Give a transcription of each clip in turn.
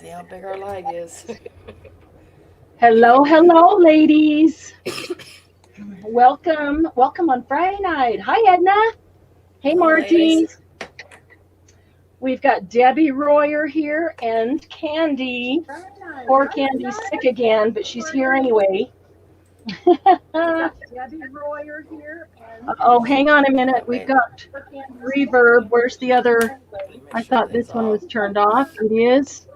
See how big our lag is. Hello, hello, ladies. Welcome on Friday night. Hi, Edna. Hey, Hello, Margie. ladies. We've got Debbie Royer here and Candy. Poor Candy's sick again, but she's here anyway. Oh, hang on a minute. Oh, We've wait. got reverb. Where's the other? Let me make I sure thought that is this one off. was turned off. It is.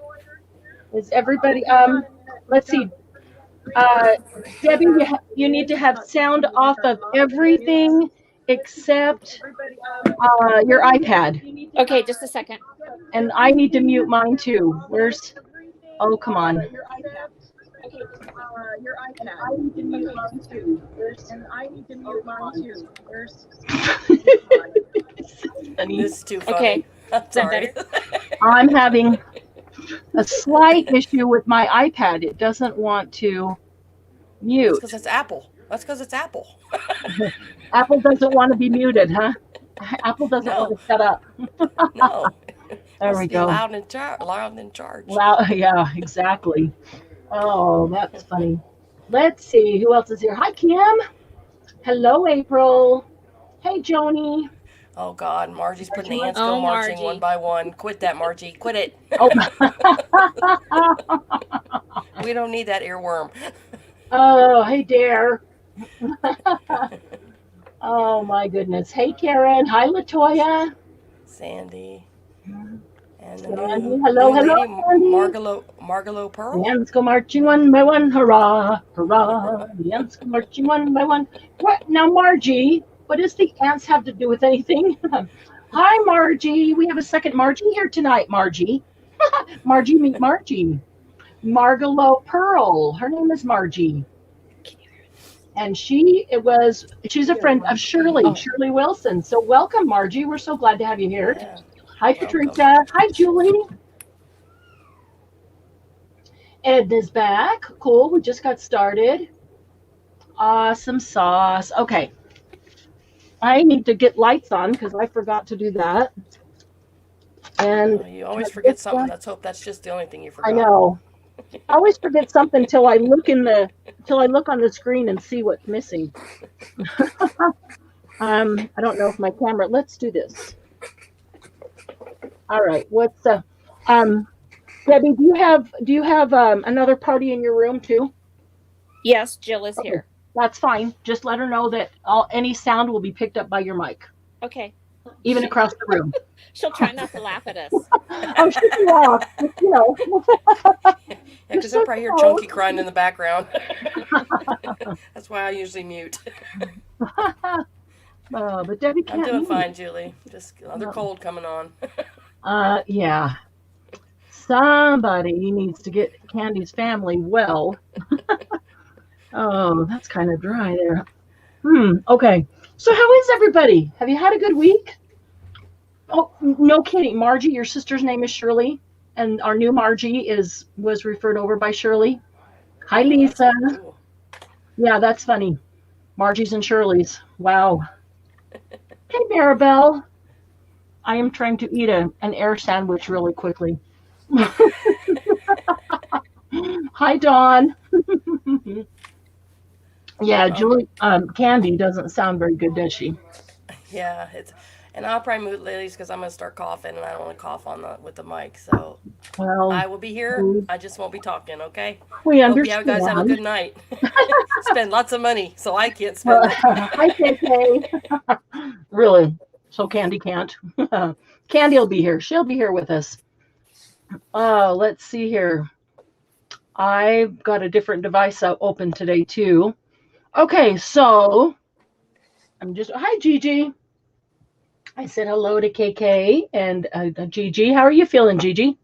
Is everybody? Let's see. Uh, Debbie, you need to have sound off of everything except your iPad. Okay, just a second. And I need to mute mine too. Where's? Oh, come on. This is too Okay. funny. I'm Is that sorry. better? I'm having a slight issue with my iPad. It doesn't want to That's mute. because it's Apple. That's because it's Apple. Apple doesn't want to be muted, huh? Apple doesn't want No, to shut up. no. It There wants we to be go. loud and in charge. Wow, yeah, exactly. Oh, that's funny. Let's see who else is here. Hi, Kim. Hello, April. Hey, Joni. Oh God, Margie's putting the ants go Oh, marching one Margie. by one. Quit that, Margie. Quit it. Oh, We don't need that earworm. oh, hey, Dare. Oh my goodness. Hey, Karen. Hi, Latoya. Sandy and the Sandy. new Hello, new hello, lady Sandy. Margalo The Pearl. ants go marching one by one. Hurrah, hurrah. The ants go marching one by one. What now, Margie? What does the ants have to do with anything? Hi, Margie. We have a second Margie here tonight, Margie. Margie, meet Margie. Margalo Pearl. Her name is Margie. And she's a friend of Shirley, Oh, Shirley Wilson. So welcome, Margie. We're so glad to have you here. yeah. Hi, Welcome. Patricia. Hi, Julie. Edna's back. Cool. We just got started. Awesome sauce. Okay. I need to get lights on because I forgot to do that. And You always this forget something. one, Let's hope that's just the only thing you I forgot. know. I always forget something till I look on the screen and see what's missing. I don't know if my camera. Let's do this. All right. Um Debbie, do you have another party in your room too? Yes, Jill is Okay. here. That's fine. Just let her know that any sound will be picked up by your mic, Okay. even across the room. She'll try not to laugh at us. Oh, she'll be off. Yeah, You're because they'll so probably hear close. Chunky crying in the background. That's why I usually mute. But Debbie I'm can't doing mute. fine, Julie. Just another No. cold coming on. Yeah. Somebody needs to get Candy's family well. Oh, that's kind of dry there. Okay. So how is everybody? Have you had a good week? Oh, no kidding. Margie, your sister's name is Shirley, and our new Margie was referred over by Shirley. Hi, Oh, that's Lisa. cool. Yeah, that's funny. Margie's and Shirley's. Wow. Hey, Maribel. I am trying to eat an air sandwich really quickly. Hi, Dawn. Yeah, Um, Julie. Candy doesn't sound very good, does she? yeah, and I'll probably mute ladies because I'm gonna start coughing and I don't want to cough on the with the mic. So Well, I will be here. we I just won't be talking. Okay. we Hope you guys have a understand. good night. Spend lots of money so I can't Well, spend it. hi, KK. Really? So Candy can't. Candy will be here. She'll be here with us. Let's see here. I've got a different device open today too. Okay, so hi, Gigi. I said hello to KK and Gigi. How are you feeling, Gigi?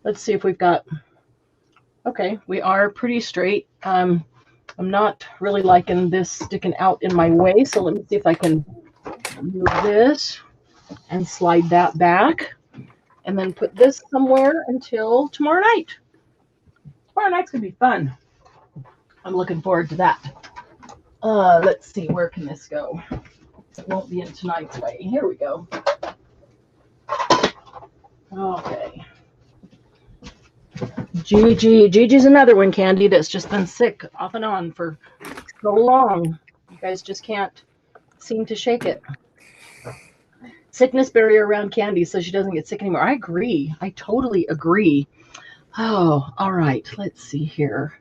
Let's see if we've got. Okay, we are pretty straight. I'm not really liking this sticking out in my way, so let me see if I can move this and slide that back, and then put this somewhere until tomorrow night. Tomorrow night's gonna be fun. I'm looking forward to that. Let's see, where can this go? It won't be in tonight's way. Here we go. Okay. Gigi's another one, Candy, that's just been sick off and on for so long. You guys just can't seem to shake it. Sickness barrier around Candy so she doesn't get sick anymore. I agree. I totally agree. Oh, all right. Let's see here.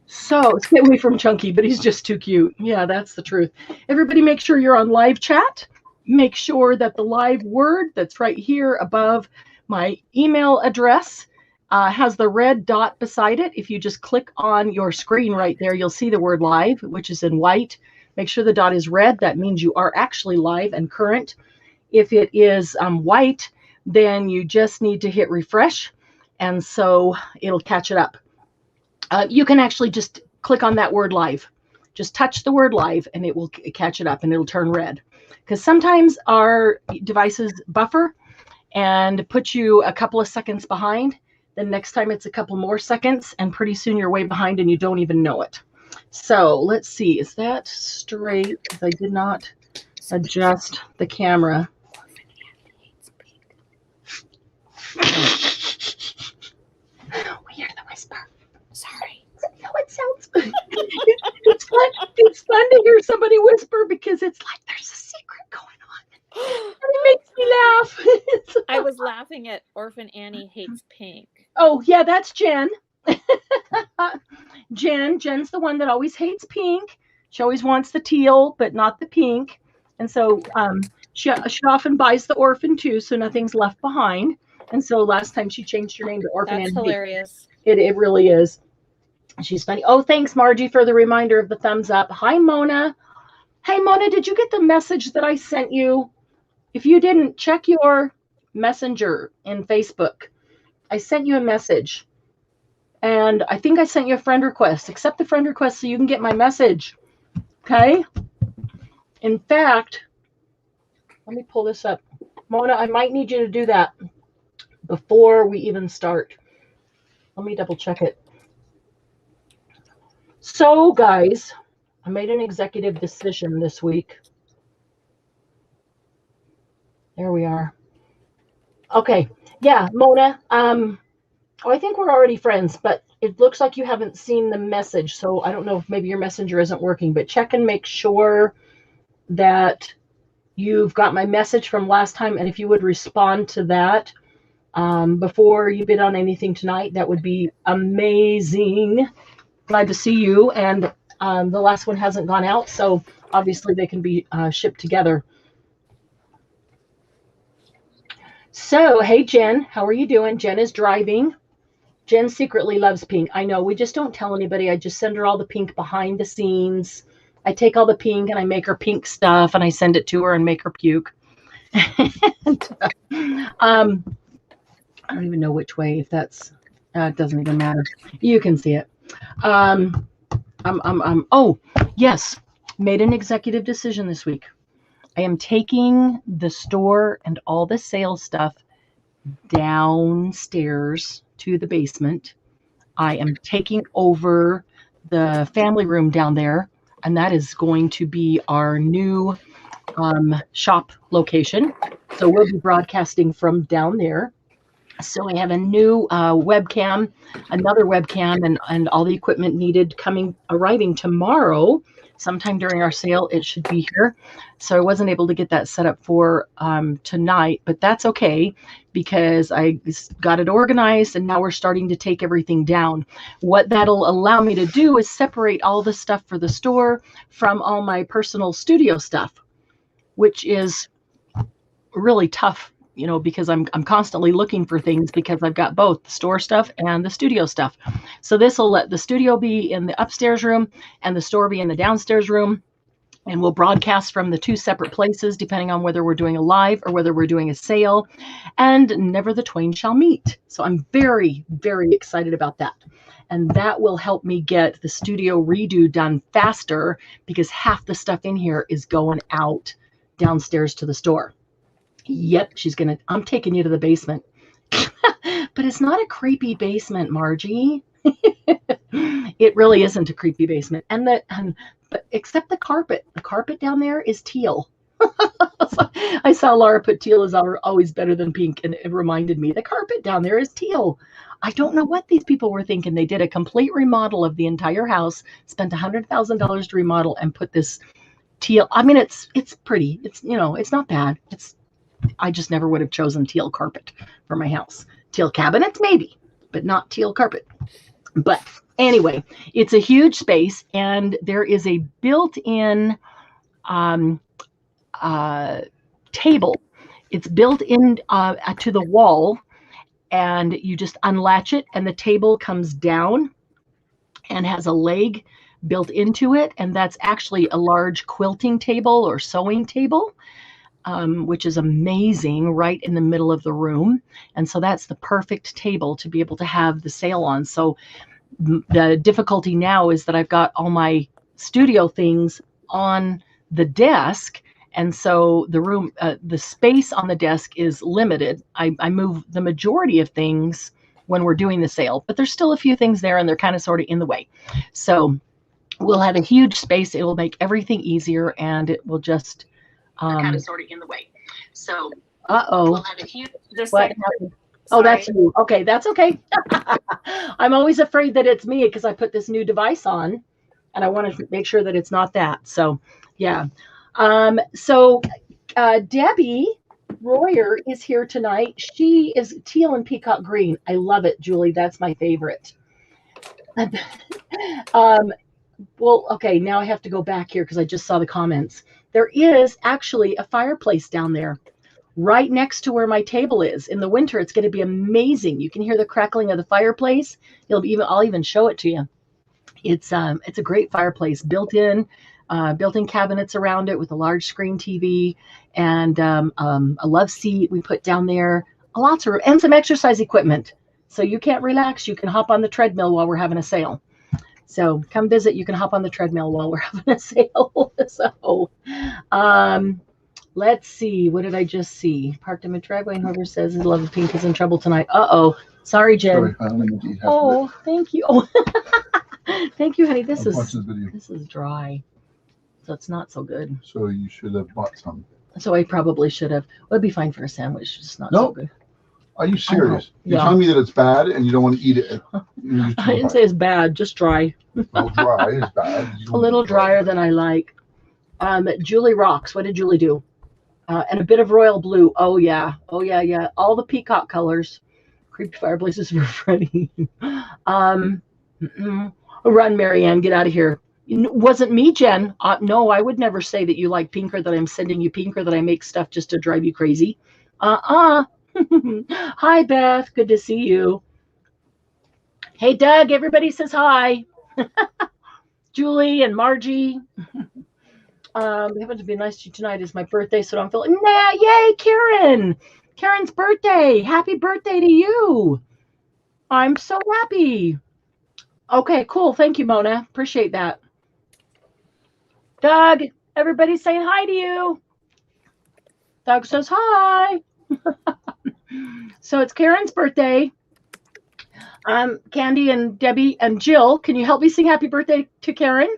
So stay away from Chunky, but he's just too cute. Yeah, that's the truth. Everybody make sure you're on live chat. Make sure that the live word that's right here above my email address has the red dot beside it. If you just click on your screen right there, you'll see the word live, which is in white. Make sure the dot is red. That means you are actually live and current. If it is white, then you just need to hit refresh, and so it'll catch it up. You can actually just click on that word live. Just touch the word live, and it will catch it up, and it'll turn red. Because sometimes our devices buffer and put you a couple of seconds behind. Then next time it's a couple more seconds, and pretty soon you're way behind and you don't even know it. So let's see. Is that straight? Because I did not adjust the camera. We hear the whisper. Sorry. No, it sounds. It's fun. It's fun to hear somebody whisper because it's like there's a secret going on. And it makes me laugh. I was laughing at Orphan Annie hates pink. Oh yeah, that's Jen. Jen's the one that always hates pink. She always wants the teal, but not the pink. And so she often buys the orphan too, so nothing's left behind. And so last time she changed her name to Orphan Annie. That's hilarious. It really is. She's funny. Oh, thanks, Margie, for the reminder of the thumbs up. Hi, Mona. Hey, Mona, did you get the message that I sent you? If you didn't, check your messenger in Facebook. I sent you a message. And I think I sent you a friend request. Accept the friend request so you can get my message. Okay? In fact, let me pull this up. Mona, I might need you to do that before we even start. Let me double check it. So, guys, I made an executive decision this week. There we are. Okay. Yeah, Mona. I think we're already friends, but it looks like you haven't seen the message. So I don't know if maybe your messenger isn't working, but check and make sure that you've got my message from last time. And if you would respond to that before you bid on anything tonight, that would be amazing. Glad to see you. And the last one hasn't gone out, so obviously they can be shipped together. So, hey, Jen, how are you doing? Jen is driving. Jen secretly loves pink. I know, we just don't tell anybody. I just send her all the pink behind the scenes. I take all the pink and I make her pink stuff and I send it to her and make her puke. And, I don't even know which way, if that's, it doesn't even matter. You can see it. Oh, yes, made an executive decision this week. I am taking the store and all the sales stuff downstairs to the basement. I am taking over the family room down there, and that is going to be our new shop location. So we'll be broadcasting from down there. So we have a new webcam, another webcam, and all the equipment needed arriving tomorrow. Sometime during our sale, it should be here. So I wasn't able to get that set up for tonight, but that's okay because I got it organized and now we're starting to take everything down. What that'll allow me to do is separate all the stuff for the store from all my personal studio stuff, which is really tough, you know, because I'm constantly looking for things because I've got both the store stuff and the studio stuff. So this will let the studio be in the upstairs room and the store be in the downstairs room. And we'll broadcast from the two separate places, depending on whether we're doing a live or whether we're doing a sale. And never the twain shall meet. So I'm very, very excited about that. And that will help me get the studio redo done faster because half the stuff in here is going out downstairs to the store. Yep, I'm taking you to the basement. But it's not a creepy basement, Margie. It really isn't a creepy basement. But except the carpet. The carpet down there is teal. I saw Laura put teal is always better than pink, and it reminded me the carpet down there is teal. I don't know what these people were thinking. They did a complete remodel of the entire house, spent $100,000 to remodel, and put this teal. I mean, it's pretty. It's it's not bad. I just never would have chosen teal carpet for my house. Teal cabinets maybe, but not teal carpet. But anyway, it's a huge space, and there is a built-in table. It's built in to the wall, and you just unlatch it, and the table comes down and has a leg built into it, and that's actually a large quilting table or sewing table, which is amazing, right in the middle of the room. And so that's the perfect table to be able to have the sale on. So the difficulty now is that I've got all my studio things on the desk, and so the room, the space on the desk is limited. I move the majority of things when we're doing the sale, but there's still a few things there, and they're kind of sort of in the way. So we'll have a huge space. It will make everything easier, and it will just kind of sort of in the way. So we'll have a huge. What happened? Oh, that's you. Okay, that's okay. I'm always afraid that it's me because I put this new device on, and I want to make sure that it's not that. So, yeah. Debbie Royer is here tonight. She is teal and peacock green. I love it, Julie. That's my favorite. Well, okay, now I have to go back here because I just saw the comments. There is actually a fireplace down there right next to where my table is. In the winter, it's going to be amazing. You can hear the crackling of the fireplace. I'll even show it to you. It's a great fireplace, built-in cabinets around it with a large screen TV, and a love seat we put down there. Lots of, and some exercise equipment. So you can't relax. You can hop on the treadmill while we're having a sale. So come visit. You can hop on the treadmill while we're having a sale. So, let's see. What did I just see? Parked in my driveway. Whoever says his love of pink is in trouble tonight. Uh-oh. Sorry, Jen. Oh, thank you. Oh, thank you, honey. This is dry, so it's not so good. So you should have bought some. So I probably should have. Well, it'd be fine for a sandwich. It's not so good. Are you serious? You're telling me that it's bad and you don't want to eat it? I didn't say it's bad, just dry. Well, dry is bad. A little drier than I like. Julie rocks. What did Julie do? And a bit of royal blue. Oh, yeah. Oh, yeah, yeah. All the peacock colors. Creepy fireplaces for Freddie. Run, Marianne. Get out of here. It wasn't me, Jen. No, I would never say that you like pink or that I'm sending you pink or that I make stuff just to drive you crazy. Hi, Beth. Good to see you. Hey, Doug. Everybody says hi. Julie and Margie. It happens to be nice to you tonight. It's my birthday, so don't feel yay, Karen. Karen's birthday. Happy birthday to you. I'm so happy. Okay, cool. Thank you, Mona. Appreciate that. Doug, everybody's saying hi to you. Doug says hi. So it's Karen's birthday. Candy and Debbie and Jill, can you help me sing happy birthday to Karen?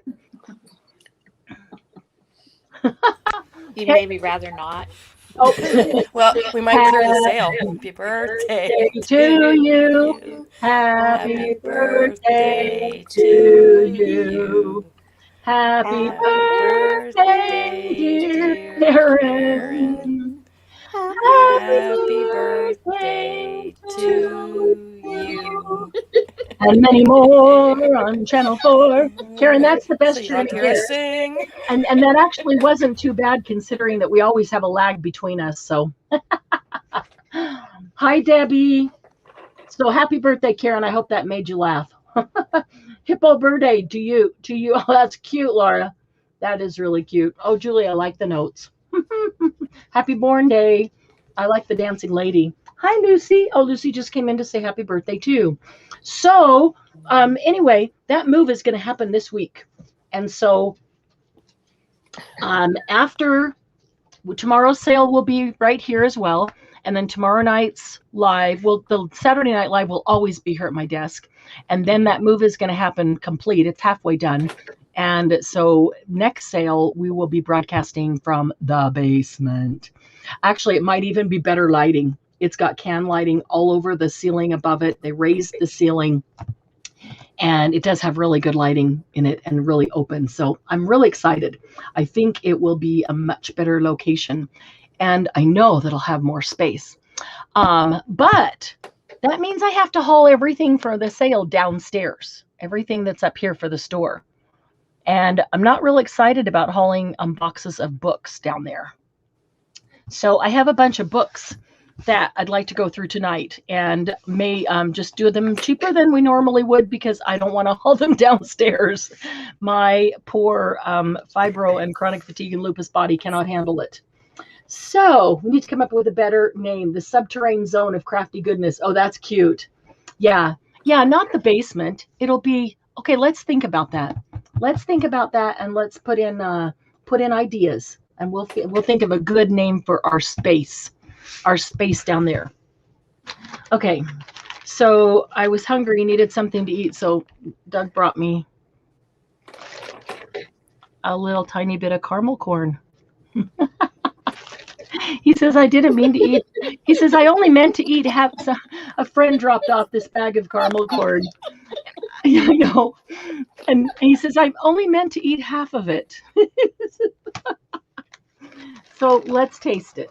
You maybe rather not. Oh, well, we might clear the sale. Happy birthday to you. Happy birthday to you. Happy birthday, dear Karen. Happy birthday to you. And many more on Channel 4. Karen, that's the best you're going to get. Sing. And that actually wasn't too bad considering that we always have a lag between us. So, hi, Debbie. So happy birthday, Karen. I hope that made you laugh. Hippo birthday to you. Oh, that's cute, Laura. That is really cute. Oh, Julie, I like the notes. Happy born day. I like the dancing lady. Hi, Lucy. Oh, Lucy just came in to say happy birthday too. So, anyway, that move is going to happen this week. And so, after tomorrow's sale will be right here as well. And then tomorrow night's live, the Saturday night live will always be here at my desk. And then that move is going to happen complete. It's halfway done And so next sale, we will be broadcasting from the basement. Actually, it might even be better lighting. It's got can lighting all over the ceiling above it. They raised the ceiling, and it does have really good lighting in it and really open. So I'm really excited. I think it will be a much better location, and I know that I'll have more space. But that means I have to haul everything for the sale downstairs, everything that's up here for the store. And I'm not real excited about hauling boxes of books down there. So I have a bunch of books that I'd like to go through tonight, and may just do them cheaper than we normally would because I don't want to haul them downstairs. My poor fibro and chronic fatigue and lupus body cannot handle it. So we need to come up with a better name. The subterranean zone of crafty goodness. Oh, that's cute. Yeah, not the basement. It'll be okay. Let's think about that. And let's put in ideas, and we'll think of a good name for our space down there. Okay, so I was hungry, needed something to eat, so Doug brought me a little tiny bit of caramel corn. He says, I didn't mean to eat. He says, I only meant to eat half. A friend dropped off this bag of caramel corn. I know. And he says, I only meant to eat half of it. So let's taste it.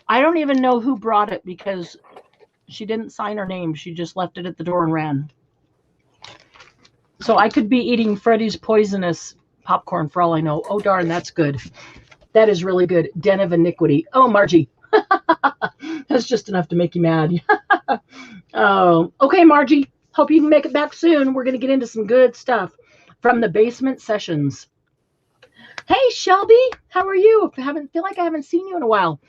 I don't even know who brought it because she didn't sign her name. She just left it at the door and ran. So I could be eating Freddy's poisonous popcorn for all I know. Oh, darn, that's good. That is really good. Den of Iniquity. Oh, Margie. That's just enough to make you mad. Oh, okay, Margie. Hope you can make it back soon. We're going to get into some good stuff from the basement sessions. Hey, Shelby, how are you? Feel like I haven't seen you in a while.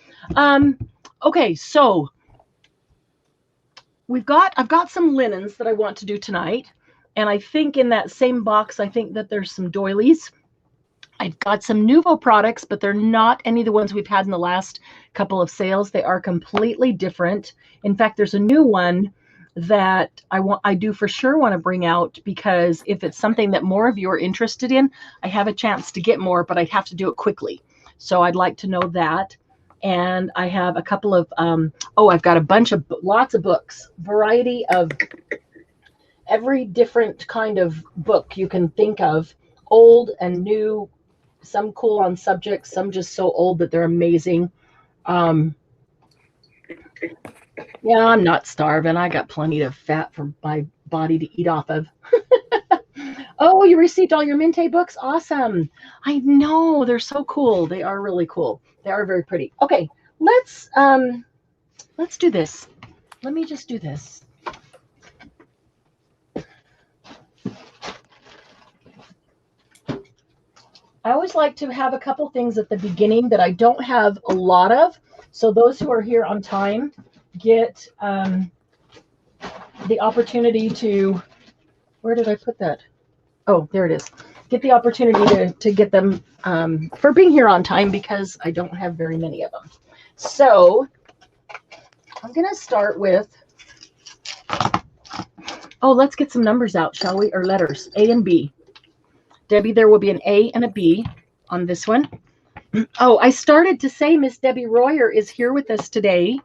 Okay, so I've got some linens that I want to do tonight. And I think in that same box, I think that there's some doilies. I've got some Nuvo products, but they're not any of the ones we've had in the last couple of sales. They are completely different. In fact, there's a new one that I do for sure want to bring out, because if it's something that more of you are interested in, I have a chance to get more, but I'd have to do it quickly. So I'd like to know that. And I have a couple of, I've got lots of books, variety of every different kind of book you can think of, old and new, some cool on subjects, some just so old that they're amazing. Yeah, I'm not starving. I got plenty of fat for my body to eat off of. Oh, you received all your Minte books? Awesome. I know, they're so cool. They are really cool. They are very pretty. Okay, let's do this. Let me just do this. I always like to have a couple things at the beginning that I don't have a lot of. So those who are here on time get the opportunity to, where did I put that? Oh, there it is. Get the opportunity to get them for being here on time, because I don't have very many of them. So I'm going to start with, let's get some numbers out, shall we? Or letters, A and B. Debbie, there will be an A and a B on this one. Oh, I started to say Miss Debbie Royer is here with us today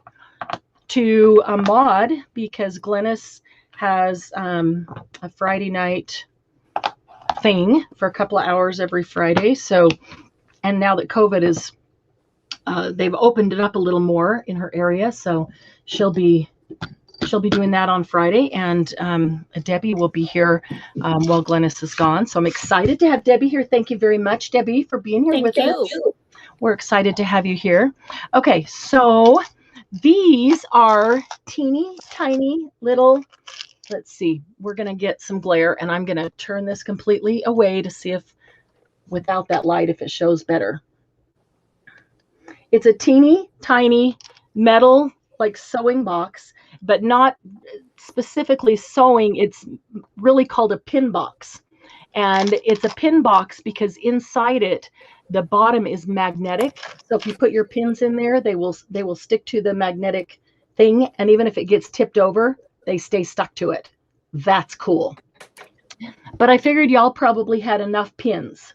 to mod, because Glennis has a Friday night thing for a couple of hours every Friday. So, and now that COVID is, they've opened it up a little more in her area. So she'll be doing that on Friday, and Debbie will be here while Glennis is gone. So I'm excited to have Debbie here. Thank you very much, Debbie, for being here with us. We're excited to have you here. Okay, so these are teeny tiny little, let's see, we're going to get some glare, and I'm going to turn this completely away to see if, without that light, if it shows better. It's a teeny tiny metal, like sewing box, but not specifically sewing. It's really called a pin box. And it's a pin box because inside it, the bottom is magnetic. So if you put your pins in there, they will stick to the magnetic thing. And even if it gets tipped over, they stay stuck to it. That's cool. But I figured y'all probably had enough pins.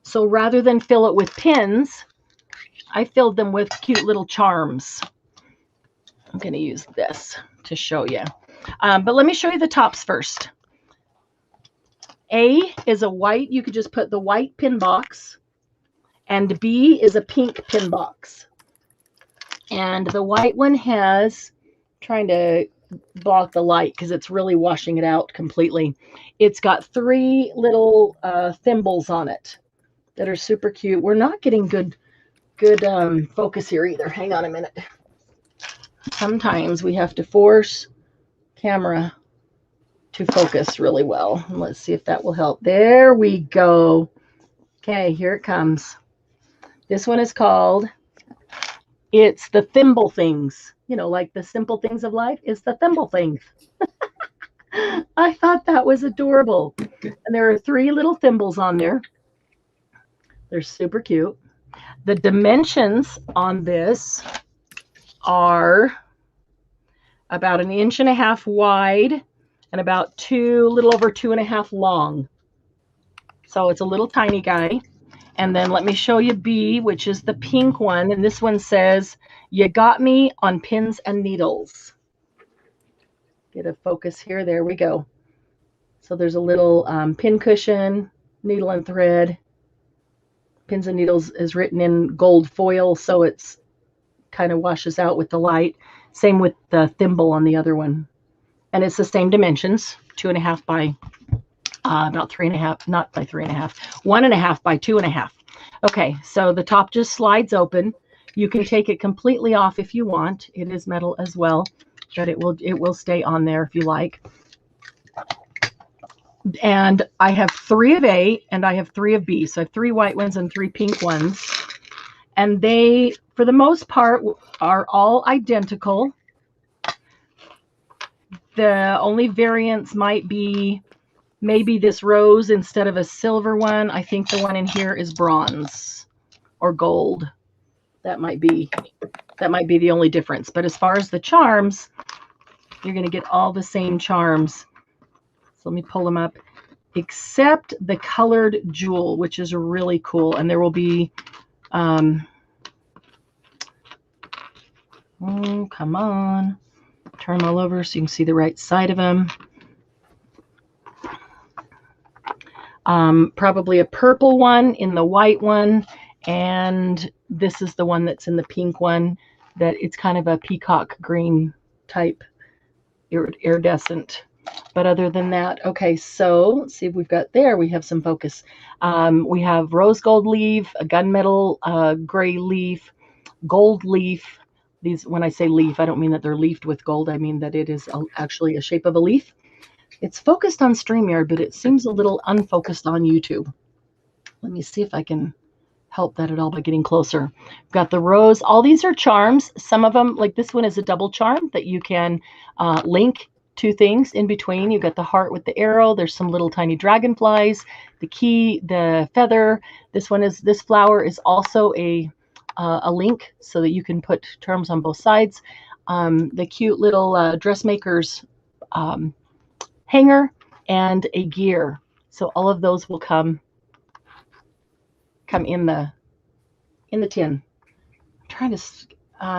So rather than fill it with pins, I filled them with cute little charms. I'm going to use this to show you. But let me show you the tops first. A is a white. You could just put the white pin box. And B is a pink pin box. And the white one has, trying to block the light because it's really washing it out completely. It's got 3 little thimbles on it that are super cute. We're not getting good focus here either. Hang on a minute. Sometimes we have to force camera to focus really well. Let's see if that will help. There we go. Okay, here it comes. This one is called, it's the thimble things. You know, like the simple things of life. It's the thimble things. I thought that was adorable. And there are 3 little thimbles on there. They're super cute. The dimensions on this are about 1.5 inches wide and about little over 2.5 long. So it's a little tiny guy. And then let me show you B, which is the pink one. And this one says, "You got me on pins and needles." Get a focus here. There we go. So there's a little pin cushion, needle and thread. Pins and needles is written in gold foil, so it's kind of washes out with the light. Same with the thimble on the other one. And it's the same dimensions, 2.5 by about 3.5, not by 3.5, 1.5 by 2.5. Okay, so the top just slides open. You can take it completely off if you want. It is metal as well, but it will stay on there if you like. And I have 3 of A and I have 3 of B. So I have 3 white ones and 3 pink ones. And they, for the most part, are all identical. The only variance might be maybe this rose instead of a silver one. I think the one in here is bronze or gold. That might be the only difference. But as far as the charms, you're going to get all the same charms. So let me pull them up, except the colored jewel, which is really cool. And there will be, oh, come on. Turn them all over so you can see the right side of them. Probably a purple one in the white one. And this is the one that's in the pink one, that it's kind of a peacock green type iridescent. But other than that, okay, so let's see if we've got there. We have some focus. We have rose gold leaf, a gunmetal gray leaf, gold leaf. These, when I say leaf, I don't mean that they're leafed with gold. I mean that it is actually a shape of a leaf. It's focused on StreamYard, but it seems a little unfocused on YouTube. Let me see if I can help that at all by getting closer. We've got the rose. All these are charms. Some of them, like this one, is a double charm that you can link 2 things in between. You've got the heart with the arrow. There's some little tiny dragonflies, the key, the feather. This flower is also a link so that you can put charms on both sides. The cute little dressmaker's hanger and a gear. So all of those will come in the tin. I'm trying to,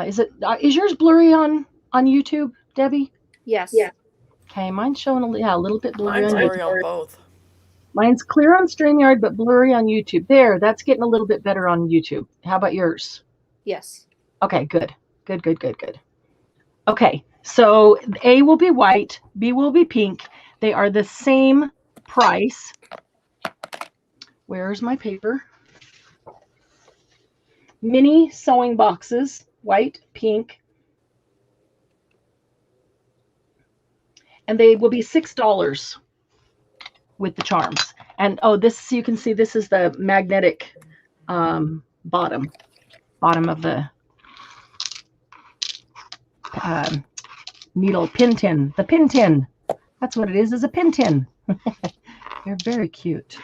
is yours blurry on YouTube, Debbie? Yes. Yeah. Okay, mine's showing a little bit blurry. Mine's blurry on both. Mine's clear on StreamYard, but blurry on YouTube. There, that's getting a little bit better on YouTube. How about yours? Yes. Okay, good. Good. Okay, so A will be white, B will be pink. They are the same price. Where's my paper? Mini sewing boxes, white, pink. And they will be $6 with the charms. And oh, this, you can see this is the magnetic bottom of the needle pin tin. The pin tin. That's what it is a pin tin. They're very cute.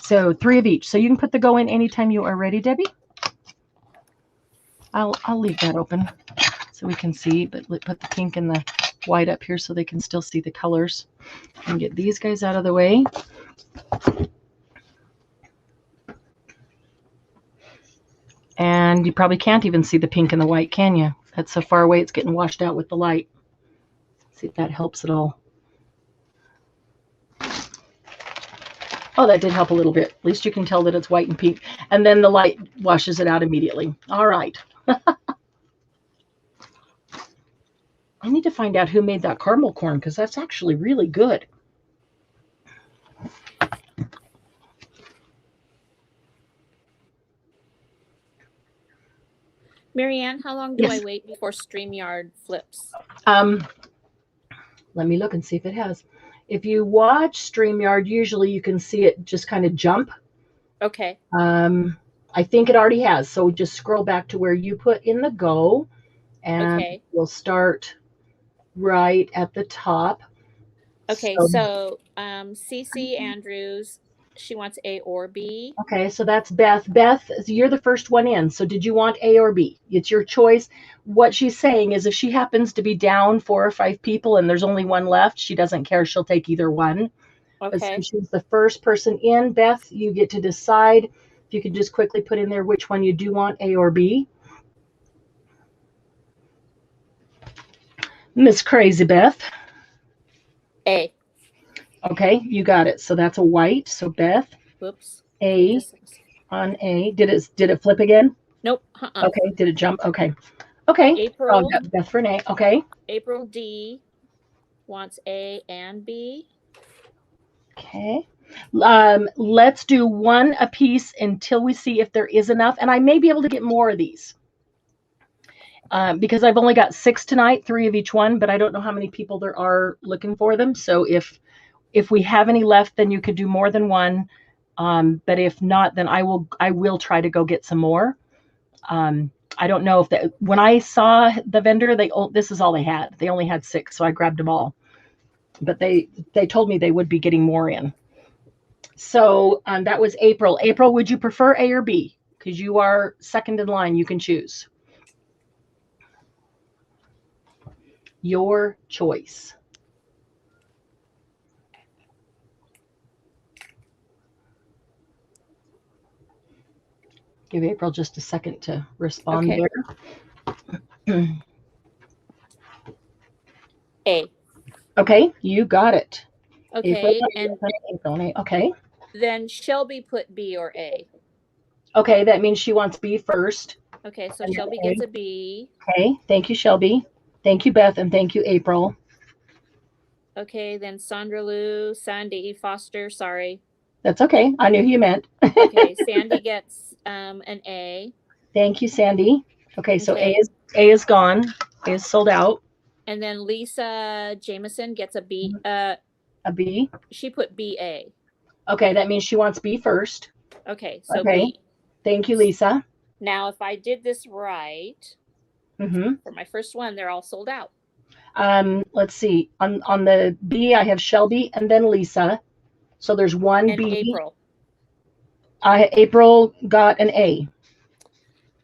So 3 of each. So you can put the go in anytime you are ready, Debbie. I'll leave that open so we can see, but put the pink and the white up here so they can still see the colors. And get these guys out of the way. And you probably can't even see the pink and the white, can you? That's so far away it's getting washed out with the light. See if that helps at all. Oh, that did help a little bit. At least you can tell that it's white and pink. And then the light washes it out immediately. All right. I need to find out who made that caramel corn because that's actually really good. Marianne, how long do Yes. I wait before StreamYard flips? Let me look and see if it has. If you watch StreamYard, usually you can see it just kind of jump. Okay. I think it already has. So just scroll back to where you put in the go, and Okay. we'll start right at the top. Okay, so CC Andrews, she wants A or B. Okay, so that's Beth. Beth, you're the first one in. So did you want A or B? It's your choice. What she's saying is if she happens to be down 4 or 5 people and there's only one left, she doesn't care. She'll take either one. But Okay. since she's the first person in, Beth, you get to decide. If you could just quickly put in there which one you do want, A or B. Miss Crazy Beth. A. Okay, you got it. So that's a white. So Beth, Whoops. A on A. Did it flip again? Nope. Okay. Did it jump? Okay. Okay. April. Beth for an A. Okay. April D wants A and B. Okay. Let's do one a piece until we see if there is enough. And I may be able to get more of these. Because I've only got 6 tonight, 3 of each one, but I don't know how many people there are looking for them. So if we have any left, then you could do more than one. But if not, then I will try to go get some more. I don't know if that, when I saw the vendor, this is all they had. They only had 6, so I grabbed them all. But they told me they would be getting more in. So that was April. April, would you prefer A or B? Because you are second in line. You can choose. Your choice. Give April just a second to respond there. A. Okay, you got it. Okay, April, okay. Then Shelby put B or A. Okay, that means she wants B first. Okay, so Shelby gets a B. Okay, thank you, Shelby. Thank you, Beth, and thank you, April. Okay, then Sandra Lou, Sandy Foster, sorry. That's okay. I knew who you meant. Okay, Sandy gets an A. Thank you, Sandy. Okay, so A is gone. A is sold out. And then Lisa Jameson gets a B. A B. She put BA. Okay, that means she wants B first. Okay, so B. Thank you, Lisa. Now, if I did this right, for my first one, they're all sold out. Let's see. On the B, I have Shelby and then Lisa. So there's one and B. April. April got an A.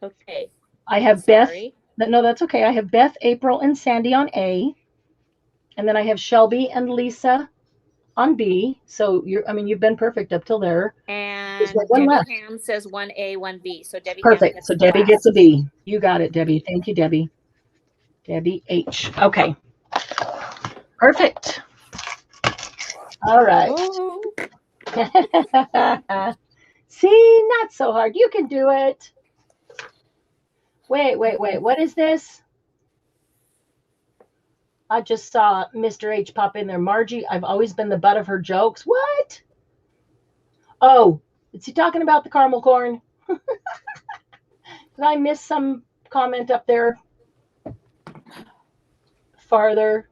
Okay. I have Beth. No, that's okay. I have Beth, April, and Sandy on A. And then I have Shelby and Lisa on B. So you've been perfect up till there. And one Debbie left. Ham says 1A, 1B. So Debbie Perfect. Ham gets So Debbie last. gets a B. You got it, Debbie. Thank you, Debbie. Debbie H. Okay. Perfect. All right. See, not so hard. You can do it. Wait. What is this? I just saw Mr. H pop in there. Margie, I've always been the butt of her jokes. What? Oh, is he talking about the caramel corn? Did I miss some comment up there? Farther.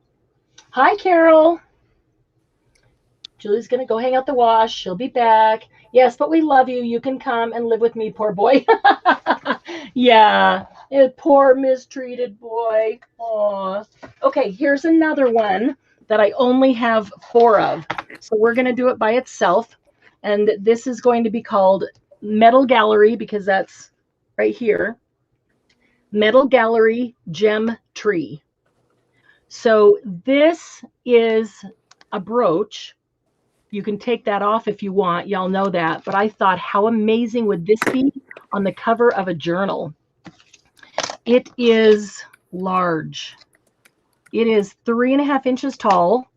Hi, Carol. Julie's going to go hang out the wash. She'll be back. Yes, but we love you. You can come and live with me, poor boy. Yeah, poor mistreated boy. Aw. Okay, here's another one that I only have 4 of. So we're going to do it by itself. And this is going to be called Metal Gallery because that's right here. Metal Gallery Gem Tree. So this is a brooch. You can take that off if you want. Y'all know that. But I thought, how amazing would this be on the cover of a journal? It is large. It is 3.5 inches tall.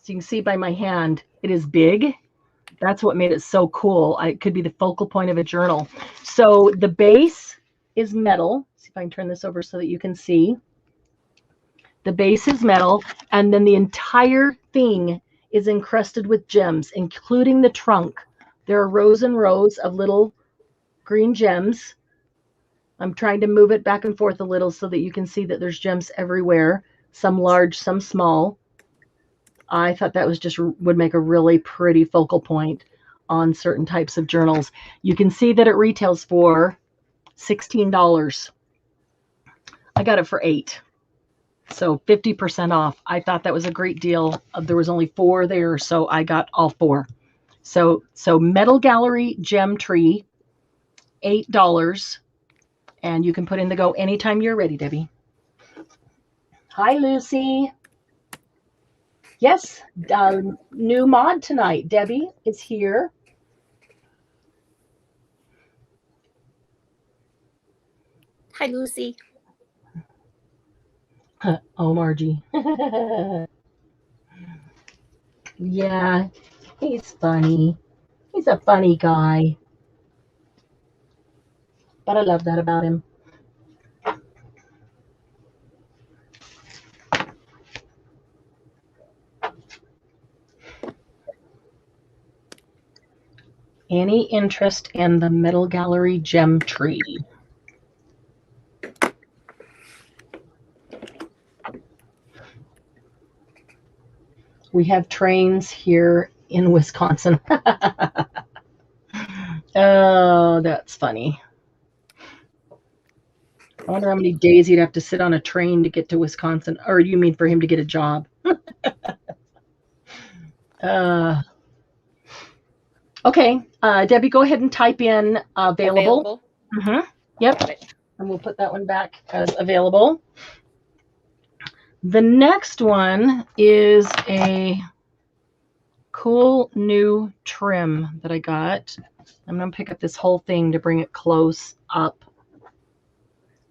So you can see by my hand, it is big. That's what made it so cool. It could be the focal point of a journal. So the base is metal. See if I can turn this over so that you can see. The base is metal, and then the entire thing is encrusted with gems, including the trunk. There are rows and rows of little green gems. I'm trying to move it back and forth a little so that you can see that there's gems everywhere, some large, some small. I thought that was just would make a really pretty focal point on certain types of journals. You can see that it retails for $16. I got it for $8. So 50% off. I thought that was a great deal. There was only 4 there, so I got all 4. So Metal Gallery Gem Tree, $8. And you can put in the go anytime you're ready, Debbie. Hi, Lucy. Yes, new mod tonight. Debbie is here. Hi, Lucy. Oh, Margie. Yeah, he's funny. He's a funny guy. But I love that about him. Any interest in the Metal Gallery Gem Tree? We have trains here in Wisconsin. Oh, that's funny. I wonder how many days he'd have to sit on a train to get to Wisconsin. Or you mean for him to get a job? Okay, Debbie, go ahead and type in available. Yep, and we'll put that one back as available. The next one is a cool new trim that I got. I'm going to pick up this whole thing to bring it close up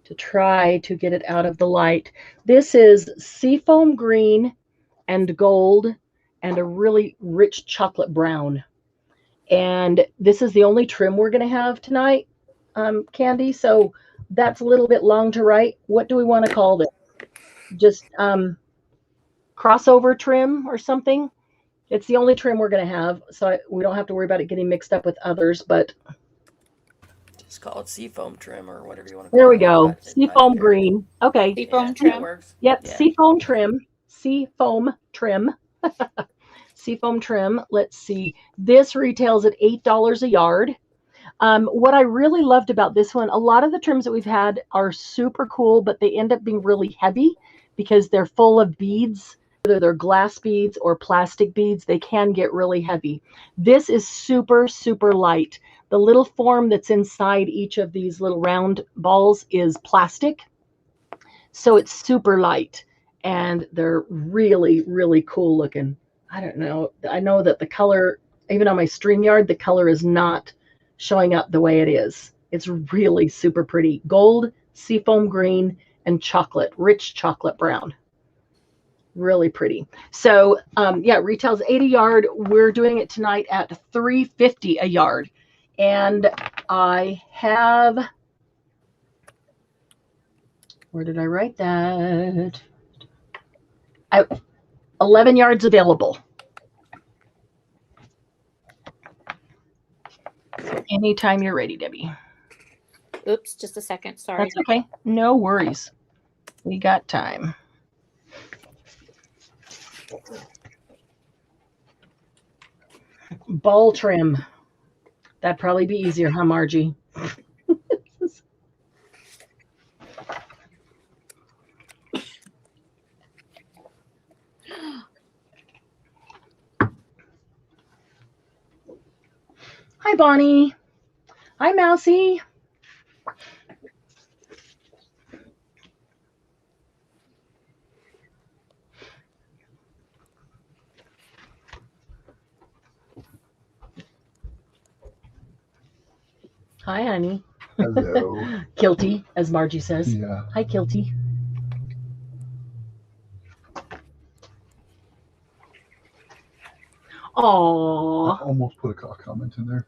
to try to get it out of the light. This is seafoam green and gold and a really rich chocolate brown. And this is the only trim we're going to have tonight, Candy. So that's a little bit long to write. What do we want to call this? Just crossover trim or something? It's the only trim we're going to have, so we don't have to worry about it getting mixed up with others, but just call it seafoam trim or whatever you want to call it. There we go. Seafoam green. Okay. Seafoam trim. That works. Yep, Yeah. seafoam trim. Seafoam trim. Seafoam trim. Let's see. This retails at $8 a yard. What I really loved about this one, a lot of the trims that we've had are super cool, but they end up being really heavy because they're full of beads. Whether they're glass beads or plastic beads, they can get really heavy. This is super, super light. The little form that's inside each of these little round balls is plastic. So it's super light and they're really, really cool looking. I don't know. I know that the color, even on my StreamYard, the color is not showing up the way it is. It's really super pretty. Gold, seafoam green, and chocolate, rich chocolate brown. Really pretty. So yeah, retails $8 a yard. We're doing it tonight at $3.50 a yard. And I have, where did I write that? 11 yards available. Anytime you're ready, Debbie. Oops, just a second. Sorry. That's okay. No worries. We got time. Ball trim. That'd probably be easier, huh, Margie? Hi, Bonnie. Hi, Mousy. Hi, honey. Hello. Kilty, as Margie says. Yeah. Hi, Kilty. I Aww. almost put a comment in there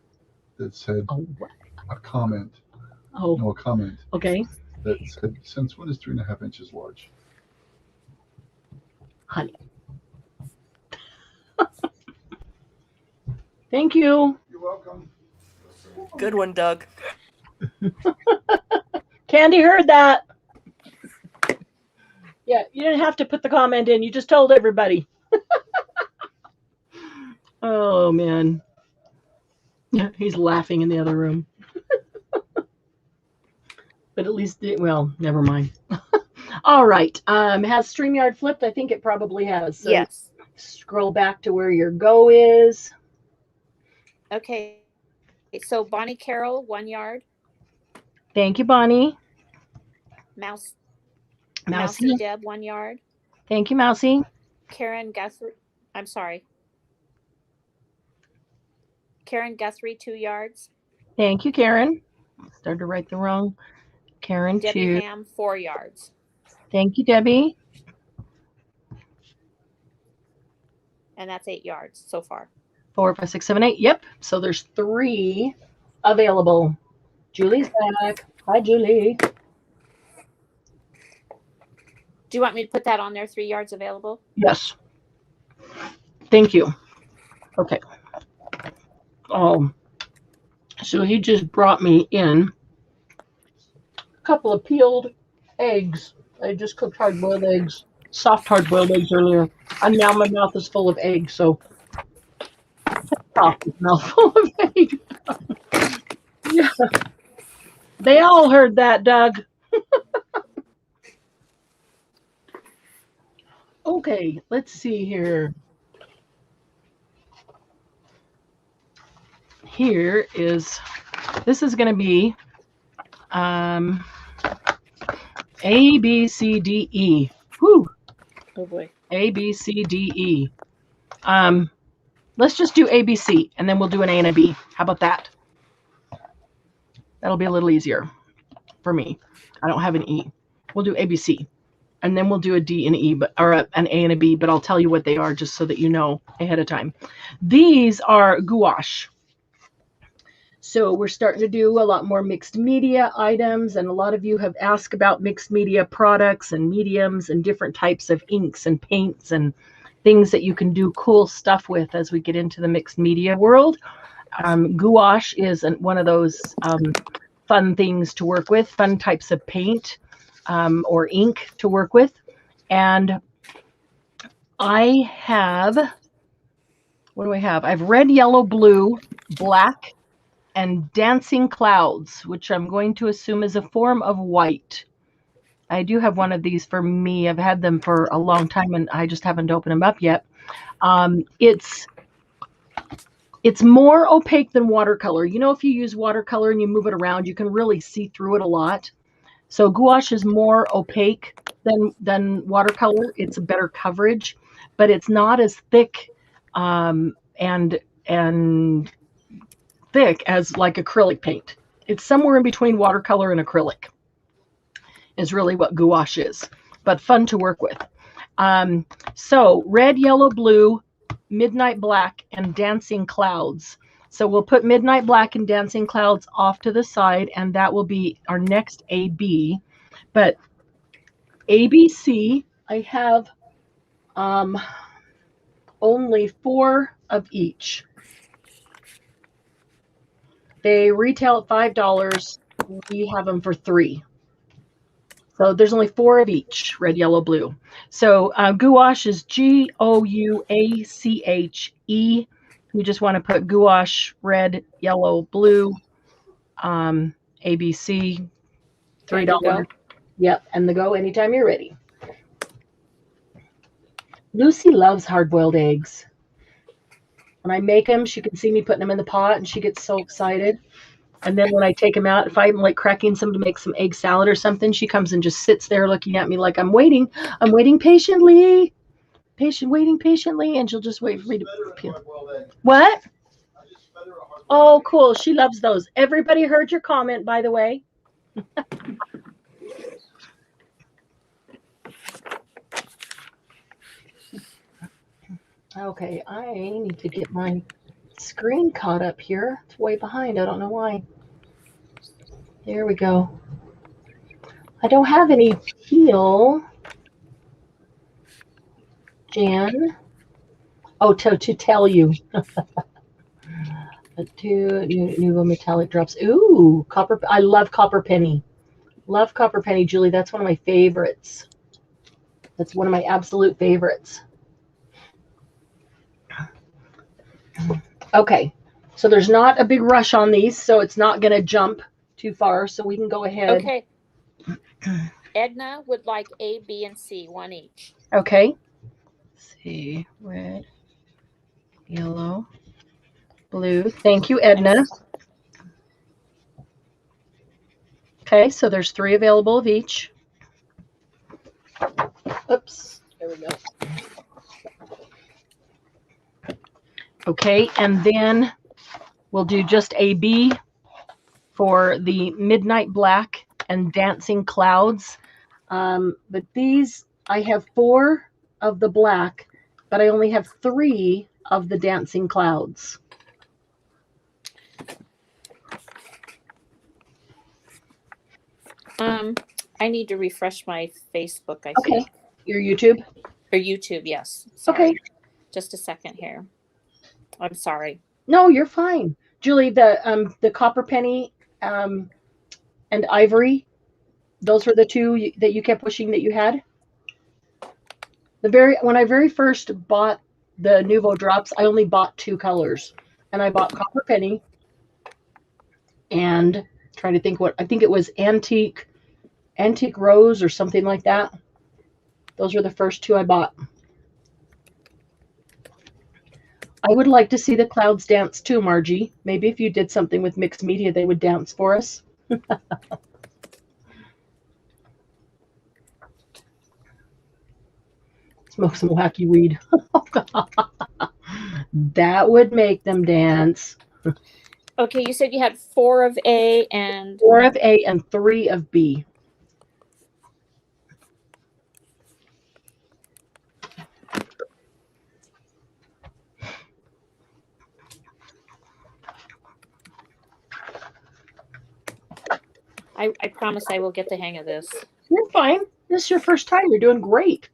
that said Oh, what? a comment. Oh, No, a comment okay. that said, since when is 3.5 inches large? Honey. Thank you. You're welcome. Good one, Doug. Candy heard that. Yeah, you didn't have to put the comment in. You just told everybody. Oh, man. Yeah, he's laughing in the other room. But at least, well, never mind. All right. Has StreamYard flipped? I think it probably has. So Yes. scroll back to where your go is. Okay. So Bonnie Carroll, 1 yard. Thank you, Bonnie. Mousy Mousy. Deb, 1 yard. Thank you, Mousy. Karen Guthrie. I'm sorry. Karen Guthrie, 2 yards. Thank you, Karen. Started to write the wrong. Karen, Debbie 2. Ham, 4 yards. Thank you, Debbie. And that's 8 yards so far. 4, 5, 6, 7, 8. Yep. So there's 3 available. Julie's back. Hi, Julie. Do you want me to put that on there? 3 yards available? Yes. Thank you. Okay. So he just brought me in a couple of peeled eggs. I just cooked hard-boiled eggs, soft hard-boiled eggs earlier, and now my mouth is full of eggs. So soft mouthful of eggs. Yeah. They all heard that, Doug. Okay, let's see here. Here is, this is going to be A, B, C, D, E. Whew. Oh boy. A, B, C, D, E. Let's just do A, B, C, and then we'll do an A and a B. How about that? That'll be a little easier for me. I don't have an E. We'll do A, B, C, and then we'll do a D and E, or an A and a B, but I'll tell you what they are just so that you know ahead of time. These are gouache. So we're starting to do a lot more mixed media items, and a lot of you have asked about mixed media products and mediums and different types of inks and paints and things that you can do cool stuff with as we get into the mixed media world. Gouache is one of those fun things to work with, fun types of paint or ink to work with. And I have, what do I have? I have red, yellow, blue, black, and dancing clouds, which I'm going to assume is a form of white. I do have one of these for me. I've had them for a long time, and I just haven't opened them up yet. It's more opaque than watercolor. You know, if you use watercolor and you move it around, you can really see through it a lot. So gouache is more opaque than watercolor. It's a better coverage, but it's not as thick and thick as like acrylic paint. It's somewhere in between watercolor and acrylic is really what gouache is, but fun to work with. So red, yellow, blue, midnight black, and dancing clouds. So we'll put midnight black and dancing clouds off to the side, and that will be our next AB. But ABC, I have only 4 of each. They retail at $5. We have them for $3. So there's only 4 of each, red, yellow, blue. So gouache is Gouache. You just want to put gouache, red, yellow, blue, ABC, $3. Yep, and the go anytime you're ready. Lucy loves hard-boiled eggs. When I make them, she can see me putting them in the pot, and she gets so excited. And then when I take them out, if I'm like cracking some to make some egg salad or something, she comes and just sits there looking at me like I'm waiting. I'm waiting patiently, waiting patiently, and she'll just wait for me to peel. What? Oh, cool. She loves those. Everybody heard your comment, by the way. Okay, I need to get my screen caught up here. It's way behind. I don't know why. There we go. I don't have any teal, Jan. Oh, to tell you. Two Nouveau metallic drops. Ooh, copper. I love copper penny. Love copper penny, Julie. That's one of my favorites. That's one of my absolute favorites. Okay, so there's not a big rush on these, so it's not going to jump too far. So we can go ahead. Okay. Edna would like A, B, and C, one each. Okay. Let's see, red, yellow, blue. Thank you, Edna. Okay, so there's 3 available of each. Oops, there we go. Okay, and then we'll do just A, B for the Midnight Black and Dancing Clouds. But these, I have 4 of the black, but I only have 3 of the Dancing Clouds. I need to refresh my Facebook, I Okay. think. Your YouTube? Or YouTube, yes. Sorry. Okay. Just a second here. I'm sorry. No, you're fine. Julie, the copper penny and ivory, those were the 2 that you kept wishing that you had? When I very first bought the Nouveau drops, I only bought 2 colors. And I bought copper penny and trying to think what, I think it was antique rose or something like that. Those were the first 2 I bought. I would like to see the clouds dance too, Margie. Maybe if you did something with mixed media, they would dance for us. Smoke some wacky weed. That would make them dance. Okay, you said you had 4 of A and 4 of A and 3 of B. I promise I will get the hang of this. You're fine. This is your first time. You're doing great.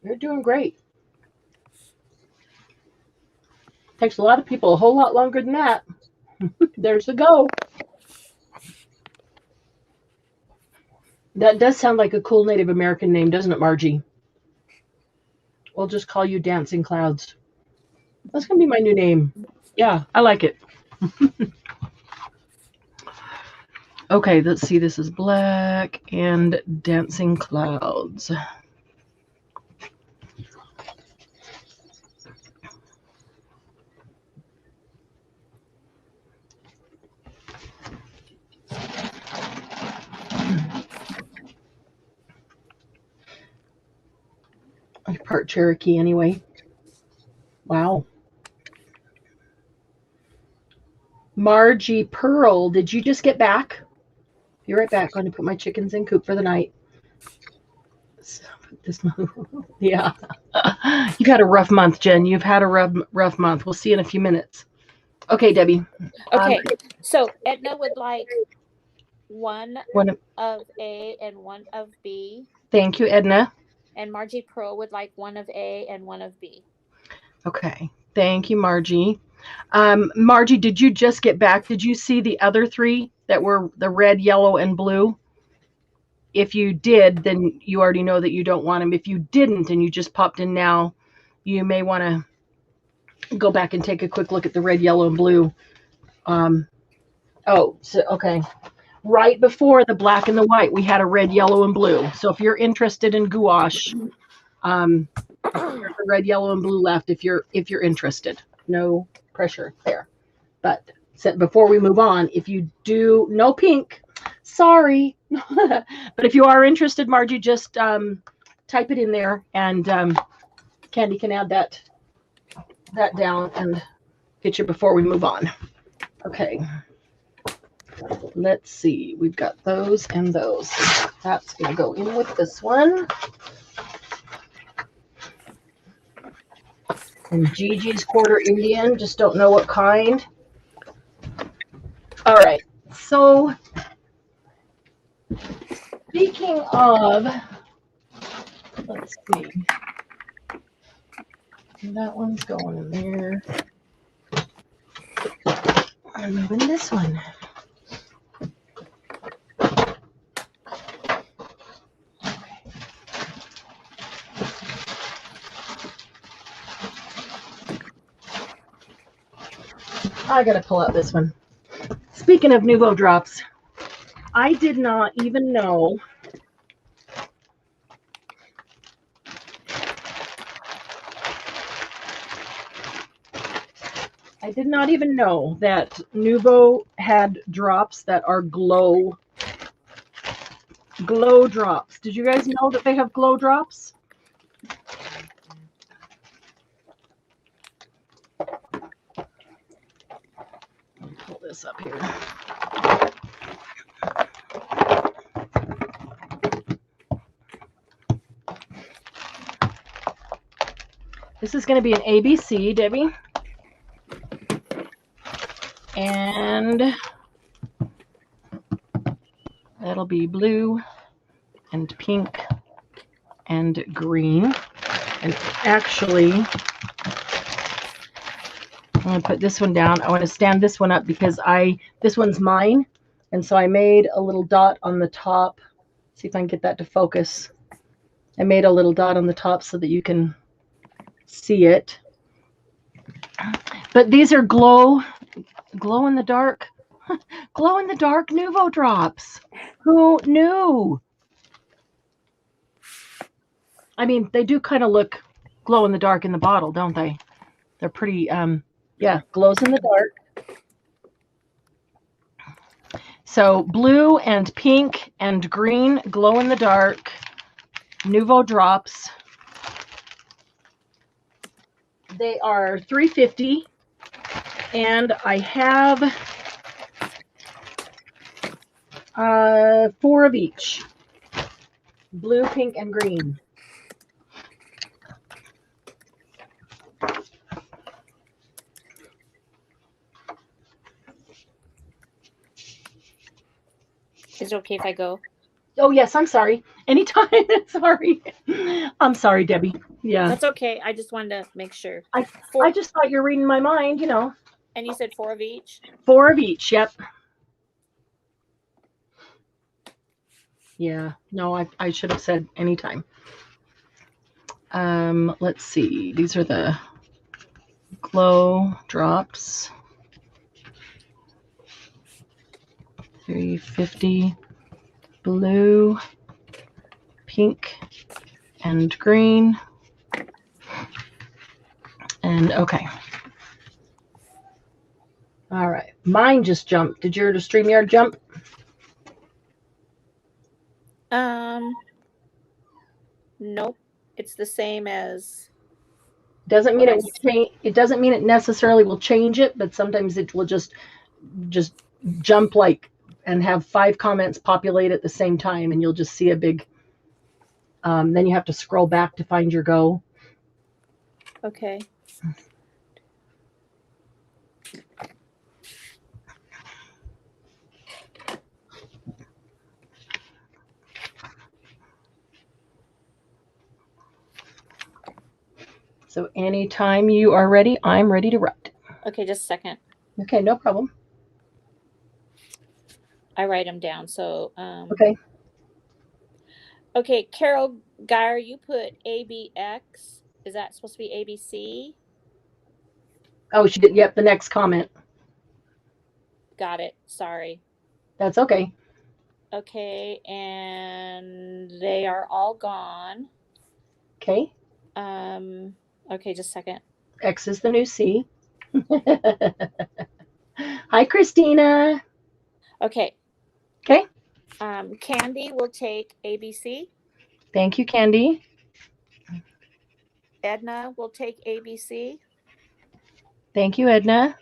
You're doing great. Takes a lot of people a whole lot longer than that. There's the go. That does sound like a cool Native American name, doesn't it, Margie? We'll just call you Dancing Clouds. That's going to be my new name. Yeah, I like it. Okay, let's see. This is black and Dancing Clouds. I'm part Cherokee anyway. Wow. Margie Pearl, did you just get back? Be right back. Going to put my chickens in coop for the night. Yeah. You've had a rough month, Jen. You've had a rough month. We'll see you in a few minutes. Okay, Debbie. Okay, so Edna would like one of A and 1 of B. Thank you, Edna. And Margie Pearl would like 1 of A and 1 of B. Okay. Thank you, Margie. Margie, did you just get back? Did you see the other 3 that were the red, yellow, and blue? If you did, then you already know that you don't want them. If you didn't and you just popped in now, you may want to go back and take a quick look at the red, yellow, and blue. Okay. Right before the black and the white, we had a red, yellow, and blue. So if you're interested in gouache, there's a red, yellow, and blue left if you're interested. No pressure there. But before we move on, if you do no pink, sorry. But if you are interested, Margie, just type it in there, and Candy can add that down, and get you before we move on. Okay. Let's see. We've got those and those. That's going to go in with this one. And Gigi's Quarter Indian. Just don't know what kind. All right. So, speaking of, let's see. That one's going in there. I'm moving this one. I gotta pull out this one. Speaking of Nuvo drops, I did not even know that Nuvo had drops that are glow drops. Did you guys know that they have glow drops? Let me pull this up here. This is going to be an ABC, Debbie. And that'll be blue and pink and green. And actually, I'm going to put this one down. I want to stand this one up because this one's mine. And so I made a little dot on the top. See if I can get that to focus. I made a little dot on the top so that you can see it. But these are glow in the dark Nuvo drops. Who knew? I mean, they do kind of look glow in the dark in the bottle, don't they? They're pretty, yeah, glows in the dark. So blue and pink and green glow in the dark Nuvo drops. They are $3.50, and I have 4 of each. Blue, pink, and green. Is it okay if I go? Oh, yes, I'm sorry. Anytime. Sorry. I'm sorry, Debbie. Yeah. That's okay. I just wanted to make sure. I just thought you were reading my mind, you know. And you said 4 of each? 4 of each, yep. Yeah. No, I should have said anytime. Let's see. These are the glow drops. $3.50. Blue, pink, and green. And okay. All right. Mine just jumped. Did your StreamYard jump? Nope. It's the same as. Doesn't mean it will change. It doesn't mean it necessarily will change it, but sometimes it will just jump like and have 5 comments populate at the same time, and you'll just see a big. Then you have to scroll back to find your go. Okay. So anytime you are ready, I'm ready to write. Okay, just a second. Okay, no problem. I write them down. So Okay. Okay, Carol Geyer, you put ABX. Is that supposed to be ABC? Oh, she did. Yep, the next comment. Got it. Sorry. That's okay. Okay, and they are all gone. Okay. Okay, just a second. X is the new C. Hi, Christina. Okay. Okay. Candy will take ABC. Thank you, Candy. Edna will take ABC. Thank you, Edna.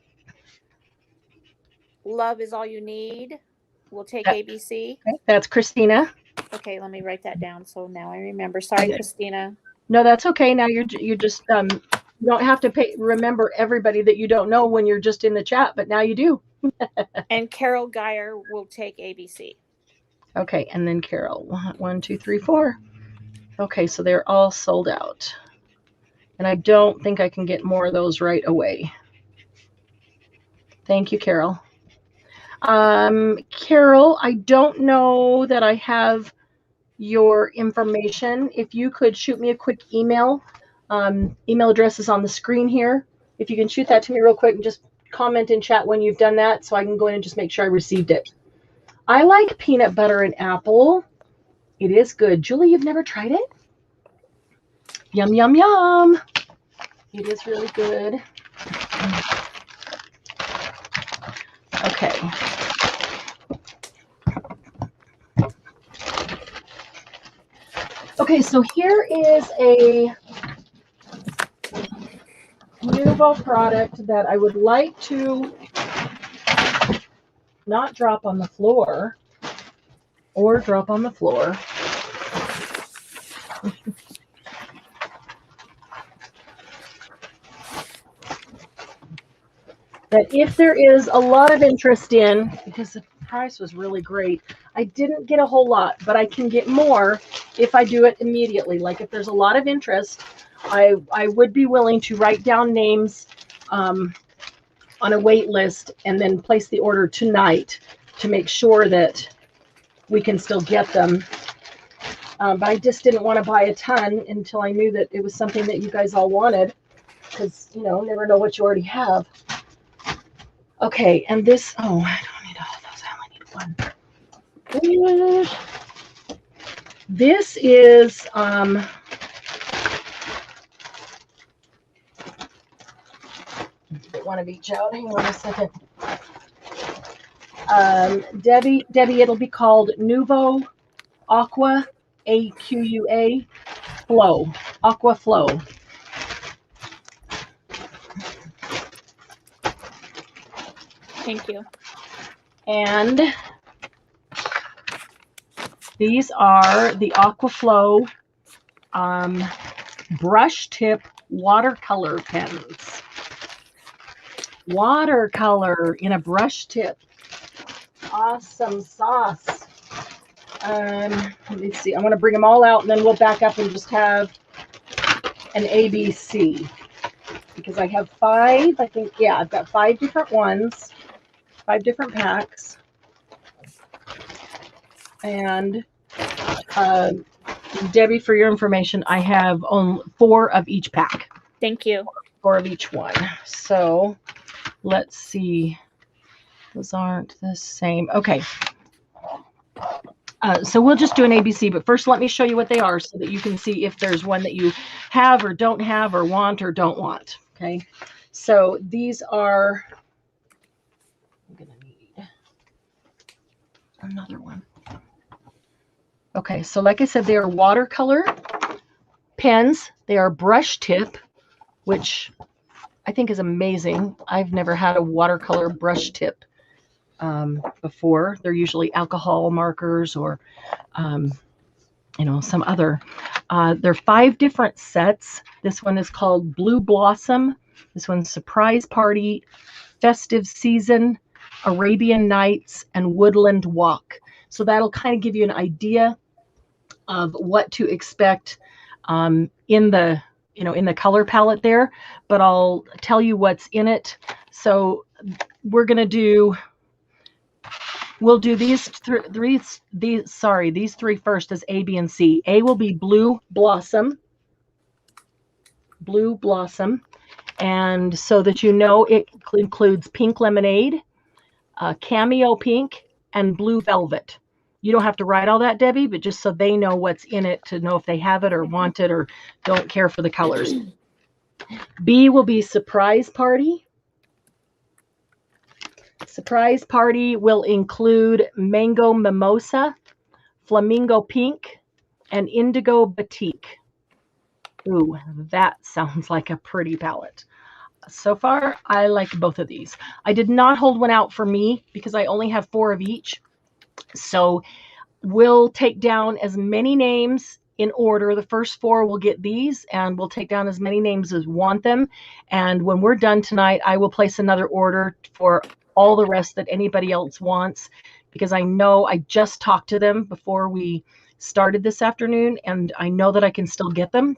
Love is all you need. We'll take That- ABC. Okay, that's Christina. Okay, let me write that down so now I remember. Sorry, Okay. Christina. No, that's okay. Now you're just you don't have to remember everybody that you don't know when you're just in the chat, but now you do. And Carol Geyer will take ABC. Okay, and then Carol. 1, 2, 3, 4. Okay, so they're all sold out. And I don't think I can get more of those right away. Thank you, Carol. Carol, I don't know that I have your information. If you could shoot me a quick email. Email address is on the screen here. If you can shoot that to me real quick and just comment in chat when you've done that so I can go in and just make sure I received it. I like peanut butter and apple. It is good. Julie, you've never tried it? Yum, yum, yum. It is really good. Okay. Okay, so here is a Nuvo product that I would like to not drop on the floor or drop on the floor. That if there is a lot of interest in, because the price was really great, I didn't get a whole lot, but I can get more if I do it immediately. Like if there's a lot of interest, I would be willing to write down names on a wait list and then place the order tonight to make sure that we can still get them. But I just didn't want to buy a ton until I knew that it was something that you guys all wanted, because, you know, never know what you already have. Okay, and this, oh, I don't need all those. I only need one. This is, get one of each out. Hang on a second. Debbie, it'll be called Nuvo Aqua, AQUA Flow, Aqua Flow. Thank you. And these are the Aqua Flow brush tip watercolor pens. Watercolor in a brush tip. Awesome sauce. Let me see. I'm going to bring them all out and then we'll back up and just have an ABC. Because I have 5, I think, yeah, I've got 5 different ones, 5 different packs. And Debbie, for your information, I have only 4 of each pack. Thank you. 4 of each one. So let's see. Those aren't the same. Okay. So we'll just do an ABC, but first let me show you what they are so that you can see if there's one that you have or don't have or want or don't want. Okay. So these are, I'm going to need another one. Okay. So like I said, they are watercolor pens. They are brush tip, which I think is amazing. I've never had a watercolor brush tip before. They're usually alcohol markers or, you know, some other. There are 5 different sets. This one is called Blue Blossom. This one's Surprise Party, Festive Season, Arabian Nights, and Woodland Walk. So that'll kind of give you an idea of what to expect in the, you know, in the color palette there. But I'll tell you what's in it. So we're going to do. We'll do these 3 first as A, B, and C. A will be Blue Blossom. Blue Blossom. And so that you know, it includes Pink Lemonade, Cameo Pink, and Blue Velvet. You don't have to write all that, Debbie, but just so they know what's in it to know if they have it or want it or don't care for the colors. B will be Surprise Party. Surprise Party will include Mango Mimosa, Flamingo Pink, and Indigo Batik. Ooh, that sounds like a pretty palette. so far, I like both of these. I did not hold one out for me because I only have 4 of each. So we'll take down as many names in order. The first 4 will get these, and we'll take down as many names as want them. And when we're done tonight, I will place another order for all the rest that anybody else wants, because I know I just talked to them before we started this afternoon, and I know that I can still get them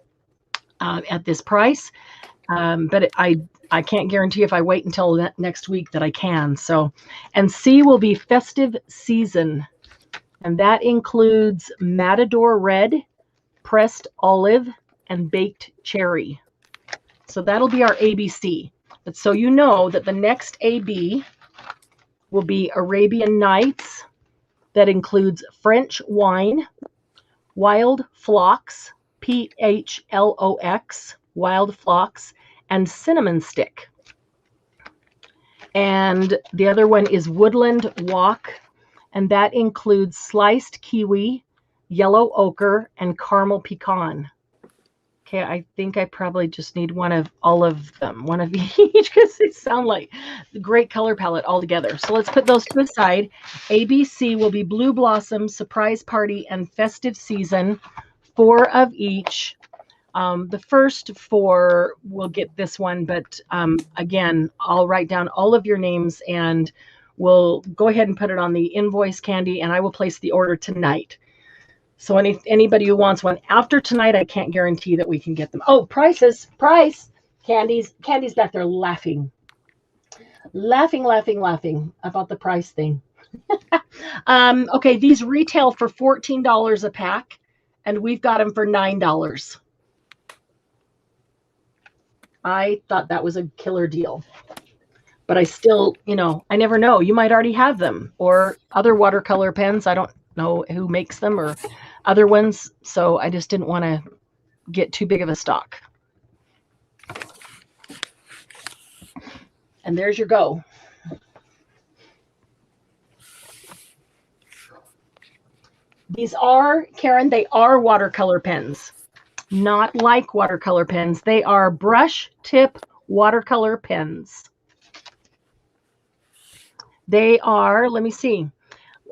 at this price. But I can't guarantee if I wait until next week that I can. So, and C will be festive season. And that includes Matador Red, Pressed Olive, and Baked Cherry. So that'll be our ABC. But so you know that the next AB will be Arabian Nights. That includes French Wine, Wild Phlox, PHLOX, Wild Phlox, and Cinnamon Stick. And the other one is Woodland Walk, and that includes sliced kiwi, yellow ochre, and caramel pecan. Okay, I think I probably just need one of all of them, one of each, because they sound like a great color palette all together. So let's put those to the side. ABC will be Blue Blossom, Surprise Party, and Festive Season, 4 of each. The first 4 will get this one, but again, I'll write down all of your names and we'll go ahead and put it on the invoice, Candy, and I will place the order tonight. So anybody who wants one after tonight, I can't guarantee that we can get them. Oh, price. Candy's back there laughing about the price thing. Okay, these retail for $14 a pack, and we've got them for $9. I thought that was a killer deal. But I still, I never know. You might already have them, or other watercolor pens. I don't know who makes them or other ones. So I just didn't want to get too big of a stock. And there's your go. These are, Karen, they are watercolor pens. Not like watercolor pens. They are brush tip watercolor pens. They are, let me see,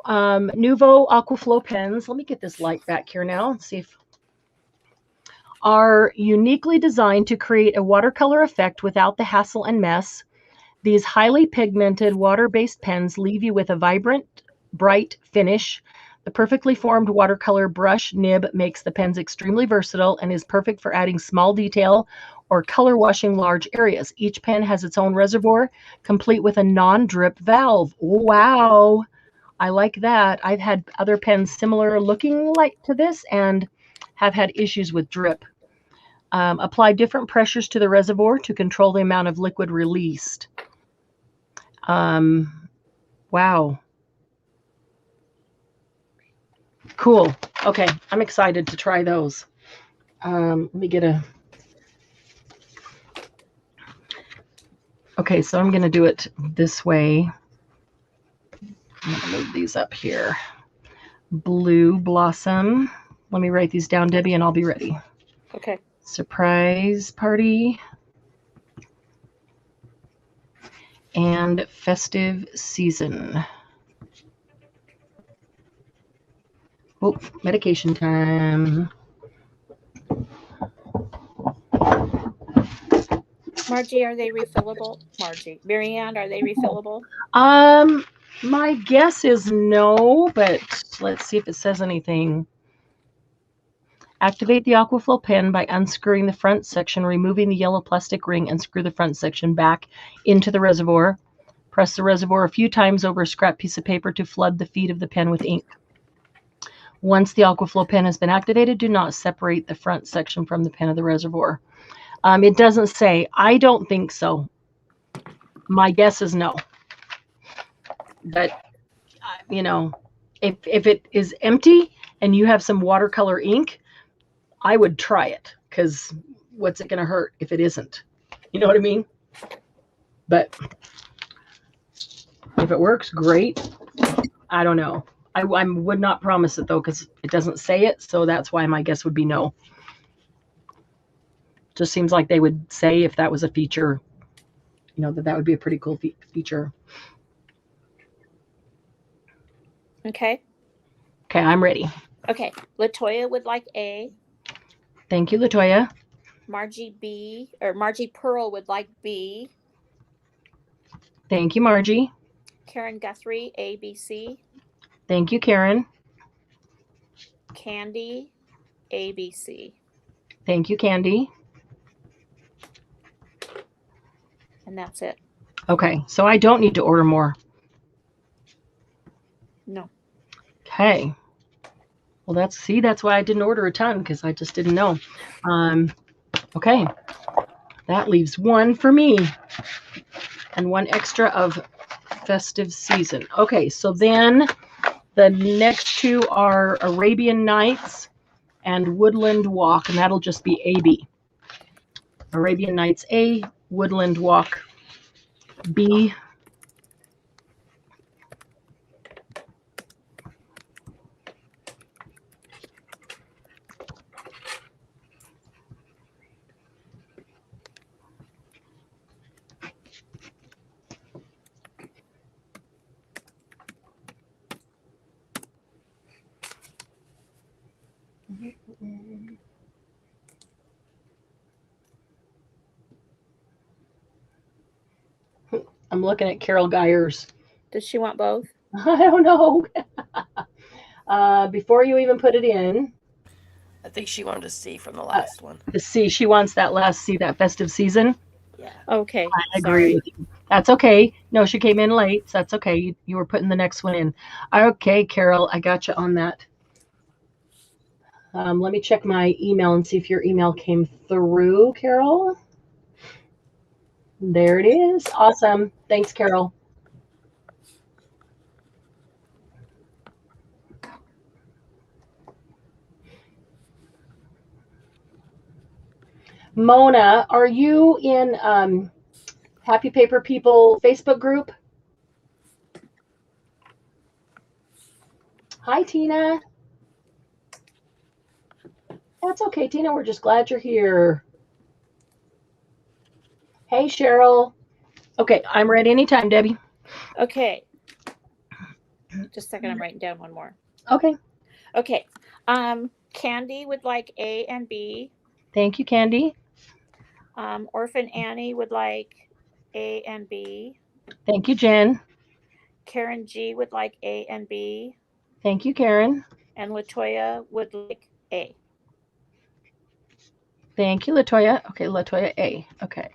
Nuvo Aquaflow pens. Let me get this light back here now and see if are uniquely designed to create a watercolor effect without the hassle and mess. These highly pigmented water-based pens leave you with a vibrant, bright finish. The perfectly formed watercolor brush nib makes the pens extremely versatile and is perfect for adding small detail or color washing large areas. Each pen has its own reservoir, complete with a non-drip valve. Wow, I like that. I've had other pens similar looking like to this and have had issues with drip. Apply different pressures to the reservoir to control the amount of liquid released. Wow. Cool. Okay, I'm excited to try those. Let me get a... Okay, so I'm going to do it this way. I'm going to move these up here. Blue Blossom. Let me write these down, Debbie, and I'll be ready. Okay. Surprise Party. And Festive Season. Oh, medication time. Margie, are they refillable? Marianne, are they refillable? My guess is no, but let's see if it says anything. Activate the Aquaflow pen by unscrewing the front section, removing the yellow plastic ring, and screw the front section back into the reservoir. Press the reservoir a few times over a scrap piece of paper to flood the feed of the pen with ink. Once the Aquaflow pen has been activated, do not separate the front section from the pen of the reservoir. It doesn't say. I don't think so. My guess is no. But, if it is empty and you have some watercolor ink, I would try it, because what's it going to hurt if it isn't? You know what I mean? But if it works, great. I don't know. I would not promise it, though, because it doesn't say it. So that's why my guess would be no. Just seems like they would say if that was a feature, that would be a pretty cool feature. Okay. Okay, I'm ready. Okay. Latoya would like A. Thank you, Latoya. Margie Pearl would like B. Thank you, Margie. Karen Guthrie, A, B, C. Thank you, Karen. Candy, A, B, C. Thank you, Candy. And that's it. Okay, so I don't need to order more. No. Okay. Well, that's why I didn't order a ton, because I just didn't know. Okay. That leaves one for me and one extra of festive season. Okay, so then the next two are Arabian Nights and Woodland Walk, and that'll just be AB. Arabian Nights A, Woodland Walk B. I'm looking at Carol Geyer's. Does she want both? I don't know. Before you even put it in. I think she wanted to see from the last one. The C, she wants that last C, that festive season. Yeah. Okay. I agree with you. That's okay. No, she came in late, so that's okay. You were putting the next one in. Okay, Carol, I got you on that. Let me check my email and see if your email came through, Carol. There it is. Awesome. Thanks, Carol. Mona, are you in Happy Paper People Facebook group? Hi, Tina. That's okay, Tina. We're just glad you're here. Hey, Cheryl. Okay, I'm ready anytime, Debbie. Okay. Just a second, I'm writing down one more. Okay. Okay. Candy would like A and B. Thank you, Candy. Orphan Annie would like A and B. Thank you, Jen. Karen G would like A and B. Thank you, Karen. And Latoya would like A. Thank you, Latoya. Okay, Latoya A. Okay.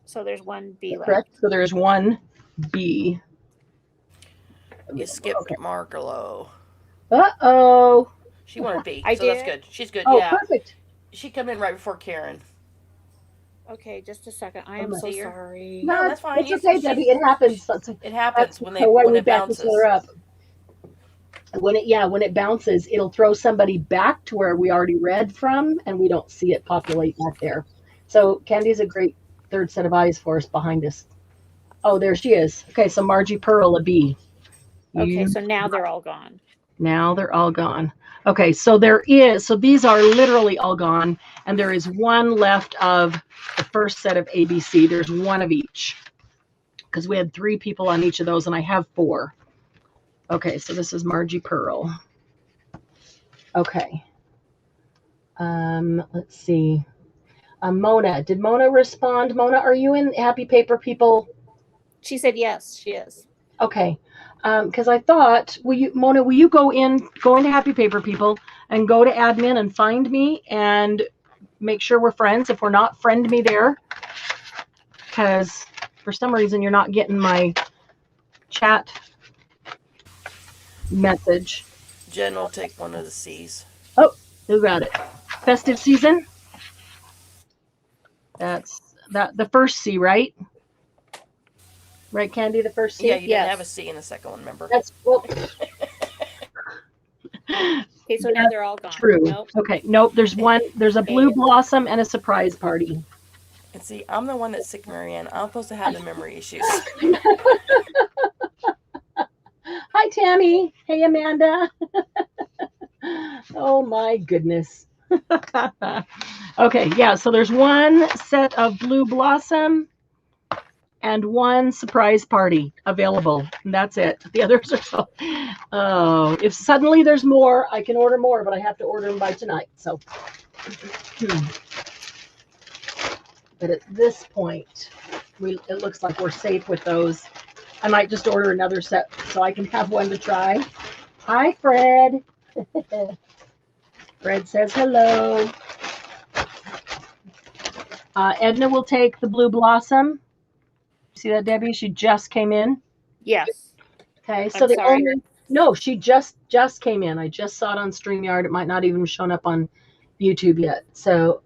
So there's one B left. Correct. So there's one B. You skipped Markelo. Uh-oh. She wanted B, I so that's did? good. She's good, Oh, yeah. perfect. She come in right before Karen. Okay, just a second. I am so sorry. No, that's fine. It's okay, Debbie. It happens. It happens when we it back each bounces. other up. When it bounces, it'll throw somebody back to where we already read from, and we don't see it populate back there. So Candy's a great third set of eyes for us behind us. Oh, there she is. Okay, so Margie Pearl, a B. Okay, so now they're all gone. Now they're all gone. Okay, so these are literally all gone, and there is one left of the first set of ABC. There's one of each, because we had 3 people on each of those, and I have 4. Okay, so this is Margie Pearl. Okay. Let's see. Mona, did Mona respond? Mona, are you in Happy Paper People? She said yes, she is. Okay. Because I thought, Mona, will you go into Happy Paper People and go to admin and find me and make sure we're friends? If we're not, friend me there. Because for some reason you're not getting my chat message. Jen will take one of the C's. Oh, who got it? Festive season? That's the first C, right? Right, Candy, the first C? Yeah, you didn't have a C in the second one, remember? That's well. Okay, so now they're all gone. True. Nope. Okay, nope. There's one. There's a blue blossom and a surprise party. And see, I'm the one that's sick, Marianne. I'm supposed to have the memory issues. Hi, Tammy. Hey, Amanda. Oh my goodness. Okay, yeah, so there's one set of Blue Blossom and one surprise party available. And that's it. The others are so. Oh, if suddenly there's more, I can order more, but I have to order them by tonight. So, but at this point, it looks like we're safe with those. I might just order another set so I can have one to try. Hi, Fred. Fred says hello. Edna will take the Blue Blossom. See that, Debbie? She just came in. Yes. Okay, so no, she just came in. I just saw it on StreamYard. It might not even have shown up on YouTube yet. So,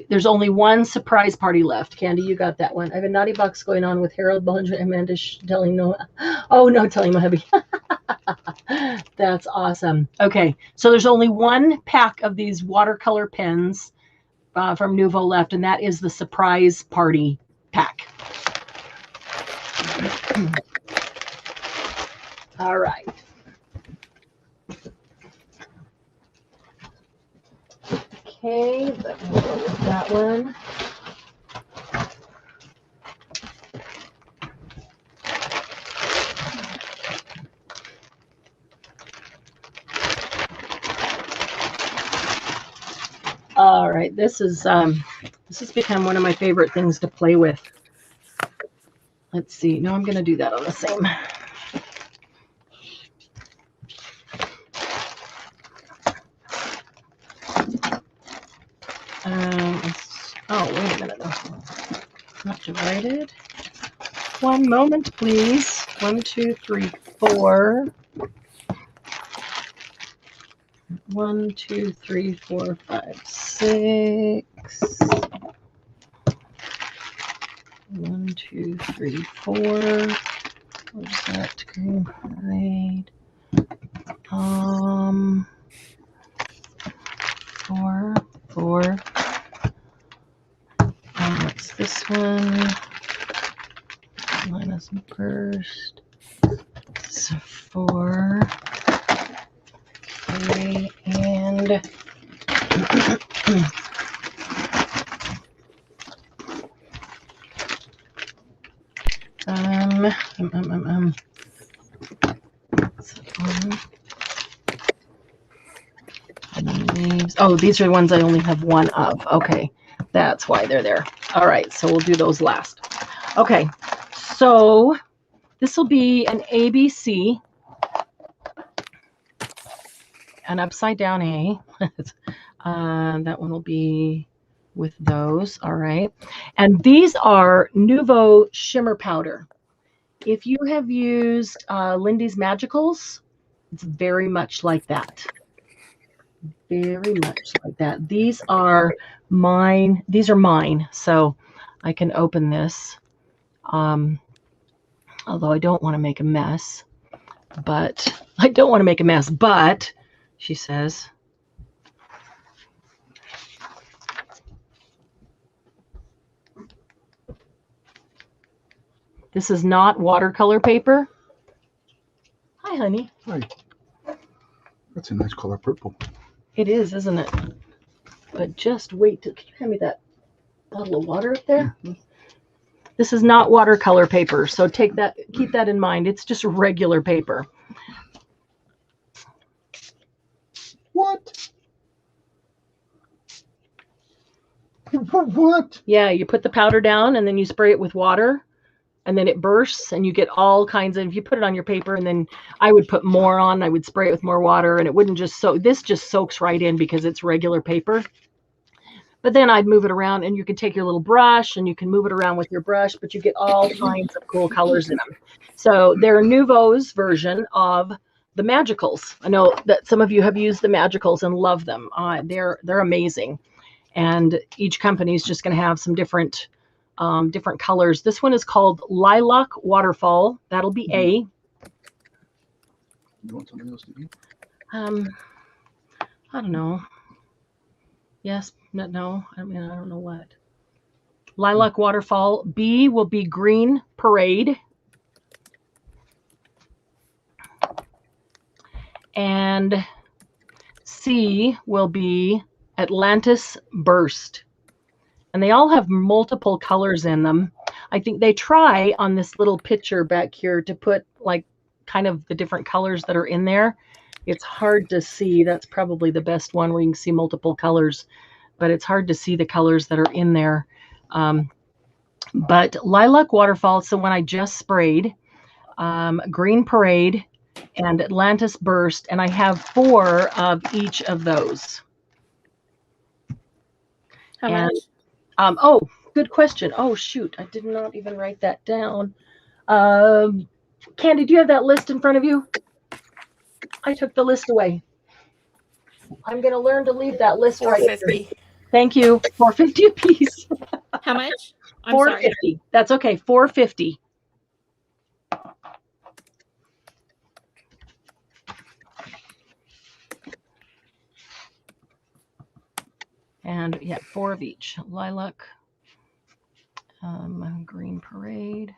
there's only one surprise party left. Candy, you got that one. I have a naughty box going on with Harold Bollinger and Amanda telling Noah. Oh no, telling my hubby. That's awesome. Okay, so there's only one pack of these watercolor pens from Nuvo left, and that is the surprise party pack. All right. Okay, but we'll go with that one. All right, this has become one of my favorite things to play with. Let's see. No, I'm going to do that on the same. Oh, wait a minute. Not divided. One moment, please. 1, 2, 3, 4. 1, 2, 3, 4, 5, 6. 1, 2, 3, 4. Where's that green parade? 4, 4. And what's this one? Minus burst. So 4. 3 and oh, these are the ones I only have one of. Okay, that's why they're there. All right, so we'll do those last. Okay, so this will be an ABC, an upside down A. That one will be with those. All right, and these are Nuvo shimmer powder. If you have used Lindy's Magicals, it's very much like that. Very much like that. These are mine. So I can open this. Although I don't want to make a mess. But she says. This is not watercolor paper. Hi, honey. Hi. That's a nice color, purple. It is, isn't it? But just wait. Can you hand me that bottle of water up there? Mm-hmm. This is not watercolor paper, so keep that in mind. It's just regular paper. What? What? Yeah, you put the powder down and then you spray it with water. And then it bursts and you get all kinds of, if you put it on your paper and then I would put more on, I would spray it with more water and it wouldn't just soak. This just soaks right in because it's regular paper. But then I'd move it around and you can take your little brush and you can move it around with your brush, but you get all kinds of cool colors in them. So they're Nuvo's version of the Magicals. I know that some of you have used the Magicals and love them. They're amazing. And each company is just going to have some different colors. This one is called Lilac Waterfall. That'll be A. You want something else to eat? I don't know. Yes, no. I mean, I don't know what. Lilac Waterfall. B will be Green Parade. And C will be Atlantis Burst. And they all have multiple colors in them. I think they try on this little picture back here to put like kind of the different colors that are in there. It's hard to see. That's probably the best one where you can see multiple colors, but it's hard to see the colors that are in there. But Lilac Waterfall, so when I just sprayed, Green Parade, and Atlantis Burst, and I have 4 of each of those. How much? Oh, good question. Oh, shoot. I did not even write that down. Candy, do you have that list in front of you? I took the list away. I'm going to learn to leave that list right here. $4.50. Thank you. $4.50 a piece. How much? I'm $4.50. sorry. That's okay. $4.50. And yeah, 4 of each. Lilac, Green Parade.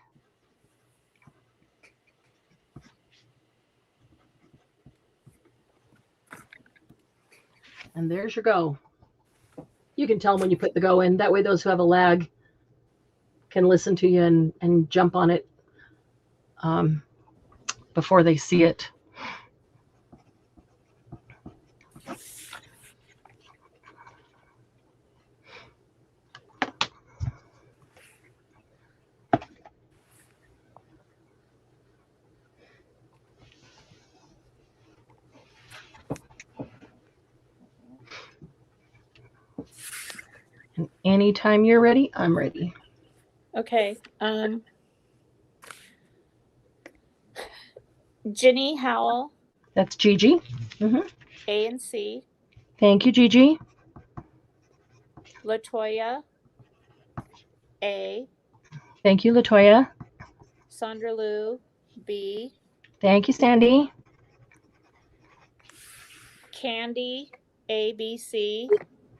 And there's your go. You can tell them when you put the go in. That way those who have a lag can listen to you and jump on it before they see it. And anytime you're ready, I'm ready. Okay. Ginny Howell. That's Gigi. A and C. Thank you, Gigi. Latoya. A. Thank you, Latoya. Sandra Lou. B. Thank you, Sandy. Candy. A, B, C.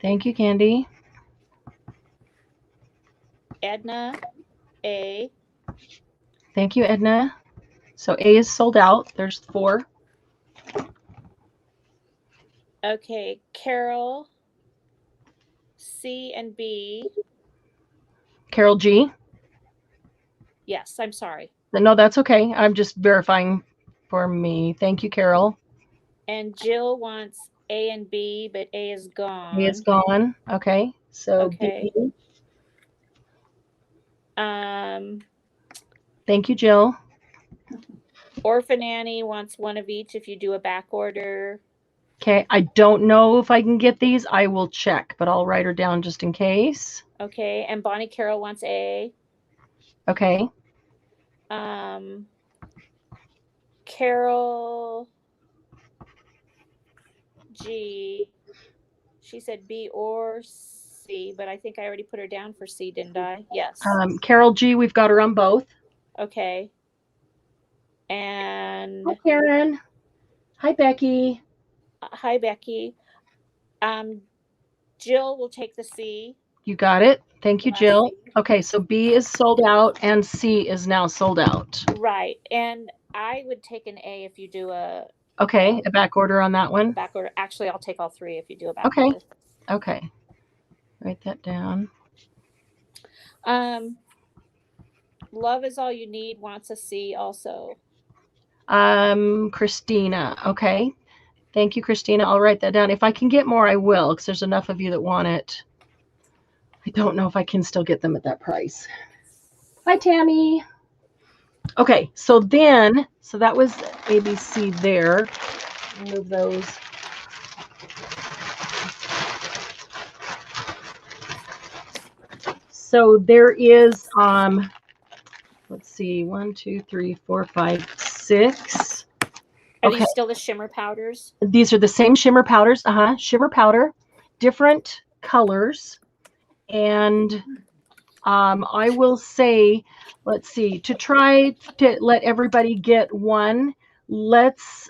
Thank you, Candy. Edna. A. Thank you, Edna. So A is sold out. There's 4. Okay. Carol. C and B. Carol G. Yes, I'm sorry. No, that's okay. I'm just verifying for me. Thank you, Carol. And Jill wants A and B, but A is gone. A is gone. Okay. So Okay. B. Um, Thank you, Jill. Orphan Annie wants 1 of each if you do a back order. Okay. I don't know if I can get these. I will check, but I'll write her down just in case. Okay. And Bonnie Carroll wants A. Okay. Carol G. She said B or C, but I think I already put her down for C, didn't I? Yes. Carol G, we've got her on both. Okay. And Hi, Karen. Hi, Becky. Hi, Becky. Jill will take the C. You got it. Thank you, Jill. Okay, so B is sold out and C is now sold out. Right. And I would take an A if you do a back order on that one. back order. Actually, I'll take all 3 if you do a back Okay. order. Okay. Write that down. Love is All You Need wants a C also. Christina. Okay. Thank you, Christina. I'll write that down. If I can get more, I will, because there's enough of you that want it. I don't know if I can still get them at that price. Hi, Tammy. Okay, so that was ABC there. Move those. So there is, let's see, 1, 2, 3, 4, 5, 6. Are these still the shimmer powders? These are the same shimmer powders. Shimmer powder, different colors. And I will say, let's see, to try to let everybody get one, let's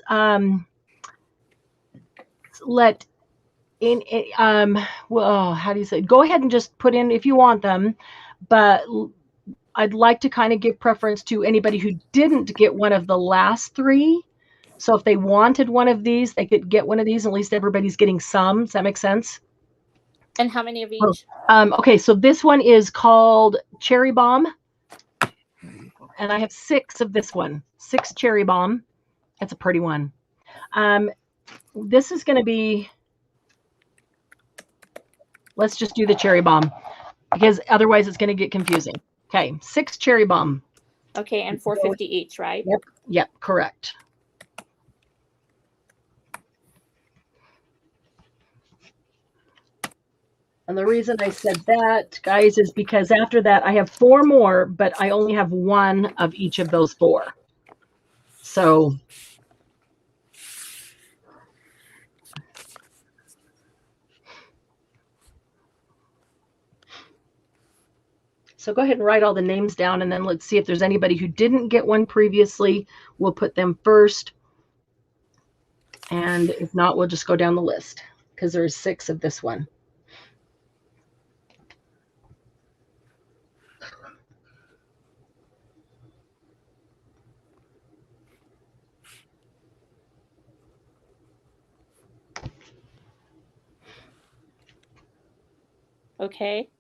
let in well, how do you say, go ahead and just put in if you want them, but I'd like to kind of give preference to anybody who didn't get one of the last 3 So if they wanted one of these, they could get one of these. At least everybody's getting some. Does that make sense? And how many of each? Okay, so this one is called Cherry Bomb. And I have 6 of this one. 6 Cherry Bomb. That's a pretty one. This is going to be, let's just do the Cherry Bomb because otherwise it's going to get confusing. Okay, 6 Cherry Bomb. Okay, and $4.50 each, right? Yep, correct. And the reason I said that, guys, is because after that I have 4 more, but I only have 1 of each of those 4. So go ahead and write all the names down, and then let's see if there's anybody who didn't get one previously. We'll put them first. And if not, we'll just go down the list because there's 6 of this one. Okay.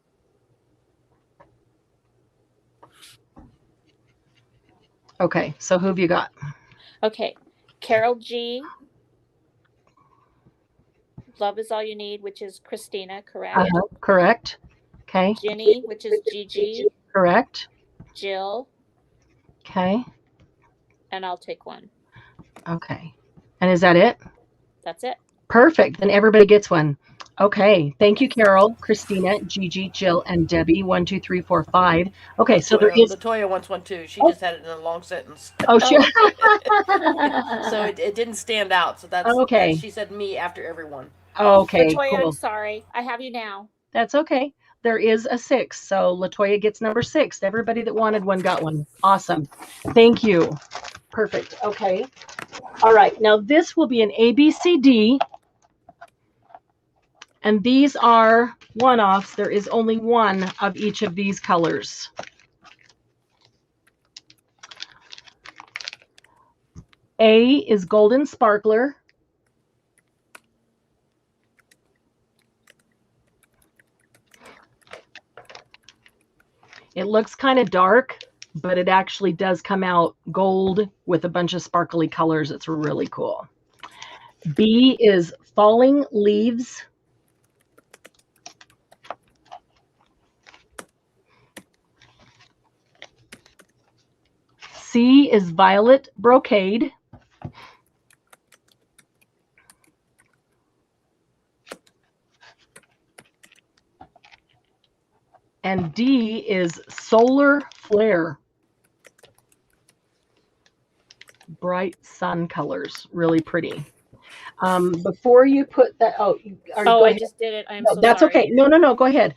Okay, so who have you got? Okay. Carol G. Love is All You Need, which is Christina, correct? Correct. Okay. Jenny, which is Gigi. Correct. Jill. Okay. And I'll take 1. Okay. And is that it? That's it. Perfect. Then everybody gets one. Okay. Thank you, Carol, Christina, Gigi, Jill, and Debbie. 1, 2, 3, 4, 5. Okay, so there is. Latoya wants one too. She just had it in a long sentence. Oh, sure. So it didn't stand out. So that's okay. She said me after everyone. Okay. Latoya, cool. I'm sorry. I have you now. That's okay. There is a 6. So Latoya gets number 6. Everybody that wanted one got one. Awesome. Thank you. Perfect. Okay. All right. Now this will be an ABCD. And these are one-offs. There is only 1 of each of these colors. A is Golden Sparkler. It looks kind of dark, but it actually does come out gold with a bunch of sparkly colors. It's really cool. B is Falling Leaves. C is Violet Brocade. And D is Solar Flare. Bright sun colors, really pretty. Before you put that, I just did it. I'm so that's sorry. okay. No, go ahead.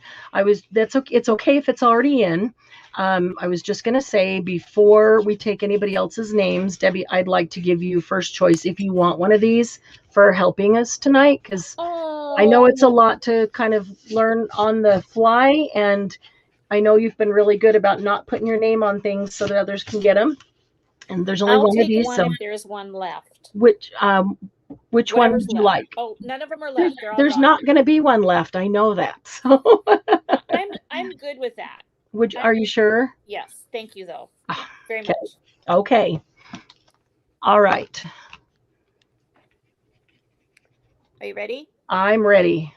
That's okay. It's okay if it's already in. I was just going to say, before we take anybody else's names, Debbie, I'd like to give you first choice if you want one of these for helping us tonight, because I know it's a lot to kind of learn on the fly, and I know you've been really good about not putting your name on things so that others can get them. And there's only one of these. I'll take one if there's one left. Which one would you like? Oh, none of them are left. There's not going to be one left. I know that. So I'm good with that. Are you sure? Yes. Thank you, though. Very much. Okay. All right. Are you ready? I'm ready.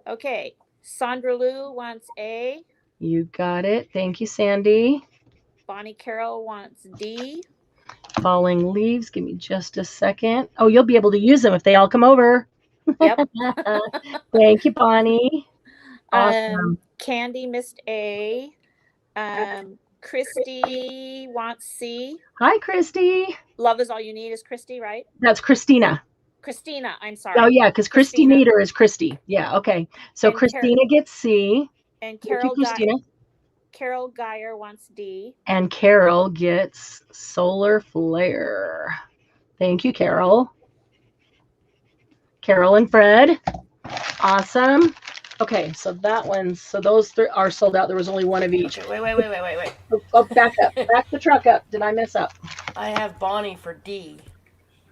Okay. Sandra Lou wants A. You got it. Thank you, Sandy. Bonnie Carroll wants D. Falling Leaves. Give me just a second. Oh, you'll be able to use them if they all come over. Yep. Thank you, Bonnie. Awesome. Candy missed A. Christy wants C. Hi, Christy. Love is All You Need is Christy, right? That's Christina. Christina, I'm sorry. Oh, yeah, because Christy Nieder is Christy. Yeah, okay. So and Christina gets C. And Carol Geyer wants D. And Carol gets Solar Flare. Thank you, Carol. Carol and Fred. Awesome. Okay, so those are sold out. There was only one of each. Wait. Oh, back up. Back the truck up. Did I mess up? I have Bonnie for D.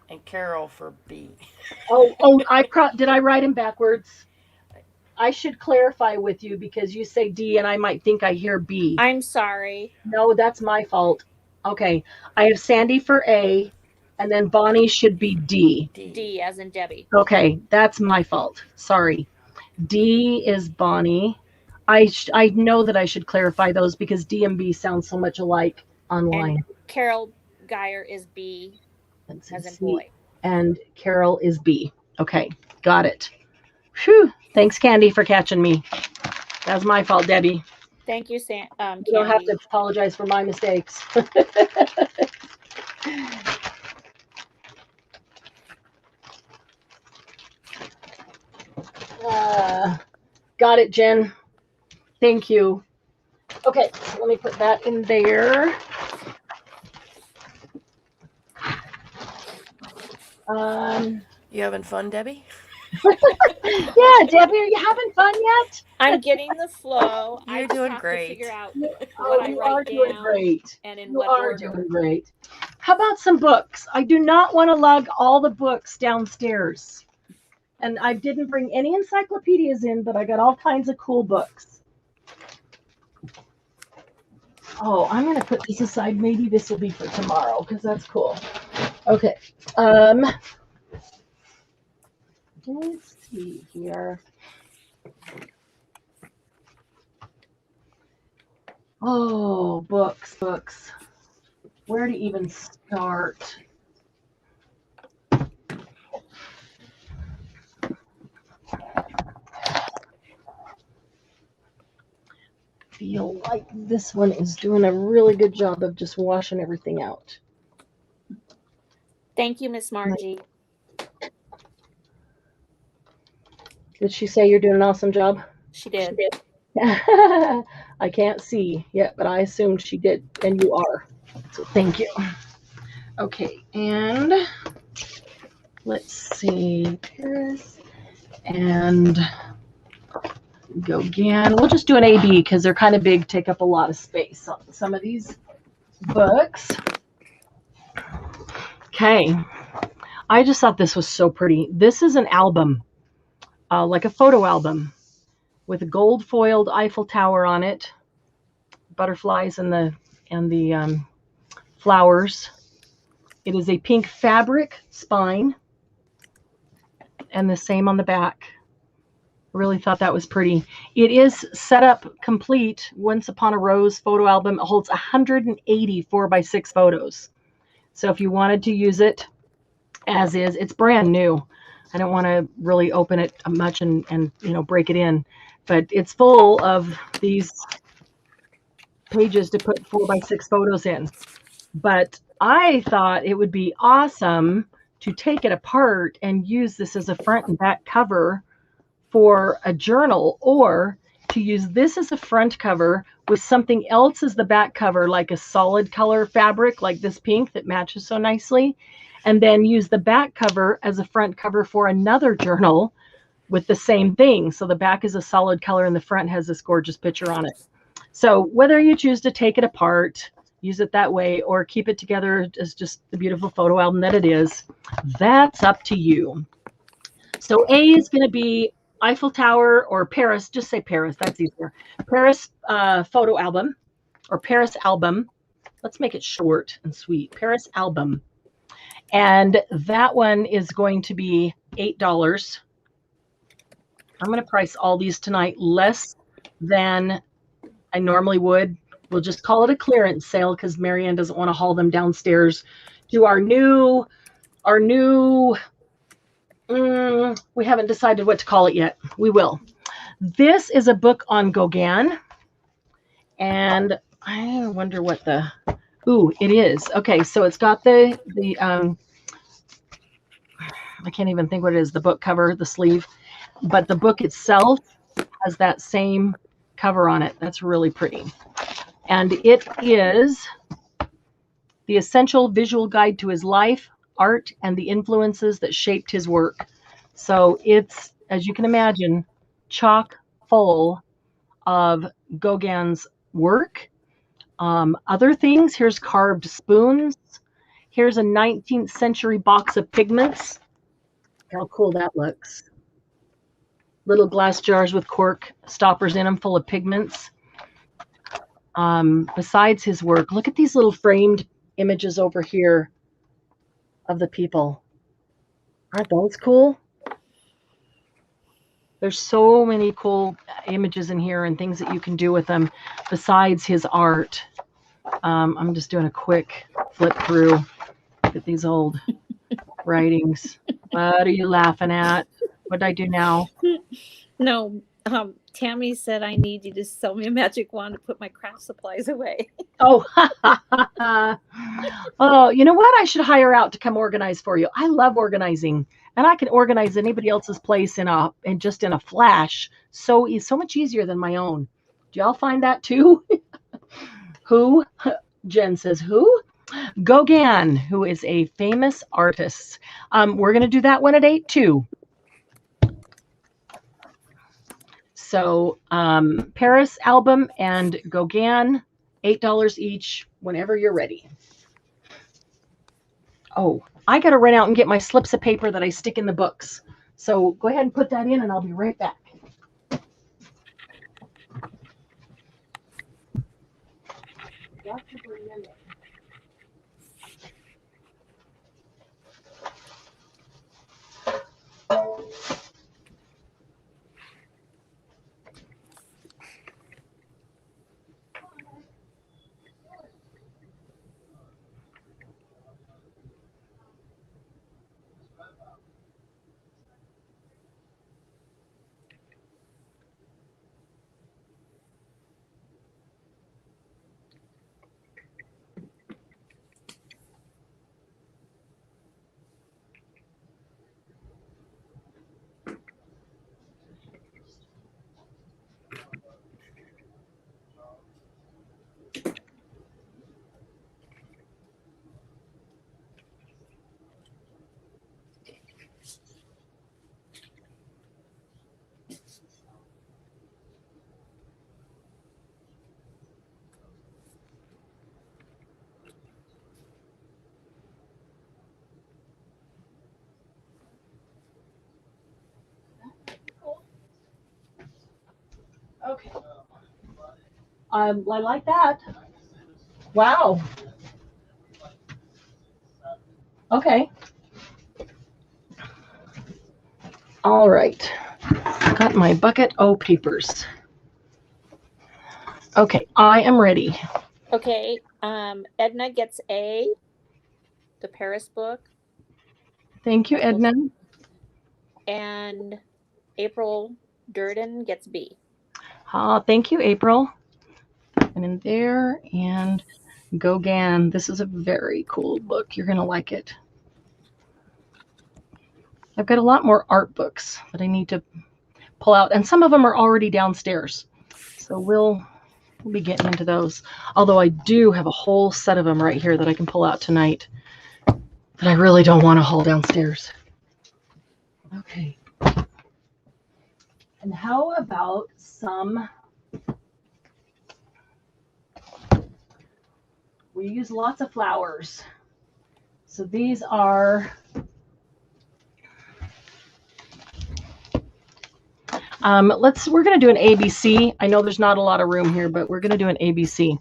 And Carol for B. Did I write him backwards? I should clarify with you because you say D and I might think I hear B. I'm sorry. No, that's my fault. Okay. I have Sandy for A, and then Bonnie should be D. D as in Debbie. Okay, that's my fault. Sorry. D is Bonnie. I know that I should clarify those because D and B sound so much alike online. And Carol Geyer is B as in boy. And Carol is B. Okay, got it. Whew. Thanks, Candy, for catching me. That was my fault, Debbie. Thank you, Candy. You don't have to apologize for my mistakes. Got it, Jen. Thank you. Okay, so let me put that in there. You having fun, Debbie? Yeah, Debbie, are you having fun yet? I'm getting the flow. You're doing great. To figure out what you are doing great. And in you what are order. Doing great. How about some books? I do not want to lug all the books downstairs. And I didn't bring any encyclopedias in, but I got all kinds of cool books. Oh, I'm going to put this aside. Maybe this will be for tomorrow because that's cool. Okay. Let's see here. Oh, books. Where to even start? Feel like this one is doing a really good job of just washing everything out. Thank you, Miss Margie. Did she say you're doing an awesome job? She did. I can't see yet, but I assumed she did, and you are. So thank you. Okay, and let's see, Paris and Gauguin. We'll just do an A-B because they're kind of big, take up a lot of space on some of these books. Okay, I just thought this was so pretty. This is an album, like a photo album, with a gold foiled Eiffel Tower on it, butterflies and the flowers. It is a pink fabric spine, and the same on the back. Really thought that was pretty. It is set up complete. Once Upon a Rose photo album. It holds 180 4x6 photos. So if you wanted to use it as is, it's brand new. I don't want to really open it much and break it in, but it's full of these pages to put 4x6 photos in. But I thought it would be awesome to take it apart and use this as a front and back cover for a journal, or to use this as a front cover with something else as the back cover, like a solid color fabric like this pink that matches so nicely, and then use the back cover as a front cover for another journal with the same thing. So the back is a solid color and the front has this gorgeous picture on it. So whether you choose to take it apart, use it that way, or keep it together as just the beautiful photo album that it is, that's up to you. So A is going to be Eiffel Tower or Paris. Just say Paris. That's easier. Paris photo album or Paris album. Let's make it short and sweet. Paris album. And that one is going to be $8. I'm going to price all these tonight less than I normally would. We'll just call it a clearance sale because Marianne doesn't want to haul them downstairs to our new, we haven't decided what to call it yet. We will. This is a book on Gauguin. And I wonder what it is. Okay, so it's got the I can't even think what it is, the book cover, the sleeve. But the book itself has that same cover on it. That's really pretty. And it is The Essential Visual Guide to His Life, Art, and the Influences that Shaped His Work. So it's, as you can imagine, chock full of Gauguin's work. Other things, here's carved spoons. Here's a 19th century box of pigments. How cool that looks. Little glass jars with cork stoppers in them full of pigments. Besides his work, look at these little framed images over here of the people. Aren't those cool? There's so many cool images in here and things that you can do with them besides his art. I'm just doing a quick flip through. Look at these old writings. What are you laughing at? What did I do now? No, Tammy said I need you to sell me a magic wand to put my craft supplies away. Oh, oh, you know what? I should hire out to come organize for you. I love organizing, and I can organize anybody else's place in just in a flash. So much easier than my own. Do y'all find that too? Who? Jen says who? Gauguin, who is a famous artist. We're going to do that one at 8 too. So Paris album and Gauguin, $8 each whenever you're ready. Oh, I got to run out and get my slips of paper that I stick in the books. So go ahead and put that in and I'll be right back. Okay. I like that. Wow. Okay. All right. Got my bucket o' papers. Okay, I am ready. Okay. Edna gets A, the Paris book. Thank you, Edna. And April Durden gets B. Thank you, April. And in there, and Gauguin. This is a very cool book. You're going to like it. I've got a lot more art books that I need to pull out, and some of them are already downstairs. So we'll be getting into those. Although I do have a whole set of them right here that I can pull out tonight that I really don't want to haul downstairs. Okay. And how about some... We use lots of flowers. So these are... we're going to do an ABC. I know there's not a lot of room here, but we're going to do an ABC.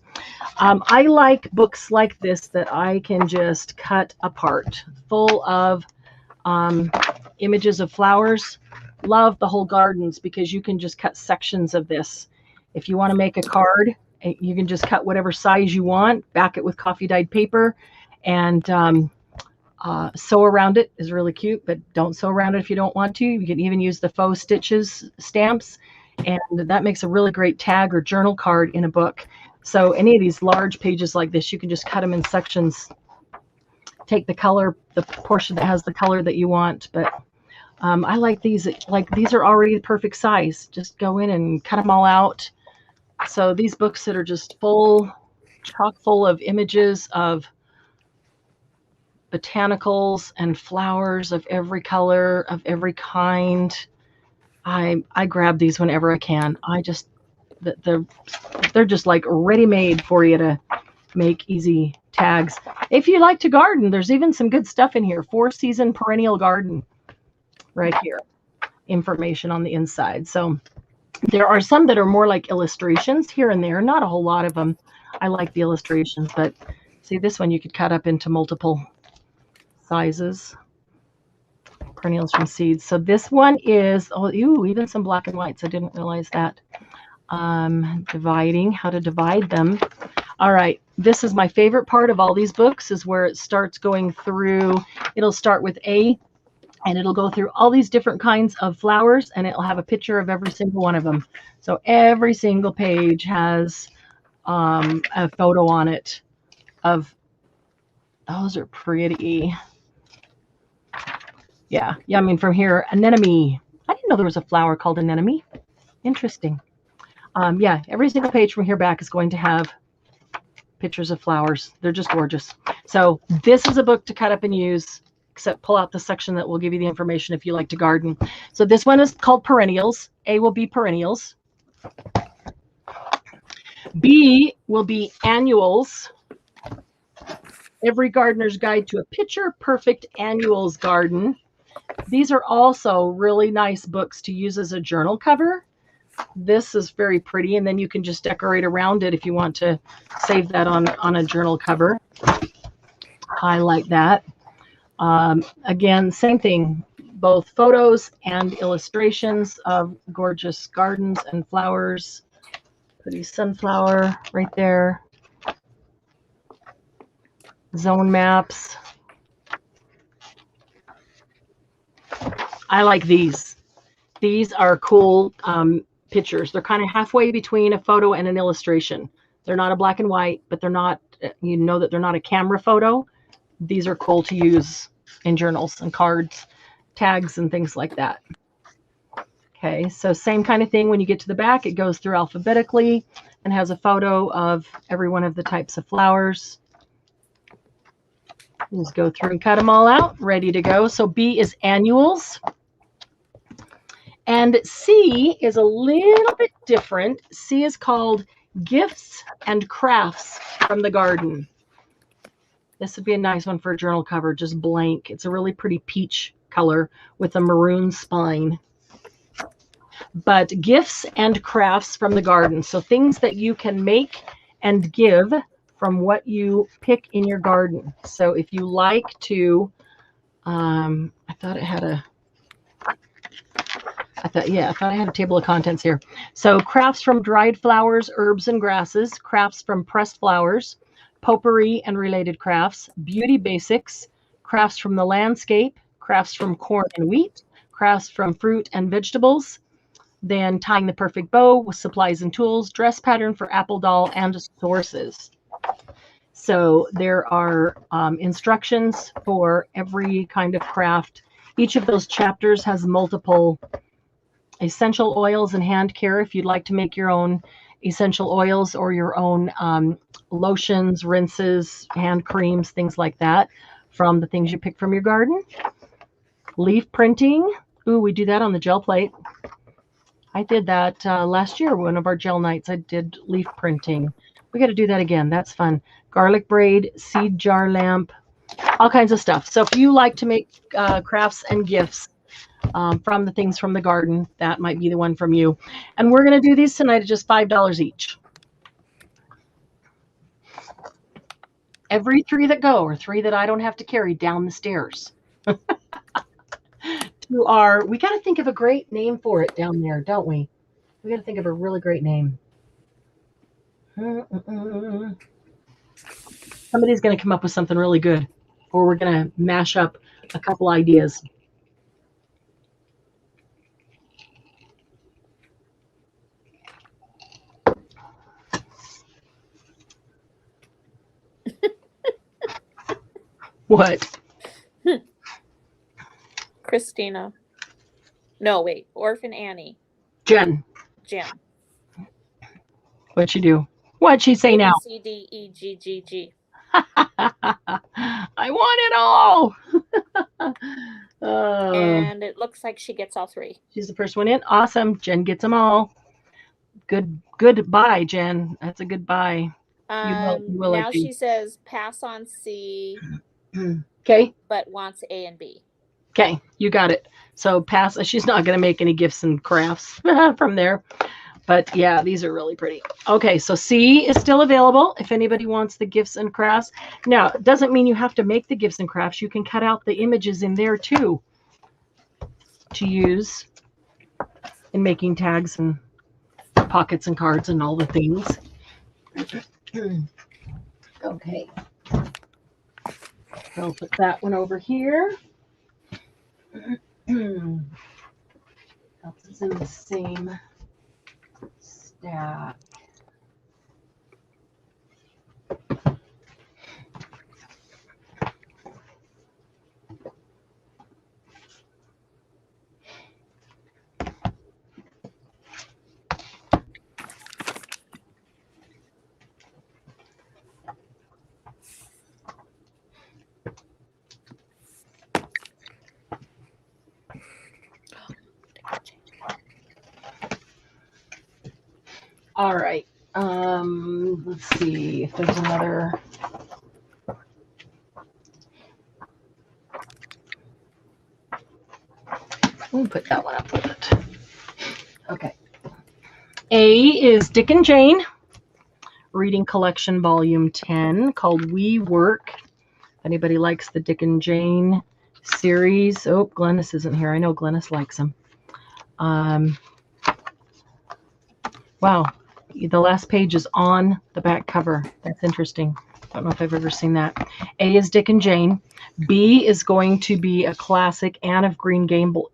I like books like this that I can just cut apart, full of images of flowers. Love the whole gardens because you can just cut sections of this. If you want to make a card, you can just cut whatever size you want, back it with coffee dyed paper, and sew around it is really cute, but don't sew around it if you don't want to. You can even use the faux stitches stamps, and that makes a really great tag or journal card in a book. So any of these large pages like this, you can just cut them in sections. Take the color, the portion that has the color that you want. But I like these. Like these are already the perfect size. Just go in and cut them all out. So these books that are just chock full of images of botanicals and flowers of every color, of every kind. I grab these whenever I can. They're just like ready-made for you to make easy tags. If you like to garden, there's even some good stuff in here. 4-season perennial garden right here. Information on the inside. So there are some that are more like illustrations here and there. Not a whole lot of them. I like the illustrations, but see, this one you could cut up into multiple sizes. Perennials from seeds. So this one is, oh, even some black and whites. I didn't realize that. Dividing, how to divide them. All right, this is my favorite part of all these books, is where it starts going through. It'll start with A, and it'll go through all these different kinds of flowers, and it'll have a picture of every single one of them. So every single page has a photo on it of, those are pretty. Yeah, I mean, from here, anemone. I didn't know there was a flower called anemone. Interesting. Yeah, every single page from here back is going to have pictures of flowers. They're just gorgeous. So this is a book to cut up and use, except pull out the section that will give you the information if you like to garden. So this one is called Perennials. A will be Perennials. B will be Annuals. Every Gardener's Guide to a Picture Perfect Annuals Garden. These are also really nice books to use as a journal cover. This is very pretty, and then you can just decorate around it if you want to save that on a journal cover. Highlight that. Again, same thing, both photos and illustrations of gorgeous gardens and flowers. Pretty sunflower right there. Zone maps. I like these. These are cool pictures. They're kind of halfway between a photo and an illustration. They're not a black and white, but they're not, you know that they're not a camera photo. These are cool to use in journals and cards, tags, and things like that. Okay, so same kind of thing. When you get to the back, it goes through alphabetically and has a photo of every one of the types of flowers. Just go through and cut them all out, ready to go. So B is Annuals. And C is a little bit different. C is called Gifts and Crafts from the Garden. This would be a nice one for a journal cover, just blank. It's a really pretty peach color with a maroon spine. But Gifts and Crafts from the Garden. So things that you can make and give from what you pick in your garden. So if you like to, I thought I had a table of contents here. So crafts from dried flowers, herbs, and grasses, crafts from pressed flowers, potpourri and related crafts, beauty basics, crafts from the landscape, crafts from corn and wheat, crafts from fruit and vegetables, then tying the perfect bow with supplies and tools, dress pattern for apple doll, and sources. So there are instructions for every kind of craft. Each of those chapters has multiple essential oils and hand care if you'd like to make your own essential oils or your own lotions, rinses, hand creams, things like that from the things you pick from your garden. Leaf printing. Ooh, we do that on the gel plate. I did that last year, one of our gel nights. I did leaf printing. We got to do that again. That's fun. Garlic braid, seed jar lamp, all kinds of stuff. So if you like to make crafts and gifts from the things from the garden, that might be the one from you. And we're going to do these tonight at just $5 each. Every 3 that go, or 3 that I don't have to carry down the stairs. We got to think of a great name for it down there, don't we? We got to think of a really great name. Somebody's going to come up with something really good, or we're going to mash up a couple ideas. What? Christina. No, wait. Orphan Annie. Jen. What'd she do? What'd she say now? C, D, E, G, G, G. I want it all. And it looks like she gets all 3. She's the first one in. Awesome. Jen gets them all. Goodbye, Jen. That's a goodbye. You will Now it be? she says pass on C, Okay. but wants A and B. Okay, you got it. So pass. She's not going to make any gifts and crafts from there. But yeah, these are really pretty. Okay, so C is still available if anybody wants the gifts and crafts. Now, it doesn't mean you have to make the gifts and crafts. You can cut out the images in there too to use in making tags and pockets and cards and all the things. Okay. I'll put that one over here. Else is in the same stack. All right. Let's see if there's another. We'll put that one up with it. Okay. A is Dick and Jane, reading collection volume 10, called We Work. If anybody likes the Dick and Jane series. Oh, Glennis isn't here. I know Glennis likes them. Wow. The last page is on the back cover. That's interesting. I don't know if I've ever seen that. A is Dick and Jane. B is going to be a classic, Anne of Green Gables.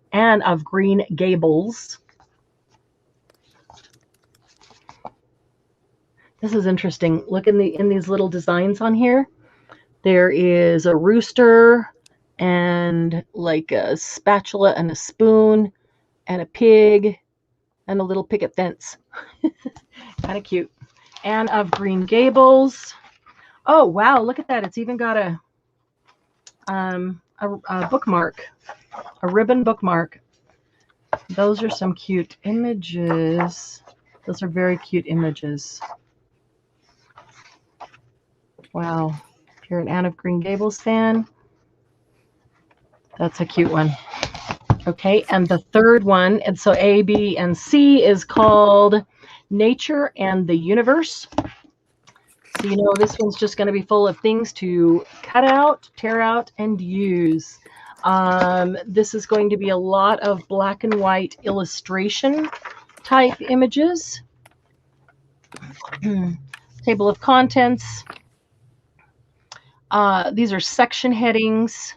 This is interesting. Look in these little designs on here. There is a rooster and like a spatula and a spoon and a pig and a little picket fence. Kind of cute. Anne of Green Gables. Oh, wow. Look at that. It's even got a bookmark, a ribbon bookmark. Those are some cute images. Those are very cute images. Wow. If you're an Anne of Green Gables fan, that's a cute one. Okay, and the third one, and so A, B, and C is called Nature and the Universe. So you know this one's just going to be full of things to cut out, tear out, and use. This is going to be a lot of black and white illustration type images. Table of contents. These are section headings.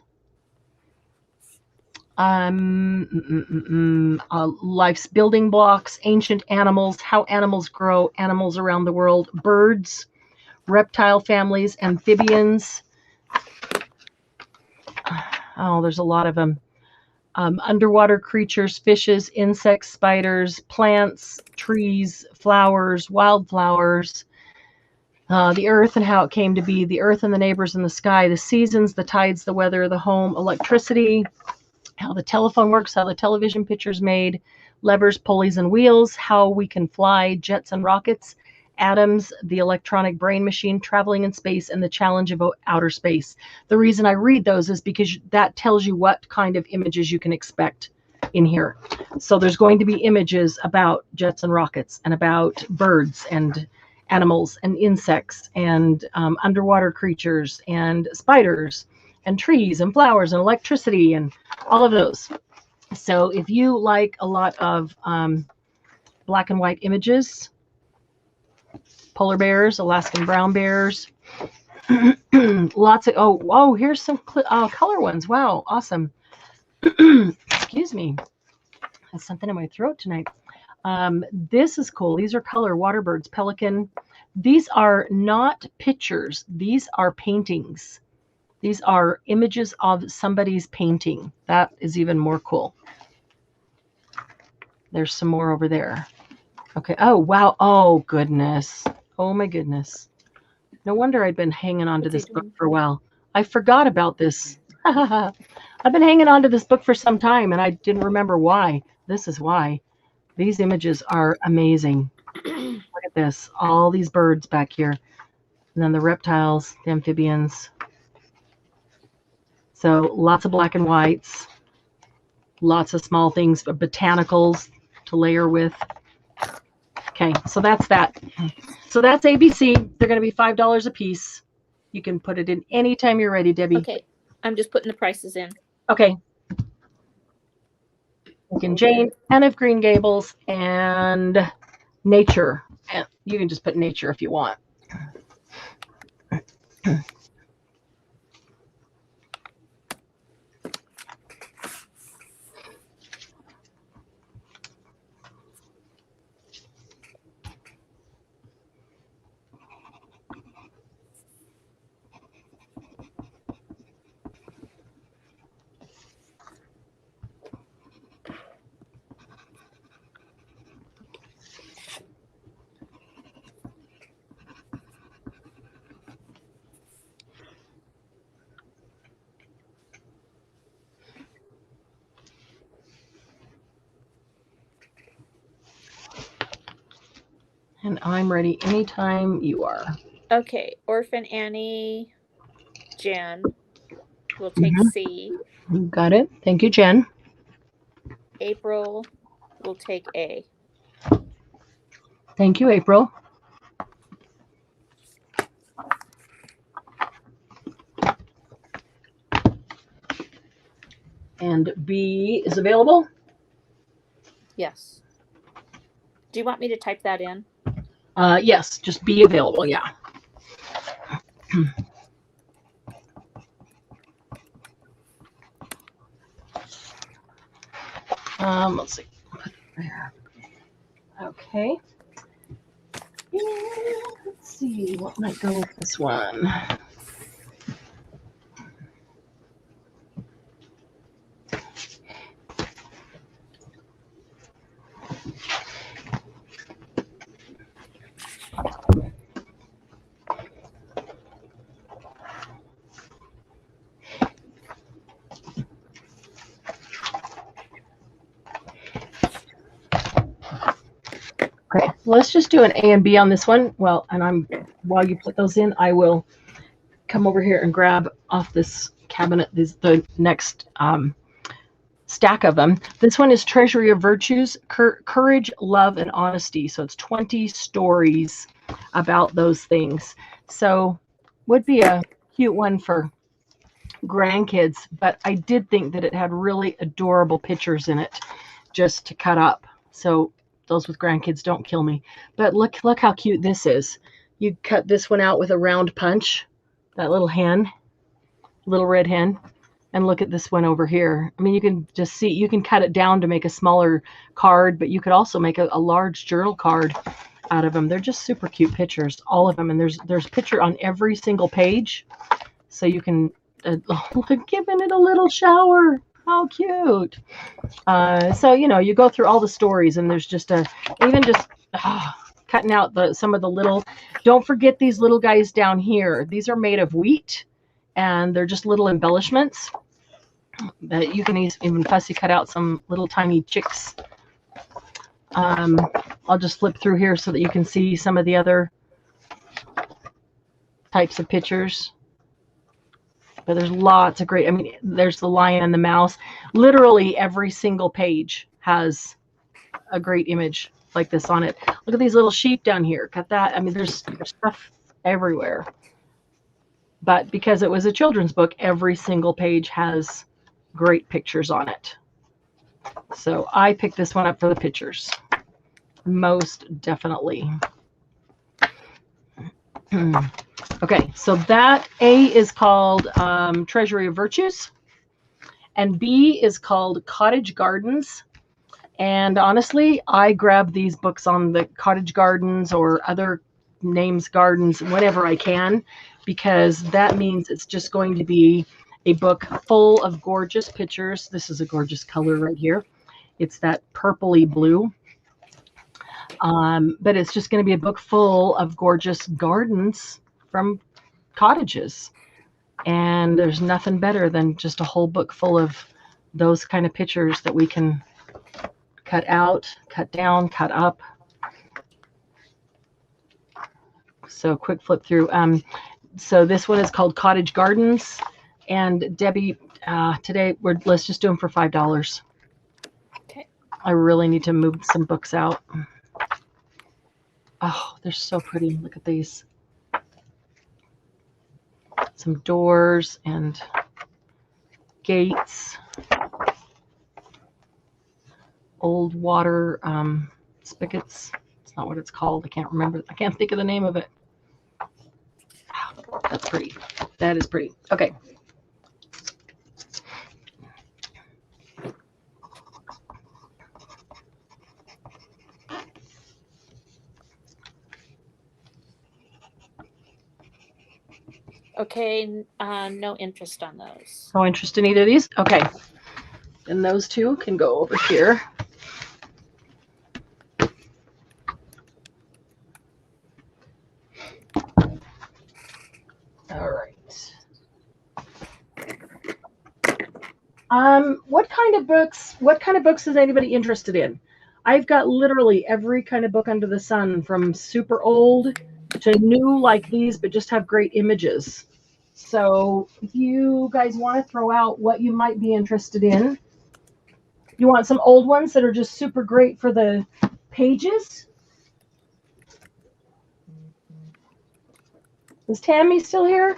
Life's building blocks, ancient animals, how animals grow, animals around the world, birds, reptile families, amphibians. Oh, there's a lot of them. Underwater creatures, fishes, insects, spiders, plants, trees, flowers, wildflowers. The earth and how it came to be, the earth and the neighbors in the sky, the seasons, the tides, the weather, the home, electricity, how the telephone works, how the television picture's made, levers, pulleys, and wheels, how we can fly, jets and rockets, atoms, the electronic brain machine, traveling in space, and the challenge of outer space. The reason I read those is because that tells you what kind of images you can expect in here. So there's going to be images about jets and rockets and about birds and animals and insects and underwater creatures and spiders and trees and flowers and electricity and all of those. So if you like a lot of black and white images, polar bears, Alaskan brown bears, lots of, oh, here's some color ones. Wow, awesome. Excuse me. That's something in my throat tonight. This is cool. These are color water birds, pelican. These are not pictures. These are paintings. These are images of somebody's painting. That is even more cool. There's some more over there. Okay. Oh, wow. Oh, goodness. Oh, my goodness. No wonder I'd been hanging on to this book for a while. I forgot about this. I've been hanging on to this book for some time, and I didn't remember why. This is why. These images are amazing. Look at this. All these birds back here. and then the reptiles, the amphibians. So lots of black and whites, lots of small things, botanicals to layer with. Okay, so that's that. So that's ABC. They're going to be $5 a piece. You can put it in anytime you're ready, Debbie. Okay, I'm just putting the prices in. Okay. Lincoln Jane, Anne of Green Gables, and Nature. And you can just put Nature if you want. And I'm ready anytime you are. Okay, Orphan Annie, Jen. We'll take C. You got it. Thank you, Jen. April will take A. Thank you, April. And B is available? Yes. Do you want me to type that in? Yes, just B available, yeah. Let's see. There. Okay. And let's see what might go with this one. Okay, let's just do an A and B on this one. Well, and while you put those in, I will come over here and grab off this cabinet the next stack of them. This one is Treasury of Virtues, Courage, Love, and Honesty. So it's 20 stories about those things. So would be a cute one for grandkids, but I did think that it had really adorable pictures in it just to cut up. So those with grandkids, don't kill me. But look how cute this is. You cut this one out with a round punch, that little hen, little red hen. And look at this one over here. I mean, you can just see, you can cut it down to make a smaller card, but you could also make a large journal card out of them. They're just super cute pictures, all of them. And there's a picture on every single page. So you can, giving it a little shower. How cute. So, you go through all the stories and there's just cutting out some of the little, don't forget these little guys down here. These are made of wheat and they're just little embellishments. But you can even fussy cut out some little tiny chicks. I'll just flip through here so that you can see some of the other types of pictures. But there's lots of great, there's the lion and the mouse. Literally every single page has a great image like this on it. Look at these little sheep down here. Cut that. There's stuff everywhere. But because it was a children's book, every single page has great pictures on it. So I picked this one up for the pictures. Most definitely. Okay, so that A is called Treasury of Virtues, and B is called Cottage Gardens. And honestly, I grab these books on the Cottage Gardens or other names gardens whenever I can, because that means it's just going to be a book full of gorgeous pictures. This is a gorgeous color right here. It's that purpley blue. But it's just going to be a book full of gorgeous gardens from cottages. And there's nothing better than just a whole book full of those kind of pictures that we can cut out, cut down, cut up. So quick flip through. So this one is called Cottage Gardens, and Debbie, today let's just do them for $5. Okay. I really need to move some books out. Oh, they're so pretty. Look at these. Some doors and gates. Old water spigots. It's not what it's called. I can't remember. I can't think of the name of it. Oh, that's pretty. That is pretty. Okay. Okay, no interest on those. No interest in either of these? Okay. And those two can go over here. All right. What kind of books is anybody interested in? I've got literally every kind of book under the sun, from super old to new like these, but just have great images. So if you guys want to throw out what you might be interested in, you want some old ones that are just super great for the pages? Is Tammy still here?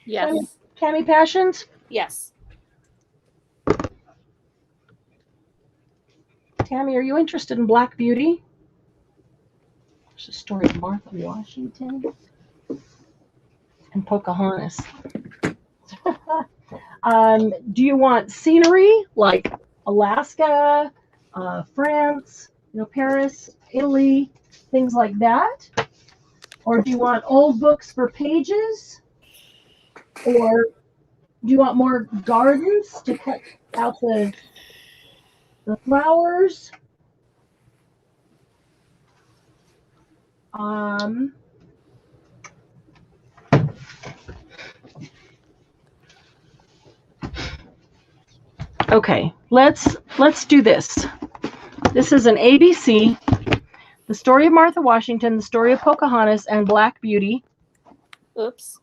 Yes. Tammy Passions? Yes. Tammy, are you interested in Black Beauty? There's a story of Martha Washington and Pocahontas. Do you want scenery like Alaska, France, Paris, Italy, things like that? Or do you want old books for pages? Or do you want more gardens to cut out the flowers? Okay, let's do this. This is an ABC, The Story of Martha Washington, The Story of Pocahontas, and Black Beauty. Oops.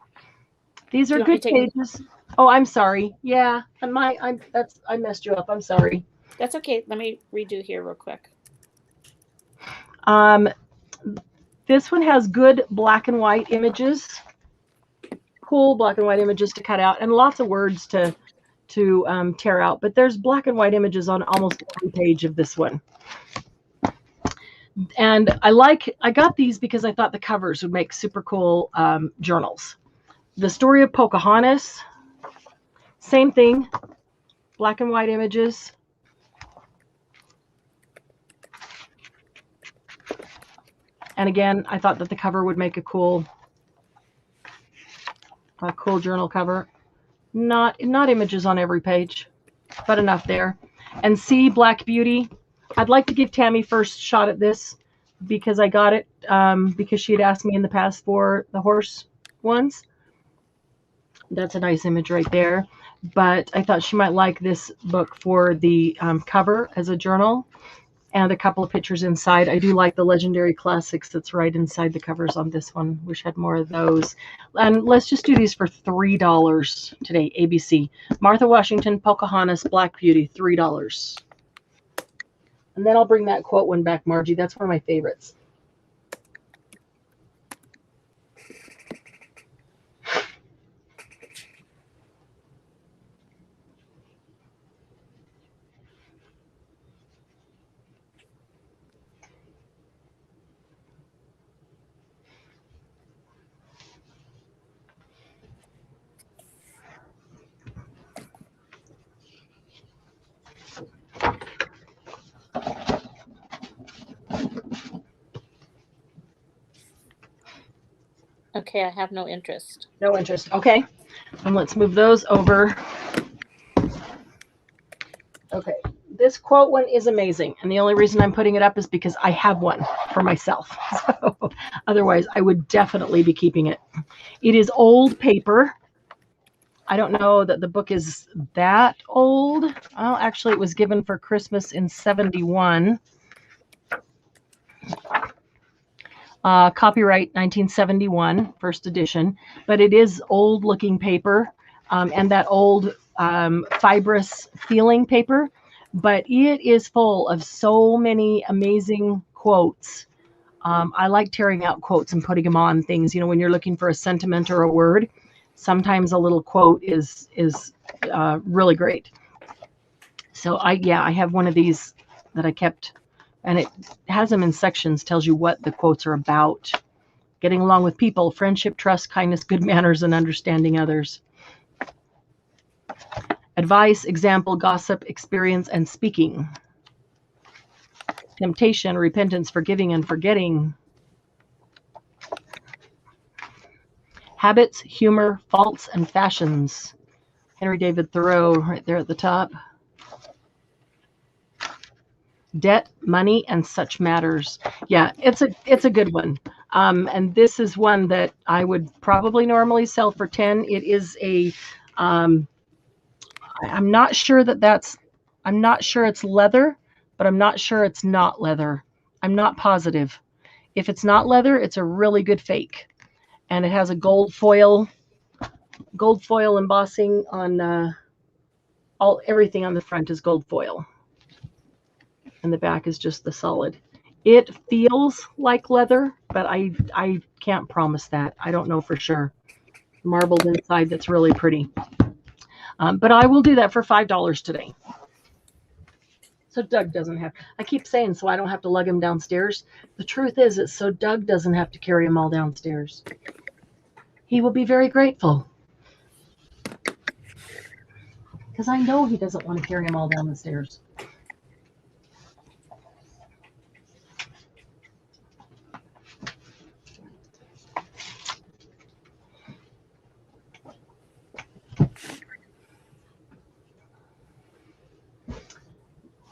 These are good pages. Oh, I'm sorry. Yeah, I messed you up. I'm sorry. That's okay. Let me redo here real quick. This one has good black and white images, cool black and white images to cut out, and lots of words to tear out. But there's black and white images on almost every page of this one. And I got these because I thought the covers would make super cool journals. The Story of Pocahontas, same thing, black and white images. And again, I thought that the cover would make a cool journal cover. Not images on every page, but enough there. And see, Black Beauty. I'd like to give Tammy first shot at this because I got it because she had asked me in the past for the horse ones. That's a nice image right there. But I thought she might like this book for the cover as a journal and a couple of pictures inside. I do like the Legendary Classics that's right inside the covers on this one. Wish I had more of those. And let's just do these for $3 today, ABC. Martha Washington, Pocahontas, Black Beauty, $3. And then I'll bring that quote one back, Margie. That's one of my favorites. Okay, I have no interest. No interest. Okay. And let's move those over. Okay. This quote one is amazing. And the only reason I'm putting it up is because I have one for myself. So otherwise, I would definitely be keeping it. It is old paper. I don't know that the book is that old. Well, actually, it was given for Christmas in 71. Copyright 1971, first edition, but it is old looking paper, and that old fibrous feeling paper, but it is full of so many amazing quotes. I like tearing out quotes and putting them on things. When you're looking for a sentiment or a word, sometimes a little quote is really great. So I have one of these that I kept, and it has them in sections, tells you what the quotes are about. Getting along with people, friendship, trust, kindness, good manners, and understanding others. Advice, example, gossip, experience, and speaking. Temptation, repentance, forgiving, and forgetting. Habits, humor, faults, and fashions. Henry David Thoreau, right there at the top. Debt, money, and such matters. Yeah, it's a good one. And this is one that I would probably normally sell for 10. It is a I'm not sure it's leather, but I'm not sure it's not leather. I'm not positive. If it's not leather, it's a really good fake. And it has a gold foil embossing on everything on the front is gold foil. And the back is just the solid. It feels like leather, but I can't promise that. I don't know for sure. Marbled inside, that's really pretty. But I will do that for $5 today. So Doug doesn't have, I keep saying so I don't have to lug him downstairs. The truth is it's so Doug doesn't have to carry him all downstairs. He will be very grateful. Because I know he doesn't want to carry him all down the stairs.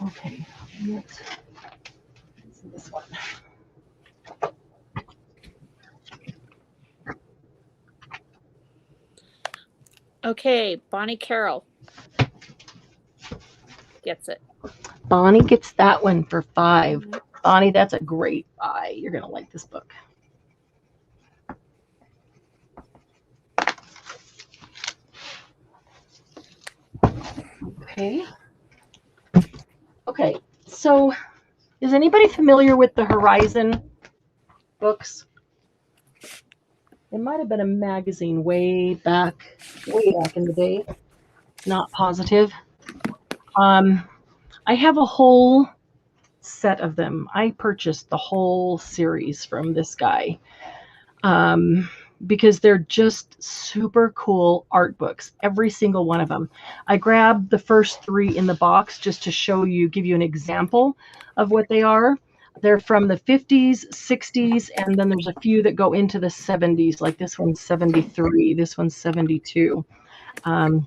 Okay, let's see this one. Okay, Bonnie Carroll gets it. Bonnie gets that one for $5. Bonnie, that's a great buy. You're going to like this book. Okay. Okay, so is anybody familiar with the Horizon books? It might have been a magazine way back in the day. Not positive. I have a whole set of them. I purchased the whole series from this guy because they're just super cool art books, every single one of them. I grabbed the first 3 in the box just to give you an example of what they are. They're from the 50s, 60s, and then there's a few that go into the 70s, like this one's 73, this one's 72. I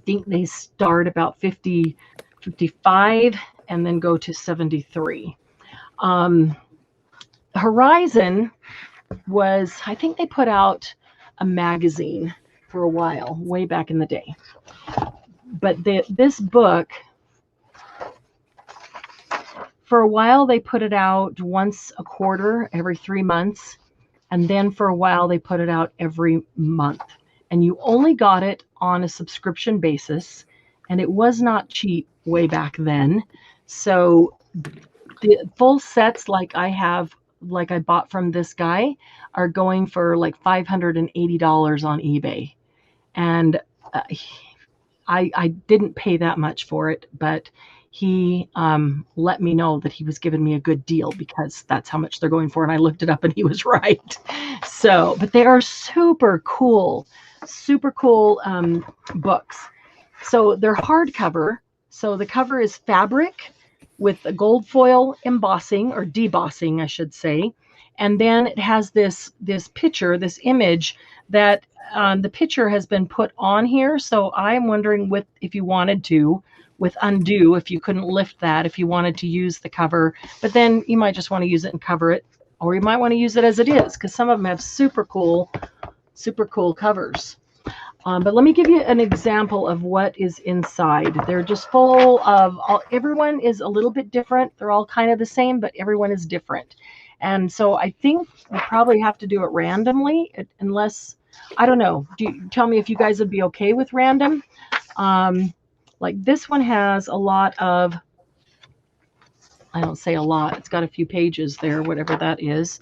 think they start about 50, 55, and then go to 73. Horizon was, I think they put out a magazine for a while, way back in the day. But this book, for a while they put it out once a quarter, every 3 months. And then for a while they put it out every month. And you only got it on a subscription basis. And it was not cheap way back then. So the full sets like I bought from this guy are going for like $580 on eBay. And I didn't pay that much for it, but he let me know that he was giving me a good deal because that's how much they're going for. And I looked it up and he was right. So, but they are super cool books. So they're hardcover. So the cover is fabric with a gold foil embossing, or debossing, I should say. And then it has this picture, this image that the picture has been put on here. So I'm wondering if you wanted to, with undo, if you couldn't lift that, if you wanted to use the cover, but then you might just want to use it and cover it, or you might want to use it as it is, because some of them have super cool covers. But let me give you an example of what is inside. They're just full of everyone is a little bit different. They're all kind of the same, but everyone is different. And so I think we probably have to do it randomly, unless, I don't know. Tell me if you guys would be okay with random. Like this one has a lot of, I don't say a lot, it's got a few pages there, whatever that is.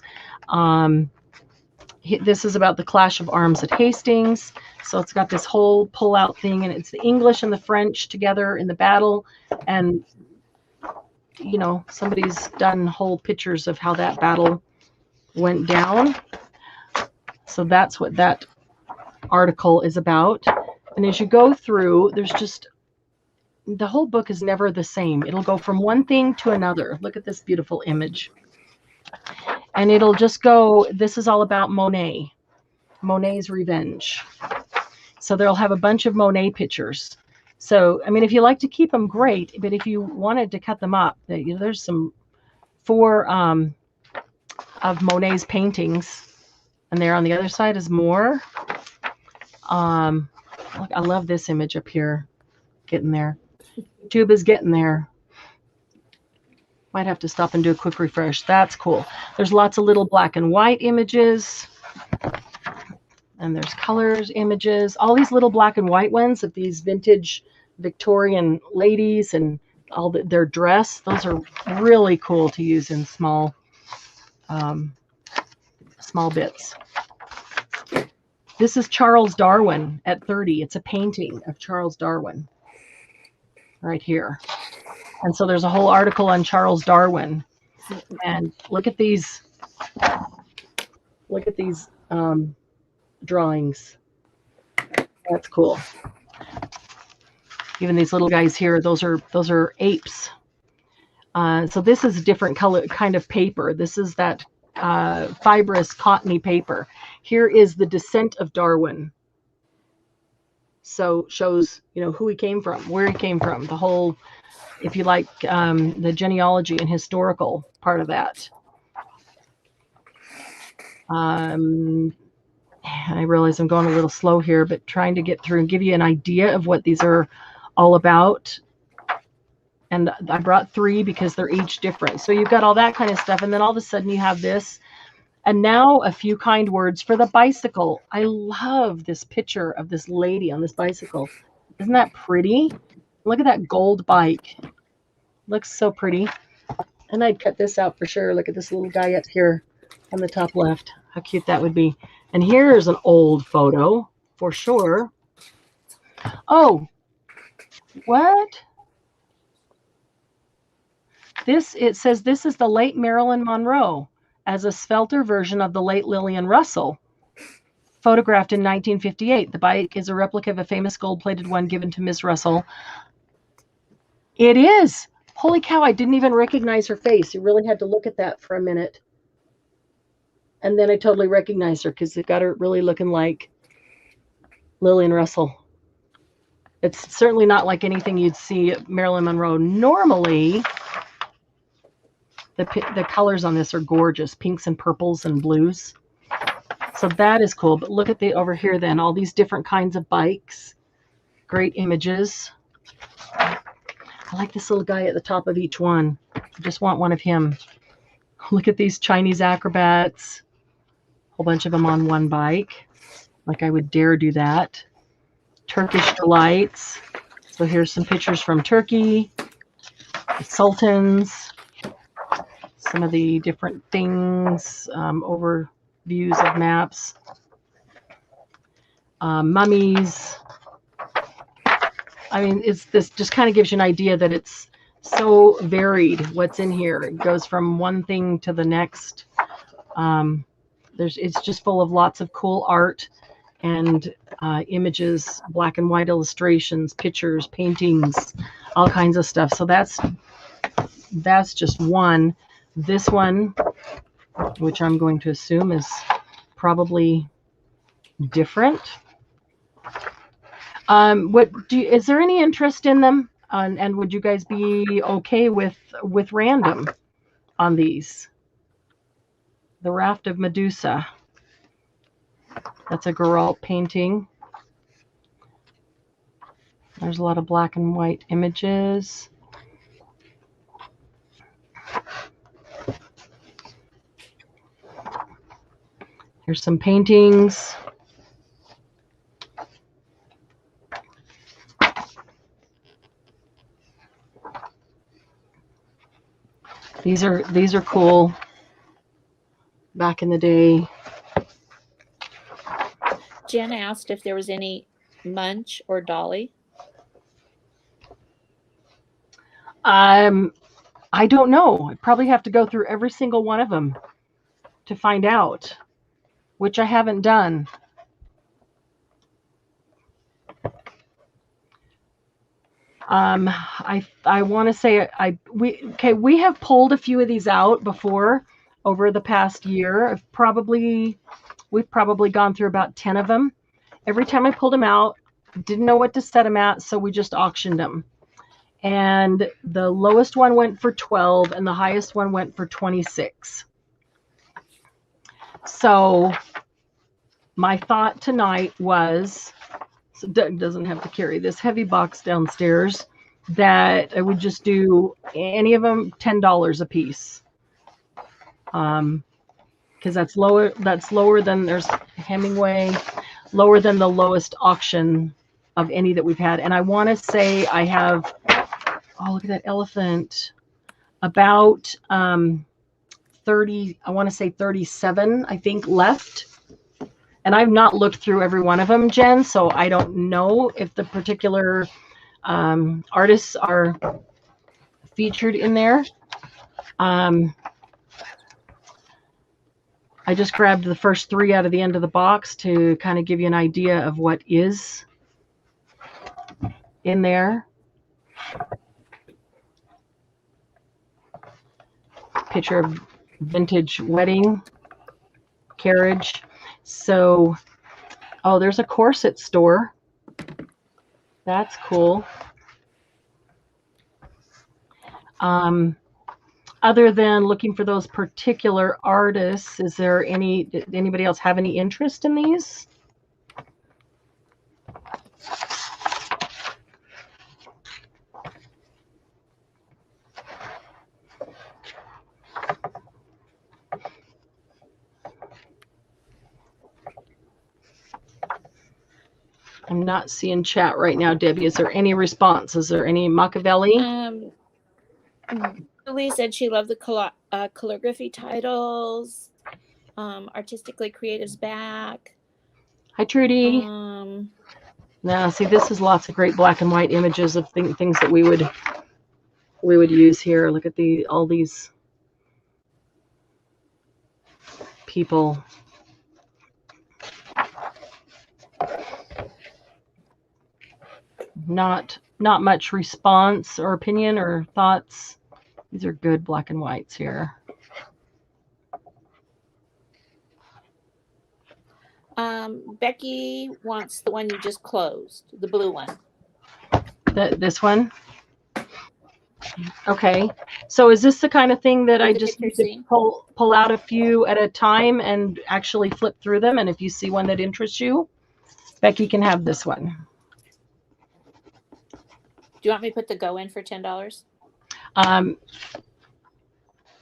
This is about the clash of arms at Hastings. So it's got this whole pull-out thing, and it's the English and the French together in the battle. And, you know, somebody's done whole pictures of how that battle went down. So that's what that article is about. And as you go through, there's just, the whole book is never the same. It'll go from one thing to another. Look at this beautiful image. And it'll just go, this is all about Monet's revenge. So they'll have a bunch of Monet pictures. So, I mean, if you like to keep them, great. But if you wanted to cut them up, there's some 4 of Monet's paintings. And there on the other side is more. Look, I love this image up here. Getting there. YouTube is getting there. Might have to stop and do a quick refresh. That's cool. There's lots of little black and white images. And there's colors, images. All these little black and white ones of these vintage Victorian ladies and all their dress. Those are really cool to use in small bits. This is Charles Darwin at 30. It's a painting of Charles Darwin right here. And so there's a whole article on Charles Darwin. And look at these drawings. That's cool. Even these little guys here, those are apes. So this is a different color kind of paper. This is that fibrous cottony paper. Here is the descent of Darwin. So shows, you know, who he came from, where he came from, the whole, if you like, the genealogy and historical part of that. I realize I'm going a little slow here, but trying to get through and give you an idea of what these are all about. And I brought 3 because they're each different. So you've got all that kind of stuff. And then all of a sudden you have this. And now a few kind words for the bicycle. I love this picture of this lady on this bicycle. Isn't that pretty? Look at that gold bike. Looks so pretty. And I'd cut this out for sure. Look at this little guy up here on the top left. How cute that would be. And here's an old photo for sure. Oh, what? It says this is the late Marilyn Monroe as a svelter version of the late Lillian Russell, photographed in 1958. The bike is a replica of a famous gold-plated one given to Miss Russell. It is. Holy cow, I didn't even recognize her face. You really had to look at that for a minute. And then I totally recognized her because it got her really looking like Lillian Russell. It's certainly not like anything you'd see at Marilyn Monroe. Normally, the colors on this are gorgeous, pinks and purples and blues. So that is cool. But look at over here then, all these different kinds of bikes. Great images. I like this little guy at the top of each one. I just want one of him. Look at these Chinese acrobats. A whole bunch of them on one bike. Like I would dare do that. Turkish delights. So here's some pictures from Turkey. The sultans. Some of the different things. Overviews of maps. Mummies. I mean, this just kind of gives you an idea that it's so varied what's in here. It goes from one thing to the next. It's just full of lots of cool art and images, black and white illustrations, pictures, paintings, all kinds of stuff. So that's just one. This one, which I'm going to assume is probably different. Is there any interest in them? And would you guys be okay with random on these? The Raft of Medusa. That's a Geralt painting. There's a lot of black and white images. Here's some paintings. These are cool. Back in the day. Jen asked if there was any Munch or Dolly. I don't know. I probably have to go through every single one of them to find out, which I haven't done. I want to say we have pulled a few of these out before over the past year. We've probably gone through about 10 of them. Every time I pulled them out, didn't know what to set them at, so we just auctioned them. And the lowest one went for 12 and the highest one went for 26. So my thought tonight was, so Doug doesn't have to carry this heavy box downstairs, that I would just do any of them $10 a piece. Because that's lower than there's Hemingway, lower than the lowest auction of any that we've had. And I want to say I have, oh, look at that elephant, about 30, I want to say 37, I think, left. And I've not looked through every one of them, Jen, so I don't know if the particular artists are featured in there. I just grabbed the first 3 out of the end of the box to kind of give you an idea of what is in there. Picture of vintage wedding carriage. So, oh, there's a corset store. That's cool. Other than looking for those particular artists, did anybody else have any interest in these? I'm not seeing chat right now, Debbie. Is there any response? Is there any Machiavelli? Julie said she loved the calligraphy titles. Artistically Creative's back. Hi, Trudy. Now, see, this is lots of great black and white images of things that we would use here. Look at all these people. Not much response or opinion or thoughts. These are good black and whites here. Becky wants the one you just closed, the blue one. This one? Okay. So is this the kind of thing that I just need to pull out a few at a time and actually flip through them? And if you see one that interests you, Becky can have this one. Do you want me to put the go in for $10?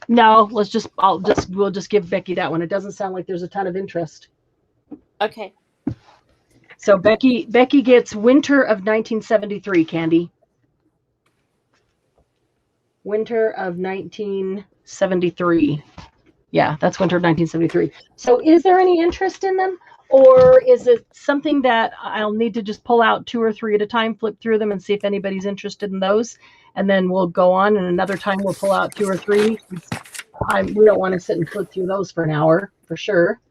No, we'll just give Becky that one. It doesn't sound like there's a ton of interest. Okay. So Becky gets Winter of 1973, Candy. Winter of 1973. Yeah, that's Winter of 1973. So is there any interest in them? Or is it something that I'll need to just pull out 2 or 3 at a time, flip through them and see if anybody's interested in those? And then we'll go on, and another time we'll pull out 2 or 3. We don't want to sit and flip through those for an hour, for sure.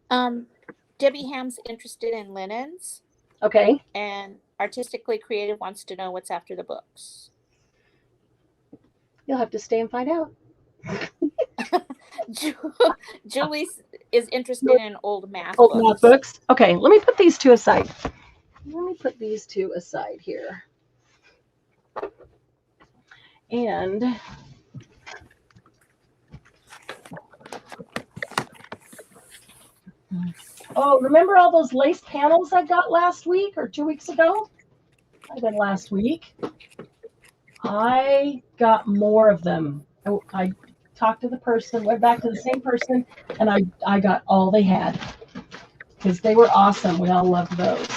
Debbie Ham's interested in linens. Okay. And Artistically Creative wants to know what's after the books. You'll have to stay and find out. Julie is interested in old math books. Okay, let me put these 2 aside. Here. And oh, remember all those lace panels I got last week or 2 weeks ago? Might have been last week. I got more of them. I talked to the person, went back to the same person, and I got all they had. because they were awesome. We all loved those.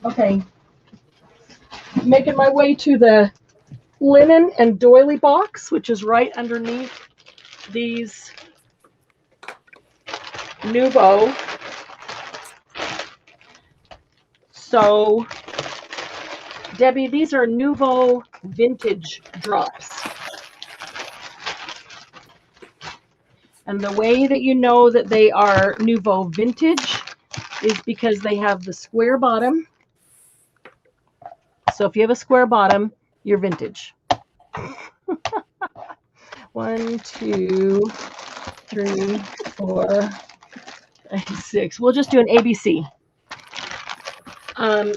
Okay. Making my way to the linen and doily box, which is right underneath these Nouveau. So, Debbie, these are Nouveau vintage drops. And the way that you know that they are Nouveau vintage is because they have the square bottom. So if you have a square bottom, you're vintage. 1, 2, 3, 4, 5, 6. We'll just do an ABC. How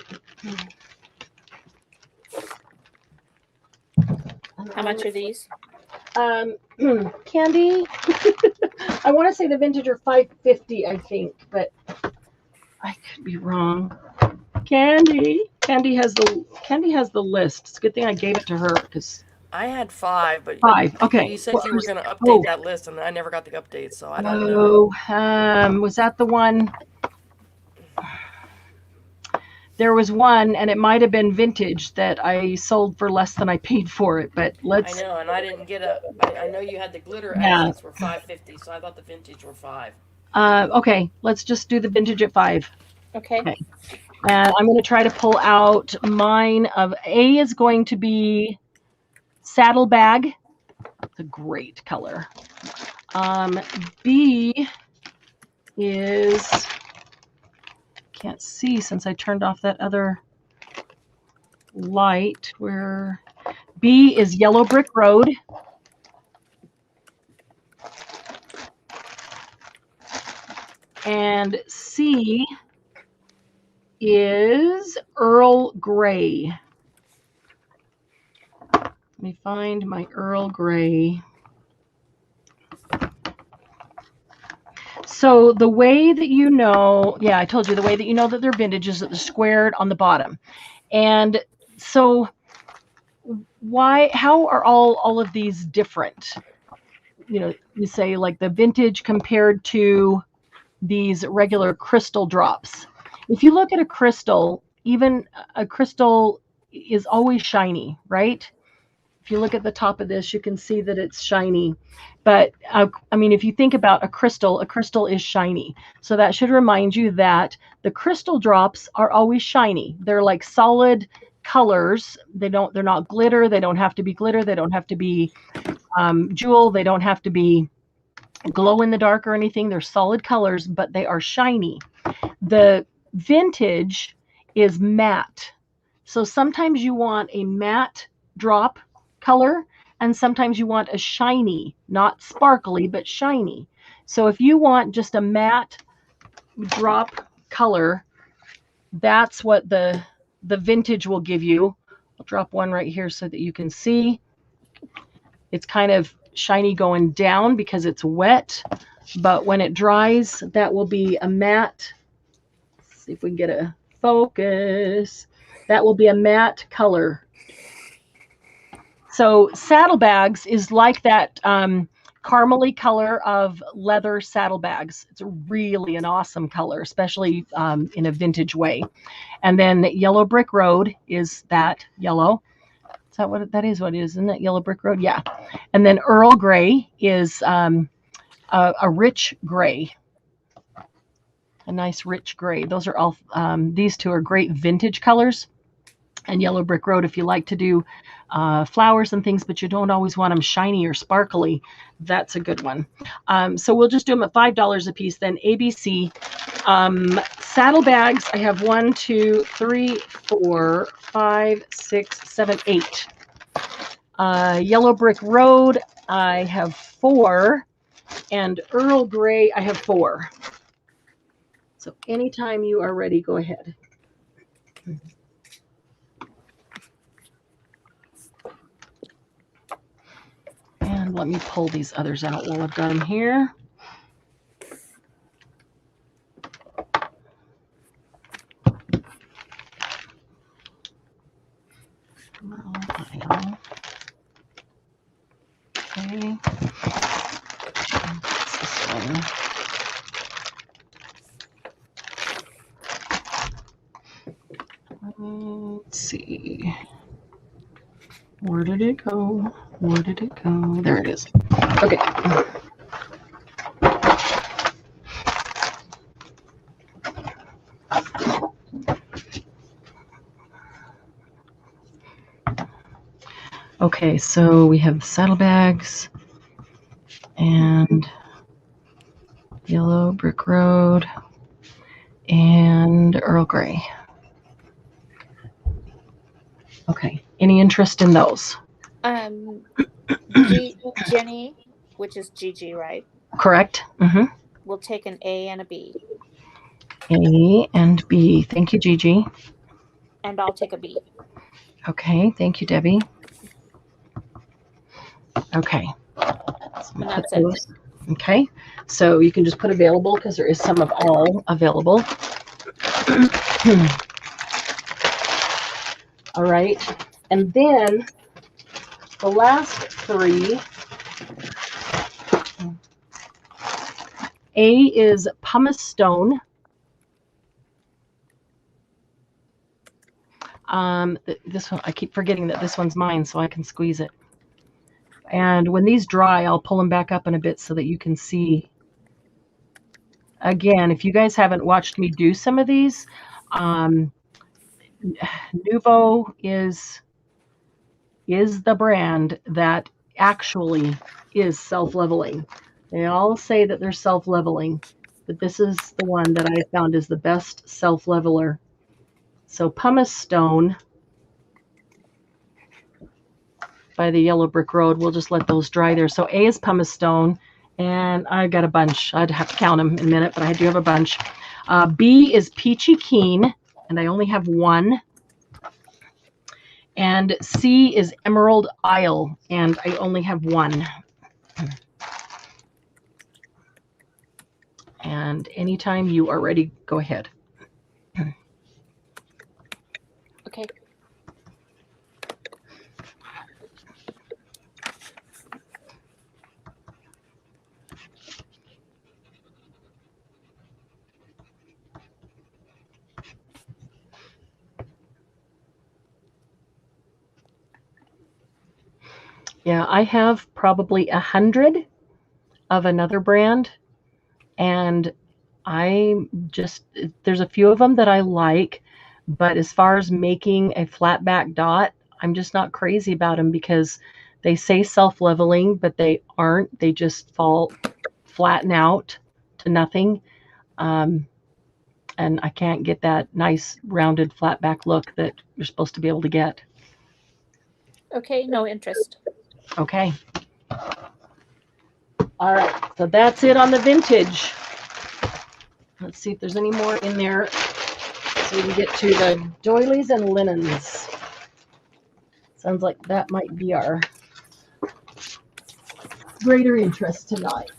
much are these? Candy. I want to say the vintage are $5.50, I think, but I could be wrong. Candy has the list. It's a good thing I gave it to her because I had 5, but 5. Okay. you said you were going to update that list, and I never got the update, so I don't know. Was that the one? There was one, and it might have been vintage that I sold for less than I paid for it. But let's. I know, and I didn't get I know you had the glitter accents were $5.50, so I thought the vintage were $5. Okay, let's just do the vintage at 5. Okay. And I'm going to try to pull out mine of A is going to be Saddlebag. It's a great color. B is, can't see since I turned off that other light. Where B is Yellow Brick Road. And C is Earl Grey. Let me find my Earl Grey. So the way that you know, I told you the way that you know that they're vintage is that they're squared on the bottom. And so how are all of these different? You know, you say like the vintage compared to these regular crystal drops. If you look at a crystal, even a crystal is always shiny, right? If you look at the top of this, you can see that it's shiny. But I mean, if you think about a crystal is shiny. So that should remind you that the crystal drops are always shiny. They're like solid colors. They're not glitter. They don't have to be glitter. They don't have to be jewel. They don't have to be glow in the dark or anything. They're solid colors, but they are shiny. The vintage is matte. So sometimes you want a matte drop color, and sometimes you want a shiny, not sparkly, but shiny. So if you want just a matte drop color, that's what the vintage will give you. I'll drop one right here so that you can see. It's kind of shiny going down because it's wet, but when it dries, that will be a matte. Let's see if we can get a focus. That will be a matte color. So saddlebags is like that caramely color of leather saddlebags. It's really an awesome color, especially in a vintage way. And then Yellow Brick Road is that yellow. Is that what that is? What it is? Isn't that Yellow Brick Road? Yeah. And then Earl Grey is a rich gray. A nice rich gray. Those are all, these two are great vintage colors. And Yellow Brick Road, if you like to do flowers and things, but you don't always want them shiny or sparkly, that's a good one. So we'll just do them at $5 a piece. Then ABC. Saddlebags, I have 1, 2, 3, 4, 5, 6, 7, 8. Yellow Brick Road, I have 4. And Earl Grey, I have 4. So anytime you are ready, go ahead. And let me pull these others out while I've got them here. Okay. This one. see. Where did it go? Where did it go? There it is. Okay. Okay, so we have saddlebags and yellow brick road and Earl Grey. Okay, any interest in those? Jenny, which is Gigi, right? Correct. Mm-hmm. We'll take an A and a B. A and B. Thank you, Gigi. And I'll take a B. Okay, thank you, Debbie. Okay. And that's it. Okay, so you can just put available because there is some of all available. All right, and then the last three. A is pumice stone. This one, I keep forgetting that this one's mine, so I can squeeze it. And when these dry, I'll pull them back up in a bit so that you can see. Again, if you guys haven't watched me do some of these, Nuvo is the brand that actually is self-leveling. They all say that they're self-leveling, but this is the one that I found is the best self-leveler. So pumice stone by the yellow brick road. We'll just let those dry there. So A is pumice stone, and I got a bunch. I'd have to count them in a minute, but I do have a bunch. B is peachy keen, and I only have one. And C is emerald isle, and I only have one. And anytime you are ready, go ahead. Okay. Yeah, I have probably 100 of another brand, and there's a few of them that I like, but as far as making a flat back dot, I'm just not crazy about them because they say self-leveling, but they aren't. They just flatten out to nothing. And I can't get that nice rounded flat back look that you're supposed to be able to get. Okay, no interest. Okay. All right, so that's it on the vintage. Let's see if there's any more in there so we can get to the doilies and linens. Sounds like that might be our greater interest tonight.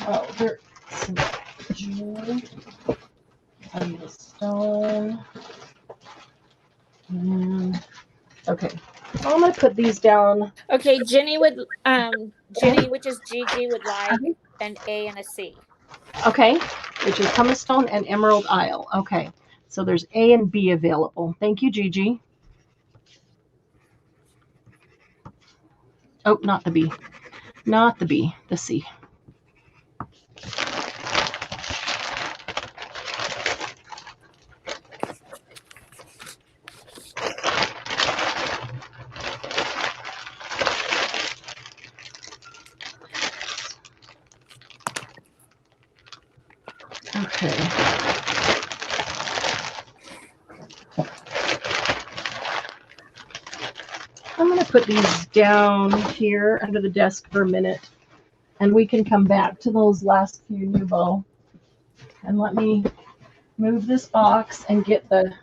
Oh, there's some jewelry and the stone. And, okay, so I'm going to put these down. Okay, Jenny, which is Gigi, would like an A and a C. Okay, which is pumice stone and emerald isle. Okay, so there's A and B available. Thank you, Gigi. Oh, not the B. Not the B, the C. Okay. I'm going to put these down here under the desk for a minute, and we can come back to those last few Nuvo. And let me move this box and get the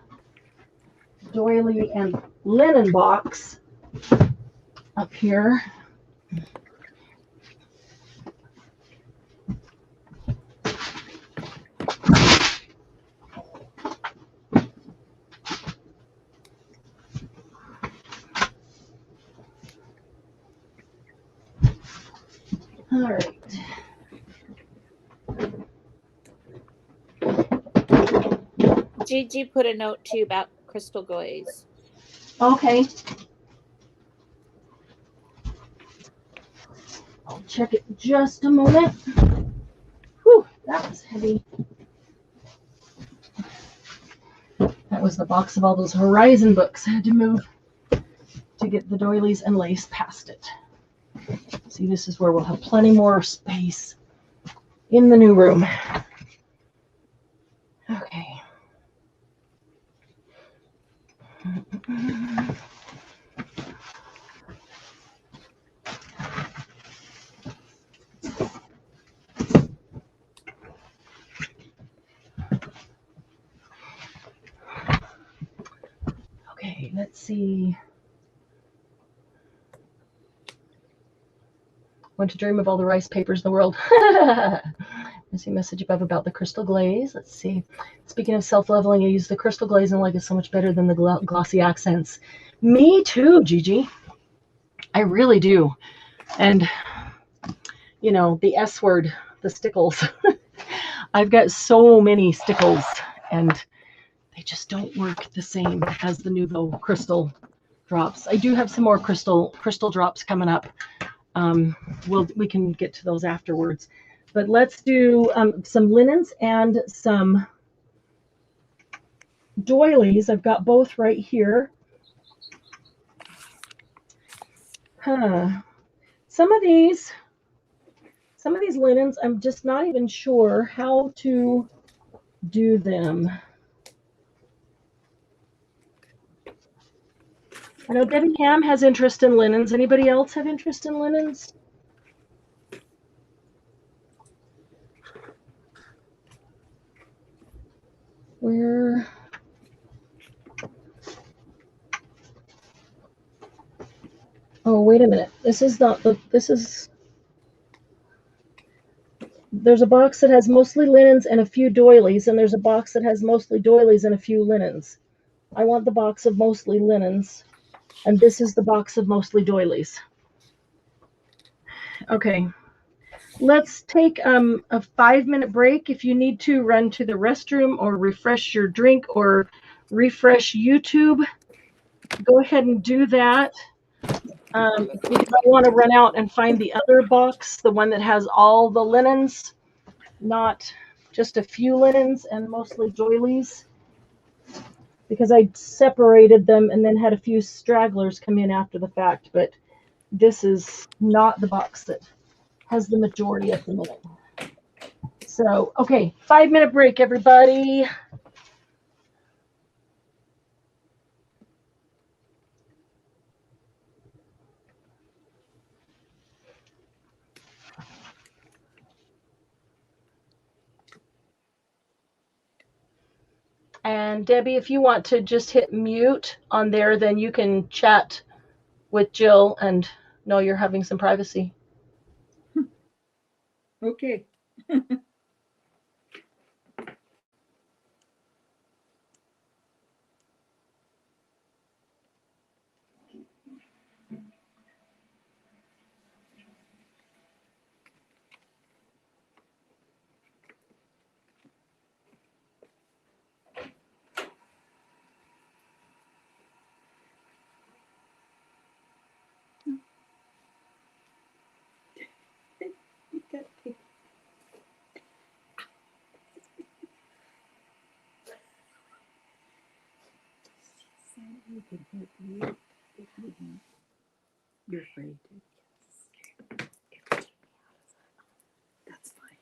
doily and linen box up here. All right. Gigi put a note to you about crystal glaze. Okay. I'll check it in just a moment. Whew, that was heavy. That was the box of all those Horizon books I had to move to get the doilies and lace past it. See, this is where we'll have plenty more space in the new room. Okay. Okay, let's see. Want to dream of all the rice papers in the world. I see a message above about the crystal glaze. Let's see. Speaking of self-leveling, I use the crystal glaze and like it so much better than the glossy accents. Me too, Gigi. I really do. And, you know, the S word, the stickles. I've got so many stickles, and they just don't work the same as the Nouveau crystal drops. I do have some more crystal drops coming up. We can get to those afterwards, but let's do some linens and some doilies. I've got both right here. Some of these linens, I'm just not even sure how to do them. I know Debbie Ham has interest in linens. Anybody else have interest in linens? Where? Oh, wait a minute. This is not the, this is, there's a box that has mostly linens and a few doilies, and there's a box that has mostly doilies and a few linens. I want the box of mostly linens, and this is the box of mostly doilies. Okay. Let's take a 5-minute break. If you need to run to the restroom or refresh your drink or refresh YouTube, go ahead and do that. Because I want to run out and find the other box, the one that has all the linens, not just a few linens and mostly doilies, because I separated them and then had a few stragglers come in after the fact, but this is not the box that has the majority at the minute. So, okay, 5-minute break, everybody. And Debbie, if you want to just hit mute on there, then you can chat with Jill and know you're having some privacy. Okay. You can hit mute if you want. You're afraid to. That's fine.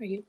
Are you?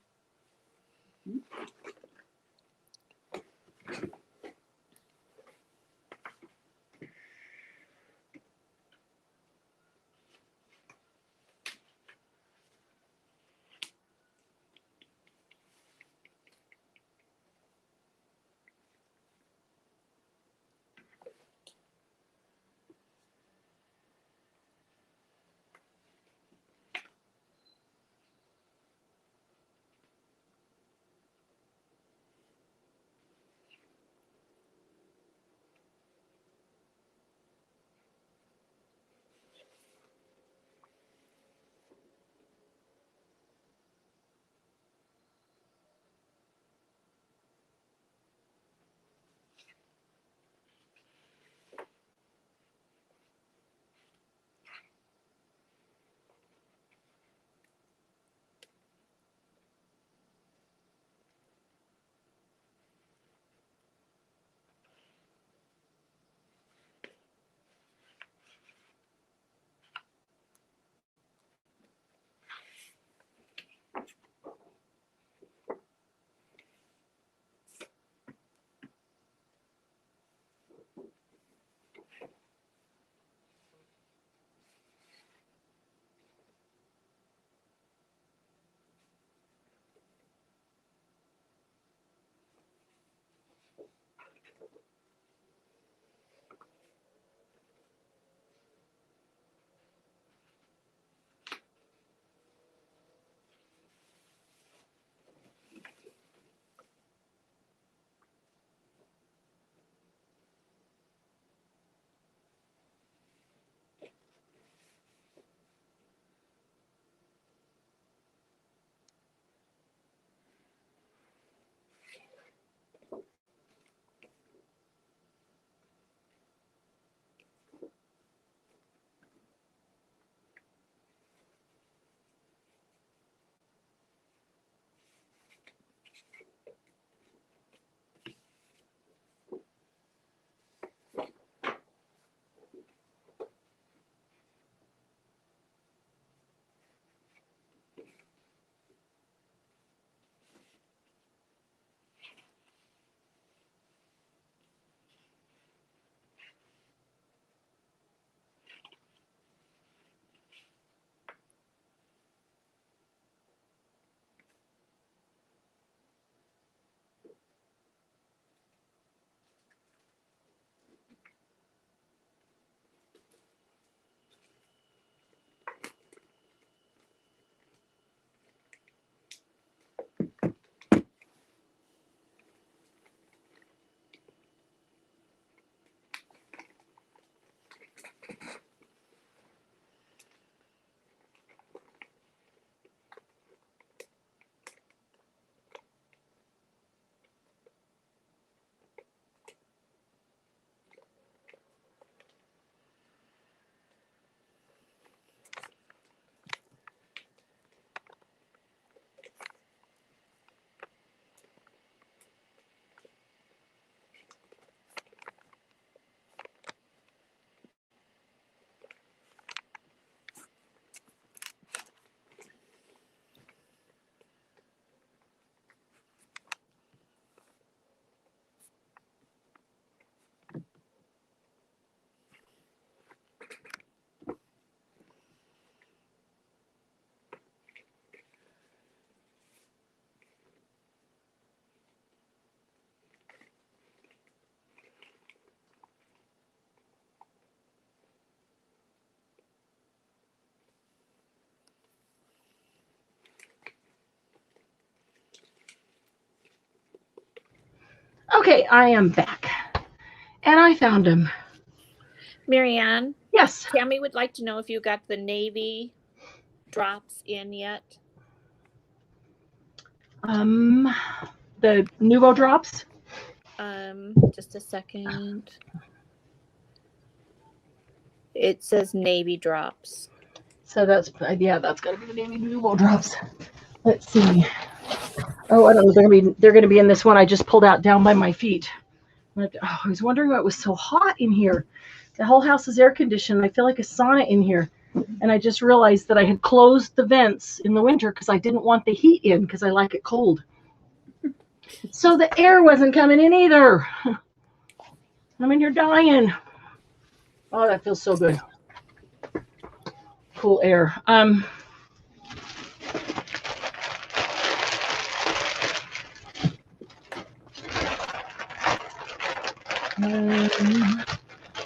Okay, I am back. And I found him. Marianne, Yes. Tammy would like to know if you got the Navy drops in yet. The Nuvo drops? Just a second. It says Navy drops. So that's got to be the Navy Nuvo drops. Let's see. Oh, I don't know. They're gonna be in this one I just pulled out down by my feet. I was wondering why it was so hot in here. The whole house is air conditioned. I feel like a sauna in here. And I just realized that I had closed the vents in the winter because I didn't want the heat in because I like it cold. So the air wasn't coming in either. I'm in here dying. Oh, that feels so good. Cool air.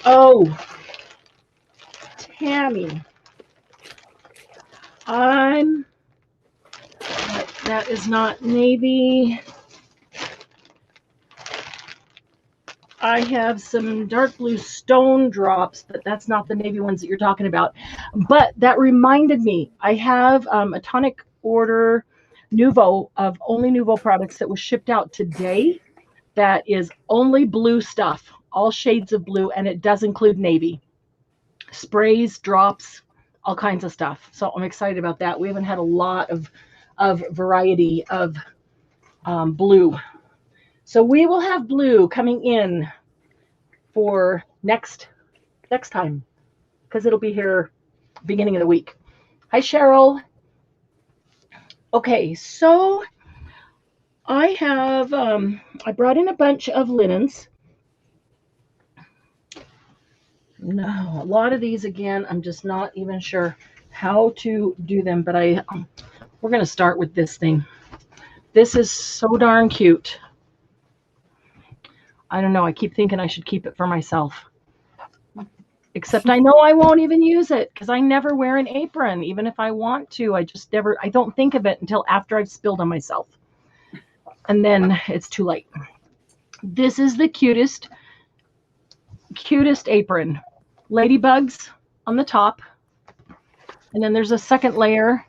Oh, Tammy. That is not navy. I have some dark blue stone drops, but that's not the navy ones that you're talking about. But that reminded me, I have a tonic order Nouveau of only Nouveau products that was shipped out today. That is only blue stuff, all shades of blue, and it does include navy. Sprays, drops, all kinds of stuff. So I'm excited about that. We haven't had a lot of variety of blue. So we will have blue coming in for next time because it'll be here beginning of the week. Hi, Cheryl. Okay, so I have I brought in a bunch of linens. No, a lot of these again, I'm just not even sure how to do them, but we're going to start with this thing. This is so darn cute. I don't know. I keep thinking I should keep it for myself. Except I know I won't even use it because I never wear an apron. Even if I want to, I don't think of it until after I've spilled on myself. And then it's too late. This is the cutest apron. Ladybugs on the top. And then there's a second layer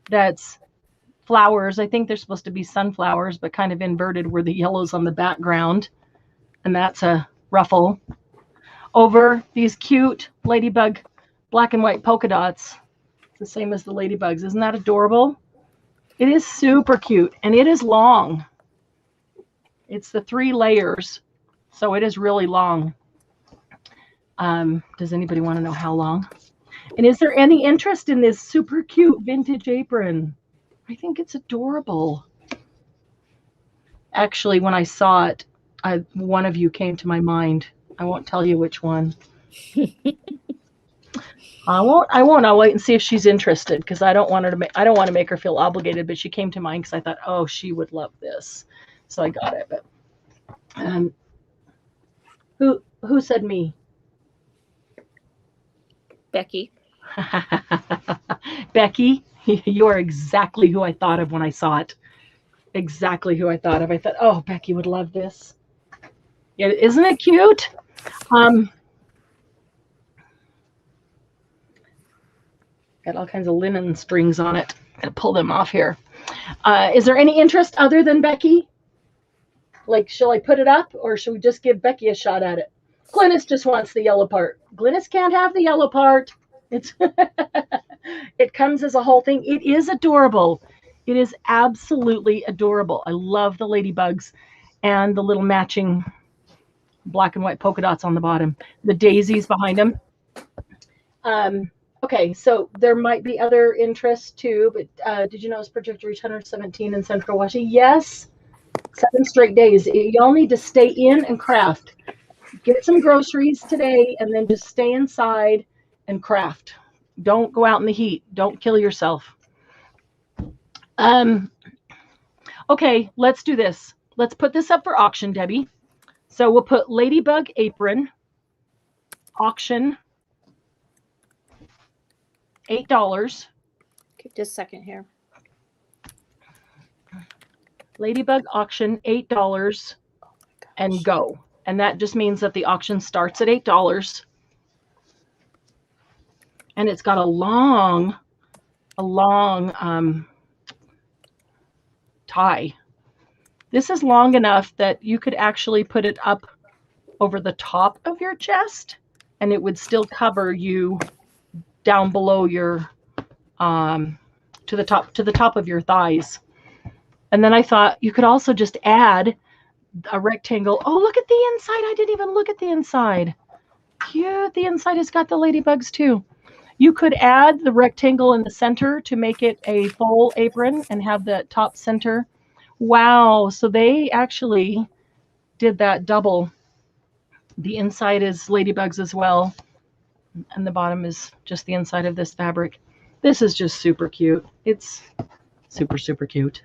that's flowers. I think they're supposed to be sunflowers, but kind of inverted where the yellow's on the background. And that's a ruffle. Over these cute ladybug black and white polka dots. It's the same as the ladybugs. Isn't that adorable? It is super cute, and it is long. It's the 3 layers, so it is really long. Does anybody want to know how long? And is there any interest in this super cute vintage apron? I think it's adorable. Actually, when I saw it, one of you came to my mind. I won't tell you which one. I won't. I'll wait and see if she's interested because I don't want to make her feel obligated. But she came to mind because I thought, oh, she would love this, so I got it. But who said me? Becky. Becky, you are exactly who I thought of when I saw it. Exactly who I thought of. I thought, oh, Becky would love this. Yeah, isn't it cute? Got all kinds of linen strings on it. I'm gonna pull them off here. Is there any interest other than Becky? Like, shall I put it up or should we just give Becky a shot at it? Glynis just wants the yellow part. Glynis can't have the yellow part. It comes as a whole thing. It is adorable. It is absolutely adorable. I love the ladybugs and the little matching black and white polka dots on the bottom. The daisies behind them. Okay, so there might be other interests too, but did you know it's projected to reach 117 in Central Washington? Yes, 7 straight days. Y'all need to stay in and craft. Get some groceries today and then just stay inside and craft. Don't go out in the heat. Don't kill yourself. Okay, let's do this. Let's put this up for auction, Debbie. So we'll put Ladybug Apron, auction, $8. Okay, just a second here. Ladybug auction, $8 and go. And that just means that the auction starts at $8. And it's got a long tie. This is long enough that you could actually put it up over the top of your chest and it would still cover you down below your to the top of your thighs. And then I thought you could also just add a rectangle. Oh, look at the inside. I didn't even look at the inside. Cute. The inside has got the ladybugs too. You could add the rectangle in the center to make it a full apron and have the top center. Wow, so they actually did that double. The inside is ladybugs as well, and the bottom is just the inside of this fabric. This is just super cute. It's super, super cute.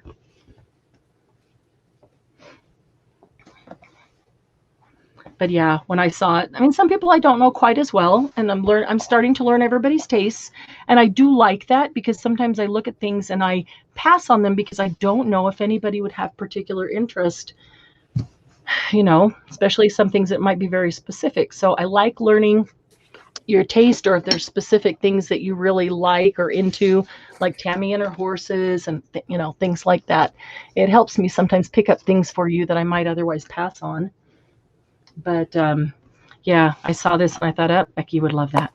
But yeah, when I saw it, I mean, some people I don't know quite as well, and I'm starting to learn everybody's tastes, and I do like that because sometimes I look at things and I pass on them because I don't know if anybody would have particular interest, especially some things that might be very specific. So I like learning your taste, or if there's specific things that you really like or into, like Tammy and her horses and things like that. It helps me sometimes pick up things for you that I might otherwise pass on. But yeah, I saw this and I thought, Becky would love that.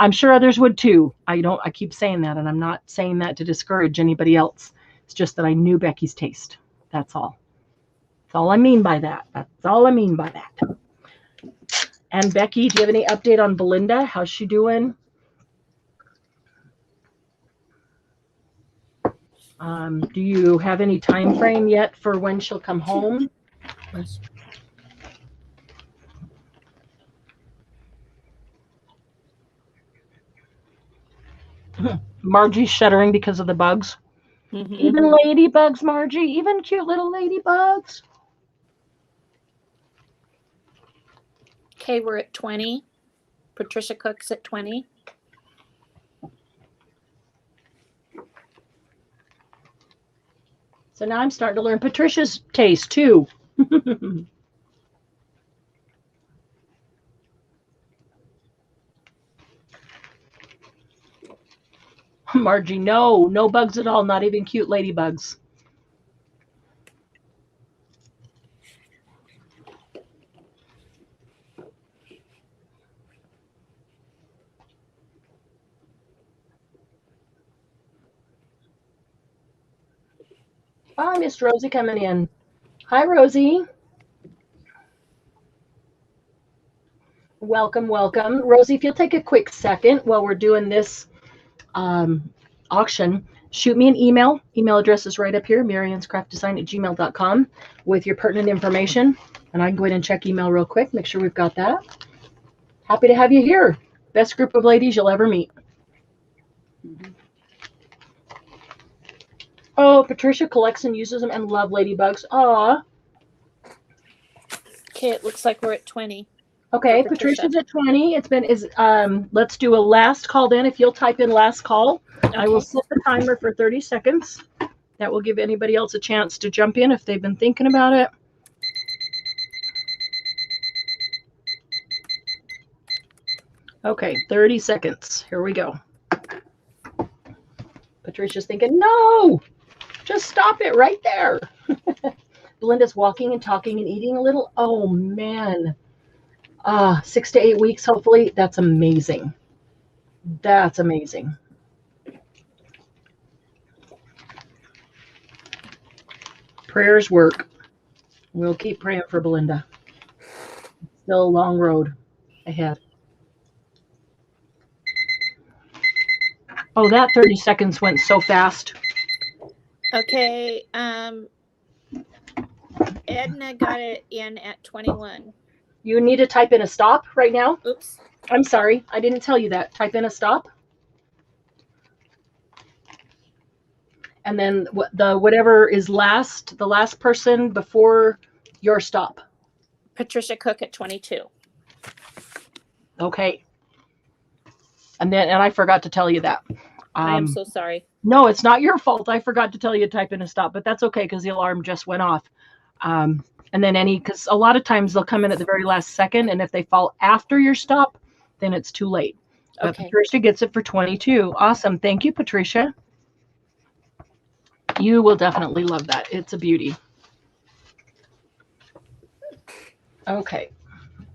I'm sure others would too. I keep saying that, and I'm not saying that to discourage anybody else. It's just that I knew Becky's taste. That's all. That's all I mean by that. That's all I mean by that. And Becky, do you have any update on Belinda? How's she doing? Do you have any time frame yet for when she'll come home? Margie's shuddering because of the bugs. Mm-hmm. Even ladybugs, Margie. Even cute little ladybugs. Okay, we're at 20. Patricia Cook's at 20. So now I'm starting to learn Patricia's taste too. Margie, no bugs at all, not even cute ladybugs. Hi, Miss Rosie coming in. Hi, Rosie. Welcome. Rosie, if you'll take a quick second while we're doing this auction, shoot me an email. Email address is right up here, marianscraftdesign@gmail.com, with your pertinent information. And I can go ahead and check email real quick, make sure we've got that. Happy to have you here. Best group of ladies you'll ever meet. Mm-hmm. Oh, Patricia collects and uses them and love ladybugs. Aw. Okay, it looks like we're at 20. Okay, Patricia's at 20. Let's do a last call then. If you'll type in last call, okay. I will set the timer for 30 seconds. That will give anybody else a chance to jump in if they've been thinking about it. Okay, 30 seconds. Here we go. Patricia's thinking, no, just stop it right there. Belinda's walking and talking and eating a little. Oh, man. 6 to 8 weeks, hopefully. That's amazing. That's amazing. Prayers work. We'll keep praying for Belinda. Still a long road ahead. Oh, that 30 seconds went so fast. Okay. Edna got it in at 21. You need to type in a stop right now. Oops. I'm sorry. I didn't tell you that. Type in a stop. And then whatever is last, the last person before your stop. Patricia Cook at 22. Okay. And I forgot to tell you that. I'm so sorry. No, it's not your fault. I forgot to tell you to type in a stop, but that's okay because the alarm just went off. And then because a lot of times they'll come in at the very last second, and if they fall after your stop, then it's too late. But okay. Patricia gets it for 22. Awesome. Thank you, Patricia. You will definitely love that. It's a beauty. Okay.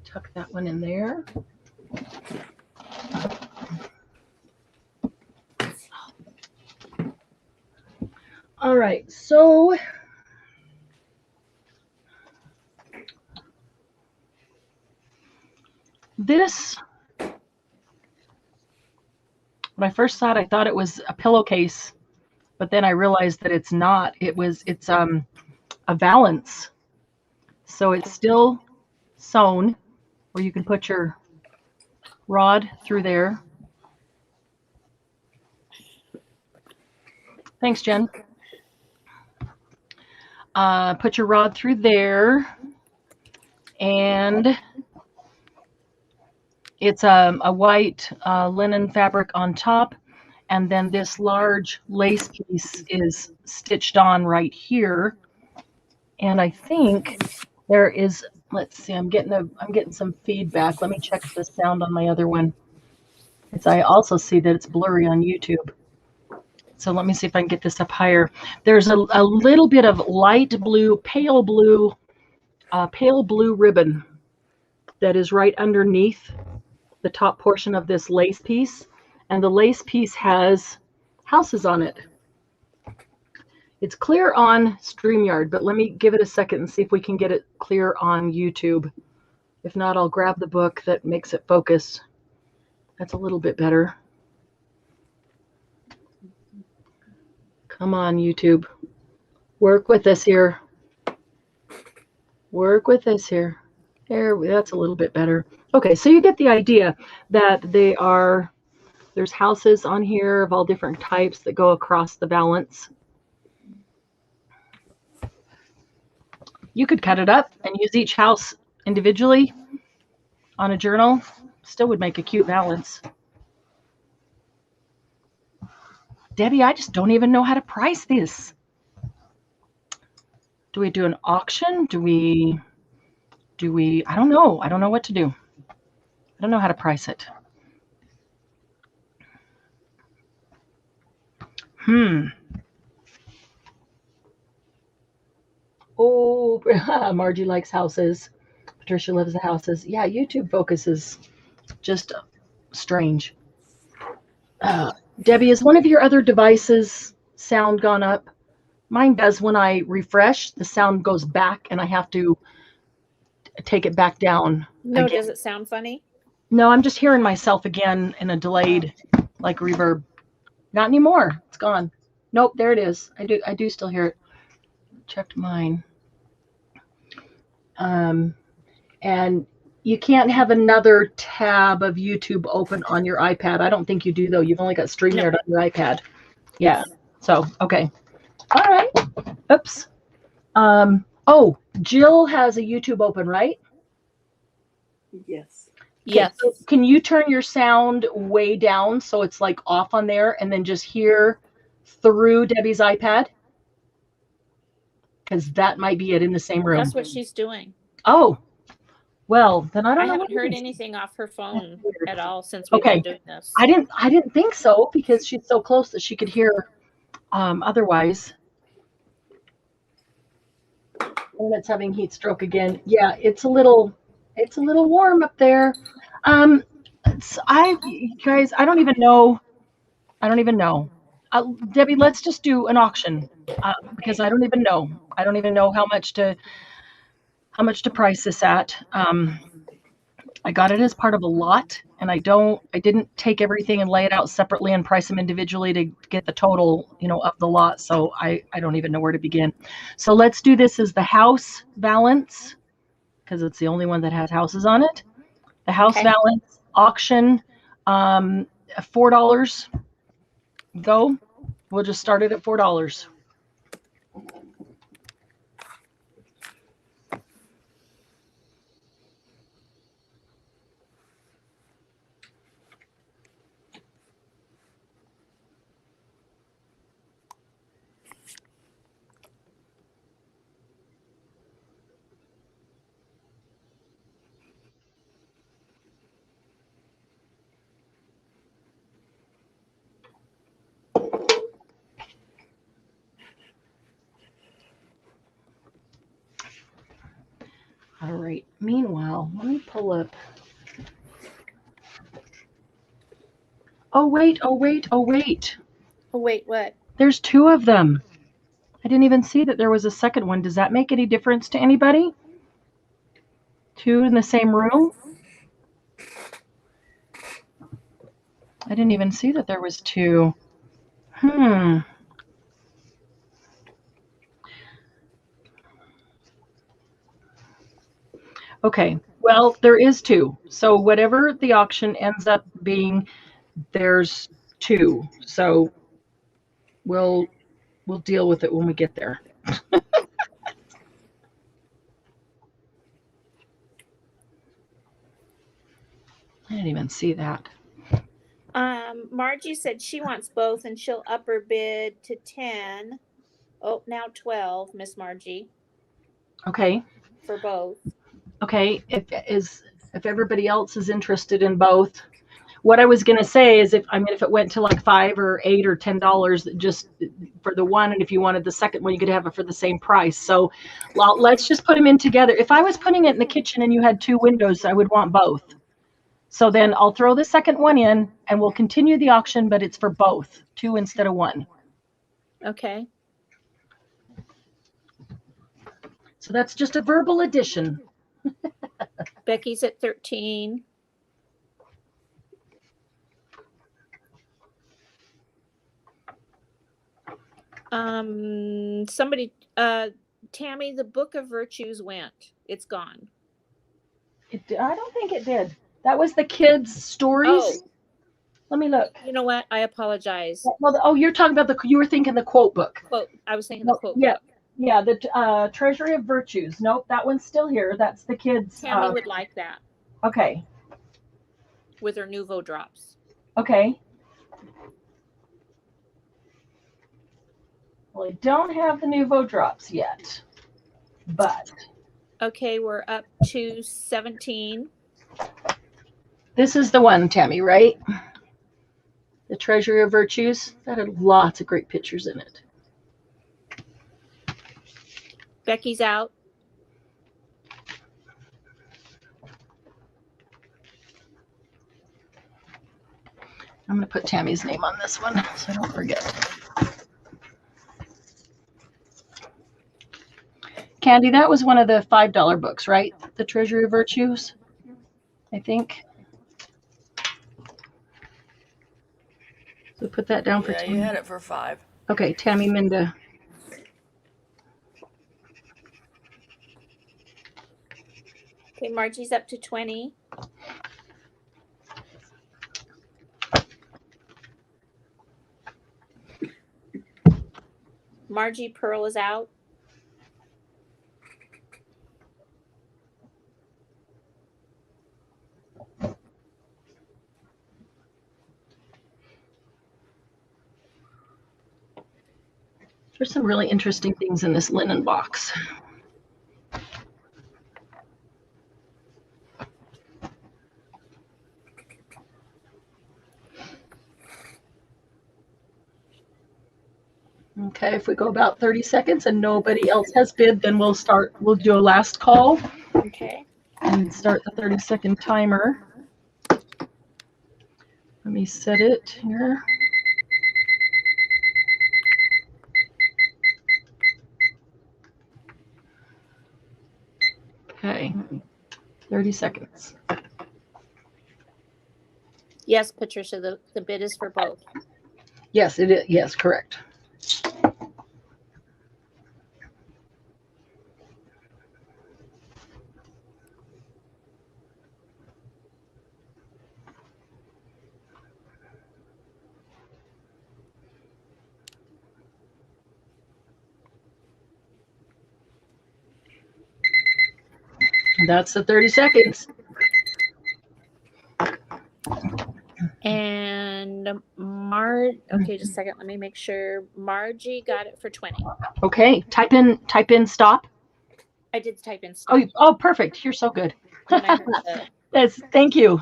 Tuck that one in there. All right. So this When I first saw it, I thought it was a pillowcase, but then I realized that it's not. It's a valance. So it's still sewn, where you can put your rod through there. Thanks, Jen. Put your rod through there, and it's a white linen fabric on top, and then this large lace piece is stitched on right here. And I think there is, let's see, I'm getting some feedback. Let me check the sound on my other one. I also see that it's blurry on YouTube. So let me see if I can get this up higher. There's a little bit of light blue, pale blue ribbon that is right underneath the top portion of this lace piece. And the lace piece has houses on it. It's clear on StreamYard, but let me give it a second and see if we can get it clear on YouTube. If not, I'll grab the book that makes it focus. That's a little bit better. Come on, YouTube. Work with us here. Work with us here. That's a little bit better. Okay, so you get the idea that there's houses on here of all different types that go across the valance. You could cut it up and use each house individually on a journal. Still would make a cute valance. Debbie, I just don't even know how to price this. Do we do an auction? Do we, I don't know. I don't know what to do. I don't know how to price it. Oh, Margie likes houses. Patricia loves the houses. Yeah, YouTube focus is just strange. Debbie, is one of your other devices sound gone up? Mine does. When I refresh, the sound goes back and I have to take it back down. No, again. does it sound funny? No, I'm just hearing myself again in a delayed, like reverb. Not anymore. It's gone. Nope, there it is. I do still hear it. Checked mine. And you can't have another tab of YouTube open on your iPad. I don't think you do, though. You've only got StreamYard on your iPad. Yeah. So, okay. All right. Oops. Oh, Jill has a YouTube open, right? Yes. Yes. So can you turn your sound way down so it's like off on there and then just hear through Debbie's iPad? Because that might be it in the same room. That's what she's doing. Oh, well, then I don't know. I haven't heard anything off her phone at all since we've been doing this. I didn't think so because she's so close that she could hear otherwise. And it's having heat stroke again. Yeah, it's a little warm up there. Guys, I don't even know. Debbie, let's just do an auction because I don't even know. I don't even know how much to price this at. I got it as part of a lot, and I didn't take everything and lay it out separately and price them individually to get the total, of the lot. So I don't even know where to begin. So let's do this as the house valance because it's the only one that has houses on it. The house valance auction, $4. Go. We'll just start it at $4. All right. Meanwhile, let me pull up. Oh, wait. Oh, wait, what? There's two of them. I didn't even see that there was a second one. Does that make any difference to anybody? Two in the same room? I didn't even see that there was 2. Okay, well, there is 2. So whatever the auction ends up being, there's 2. So we'll deal with it when we get there. I didn't even see that. Margie said she wants both and she'll up her bid to 10. Oh, now 12, Miss Margie. Okay. For both. Okay. If everybody else is interested in both, what I was gonna say is if it went to like $5 or $8 or $10 just for the one, and if you wanted the second one, you could have it for the same price. So, well, let's just put them in together. If I was putting it in the kitchen and you had 2 windows, I would want both. So then I'll throw the second one in and we'll continue the auction, but it's for both, 2 instead of 1. Okay. So that's just a verbal addition. Becky's at 13. Somebody, Tammy, the Book of Virtues went. It's gone. I don't think it did. That was the kids' stories. Oh. Let me look. You know what? I apologize. Well, you're talking about you were thinking the quote book. Quote. I was thinking the quote book. Yeah, the Treasury of Virtues. Nope, that one's still here. That's the kids. Tammy would like that. Okay. With her Nouveau drops. Okay. Well, I don't have the Nouveau drops yet, but. Okay, we're up to 17. This is the one, Tammy, right? The Treasury of Virtues. That had lots of great pictures in it. Becky's out. I'm going to put Tammy's name on this one so I don't forget. Candy, that was one of the $5 books, right? The Treasury of Virtues, I think. So put that down for Tammy. Yeah, you had it for 5. Okay, Tammy Minda. Okay, Margie's up to 20. Margie Pearl is out. There's some really interesting things in this linen box. Okay, if we go about 30 seconds and nobody else has bid, then we'll do a last call. Okay. And start the 30-second timer. Let me set it here. Okay, 30 seconds. Yes, Patricia, the bid is for both. Yes, it is. Yes, correct. That's the 30 seconds. And okay, just a second. Let me make sure. Margie got it for 20. Okay, type in stop. I did type in stop. Oh, perfect. You're so good. Yes, thank you.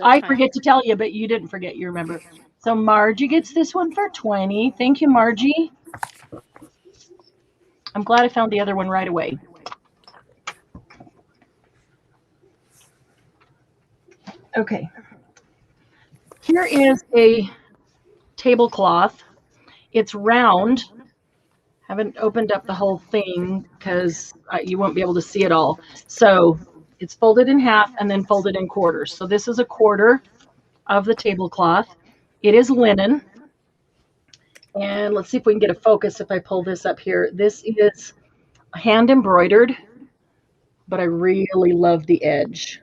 I forget to tell you, but you didn't forget. You remember. So Margie gets this one for 20. Thank you, Margie. I'm glad I found the other one right away. Okay. Here is a tablecloth. It's round. Haven't opened up the whole thing because you won't be able to see it all. So it's folded in half and then folded in quarters. So this is a quarter of the tablecloth. It is linen. And let's see if we can get a focus if I pull this up here. This is hand embroidered, but I really love the edge.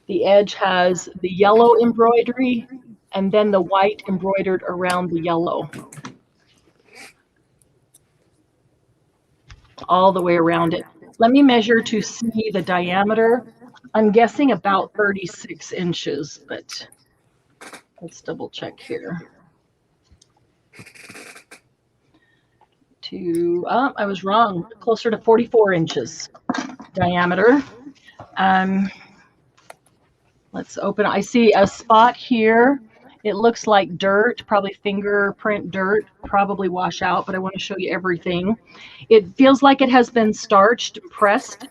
The edge has the yellow embroidery and then the white embroidered around the yellow. All the way around it. Let me measure to see the diameter. I'm guessing about 36 inches, but let's double check here. I was wrong, closer to 44 inches diameter. Let's open. I see a spot here. It looks like dirt, probably fingerprint dirt, probably wash out, but I want to show you everything. It feels like it has been starched, pressed.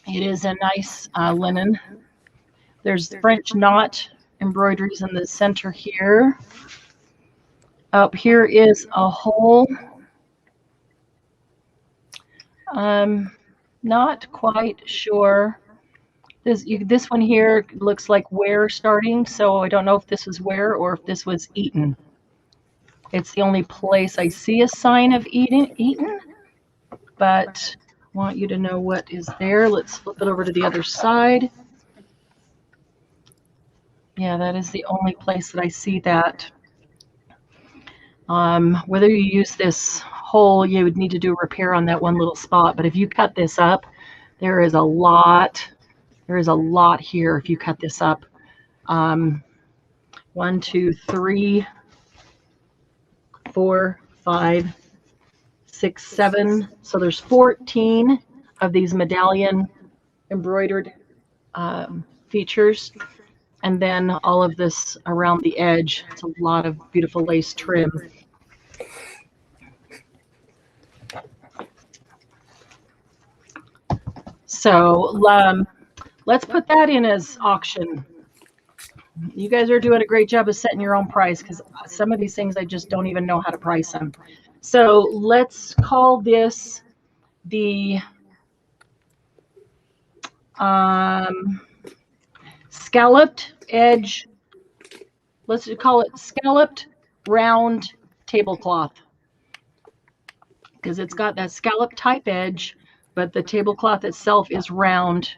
It is a nice linen. There's French knot embroideries in the center here. Up here is a hole. Not quite sure. This one here looks like wear starting, so I don't know if this was wear or if this was eaten. It's the only place I see a sign of eaten, but I want you to know what is there. Let's flip it over to the other side. Yeah, that is the only place that I see that. Whether you use this hole, you would need to do a repair on that one little spot, but if you cut this up, there is a lot here if you cut this up. 1, 2, 3, 4, 5, 6, 7. So there's 14 of these medallion embroidered features. And then all of this around the edge. It's a lot of beautiful lace trim. So let's put that in as auction. You guys are doing a great job of setting your own price because some of these things I just don't even know how to price them. So let's call this the scalloped edge. Let's call it scalloped round tablecloth because it's got that scallop type edge, but the tablecloth itself is round.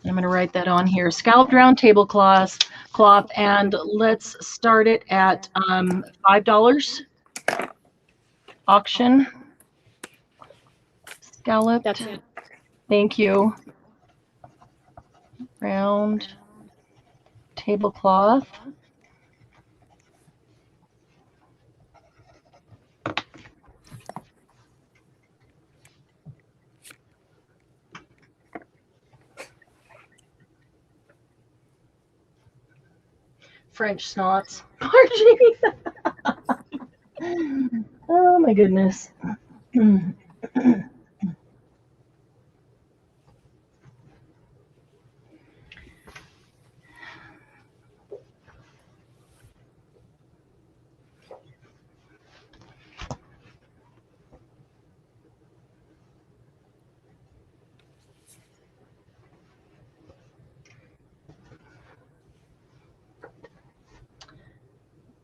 I'm going to write that on here. Scalloped round tablecloth, and let's start it at $5. Auction. Scalloped. That's it. Thank you. Round tablecloth. French snots. Margie. Oh my goodness.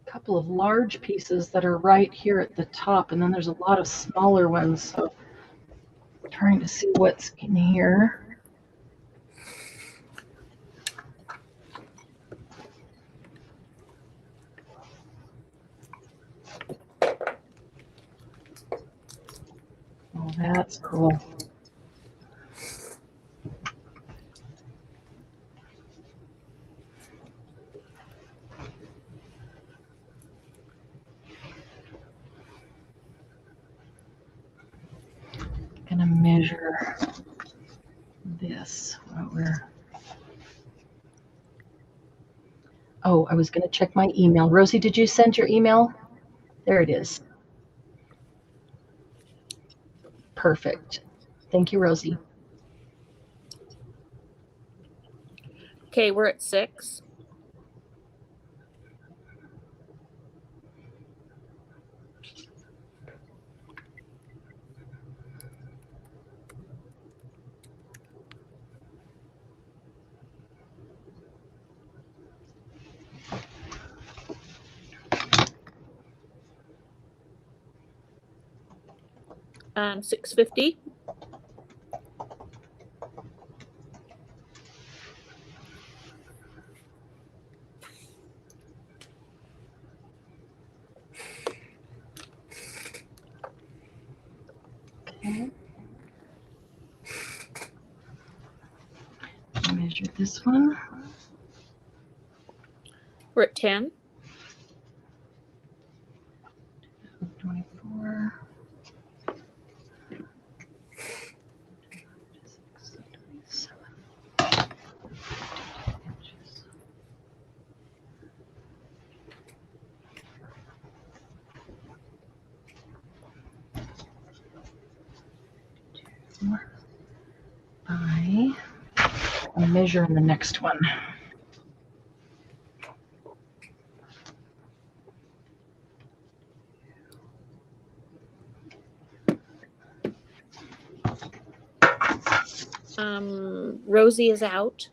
Couple of large pieces that are right here at the top, and then there's a lot of smaller ones, so I'm trying to see what's in here. Oh, that's cool. Gonna measure this while we're. Oh, I was gonna check my email. Rosie, did you send your email? There it is. Perfect. Thank you, Rosie. Okay, we're at 6. 650. Okay. Measure this one. We're at 10. 24. 5. I'll measure in the next one. Rosie is out.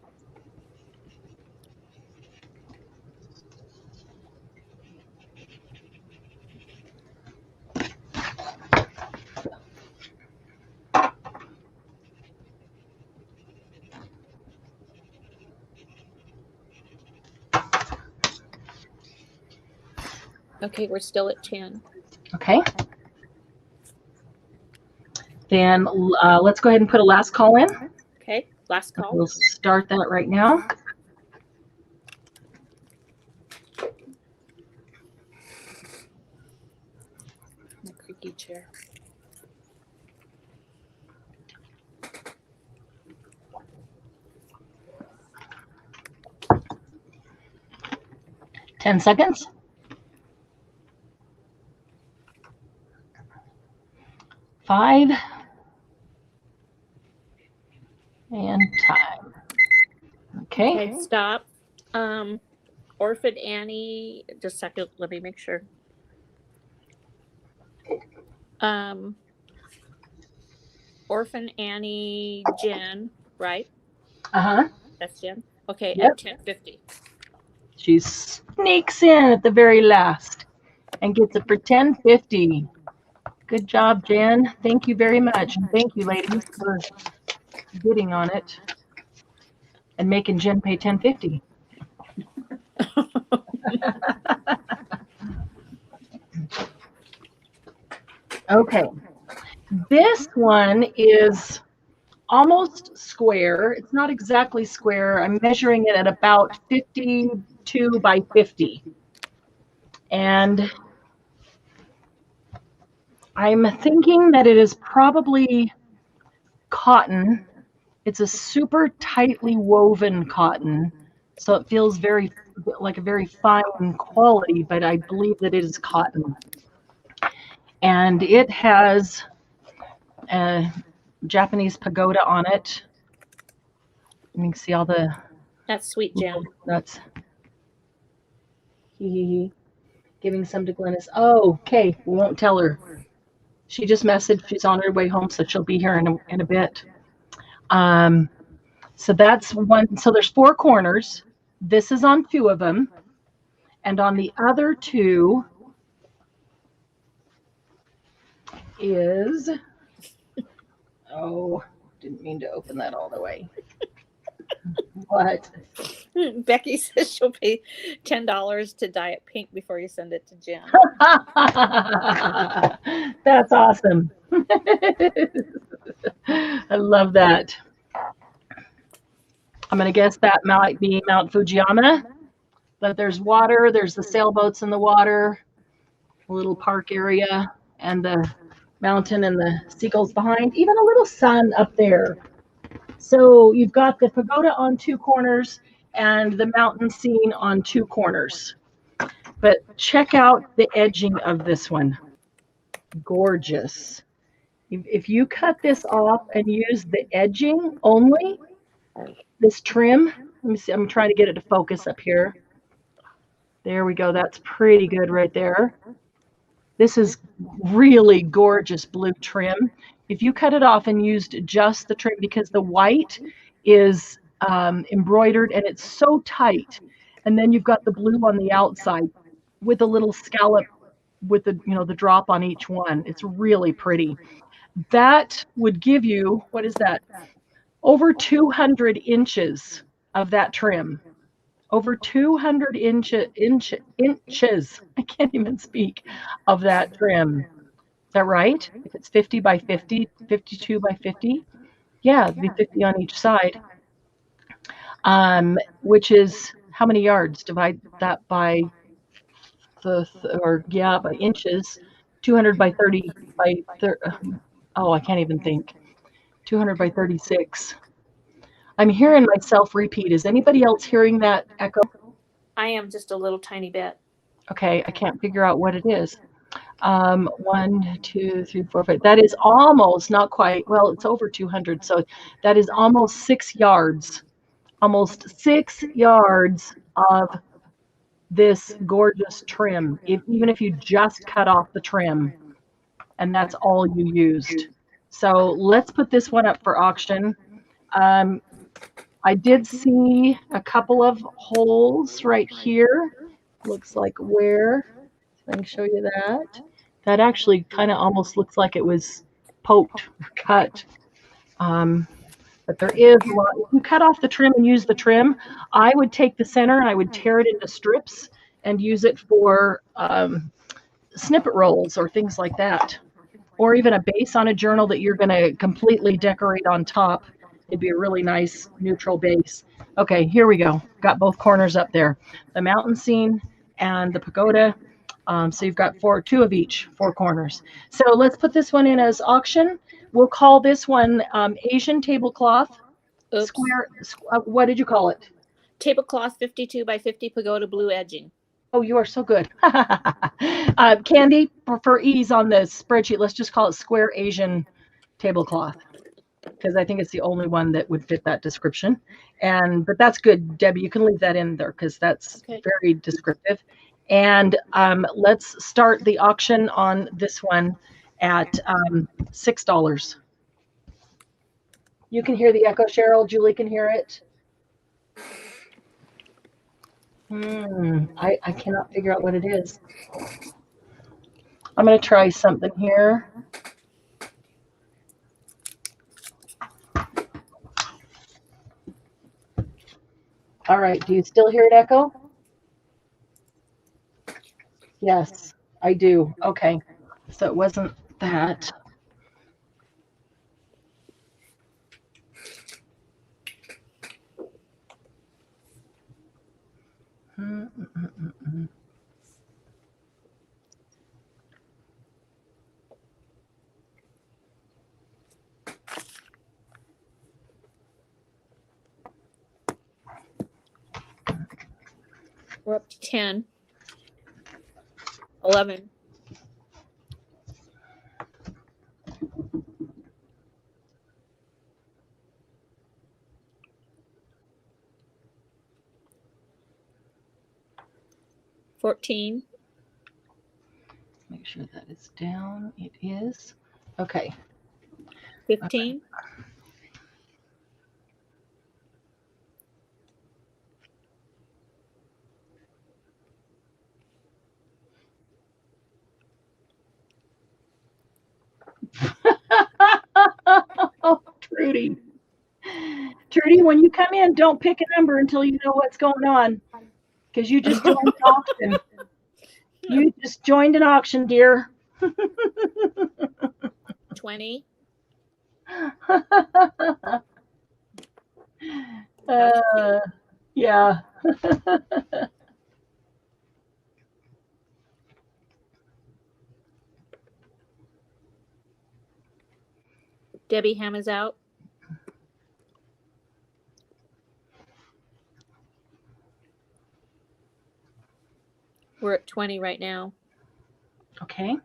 Okay, we're still at 10. Okay. Then let's go ahead and put a last call in. Okay, last call. We'll start that right now. My creaky chair. Ten seconds. 5. And time. Okay. Okay, stop. Orphan Annie, just a second, let me make sure. Orphan Annie Jen, right? Uh-huh. That's Jen. Okay, Yep. at 10:50. She sneaks in at the very last and gets it for 10.50. Good job, Jen. Thank you very much. And thank you, ladies, for bidding on it and making Jen pay 10.50. Okay. This one is almost square. It's not exactly square. I'm measuring it at about 52 by 50. And I'm thinking that it is probably cotton. It's a super tightly woven cotton, so it feels very like a very fine quality, but I believe that it is cotton. And it has a Japanese pagoda on it. You can see all the That's sweet Jen. nuts. Giving some to Glennis. Oh, okay. We won't tell her. She just messaged. She's on her way home, so she'll be here in a bit. So that's one. So there's 4 corners. This is on 2 of them, and on the other 2 is. Oh, didn't mean to open that all the way. What? Becky says she'll pay $10 to dye it pink before you send it to Jen. That's awesome. I love that. I'm going to guess that might be Mount Fujiyama, but there's water. There's the sailboats in the water, a little park area, and the mountain and the seagulls behind, even a little sun up there. So you've got the pagoda on 2 corners and the mountain scene on 2 corners. But check out the edging of this one. Gorgeous. If you cut this off and use the edging only, this trim, let me see, I'm trying to get it to focus up here. There we go. That's pretty good right there. This is really gorgeous blue trim. If you cut it off and used just the trim, because the white is embroidered and it's so tight, and then you've got the blue on the outside with a little scallop with the the drop on each one. It's really pretty. that would give you, what is that? Over 200 inches of that trim. Over 200 inches. I can't even speak of that trim. Is that right? If it's 50 by 50, 52 by 50, yeah, it'd be 50 on each side. Which is how many yards? Divide that by by inches. 200 by 30 by oh, I can't even think. 200 by 36. I'm hearing myself repeat. Is anybody else hearing that echo? I am just a little tiny bit. Okay, I can't figure out what it is. 1, 2, 3, 4, 5. That is almost, not quite, well, it's over 200. So that is almost 6 yards. Almost 6 yards of this gorgeous trim, even if you just cut off the trim and that's all you used. So let's put this one up for auction. I did see a couple of holes right here. Looks like where, I can show you that. That actually kind of almost looks like it was poked or cut. But there is a lot. If you cut off the trim and use the trim, I would take the center and I would tear it into strips and use it for snippet rolls or things like that. Or even a base on a journal that you're going to completely decorate on top. It'd be a really nice neutral base. Okay, here we go. Got both corners up there. The mountain scene and the pagoda. So you've got two of each, 4 corners. So let's put this one in as auction. We'll call this one Asian tablecloth. Oops. Square. What did you call it? Tablecloth 52 by 50 pagoda blue edging. Oh, you are so good. Candy, for ease on the spreadsheet, let's just call it Square Asian Tablecloth, because I think it's the only one that would fit that description. But that's good, Debbie. You can leave that in there because that's very descriptive. And let's start the auction on this one at $6. You can hear the echo, Cheryl. Julie can hear it. I cannot figure out what it is. I'm going to try something here. All right. Do you still hear it echo? Yes, I do. Okay. So it wasn't that. We're up to 10. 11. $14. Make sure that is down. It is. Okay. 15. Oh, Trudy. Trudy, when you come in, don't pick a number until you know what's going on, because you just joined an auction. You just joined an auction, dear. 20. Yeah. Debbie Ham is out. We're at 20 right now. Okay.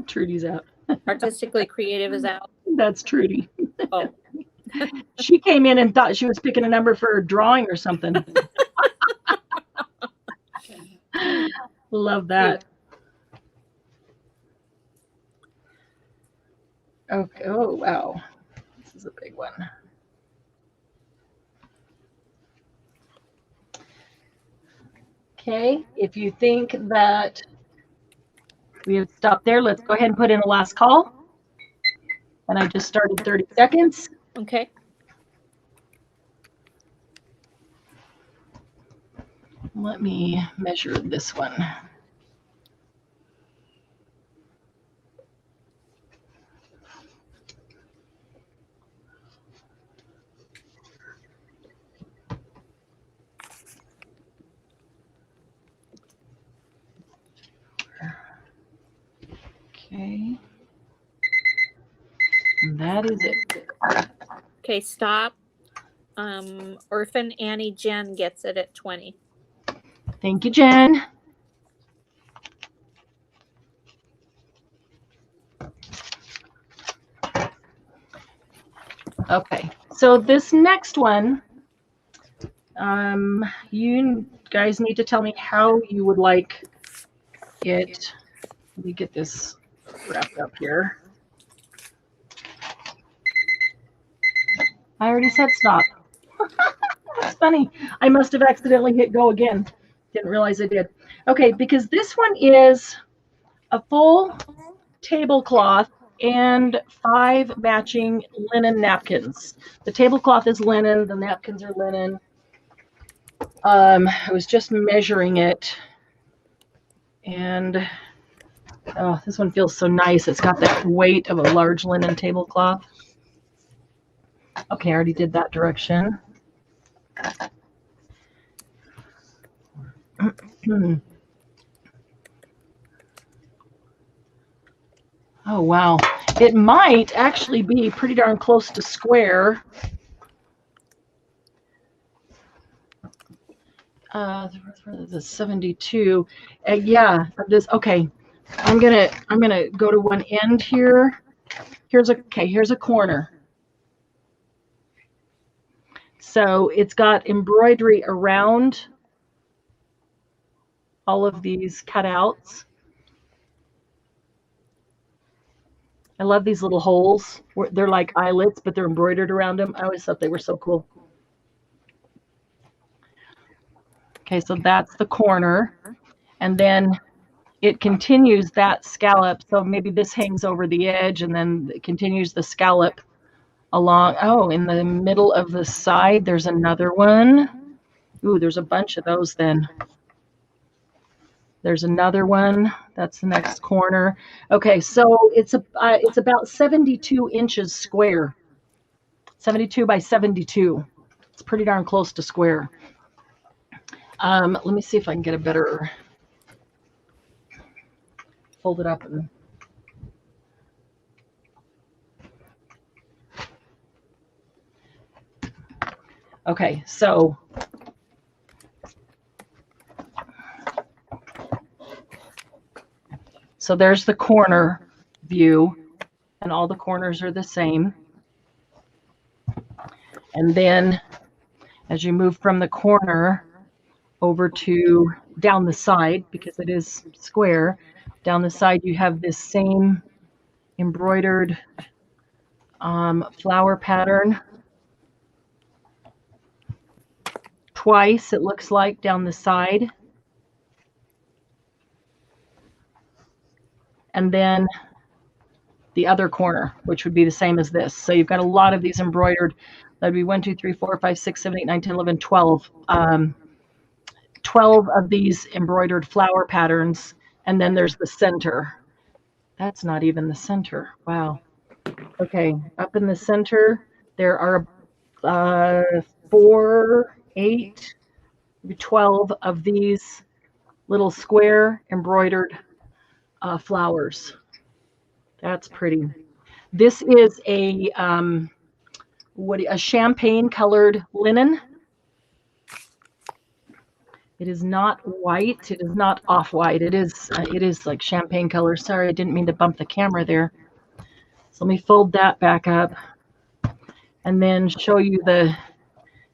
Trudy's out. Artistically Creative is out. That's Trudy. Oh. She came in and thought she was picking a number for a drawing or something. Love that. Okay. Oh, wow. This is a big one. Okay. If you think that We have stopped there. Let's go ahead and put in a last call. And I just started 30 seconds. Okay. Let me measure this one. Okay. And that is it. Okay, stop. Orphan Annie Jen gets it at 20. Thank you, Jen. Okay, so this next one, you guys need to tell me how you would like it. Let me get this wrapped up here. I already said stop. That's funny. I must have accidentally hit go again. Didn't realize I did. Okay, because this one is a full tablecloth and 5 matching linen napkins. The tablecloth is linen, the napkins are linen. I was just measuring it, and oh, this one feels so nice. It's got that weight of a large linen tablecloth. Okay, I already did that direction. Oh, wow. It might actually be pretty darn close to square. The 72. Yeah, this. Okay, I'm gonna go to one end here. Here's a corner. So it's got embroidery around all of these cutouts. I love these little holes. They're like eyelets, but they're embroidered around them. I always thought they were so cool. Okay, so that's the corner. And then it continues that scallop. So maybe this hangs over the edge and then it continues the scallop along. Oh, in the middle of the side, there's another one. Ooh, there's a bunch of those then. There's another one. That's the next corner. Okay, so it's about 72 inches square. 72 by 72. It's pretty darn close to square. Let me see if I can get a better, fold it up. Okay, so there's the corner view, and all the corners are the same. And then as you move from the corner over to down the side, because it is square, down the side you have this same embroidered flower pattern. Twice, it looks like, down the side. And then the other corner, which would be the same as this. So you've got a lot of these embroidered. That'd be 1, 2, 3, 4, 5, 6, 7, 8, 9, 10, 11, 12. 12 of these embroidered flower patterns. And then there's the center. That's not even the center. Wow. Okay, up in the center, there are 4, 8, 12 of these little square embroidered flowers. That's pretty. This is a champagne colored linen. It is not white. It is not off-white. It is like champagne color. Sorry, I didn't mean to bump the camera there. So let me fold that back up and then show you the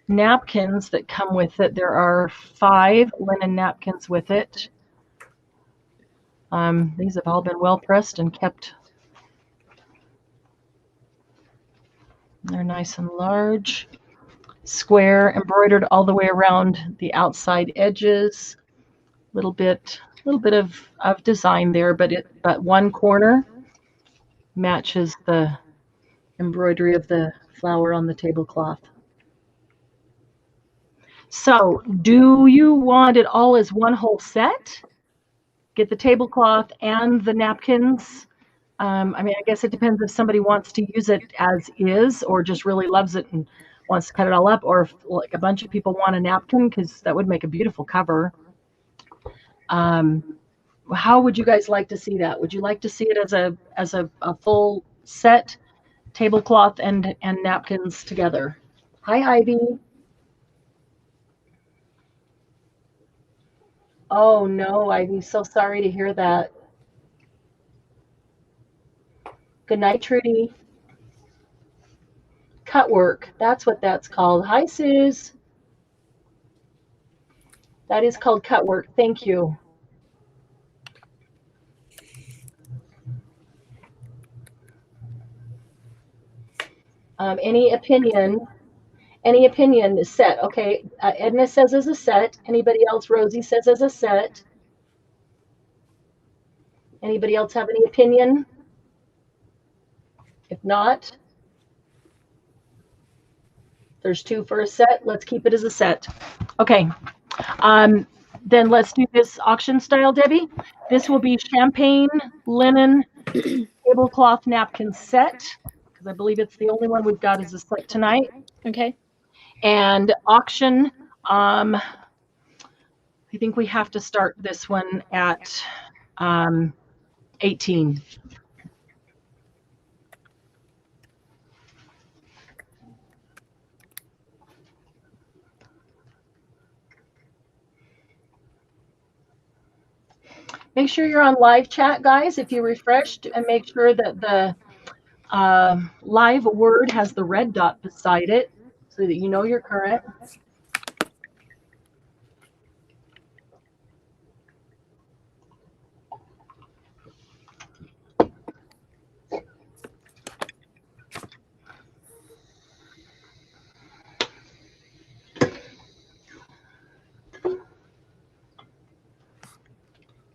napkins that come with it. There are 5 linen napkins with it. These have all been well pressed and kept. They're nice and large, square, embroidered all the way around the outside edges, a little bit little bit of design there, but one corner matches the embroidery of the flower on the tablecloth. So, do you want it all as one whole set? Get the tablecloth and the napkins? I mean, I guess it depends if somebody wants to use it as is or just really loves it and wants to cut it all up, or if like a bunch of people want a napkin, because that would make a beautiful cover. How would you guys like to see that? Would you like to see it as a full set, tablecloth and napkins together? Hi, Ivy. Oh no, Ivy, so sorry to hear that. Good night, Trudy. Cut work. That's what that's called. Hi, Suze. That is called cut work. Thank you. Any opinion? Any opinion is set. Okay. Edna says as a set. Anybody else? Rosie says as a set. Anybody else have any opinion? If not, there's two for a set. Let's keep it as a set. Okay. Then let's do this auction style, Debbie. This will be champagne, linen, tablecloth napkin set, because I believe it's the only one we've got as a set tonight. Okay. And auction, I think we have to start this one at 18. Make sure you're on live chat, guys, if you refreshed, and make sure that the live word has the red dot beside it so that you know you're current.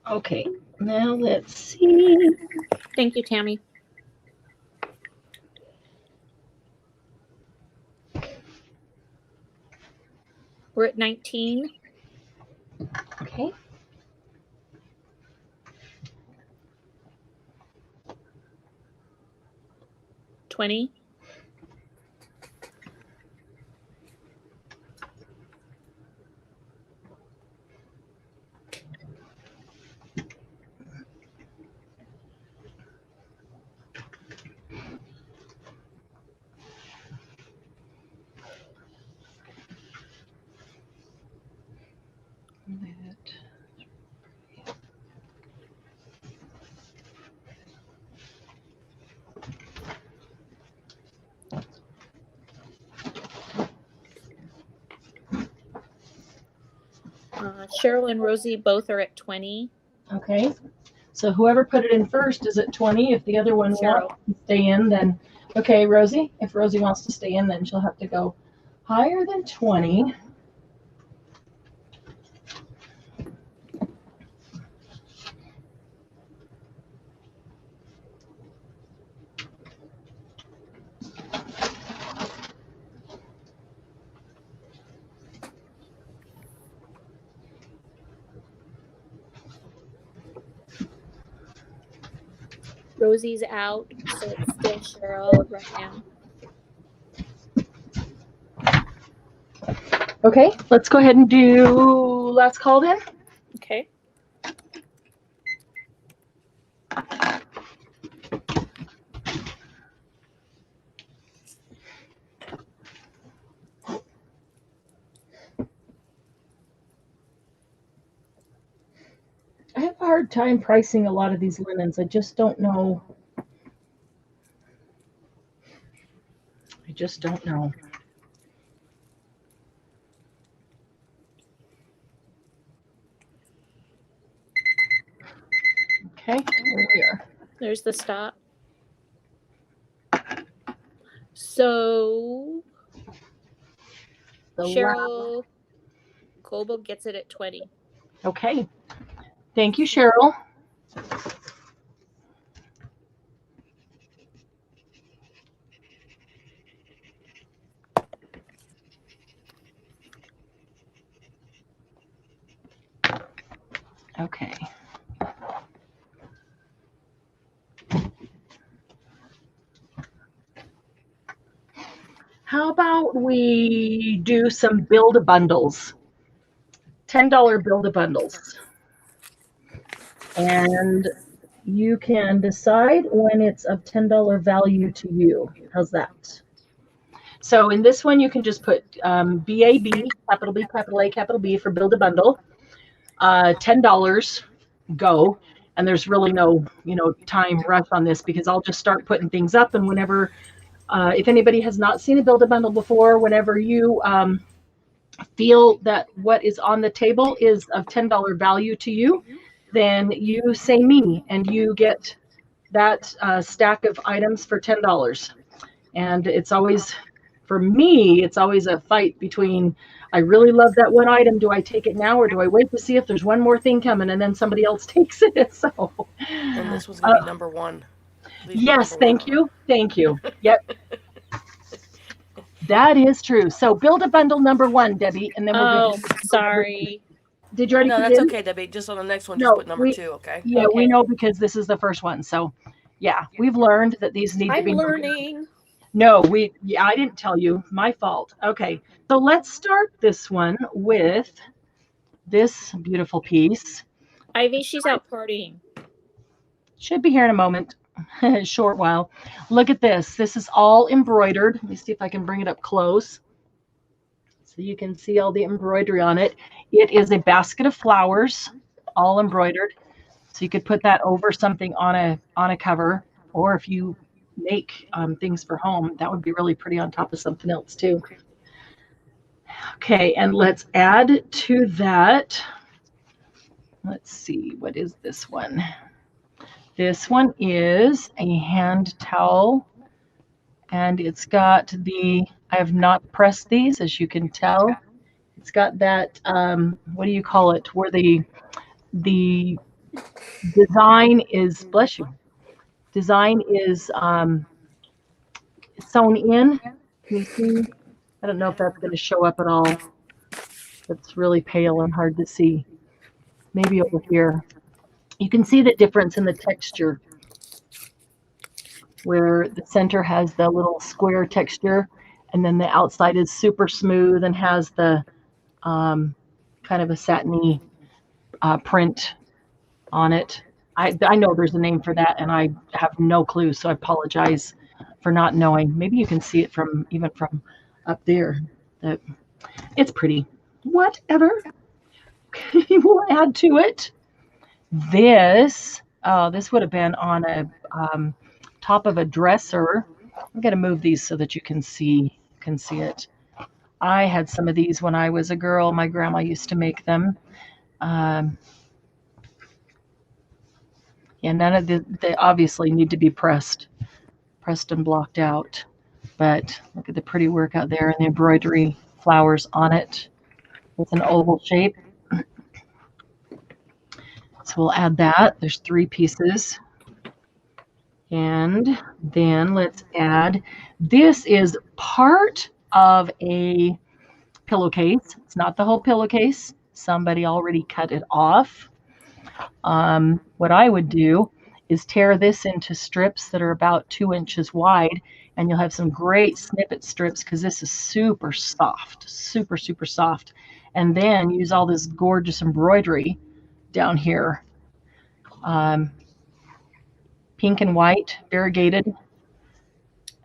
Okay, now let's see. Thank you, Tammy. We're at 19. Okay. $20. Cheryl and Rosie both are at 20. Okay. So whoever put it in first is at 20. If the other one Cheryl. wants to stay in, then okay, Rosie. If Rosie wants to stay in, then she'll have to go higher than 20. Rosie's out, so it's still Cheryl right now. Okay, let's go ahead and do last call then. Okay. I have a hard time pricing a lot of these linens. I just don't know. I just don't know. Okay, here we are. There's the stop. So The Cheryl Coble gets it at 20. Okay. Thank you, Cheryl. Okay. How about we do some build-a-bundles? $10 build-a-bundles. And you can decide when it's of $10 value to you. How's that? So in this one, you can just put BAB, capital B, capital A, capital B for build-a-bundle. $10, go. And there's really no, time rush on this because I'll just start putting things up. And whenever, if anybody has not seen a build-a-bundle before, whenever you feel that what is on the table is of $10 value to you, then you say me and you get that stack of items for $10. And it's always, for me, it's always a fight between, I really love that one item. Do I take it now or do I wait to see if there's one more thing coming and then somebody else takes it? So, And this was going to be number one. Yes, thank you. Thank you. Yep. That is true. So build a bundle number one, Debbie, and then we'll go. Sorry. Did you already No, put that's it in? okay, Debbie. Just on the next one, just put number 2, okay? Yeah, Okay. we know because this is the first one. So, yeah, we've learned that these need to I'm be. learning. No, I didn't tell you. My fault. Okay, so let's start this one with this beautiful piece. Ivy, she's out partying. Should be here in a moment. A short while. Look at this. This is all embroidered. Let me see if I can bring it up close so you can see all the embroidery on it. It is a basket of flowers, all embroidered. So you could put that over something on a cover, or if you make things for home, that would be really pretty on top of something else too. Okay, and let's add to that. Let's see, what is this one? This one is a hand towel, and it's got I have not pressed these, as you can tell. It's got that, what do you call it, where the design is, bless you, design is sewn in. Can you see? I don't know if that's going to show up at all. It's really pale and hard to see. Maybe over here. You can see the difference in the texture, where the center has the little square texture, and then the outside is super smooth and has the kind of a satiny print on it. I know there's a name for that, and I have no clue, so I apologize for not knowing. Maybe you can see it even from up there. It's pretty. Whatever. We'll add to it. This would have been on a top of a dresser. I'm going to move these so that you can see it. I had some of these when I was a girl. My grandma used to make them. Yeah, none of they obviously need to be pressed and blocked out. But look at the pretty work out there and the embroidery flowers on it with an oval shape. So we'll add that. There's 3 pieces. And then let's add, this is part of a pillowcase. It's not the whole pillowcase. Somebody already cut it off. What I would do is tear this into strips that are about 2 inches wide, and you'll have some great snippet strips because this is super soft, super, super soft. And then use all this gorgeous embroidery down here. Pink and white, variegated.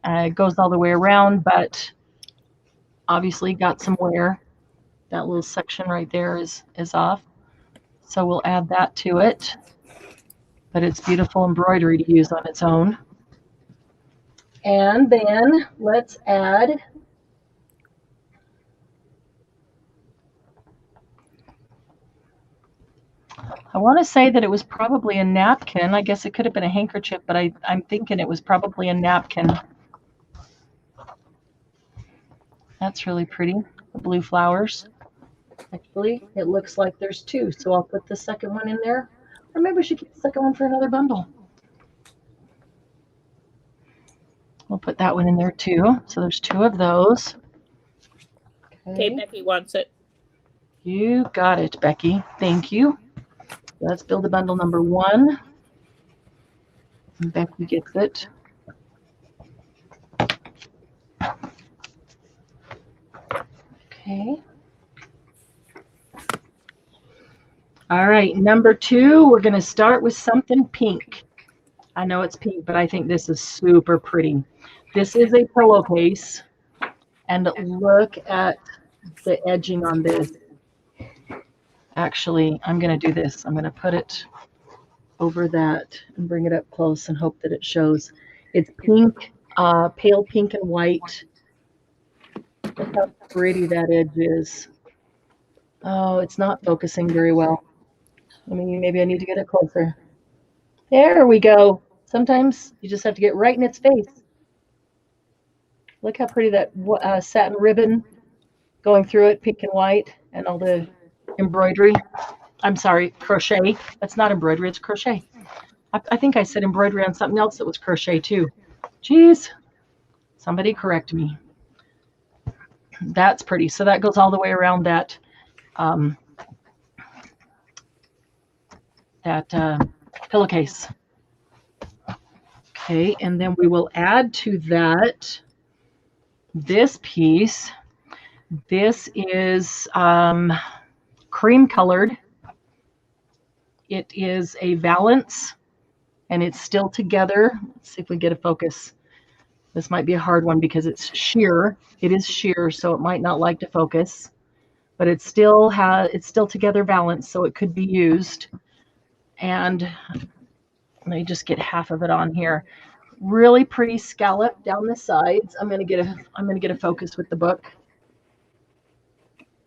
It goes all the way around, but obviously got some wear. That little section right there is off. So we'll add that to it. But it's beautiful embroidery to use on its own. And then let's add I want to say that it was probably a napkin. I guess it could have been a handkerchief, but I'm thinking it was probably a napkin. That's really pretty. The blue flowers. Actually, it looks like there's 2, so I'll put the second one in there. Or maybe we should keep the second one for another bundle. We'll put that one in there too. So there's 2 of those. Okay, Becky wants it. You got it, Becky. Thank you. Let's build a bundle number 1. And Becky gets it. Okay. All right, number 2, we're going to start with something pink. I know it's pink, but I think this is super pretty. This is a pillowcase, and look at the edging on this. Actually, I'm going to do this. I'm going to put it over that and bring it up close and hope that it shows. It's pink, pale pink and white. Look how pretty that edge is. Oh, it's not focusing very well. Maybe I need to get it closer. There we go. Sometimes you just have to get right in its face. Look how pretty that satin ribbon going through it, pink and white, and all the embroidery. I'm sorry, crochet. That's not embroidery, it's crochet. I think I said embroidery on something else that was crochet too. Jeez, somebody correct me. That's pretty. So that goes all the way around that pillowcase. Okay, and then we will add to that this piece. This is cream colored. It is a valance, and it's still together. Let's see if we get a focus. This might be a hard one because it's sheer. It is sheer, so it might not like to focus, but it's still together valance, so it could be used. And let me just get half of it on here. Really pretty scallop down the sides. I'm gonna get a focus with the book,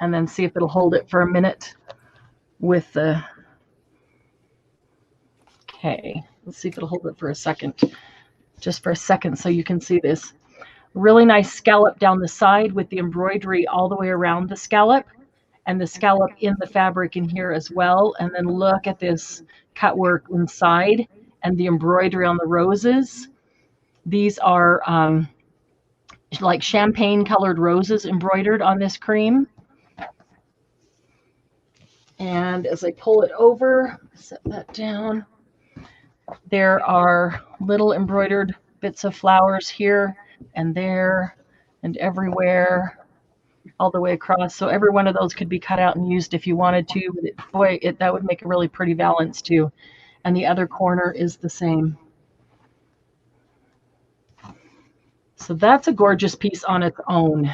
and then see if it'll hold it for a minute with the. Okay, let's see if it'll hold it for a second. Just for a second so you can see this. Really nice scallop down the side with the embroidery all the way around the scallop, and the scallop in the fabric in here as well. And then look at this cut work inside and the embroidery on the roses. These are like champagne colored roses embroidered on this cream. And as I pull it over, set that down. There are little embroidered bits of flowers here and there and everywhere, all the way across. So every one of those could be cut out and used if you wanted to. But that would make a really pretty valance too. And the other corner is the same. So that's a gorgeous piece on its own.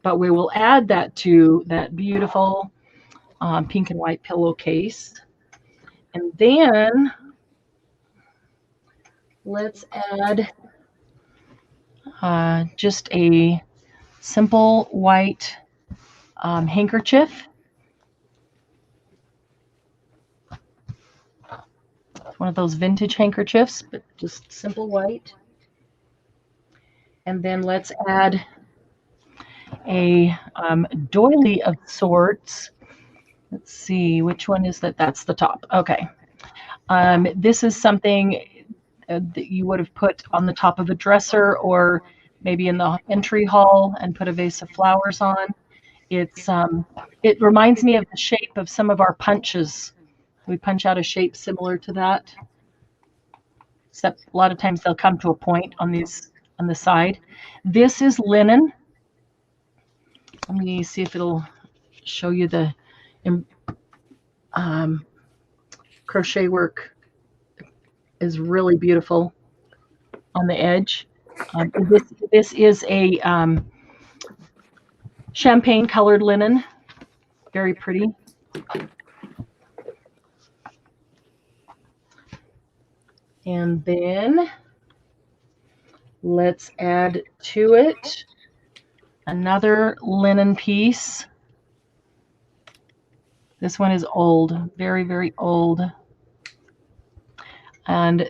But we will add that to that beautiful pink and white pillowcase. And then let's add just a simple white handkerchief. It's one of those vintage handkerchiefs, but just simple white. And then let's add a doily of sorts. Let's see, which one is that? That's the top. Okay. This is something that you would have put on the top of a dresser or maybe in the entry hall and put a vase of flowers on. It reminds me of the shape of some of our punches. We punch out a shape similar to that, except a lot of times they'll come to a point on the side. This is linen. Let me see if it'll show you the crochet work is really beautiful on the edge. This is a champagne colored linen, very pretty. And then let's add to it another linen piece. This one is old, very, very old. And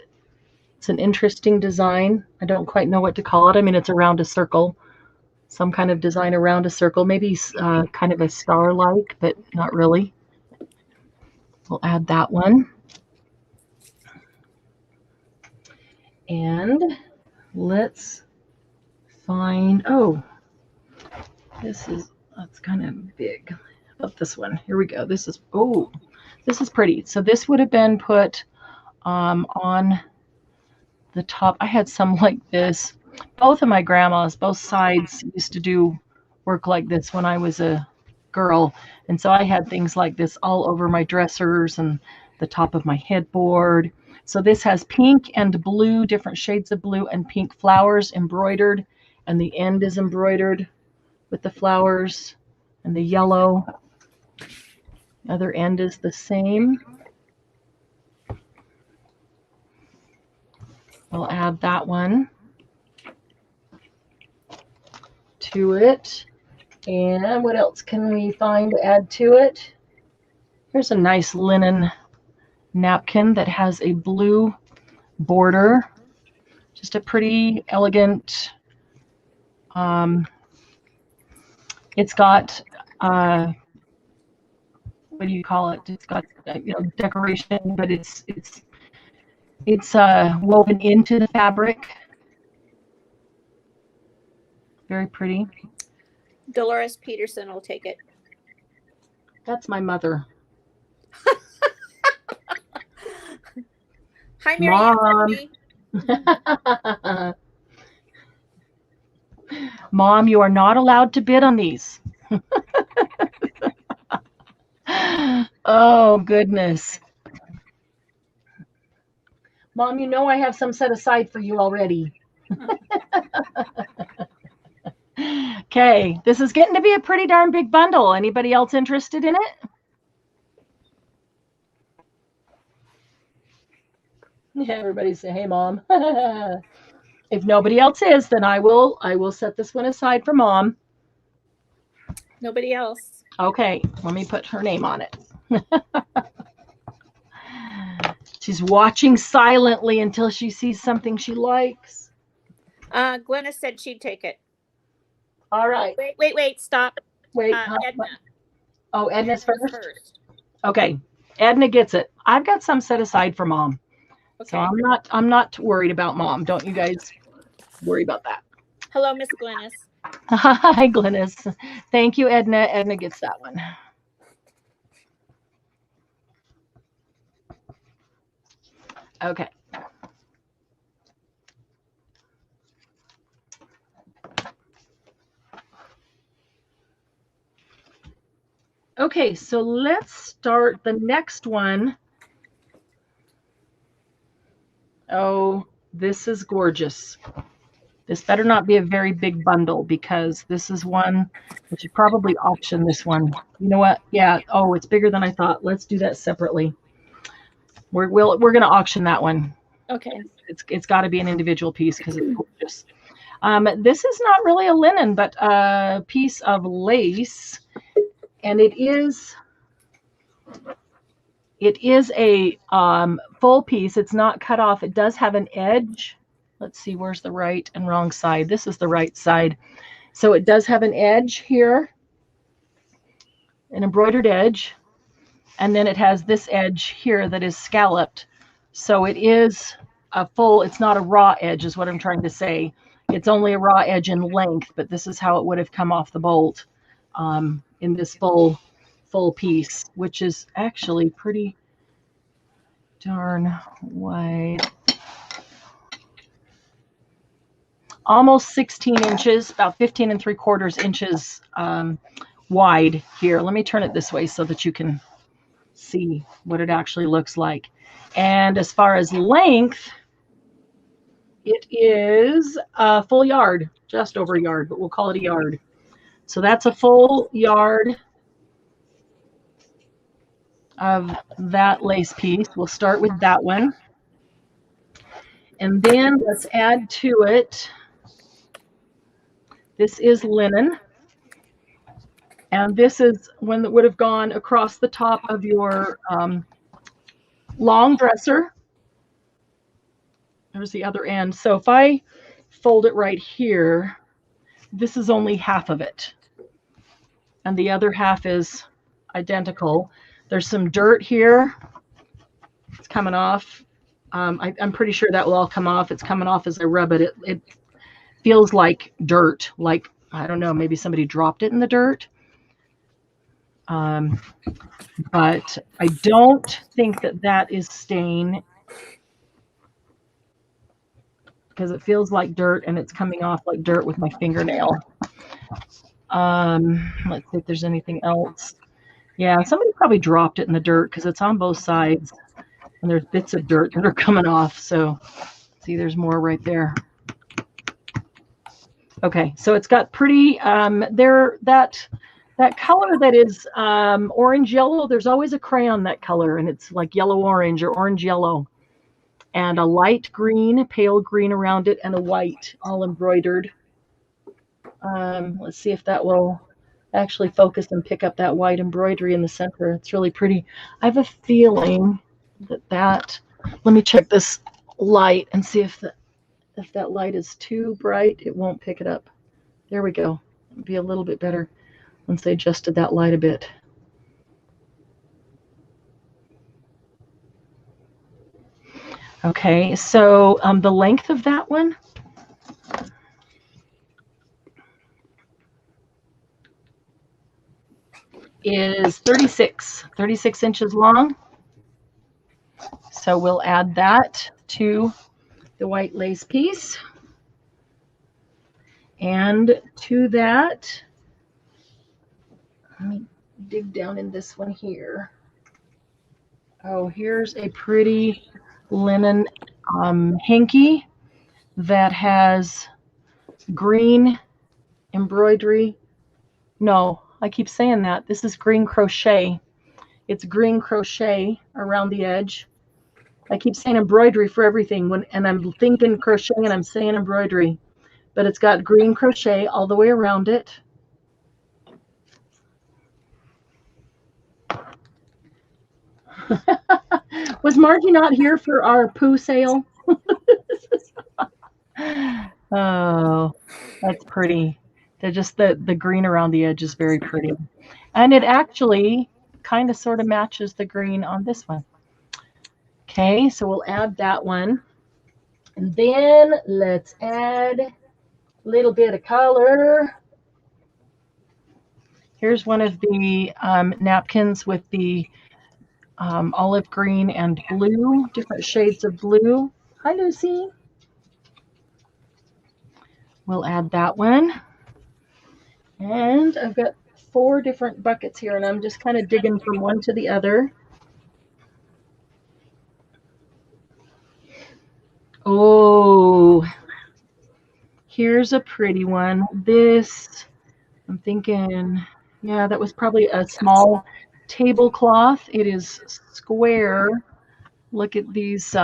it's an interesting design. I don't quite know what to call it. I mean, it's around a circle, some kind of design around a circle, maybe kind of a star-like, but not really. We'll add that one. And let's find, oh, that's kind of big. How about this one? Here we go. This is pretty. So this would have been put on the top. I had some like this. Both of my grandmas, both sides, used to do work like this when I was a girl. And so I had things like this all over my dressers and the top of my headboard. So this has pink and blue, different shades of blue and pink flowers embroidered. And the end is embroidered with the flowers and the yellow. Other end is the same. I'll add that one to it. And what else can we find to add to it? Here's a nice linen napkin that has a blue border. Just a pretty elegant, it's got, what do you call it? It's got, decoration, but it's woven into the fabric. Very pretty. Dolores Peterson will take it. That's my mother. Hi, Mary Mom. Mom, you are not allowed to bid on these. Oh, goodness. Mom, you know I have some set aside for you already. Okay, this is getting to be a pretty darn big bundle. Anybody else interested in it? Yeah, everybody say, "Hey, Mom." If nobody else is, then I will set this one aside for Mom. Nobody else. Okay, let me put her name on it. She's watching silently until she sees something she likes. Glenna said she'd take it. All right. Wait, stop. Wait. Edna. Oh, Edna's first? Okay. Edna gets it. I've got some set aside for Mom. Okay. So I'm not worried about Mom. Don't you guys worry about that. Hello, Miss Glennis. Hi, Glennis. Thank you, Edna. Edna gets that one. Okay. Okay, so let's start the next one. Oh, this is gorgeous. This better not be a very big bundle because this is one, we should probably auction this one. You know what? Yeah. Oh, it's bigger than I thought. Let's do that separately. We're going to auction that one. Okay. It's got to be an individual piece because it's gorgeous. This is not really a linen, but a piece of lace, and it is a full piece. It's not cut off. It does have an edge. Let's see, where's the right and wrong side? This is the right side. So it does have an edge here, an embroidered edge, and then it has this edge here that is scalloped. So it is a full, it's not a raw edge is what I'm trying to say. It's only a raw edge in length, but this is how it would have come off the bolt in this full piece, which is actually pretty darn wide. Almost 16 inches, about 15 3/4 inches wide here. Let me turn it this way so that you can see what it actually looks like. And as far as length, it is a full yard, just over a yard, but we'll call it a yard. So that's a full yard of that lace piece. We'll start with that one. And then let's add to it. This is linen. And this is one that would have gone across the top of your long dresser. There's the other end. So if I fold it right here, this is only half of it. And the other half is identical. There's some dirt here. It's coming off. I'm pretty sure that will all come off. It's coming off as I rub it. It feels like dirt, like, I don't know, maybe somebody dropped it in the dirt. But I don't think that is stain, because it feels like dirt and it's coming off like dirt with my fingernail. Let's see if there's anything else. Yeah, somebody probably dropped it in the dirt because it's on both sides and there's bits of dirt that are coming off. So see, there's more right there. Okay, so it's got pretty that color that is orange yellow. There's always a crayon that color, and it's like yellow orange or orange yellow, and a light green, pale green around it, and a white all embroidered. Let's see if that will actually focus and pick up that white embroidery in the center. It's really pretty. I have a feeling that let me check this light and see if that light is too bright, it won't pick it up. There we go. It'll be a little bit better once I adjusted that light a bit. Okay, so the length of that one is 36 inches long. So we'll add that to the white lace piece. And to that, let me dig down in this one here. Oh, here's a pretty linen hanky that has green embroidery. No, I keep saying that. This is green crochet. It's green crochet around the edge. I keep saying embroidery for everything, and I'm thinking crochet and I'm saying embroidery. But it's got green crochet all the way around it. Was Margie not here for our poo sale? Oh, that's pretty. Just the green around the edge is very pretty. And it actually kind of sort of matches the green on this one. Okay, so we'll add that one. And then let's add a little bit of color. Here's one of the napkins with the olive green and blue, different shades of blue. Hi, Lucy. We'll add that one. And I've got 4 different buckets here, and I'm just kind of digging from one to the other. Oh, here's a pretty one. This, I'm thinking, yeah, that was probably a small tablecloth. It is square. Look at these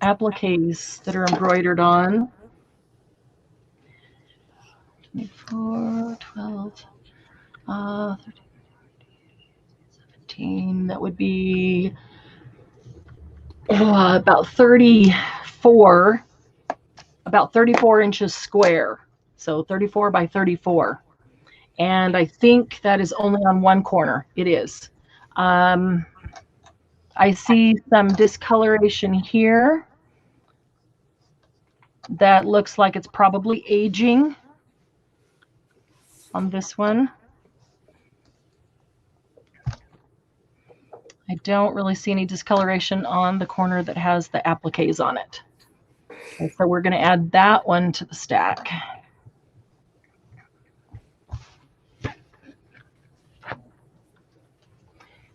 appliques that are embroidered on. 24, 12, 13, 17. That would be about 34 inches square. So 34 by 34. And I think that is only on one corner. It is. I see some discoloration here that looks like it's probably aging on this one. I don't really see any discoloration on the corner that has the appliques on it. Okay, so we're going to add that one to the stack.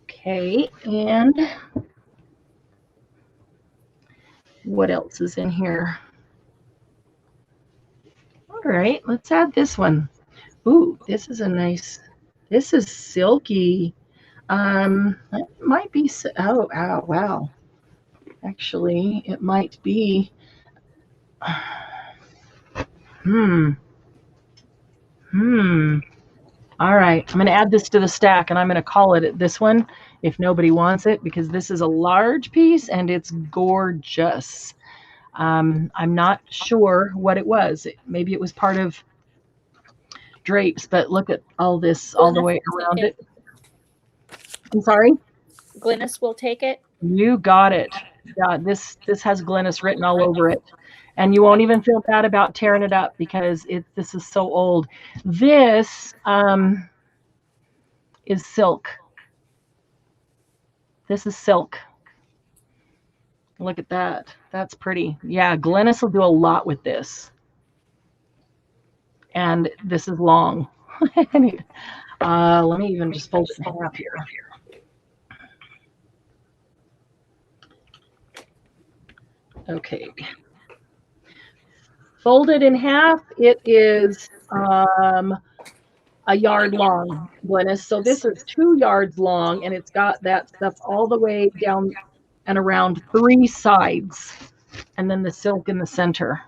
Okay, and what else is in here? All right, let's add this one. Ooh, this is a nice, this is silky. That might be, oh, wow. Actually, it might be, all right, I'm going to add this to the stack, and I'm going to call it this one if nobody wants it, because this is a large piece and it's gorgeous. I'm not sure what it was. Maybe it was part of drapes, but look at all this all the way around it. I'm sorry? Glynis will take it. You got it. Yeah, this has Glynis written all over it. And you won't even feel bad about tearing it up because this is so old. This is silk. This is silk. Look at that. That's pretty. Yeah, Glynis will do a lot with this. And this is long. Let me even just fold it in half here. Okay. Folded in half, it is a yard long, Glynis. So this is 2 yards long, and it's got that stuff all the way down and around 3 sides, and then the silk in the center.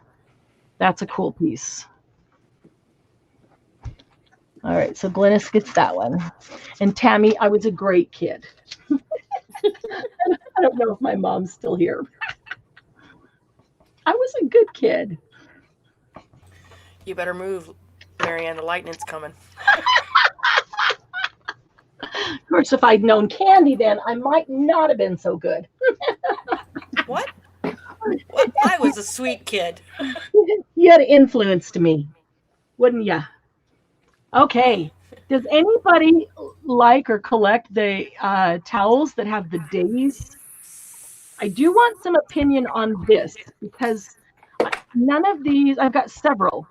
That's a cool piece. All right, so Glynis gets that one. And Tammy, I was a great kid. I don't know if my mom's still here. I was a good kid. You better move, Marianne. The lightning's coming. Of course, if I'd known Candy then, I might not have been so good. What? What? I was a sweet kid. You had influenced me, wouldn't ya? Okay. Does anybody like or collect the towels that have the days? I do want some opinion on this because none of these, I've got several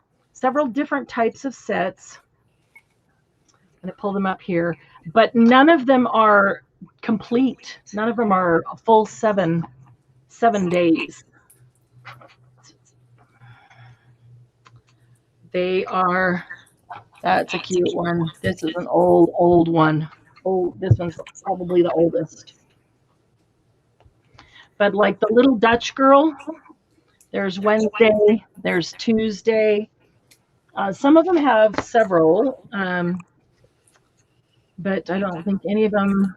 different types of sets. I'm going to pull them up here, but none of them are complete. None of them are a full 7 days. They are, that's a cute one. This is an old one. Oh, this one's probably the oldest. But like the little Dutch girl, there's Wednesday, there's Tuesday. Some of them have several, but I don't think any of them,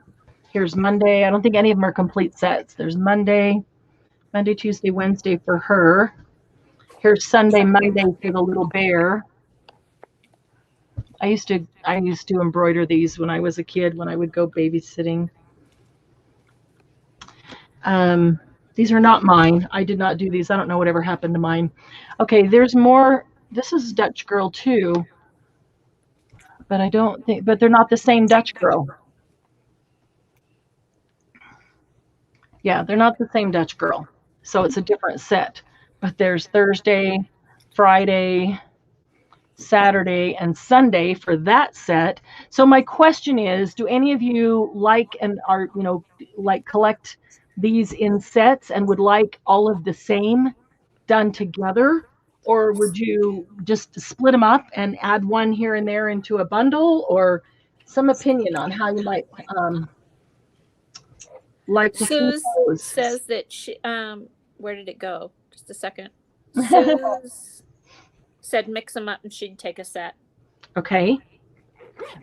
here's Monday. I don't think any of them are complete sets. There's Monday, Tuesday, Wednesday for her. Here's Sunday, Monday for the little bear. I used to embroider these when I was a kid, when I would go babysitting. These are not mine. I did not do these. I don't know whatever happened to mine. Okay, there's more. This is Dutch girl too, but I don't think, but they're not the same Dutch girl. Yeah, they're not the same Dutch girl. So it's a different set, but there's Thursday, Friday, Saturday, and Sunday for that set. So my question is, do any of you like and are, like collect these in sets and would like all of the same done together? Or would you just split them up and add one here and there into a bundle? Or some opinion on how you might like to Sue see those. says that she, where did it go? Just a second. Sue said mix them up and she'd take a set. Okay.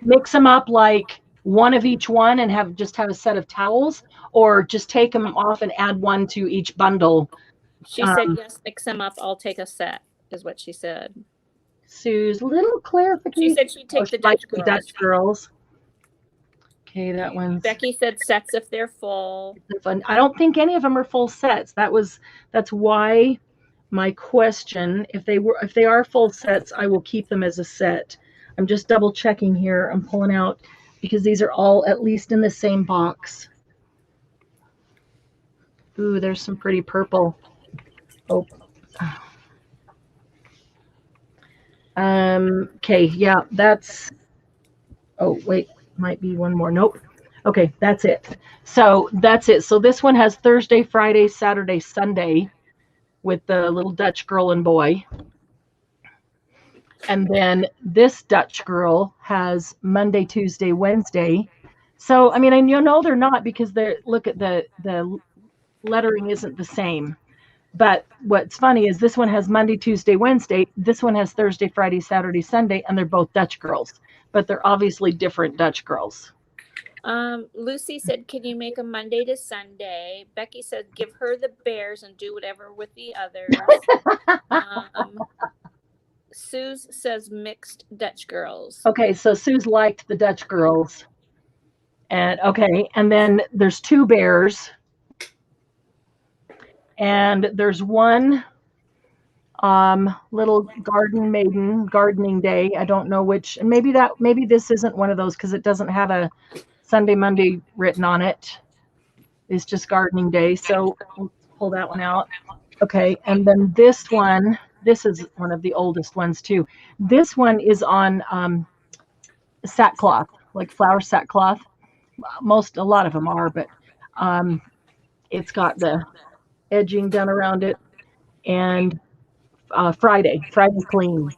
Mix them up like one of each one and have a set of towels, or just take them off and add one to each bundle. She said, yes, mix them up. I'll take a set, is what she said. Sue's little clarification. She said she'd take the Dutch girls. Okay, that one. Becky said sets if they're full. I don't think any of them are full sets. That's why my question, if they are full sets, I will keep them as a set. I'm just double checking here. I'm pulling out because these are all at least in the same box. Ooh, there's some pretty purple. Oh. Okay, yeah, that's, oh, wait, might be one more. Nope. Okay, that's it. So that's it. So this one has Thursday, Friday, Saturday, Sunday with the little Dutch girl and boy. And then this Dutch girl has Monday, Tuesday, Wednesday. So, I mean, they're not because look at the lettering isn't the same. But what's funny is this one has Monday, Tuesday, Wednesday. This one has Thursday, Friday, Saturday, Sunday, and they're both Dutch girls. But they're obviously different Dutch girls. Lucy said, can you make a Monday to Sunday? Becky said, give her the bears and do whatever with the others. Suze says mixed Dutch girls. Okay, so Suze liked the Dutch girls. And okay, and then there's 2 bears, and there's one little gardening day. I don't know which, and maybe this isn't one of those because it doesn't have a Sunday Monday written on it. It's just gardening day. So let's pull that one out. Okay, and then this is one of the oldest ones too. This one is on sackcloth, like flour sackcloth. A lot of them are, but it's got the edging done around it, and Friday clean.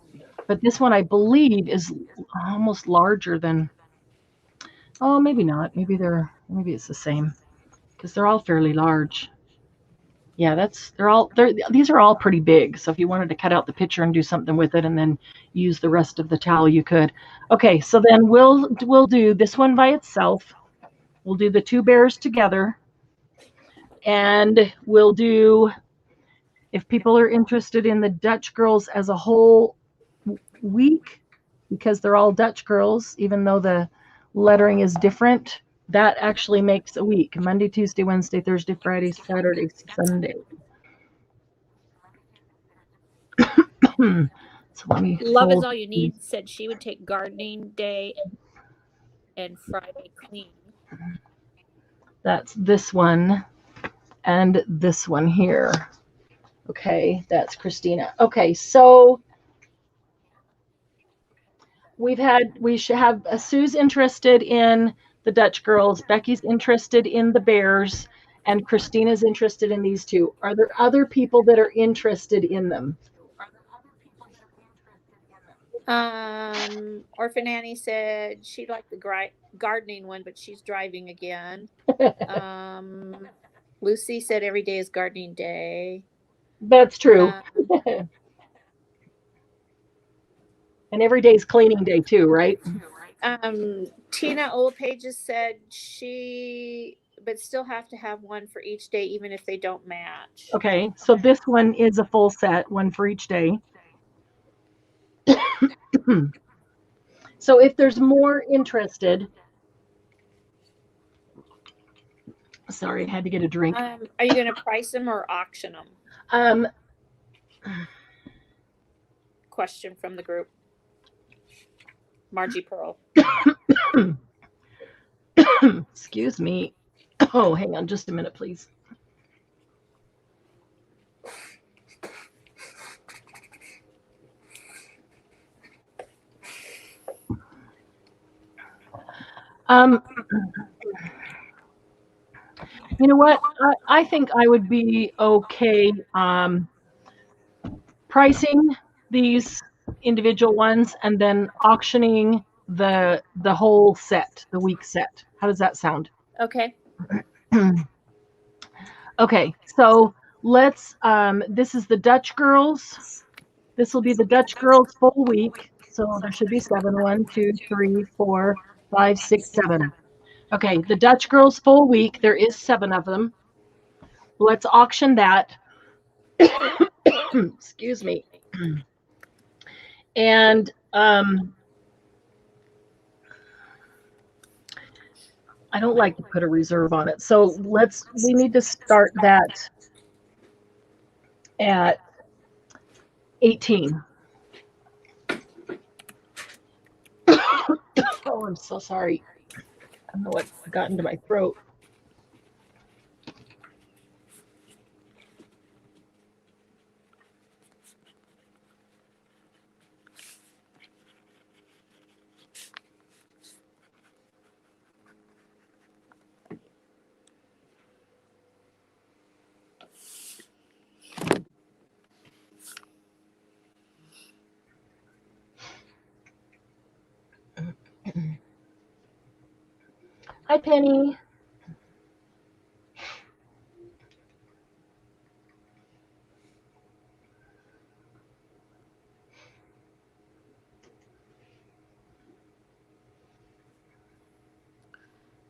But this one I believe is almost larger than. Oh, maybe not. Maybe it's the same because they're all fairly large. Yeah, these are all pretty big. So if you wanted to cut out the picture and do something with it and then use the rest of the towel, you could. Okay, so then we'll do this one by itself. We'll do the 2 bears together. And we'll do, if people are interested in the Dutch girls as a whole week, because they're all Dutch girls, even though the lettering is different, that actually makes a week. Monday, Tuesday, Wednesday, Thursday, Friday, Saturday, Sunday. So let me Love fold is all you need said she would take gardening day and Friday clean. That's this one and this one here. Okay, that's Christina. Okay, so we should have Sue's interested in the Dutch girls, Becky's interested in the bears, and Christina's interested in these 2. Are there other people that are interested in them? Orphan Annie said she'd like the gardening one, but she's driving again. Lucy said every day is gardening day. That's true. And every day's cleaning day too, right? Tina Old Pages said but still have to have one for each day, even if they don't match. Okay, so this one is a full set, one for each day. So if there's more interested, sorry, I had to get a drink. Are you going to price them or auction them? Question from the group. Margie Pearl. Excuse me. Oh, hang on just a minute, please. You know what? I think I would be okay pricing these individual ones and then auctioning the whole set, the week set. How does that sound? Okay. Okay, so let's this is the Dutch girls. This will be the Dutch girls full week. So there should be 7. 1, 2, 3, 4, 5, 6, 7. Okay, the Dutch girls full week. There is 7 of them. Let's auction that. Excuse me. And I don't like to put a reserve on it. So we need to start that at 18. Oh, I'm so sorry. I don't know what got into my throat. Hi, Penny.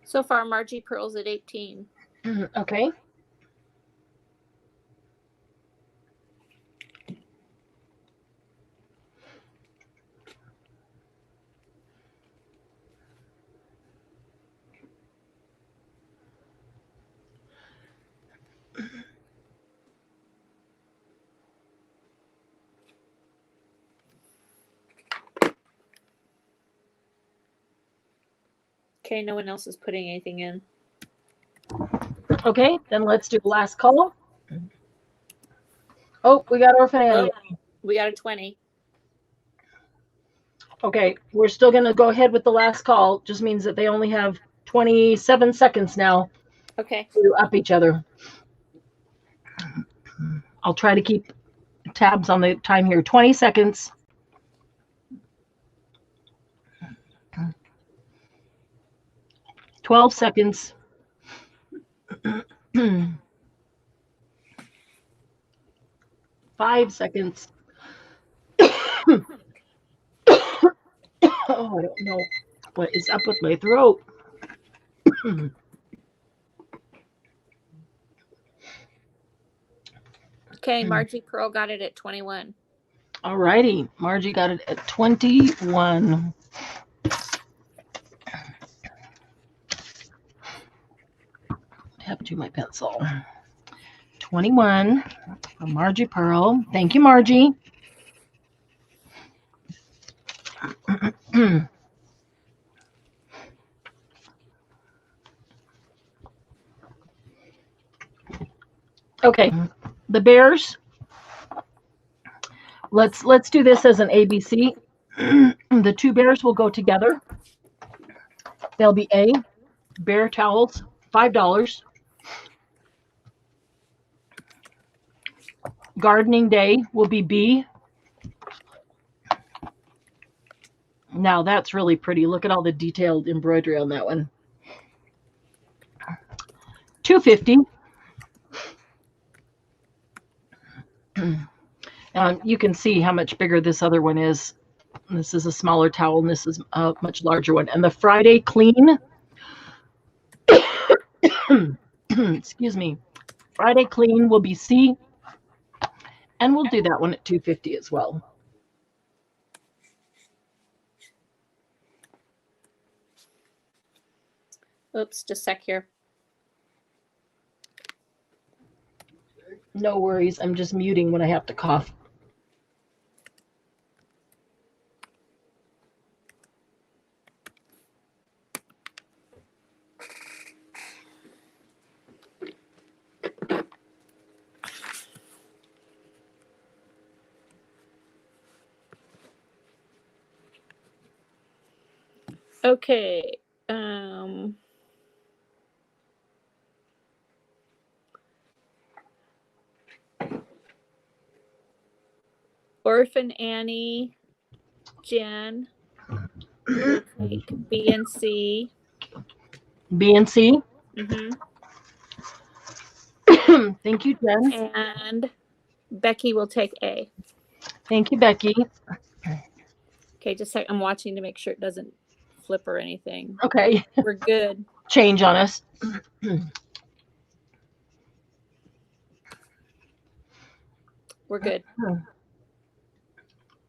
So far, Margie Pearl's at 18. Okay. Okay, no one else is putting anything in. Okay, then let's do the last call. Oh, we got Orphan Annie. Oh, we got a 20. Okay, we're still going to go ahead with the last call. Just means that they only have 27 seconds now Okay. to up each other. I'll try to keep tabs on the time here. 20 seconds. $12 seconds. 5 seconds. Oh, I don't know what is up with my throat. Okay, Margie Pearl got it at 21. All righty. Margie got it at 21. Tap to my pencil. 21 for Margie Pearl. Thank you, Margie. Okay, the Bears. Let's do this as an ABC. The two bears will go together. They'll be A, bear towels, $5. Gardening day will be B. Now that's really pretty. Look at all the detailed embroidery on that one. $2.50. You can see how much bigger this other one is. This is a smaller towel, and this is a much larger one. And the Friday clean, excuse me, Friday clean will be C, and we'll do that one at $2.50 as well. Oops, just a sec here. No worries. I'm just muting when I have to cough. Okay. Orphan Annie, Jen, will take B and C. B and C. Mm-hmm. Thank you, Jen. And Becky will take A. Thank you, Becky. Okay, just a sec. I'm watching to make sure it doesn't flip or anything. Okay. We're good. Change on us. We're good.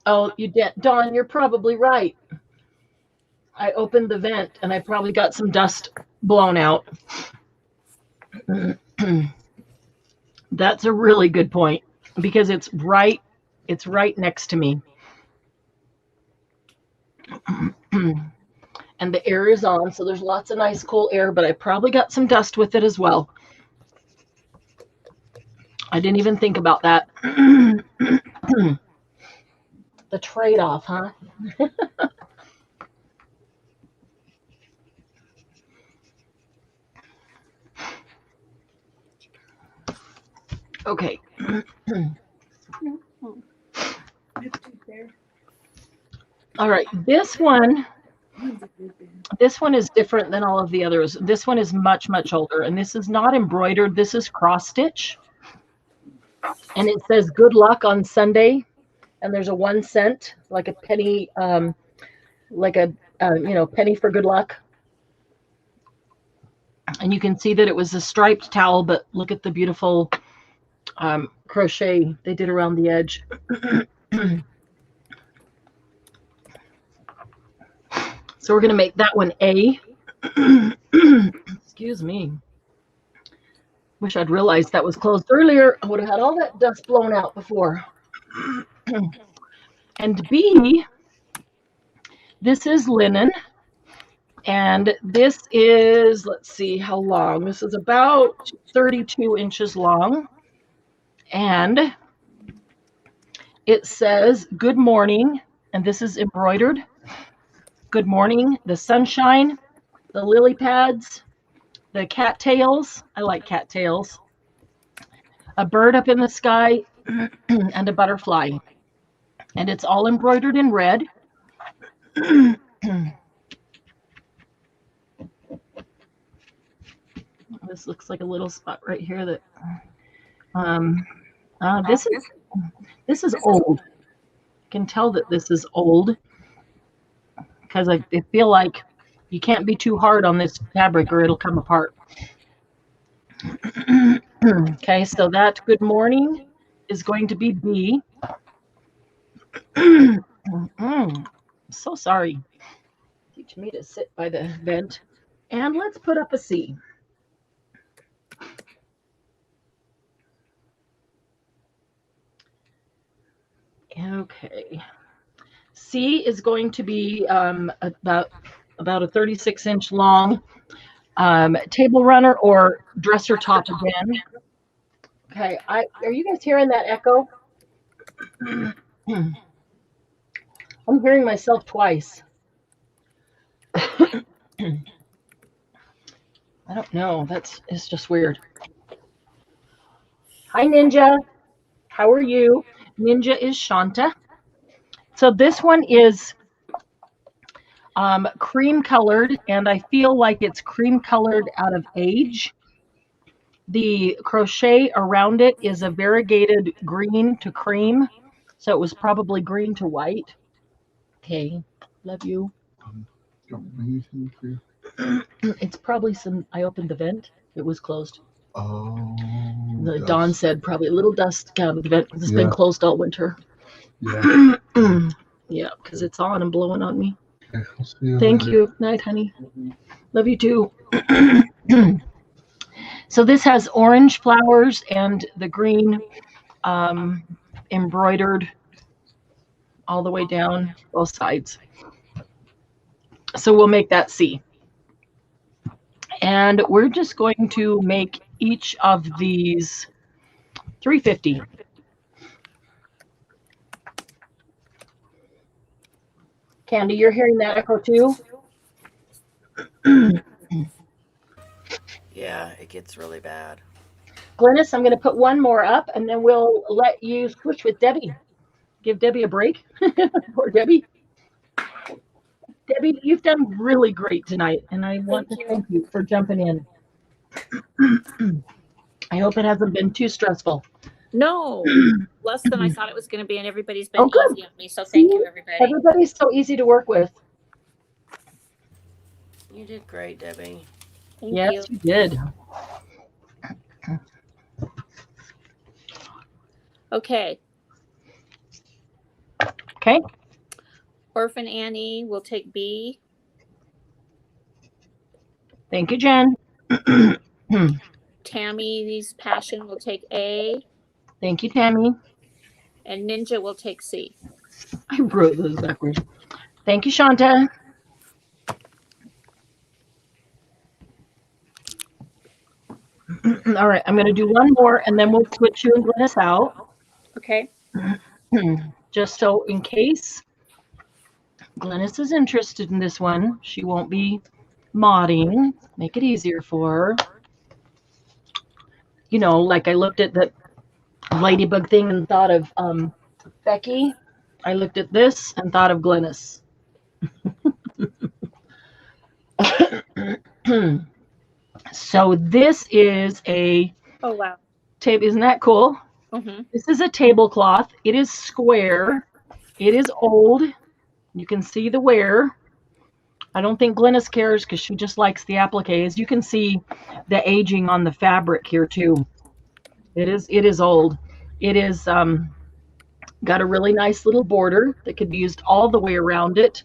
Oh, you did. Dawn, you're probably right. I opened the vent and I probably got some dust blown out. That's a really good point because it's right next to me. And the air is on, so there's lots of nice cool air, but I probably got some dust with it as well. I didn't even think about that. The trade-off, huh? Okay. All right, this one is different than all of the others. This one is much, much older, and this is not embroidered. This is cross stitch, and it says "Good luck on Sunday," and there's a 1 cent, like a penny, like a penny for good luck. And you can see that it was a striped towel, but look at the beautiful crochet they did around the edge. So we're going to make that one A. Excuse me. Wish I'd realized that was closed earlier. I would have had all that dust blown out before. And B, this is linen. And this is, let's see how long. This is about 32 inches long. And it says, good morning. And this is embroidered. Good morning, the sunshine, the lily pads, the cattails. I like cattails. A bird up in the sky, and a butterfly. And it's all embroidered in red. This looks like a little spot right here that this is old. I can tell that this is old because I feel like you can't be too hard on this fabric or it'll come apart. Okay, so that good morning is going to be B. So sorry. Teach me to sit by the vent. And let's put up a C. Okay. C is going to be about a 36-inch long table runner or dresser top again. Okay, are you guys hearing that echo? I'm hearing myself twice. I don't know. It's just weird. Hi, Ninja. How are you? Ninja is Shanta. So this one is cream colored, and I feel like it's cream colored out of age. The crochet around it is a variegated green to cream, so it was probably green to white. Okay, love you. It's probably some. I opened the vent. It was closed. Oh. Dawn said probably a little dust out of the vent. It's been closed all winter. Yeah. Yeah, because it's on and blowing on me. Okay, I'll see you Thank later. you. Night, honey. Love you too. So this has orange flowers and the green embroidered all the way down both sides. So we'll make that C. And we're just going to make each of these 350. Candy, you're hearing that echo too? Yeah, it gets really bad. Glennis, I'm going to put one more up and then we'll let you switch with Debbie. Give Debbie a break. Poor Debbie. Debbie, you've done really great tonight, and I want to thank you for jumping in. I hope it hasn't been too stressful. No, less than I thought it was going to be, and everybody's been good. easy on me. So thank you, everybody. Everybody's so easy to work with. You did great, Debbie. Thank Yes, you did. Okay. Okay. Orphan Annie will take B. Thank you, Jen. Tammy's Passion will take A. Thank you, Tammy. And Ninja will take C. I wrote this backwards. Thank you, Shanta. All right, I'm going to do one more, and then we'll switch you and Glennis out. Okay. Just so in case Glennis is interested in this one, she won't be modding. Make it easier for her. You know, like I looked at the ladybug thing and thought of Becky. I looked at this and thought of Glennis. So this is a Oh, wow. tape. Isn't that cool? Mm-hmm. This is a tablecloth. It is square. It is old. You can see the wear. I don't think Glennis cares because she just likes the appliques. You can see the aging on the fabric here too. It is old. It is got a really nice little border that could be used all the way around it.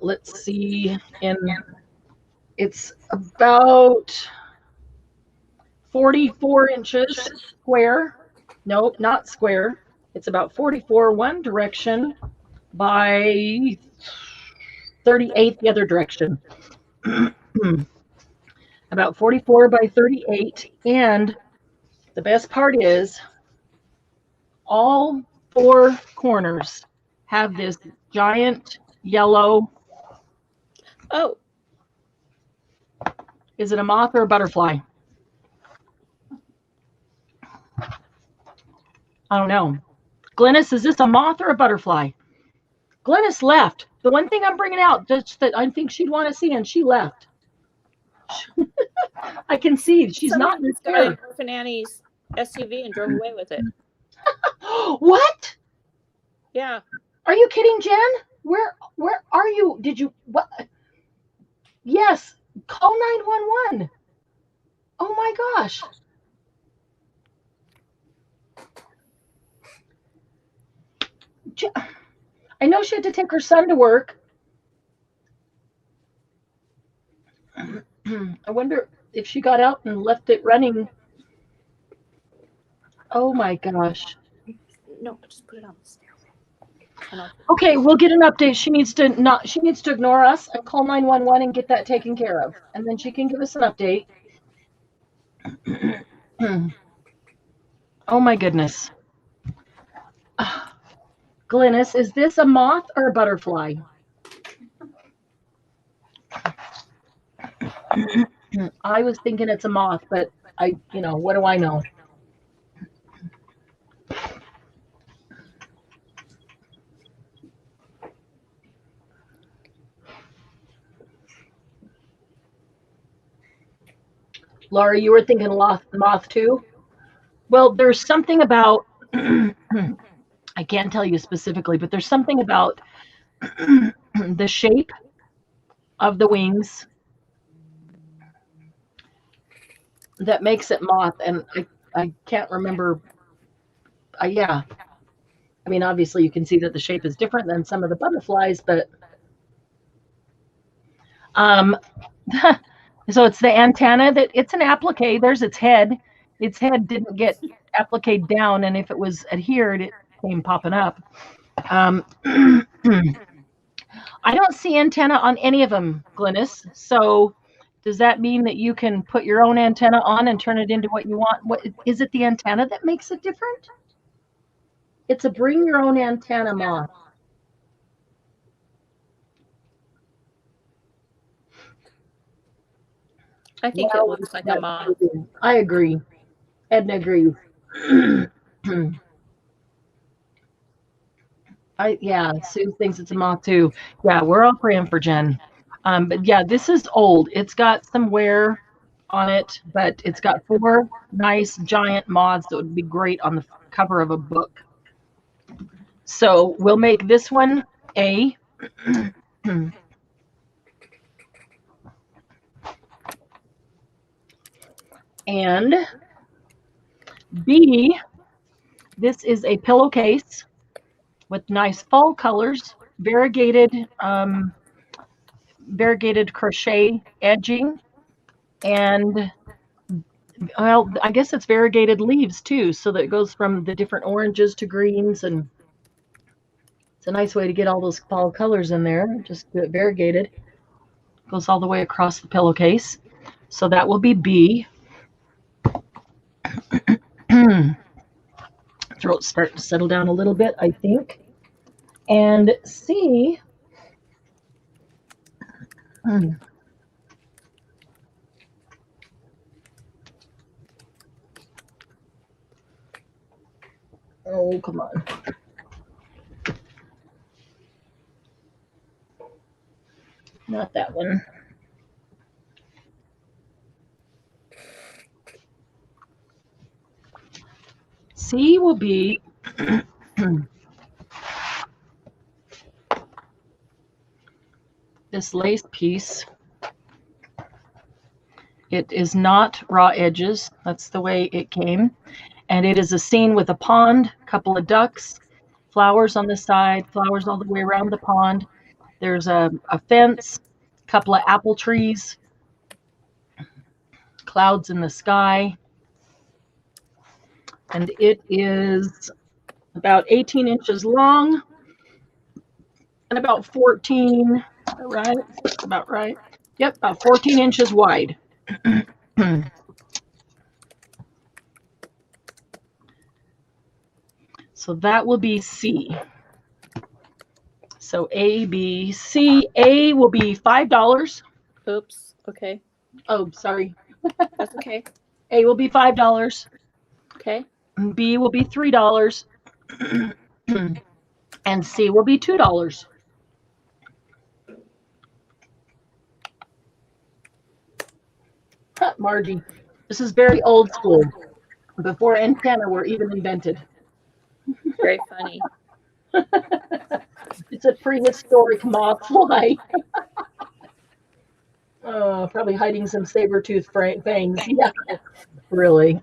Let's see, it's about 44 inches square. Nope, not square. It's about 44 one direction by 38 the other direction. About 44 by 38. And the best part is all 4 corners have this giant yellow. Oh, Is it a moth or a butterfly? I don't know. Glennis, is this a moth or a butterfly? Glennis left. The one thing I'm bringing out just that I think she'd want to see, and she left. I can see she's not in somebody the got in chair. Orphan Annie's SUV and drove away with it. What? Yeah. Are you kidding, Jen? Where are you? Did you what? Yes, call 911. Oh my gosh. I know she had to take her son to work. I wonder if she got out and left it running. Oh my gosh. No, just put it on the stairway. Okay, we'll get an update. She needs to ignore us and call 911 and get that taken care of. And then she can give us an update. Oh my goodness. Glennis, is this a moth or a butterfly? I was thinking it's a moth, but what do I know? Laura, you were thinking moth too? Well, there's something about, I can't tell you specifically, but there's something about the shape of the wings that makes it moth. And I can't remember. Yeah. I mean, obviously you can see that the shape is different than some of the butterflies, but so it's the antenna it's an applique. There's its head. Its head didn't get appliqued down, and if it was adhered, it came popping up. I don't see antenna on any of them, Glennis. So does that mean that you can put your own antenna on and turn it into what you want? What is it, the antenna that makes it different? It's a bring your own antenna moth. I think it looks like a moth. I agree. Edna agrees. Sue thinks it's a moth too. Yeah, we're all praying for Jen. But yeah, this is old. It's got some wear on it, but it's got 4 nice giant moths that would be great on the cover of a book. So we'll make this one A. And B, this is a pillowcase with nice fall colors, variegated crochet edging, and well, I guess it's variegated leaves too, so that it goes from the different oranges to greens, and it's a nice way to get all those fall colors in there. Just do it variegated. Goes all the way across the pillowcase. So that will be B. Throat's starting to settle down a little bit, I think. And C. Oh, come on. Not that one. C will be this lace piece. It is not raw edges. That's the way it came. And it is a scene with a pond, a couple of ducks, flowers on the side, flowers all the way around the pond. There's a fence, a couple of apple trees, clouds in the sky. And it is about 18 inches long and about 14 Right? That's about right. Yep, about 14 inches wide. So that will be C. So A, B, C. A will be $5. Oops. Okay. Oh, sorry. That's okay. A will be $5. Okay. B will be $3. And C will be $2. Huh, Margie, this is very old school. Before antenna were even invented. Very funny. It's a prehistoric moth fly. Probably hiding some saber-tooth fangs. Yeah, really.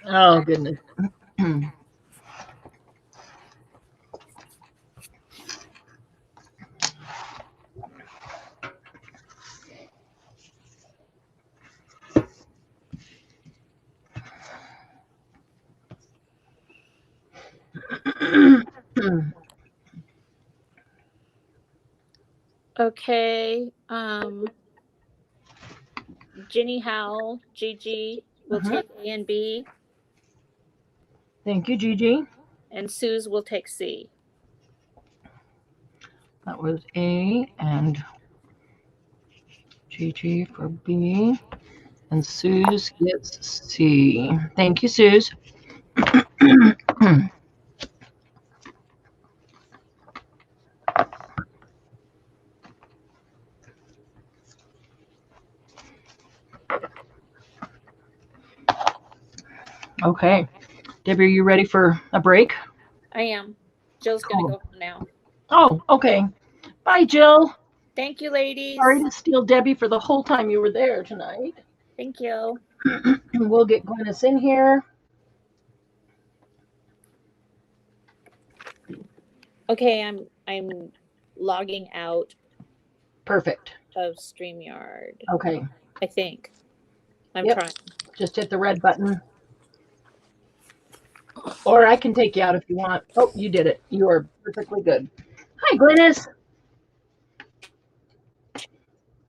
Oh, goodness. Okay. Ginny Howell, Gigi will take A and B, Thank you, Gigi. and Suze will take C. That was A and Gigi for B. And Suze gets C. Thank you, Suze. Okay. Debbie, are you ready for a break? I am. Jill's Cool. gonna go now. Oh, okay. Bye, Jill. Thank you, ladies. Sorry to steal Debbie for the whole time you were there tonight. Thank you. We'll get Glennis in here. Okay, I'm logging out Perfect. of StreamYard. Okay. I think. I'm Yep. trying. Just hit the red button. Or I can take you out if you want. Oh, you did it. You are perfectly good. Hi, Glennis.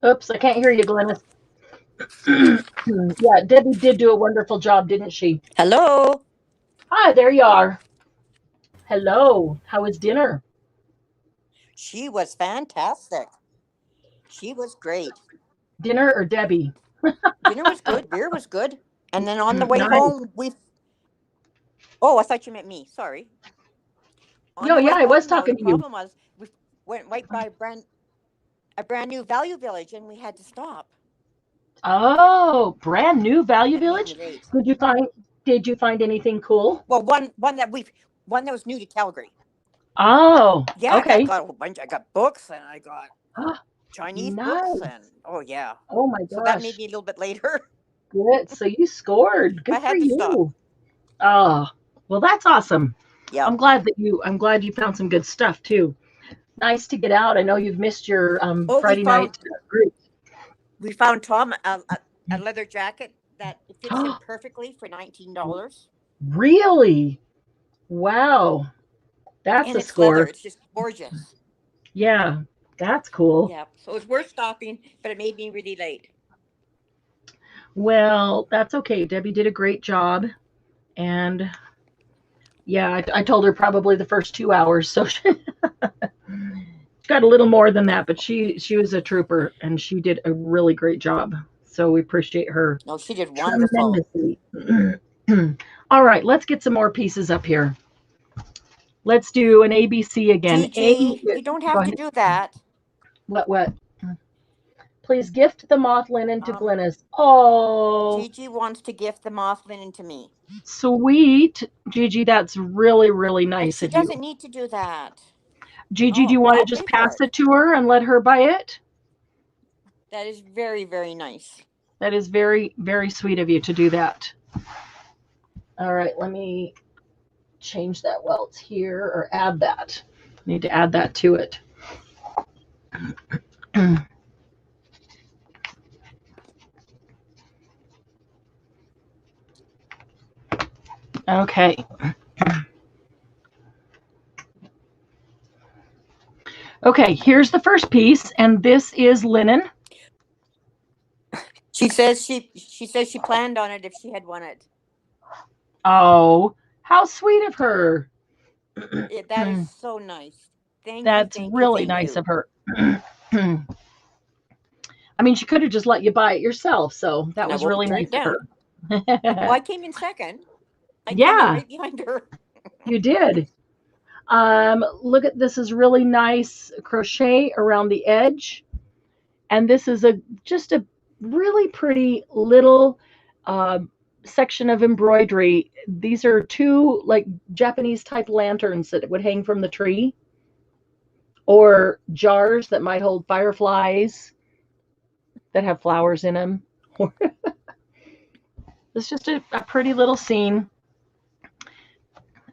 Oops, I can't hear you, Glennis. Yeah, Debbie did do a wonderful job, didn't she? Hello. Hi, there you are. Hello. How was dinner? She was fantastic. She was great. Dinner or Debbie? Dinner was good. Beer was good. And then on the way Nice. home, Oh, I thought you meant me. Sorry. On Yo, the way yeah, I was home, though, talking the to you. problem was we went right by a brand new Value Village, and we had to stop. Oh, brand new Value It made Village. me late. Did you find anything cool? Well, one that was new to Calgary. Oh, Yeah, okay. I got a whole bunch. I got books, and I got Chinese books, Nice. and oh yeah. Oh my So that gosh. made me a little bit later. Good. So you scored. Good I for had to stop. you. Oh, well, that's awesome. Yeah. I'm glad you found some good stuff too. Nice to get out. I know you've missed your Friday night group. We found Tom a leather jacket that fits him perfectly for $19. Really? Wow. That's And a it's score. leather. It's just gorgeous. Yeah, that's cool. Yeah. So it's worth stopping, but it made me really late. Well, that's okay. Debbie did a great job. And yeah, I told her probably the first 2 hours. So she got a little more than that, but she was a trooper and she did a really great job. So we appreciate her. No, she did wonderful. Tremendously. All right, let's get some more pieces up here. Let's do an ABC again. Gigi, you don't have to do that. What? Please gift the moth linen to Glennis. Oh. Gigi wants to gift the moth linen to me. Sweet. Gigi, that's really, really nice She of you. doesn't need to do that. Gigi, do you want to just pass it to her and let her buy it? That is very, very nice. That is very, very sweet of you to do that. All right, let me change that while it's here, or add that. Need to add that to it. Okay. Okay, here's the first piece, and this is linen. She says she planned on it if she had won it. Oh, how sweet of her. That is so nice. Thank you. That's Thank you. really Thank nice you. of her. I mean, she could have just let you buy it yourself, so that And I was won't really turn nice it of her. Well, I came in second. I came in Yeah, right behind her. you did. Look at this is really nice crochet around the edge, and this is just a really pretty little uh, section of embroidery. These are two like Japanese type lanterns that would hang from the tree, or jars that might hold fireflies that have flowers in them. It's just a pretty little scene.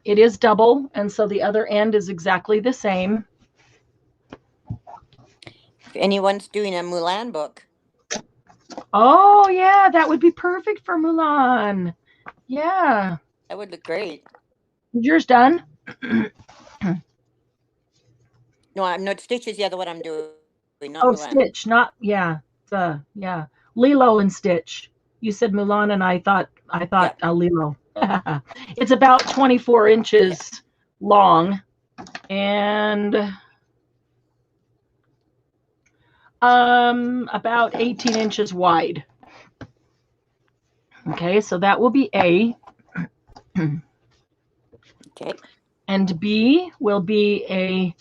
It is double, and so the other end is exactly the same. If anyone's doing a Mulan book, Oh, yeah, that would be perfect for Mulan. Yeah. that would look great. Is yours done? No, I'm not. Stitch is the other one I'm doing, not Oh, Mulan. Stitch, not, yeah. Yeah. Lilo and Stitch. You said Mulan, and I thought Lilo. It's about 24 inches long, and about 18 inches wide. Okay, so that will be A. Okay. And B will be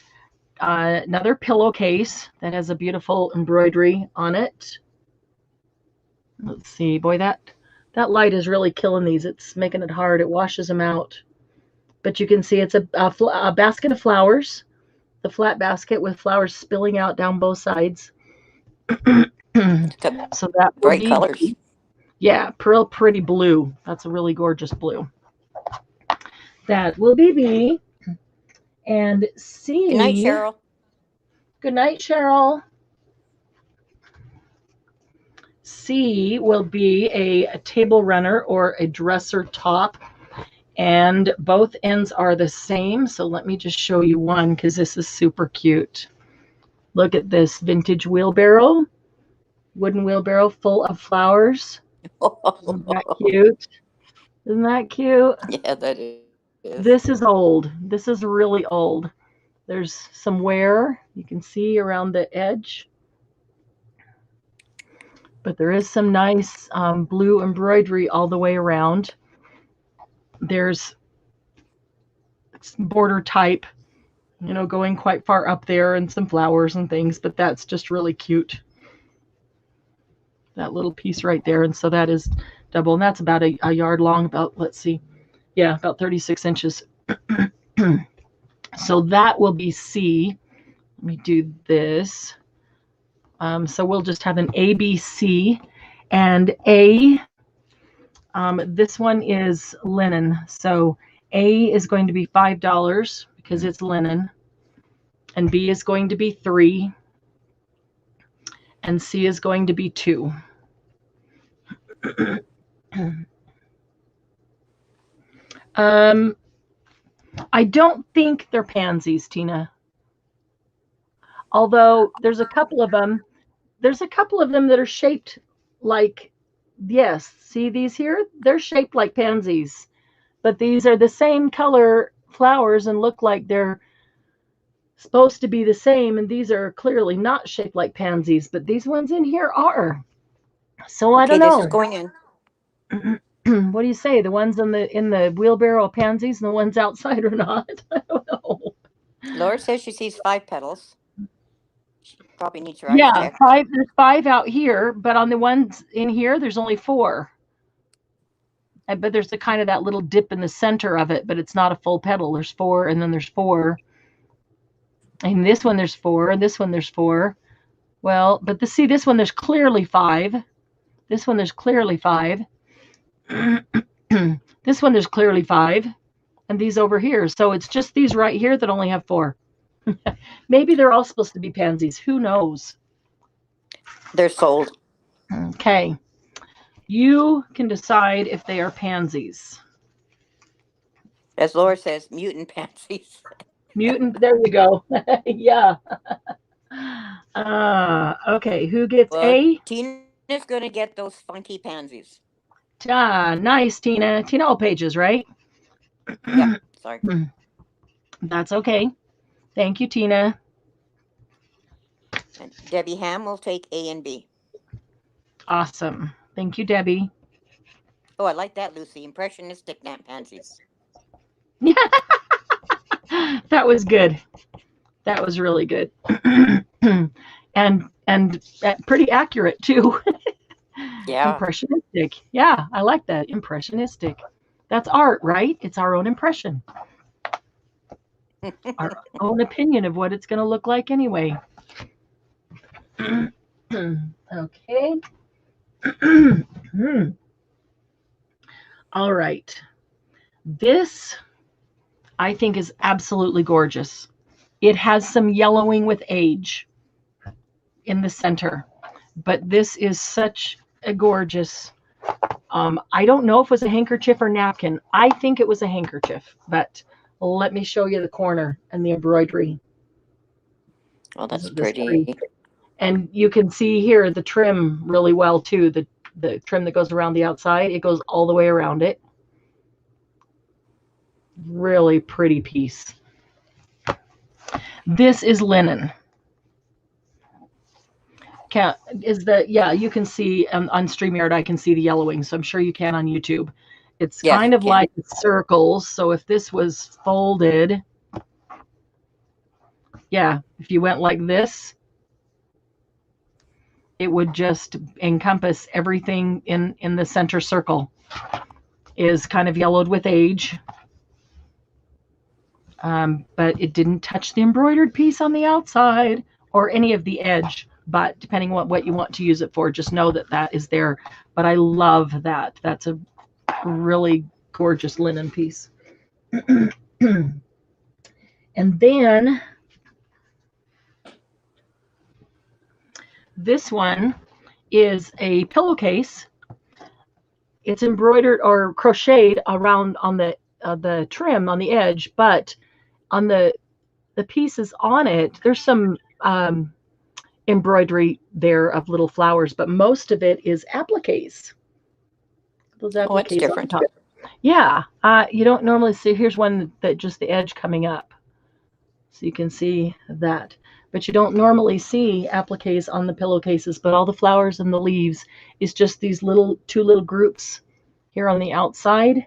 another pillowcase that has a beautiful embroidery on it. Let's see, boy, that light is really killing these. It's making it hard. It washes them out. But you can see it's a basket of flowers, the flat basket with flowers spilling out down both sides. So that will Bright be colors. B. Yeah, real pretty blue. That's a really gorgeous blue. That will be B. And C. Good night, Cheryl. Good night, Cheryl. C will be a table runner or a dresser top, and both ends are the same. So let me just show you one because this is super cute. Look at this vintage wheelbarrow, wooden wheelbarrow full of flowers. Isn't that cute? Isn't that cute? Yeah, that is. This is old. This is really old. There's some wear you can see around the edge. But there is some nice blue embroidery all the way around. There's border type, going quite far up there, and some flowers and things, but that's just really cute. That little piece right there. And so that is double, and that's about a yard long, about, let's see, yeah, about 36 inches. So that will be C. Let me do this. So we'll just have an A, B, C, and A. This one is linen. So A is going to be $5 because it's linen, and B is going to be $3, and C is going to be $2. I don't think they're pansies, Tina. Although there's a couple of them. There's a couple of them that are shaped like, yes, see these here? They're shaped like pansies, but these are the same color flowers and look like they're supposed to be the same, and these are clearly not shaped like pansies, but these ones in here are. So I don't know. This is going in. What do you say? The ones in the wheelbarrow are pansies, and the ones outside are not? I don't know. Laura says she sees 5 petals. She probably needs her eyes Yeah, checked. there's 5 out here, but on the ones in here, there's only 4. But there's the kind of that little dip in the center of it, but it's not a full petal. There's 4, and then there's 4. And this one there's 4, and this one there's 4. Well, but see, this one there's clearly 5. This one there's clearly 5. This one there's clearly 5, and these over here. So it's just these right here that only have 4. Maybe they're all supposed to be pansies. Who knows? They're sold. Okay. You can decide if they are pansies. As Laura says, mutant pansies. Mutant. There you go. Yeah. Okay. Who gets Well, A? Tina's gonna get those funky pansies. Nice, Tina. Tina all pages, right? Yeah, sorry. That's okay. Thank you, Tina. And Debbie Ham will take A and B. Awesome. Thank you, Debbie. Oh, I like that, Lucy. Impressionistic pansies. That was good. That was really good. and pretty accurate too. Yeah. Impressionistic. Yeah, I like that. Impressionistic. That's art, right? It's our own impression, our own opinion of what it's going to look like anyway. Okay. All right. This I think is absolutely gorgeous. It has some yellowing with age in the center, but this is such a gorgeous. I don't know if it was a handkerchief or napkin. I think it was a handkerchief, but let me show you the corner and the embroidery. Oh, that's Isn't this pretty. And you can see here the trim really well too. The trim that goes around the outside, it goes all the way around it. Really pretty piece. This is linen. You can see on StreamYard, I can see the yellowing, so I'm sure you can on YouTube. It's Yes, kind you of can. like circles, so if this was folded, yeah, if you went like this, it would just encompass everything in the center circle. Is kind of yellowed with age, but it didn't touch the embroidered piece on the outside or any of the edge. But depending on what you want to use it for, just know that that is there. But I love that. That's a really gorgeous linen piece. And then this one is a pillowcase. It's embroidered or crocheted around on the trim on the edge, but on the pieces on it, there's some embroidery there of little flowers, but most of it is appliques. Those Oh, it's appliques on different. top. Yeah, you don't normally see. Here's one that just the edge coming up, so you can see that. But you don't normally see appliques on the pillowcases. But all the flowers and the leaves is just these two little groups here on the outside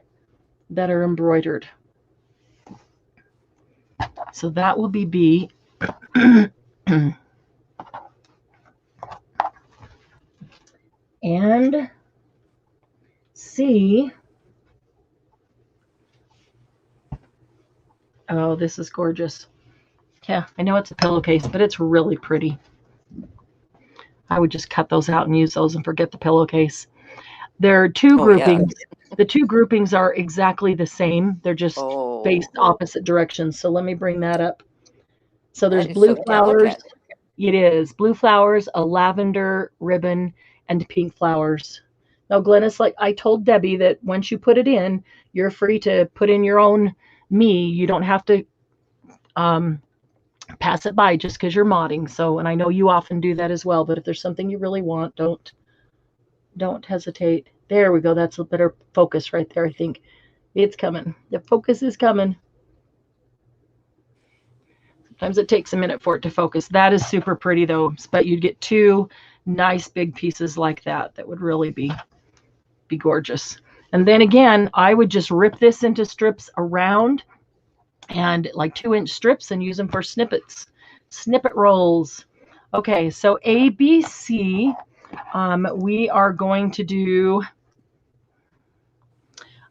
that are embroidered. So that will be B. And C. Oh, this is gorgeous. Yeah, I know it's a pillowcase, but it's really pretty. I would just cut those out and use those and forget the pillowcase. There are two groupings. Yeah. The two groupings are exactly the same. They're just faced opposite directions. So let me bring that up. So there's blue flowers. Delicate. It is blue flowers, a lavender ribbon, and pink flowers. Now, Glennis, like I told Debbie that once you put it in, you're free to put in your own me. You don't have to pass it by just because you're modding. So, and I know you often do that as well, but if there's something you really want, don't hesitate. There we go. That's a better focus right there. I think it's coming. The focus is coming. Sometimes it takes a minute for it to focus. That is super pretty though, but you'd get two nice big pieces like that. That would really be gorgeous. And then again, I would just rip this into strips around and like 2-inch strips and use them for snippet rolls. Okay, so A, B, C, we are going to do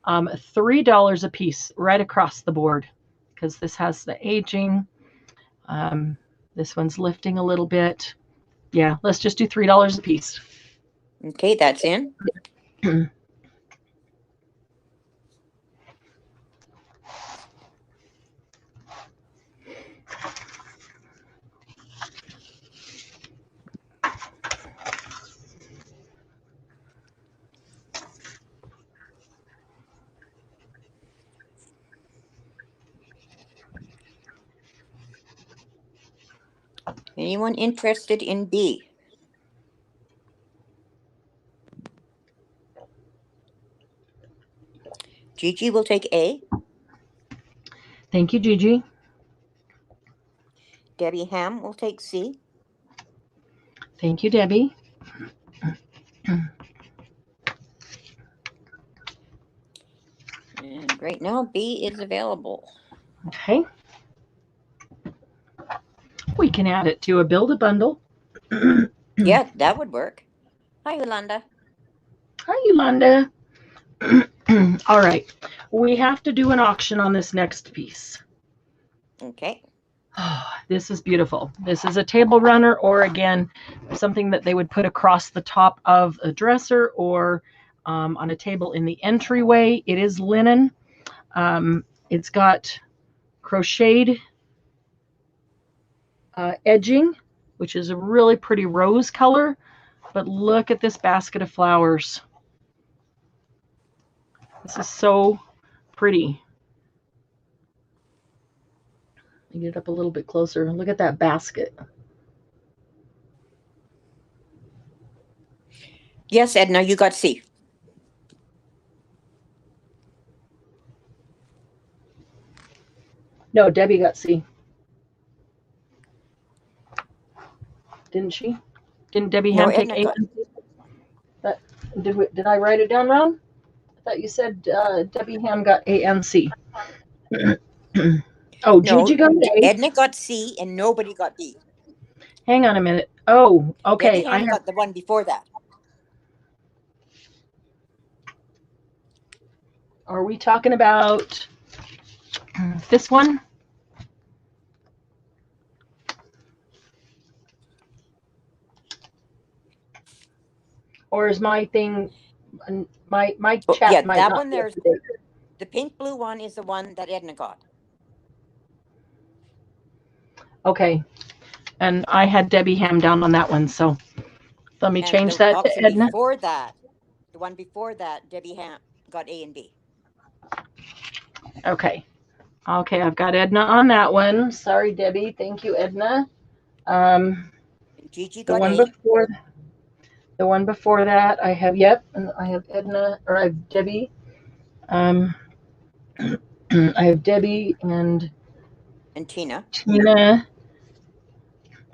$3 a piece right across the board because this has the aging. This one's lifting a little bit. Yeah, let's just do $3 a piece. Okay, that's in. Anyone interested in B? Gigi will take A. Thank you, Gigi. Debbie Ham will take C. Thank you, Debbie. And right now, B is available. Okay. We can add it to a build a bundle. Yeah, that would work. Hi, Yolanda. Hi, Yolanda. All right. We have to do an auction on this next piece. Okay. Oh, this is beautiful. This is a table runner, or again, something that they would put across the top of a dresser or on a table in the entryway. It is linen. It's got crocheted edging, which is a really pretty rose color. But look at this basket of flowers. This is so pretty. Get it up a little bit closer. Look at that basket. Yes, Edna, you got C. No, Debbie got C. Didn't she? Didn't Debbie No, Ham take Edna A? got. That, did I write it down wrong? I thought you said Debbie Ham got A and C. Oh, No, Gigi got A. Edna got C and nobody got B. Hang on a minute. Oh, okay. Debbie Ham got the one before that. Are we talking about this one? Or is my thing, my Oh, chat yeah, might that not one be up there's to date. the pink blue one is the one that Edna got. Okay. And I had Debbie Ham down on that one, so let me And change the that to auction Edna. before that, the one before that, Debbie Ham got A and B. Okay. Okay, I've got Edna on that one. Sorry, Debbie. Thank you, Edna. And Gigi The got one A. before that, I have and I have Edna, or I have Debbie. I have Debbie and Tina.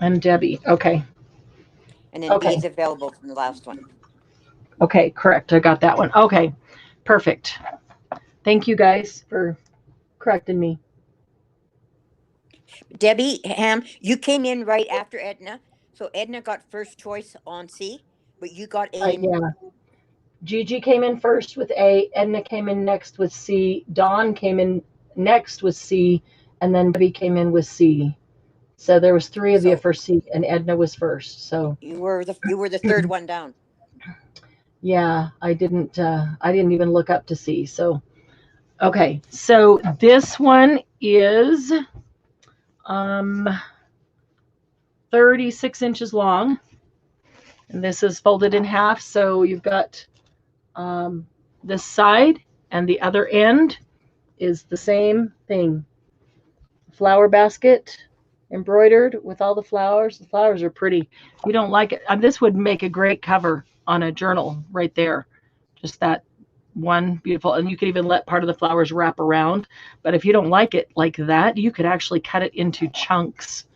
And Debbie. Okay. And then Okay. B is available from the last one. Okay, correct. I got that one. Okay, perfect. Thank you guys for correcting me. Debbie Ham, you came in right after Edna. So Edna got first choice on C, but you got A. Yeah. Gigi came in first with A. Edna came in next with C. Dawn came in next with C. And then Debbie came in with C. So there was three of you for C, and Edna was first. So you were the third one down. Yeah, I didn't even look up to see. So, okay. So this one is 36 inches long. And this is folded in half. So you've got this side and the other end is the same thing. Flower basket embroidered with all the flowers. The flowers are pretty. If you don't like it, this would make a great cover on a journal right there. Just that one beautiful, and you could even let part of the flowers wrap around. But if you don't like it like that, you could actually cut it into chunks.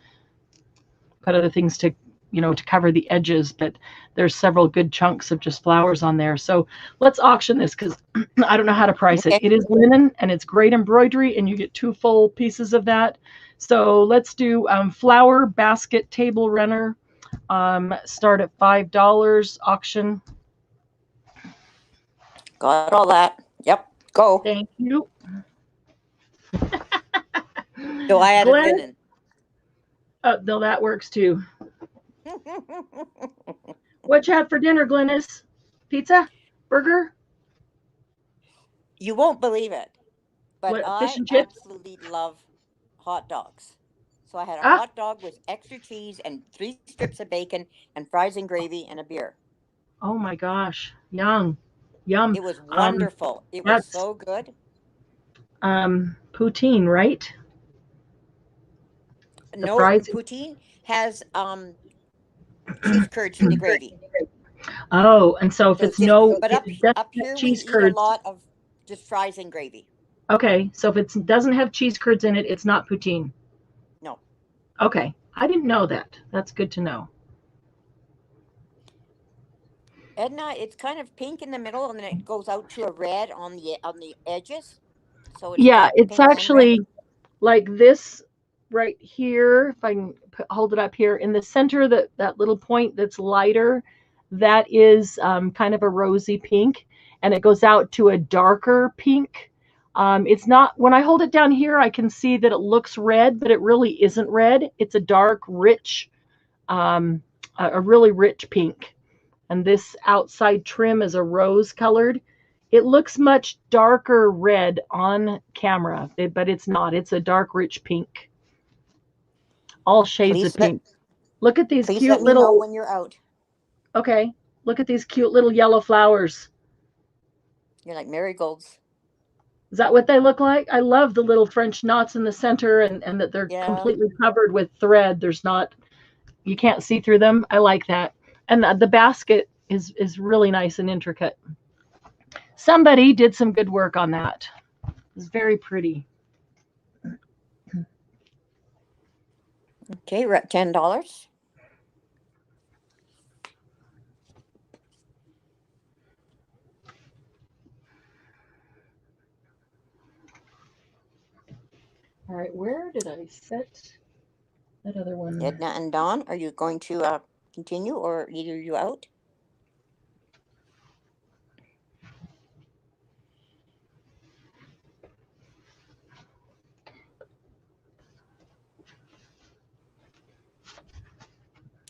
Put other things to cover the edges, but there's several good chunks of just flowers on there. So let's auction this because I don't know how to price it. It is linen and it's great embroidery, and you get 2 full pieces of that. So let's do flower basket table runner. Start at $5 auction. Got all that. Yep. Go. Thank you. So I added Glenn? linen. No, that works too. What you had for dinner, Glennis? Pizza? Burger? You won't believe it, but What, fish I and chips? absolutely love hot dogs. So I had a Ah. hot dog with extra cheese and 3 strips of bacon and fries and gravy and a beer. Oh my gosh. Yum. It was wonderful. It was so good. Poutine, right? no, fries. poutine has cheese curds in the gravy. Oh, and so if So it's it's just, no, but if up it doesn't up have here we cheese eat a curds. lot of just fries and gravy. Okay, so if it doesn't have cheese curds in it, it's not poutine. No. Okay, I didn't know that. That's good to know. Edna, it's kind of pink in the middle, and then it goes out to a red on the edges. So it's Yeah, got it's pink and red. actually like this right here. If I can hold it up here in the center, that little point that's lighter, that is kind of a rosy pink, and it goes out to a darker pink. It's not, when I hold it down here, I can see that it looks red, but it really isn't red. It's a dark, rich, a really rich pink. And this outside trim is a rose colored. It looks much darker red on camera, but it's not. It's a dark, rich pink. All shades of pink. Look at these Please cute let me know little, when you're out. okay, look at these cute little yellow flowers. You're like marigolds. Is that what they look like? I love the little French knots in the center and that they're Yeah. completely covered with thread. There's not, you can't see through them. I like that. And the basket is really nice and intricate. Somebody did some good work on that. It's very pretty. Okay, we're at $10. All right, where did I set that other one? Edna and Dawn, are you going to continue, or either you out?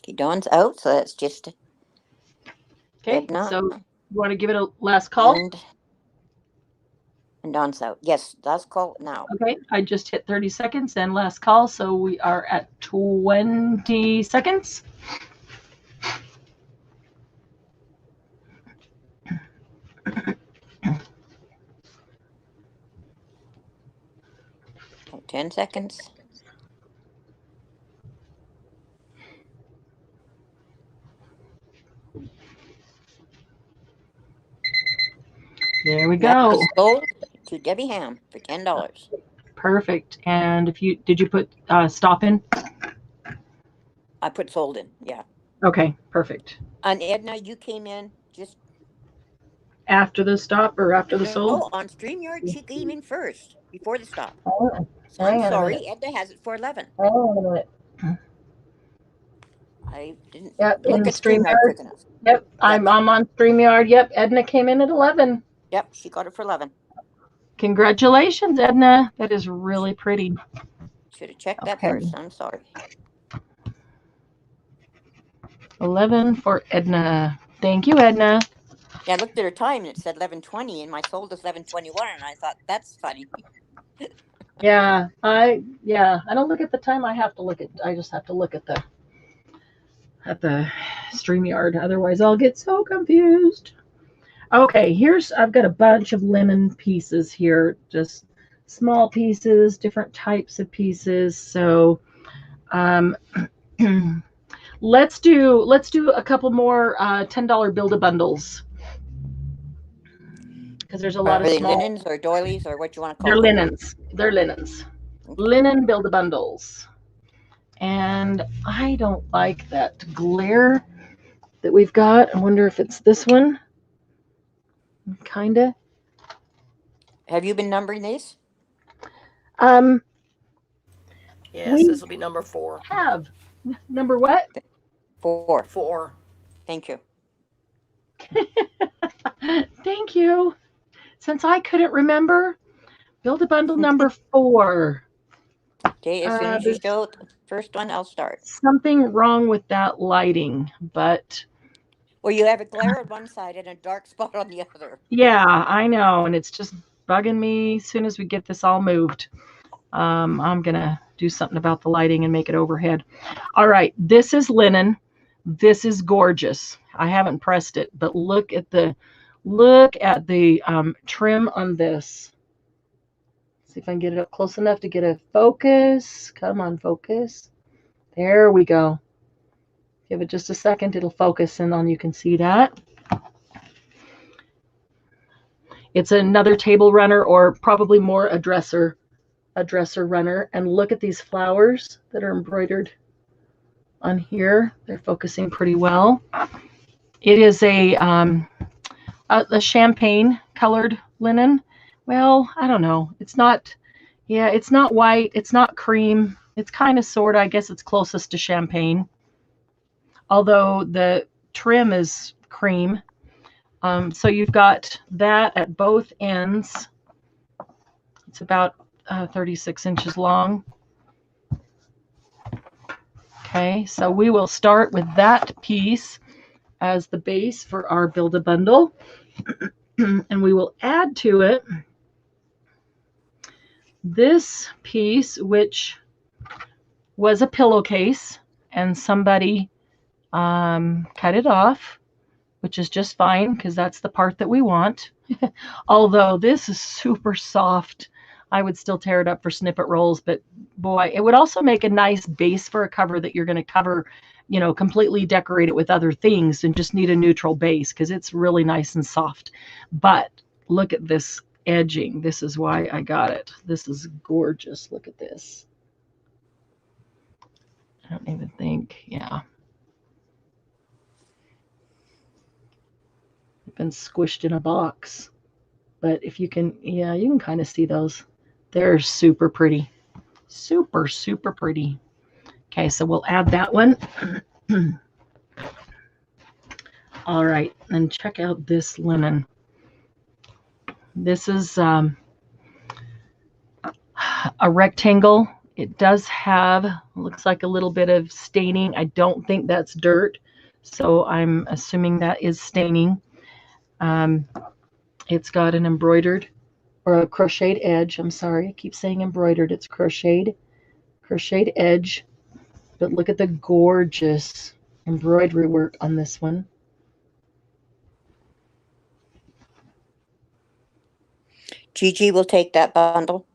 Okay, Dawn's out, so that's just Okay, Edna so you want to give it a last call? and Dawn's out. Yes, last call now. Okay, I just hit 30 seconds and last call, so we are at 20 seconds. Oh, 10 seconds. There we That go. is sold to Debbie Ham for $10. Perfect. And did you put stop in? I put sold in, yeah. Okay, perfect. And Edna, you came in just After the stop or after the sold? No, on StreamYard she came in first before the stop. Oh, So I'm hang on a sorry, minute. Edna has it for 11. Hang on a minute. I didn't Yep, look in at StreamYard quick enough. Yep, I'm on StreamYard. Yep, Edna came in at 11. Yep, she got it for 11. Congratulations, Edna. That is really pretty. Should have checked that Okay. first. I'm sorry. 11 for Edna. Thank you, Edna. Yeah, I looked at her time and it said 11:20, and my sold is 11:21, and I thought that's funny. Yeah, I don't look at the time. I just have to look at the StreamYard. Otherwise I'll get so confused. Okay, I've got a bunch of linen pieces here, just small pieces, different types of pieces. So let's do a couple more $10 Build-A-Bundles. Because there's a lot of Are they small linens or doilies or what you want to call They're them? linens. They're linens. Okay. Linen Build-A-Bundles. And I don't like that glare that we've got. I wonder if it's this one. Kinda. Have you been numbering these? Yes, this will be number 4. Have. Number what? 4. 4. Thank you. Thank you. Since I couldn't remember, Build-A-Bundle number 4. Okay, as soon as you show the first one, I'll start. Something wrong with that lighting, but Well, you have a glare on one side and a dark spot on the other. yeah, I know, and it's just bugging me as soon as we get this all moved. I'm gonna do something about the lighting and make it overhead. All right, this is linen. This is gorgeous. I haven't pressed it, but look at the trim on this. See if I can get it up close enough to get a focus. Come on, focus. There we go. Give it just a second, it'll focus and then you can see that. It's another table runner or probably more a dresser runner. And look at these flowers that are embroidered on here. They're focusing pretty well. It is a champagne colored linen. Well, I don't know. It's not, yeah, it's not white. It's not cream. It's kind of sort of, I guess it's closest to champagne. Although the trim is cream. So you've got that at both ends. It's about 36 inches long. Okay, so we will start with that piece as the base for our Build-A-Bundle. And we will add to it this piece, which was a pillowcase, and somebody cut it off, which is just fine because that's the part that we want. Although this is super soft. I would still tear it up for snippet rolls, but boy, it would also make a nice base for a cover that you're going to cover, you know, completely decorate it with other things and just need a neutral base because it's really nice and soft. But look at this edging. This is why I got it. This is gorgeous. Look at this. I don't even think, yeah. Been squished in a box, but if you can, yeah, you can kind of see those. They're super pretty, super pretty. Okay, so we'll add that one. All right, and check out this linen. This is a rectangle. It does have, looks like a little bit of staining. I don't think that's dirt, so I'm assuming that is staining. It's got an embroidered or a crocheted edge. I'm sorry, I keep saying embroidered. It's crocheted edge. But look at the gorgeous embroidery work on this one. Gigi will take that bundle.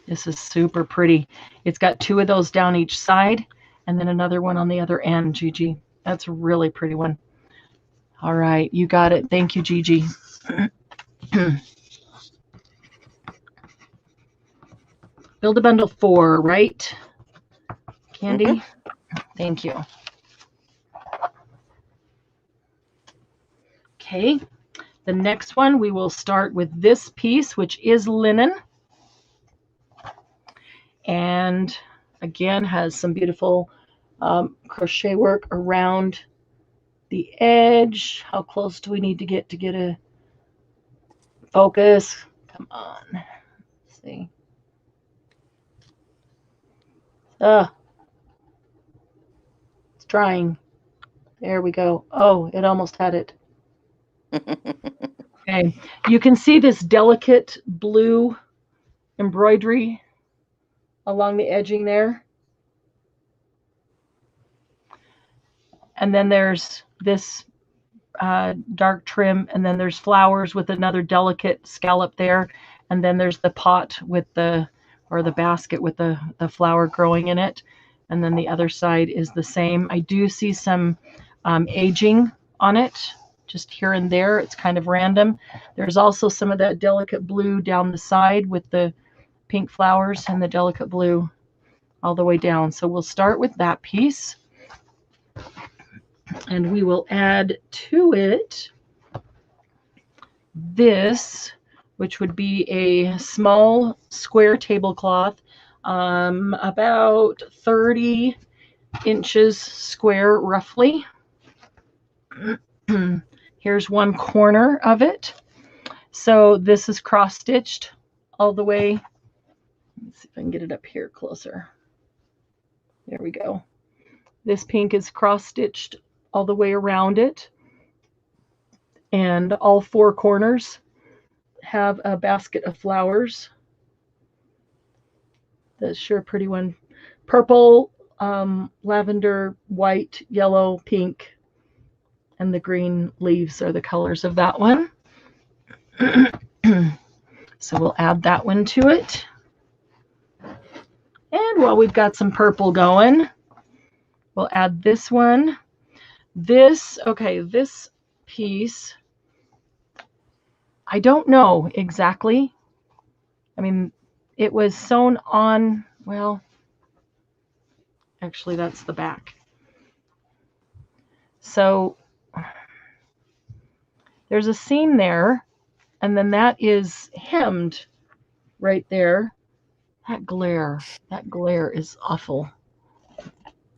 This is super pretty. It's got two of those down each side and then another one on the other end, Gigi. That's a really pretty one. All right, you got it. Thank you, Gigi. Build-A-Bundle 4, right? Candy? Mm-hmm. Thank you. Okay, the next one, we will start with this piece, which is linen. And again, has some beautiful crochet work around the edge. How close do we need to get a focus? Come on. Let's see. It's trying. There we go. Oh, it almost had it. Okay. You can see this delicate blue embroidery along the edging there. And then there's this dark trim, and then there's flowers with another delicate scallop there, and then there's the pot with the basket with the flower growing in it, and then the other side is the same. I do see some aging on it, just here and there. It's kind of random. There's also some of that delicate blue down the side with the pink flowers and the delicate blue all the way down. So we'll start with that piece. And we will add to it this, which would be a small square tablecloth, about 30 inches square roughly. Here's one corner of it. So this is cross-stitched all the way. Let's see if I can get it up here closer. There we go. This pink is cross-stitched all the way around it, and all four corners have a basket of flowers. That's sure a pretty one. Purple, lavender, white, yellow, pink, and the green leaves are the colors of that one. So we'll add that one to it. And while we've got some purple going, We'll add this one. This piece, I don't know exactly. I mean, it was sewn on, well, actually that's the back. So there's a seam there, and then that is hemmed right there. That glare is awful.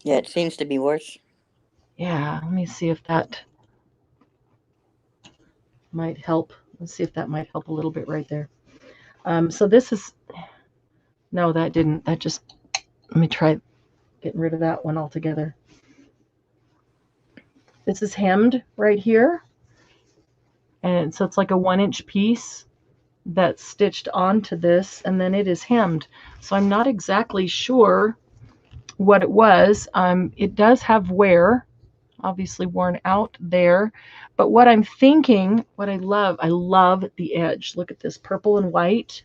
Yeah, it seems to be worse. Yeah, let me see if that might help. Let's see if that might help a little bit right there. So this is, no, that didn't. That just, let me try getting rid of that one altogether. This is hemmed right here. And so it's like a 1-inch piece that's stitched onto this, and then it is hemmed. So I'm not exactly sure what it was. It does have wear, obviously worn out there. But what I'm thinking, what I love the edge. Look at this purple and white.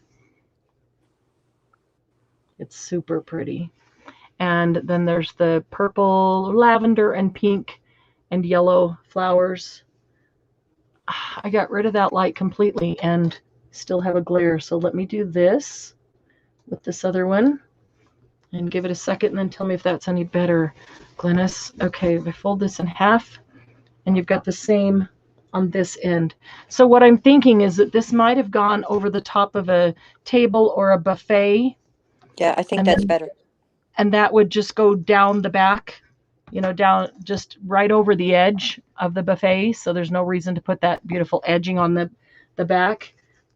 It's super pretty. And then there's the purple, lavender, and pink and yellow flowers. I got rid of that light completely and still have a glare. So let me do this with this other one and give it a second and then tell me if that's any better, Glennis. Okay, I fold this in half and you've got the same on this end. So what I'm thinking is that this might have gone over the top of a table or a buffet. Yeah, I think that's better. And that would just go down the back, down just right over the edge of the buffet. So there's no reason to put that beautiful edging on the back.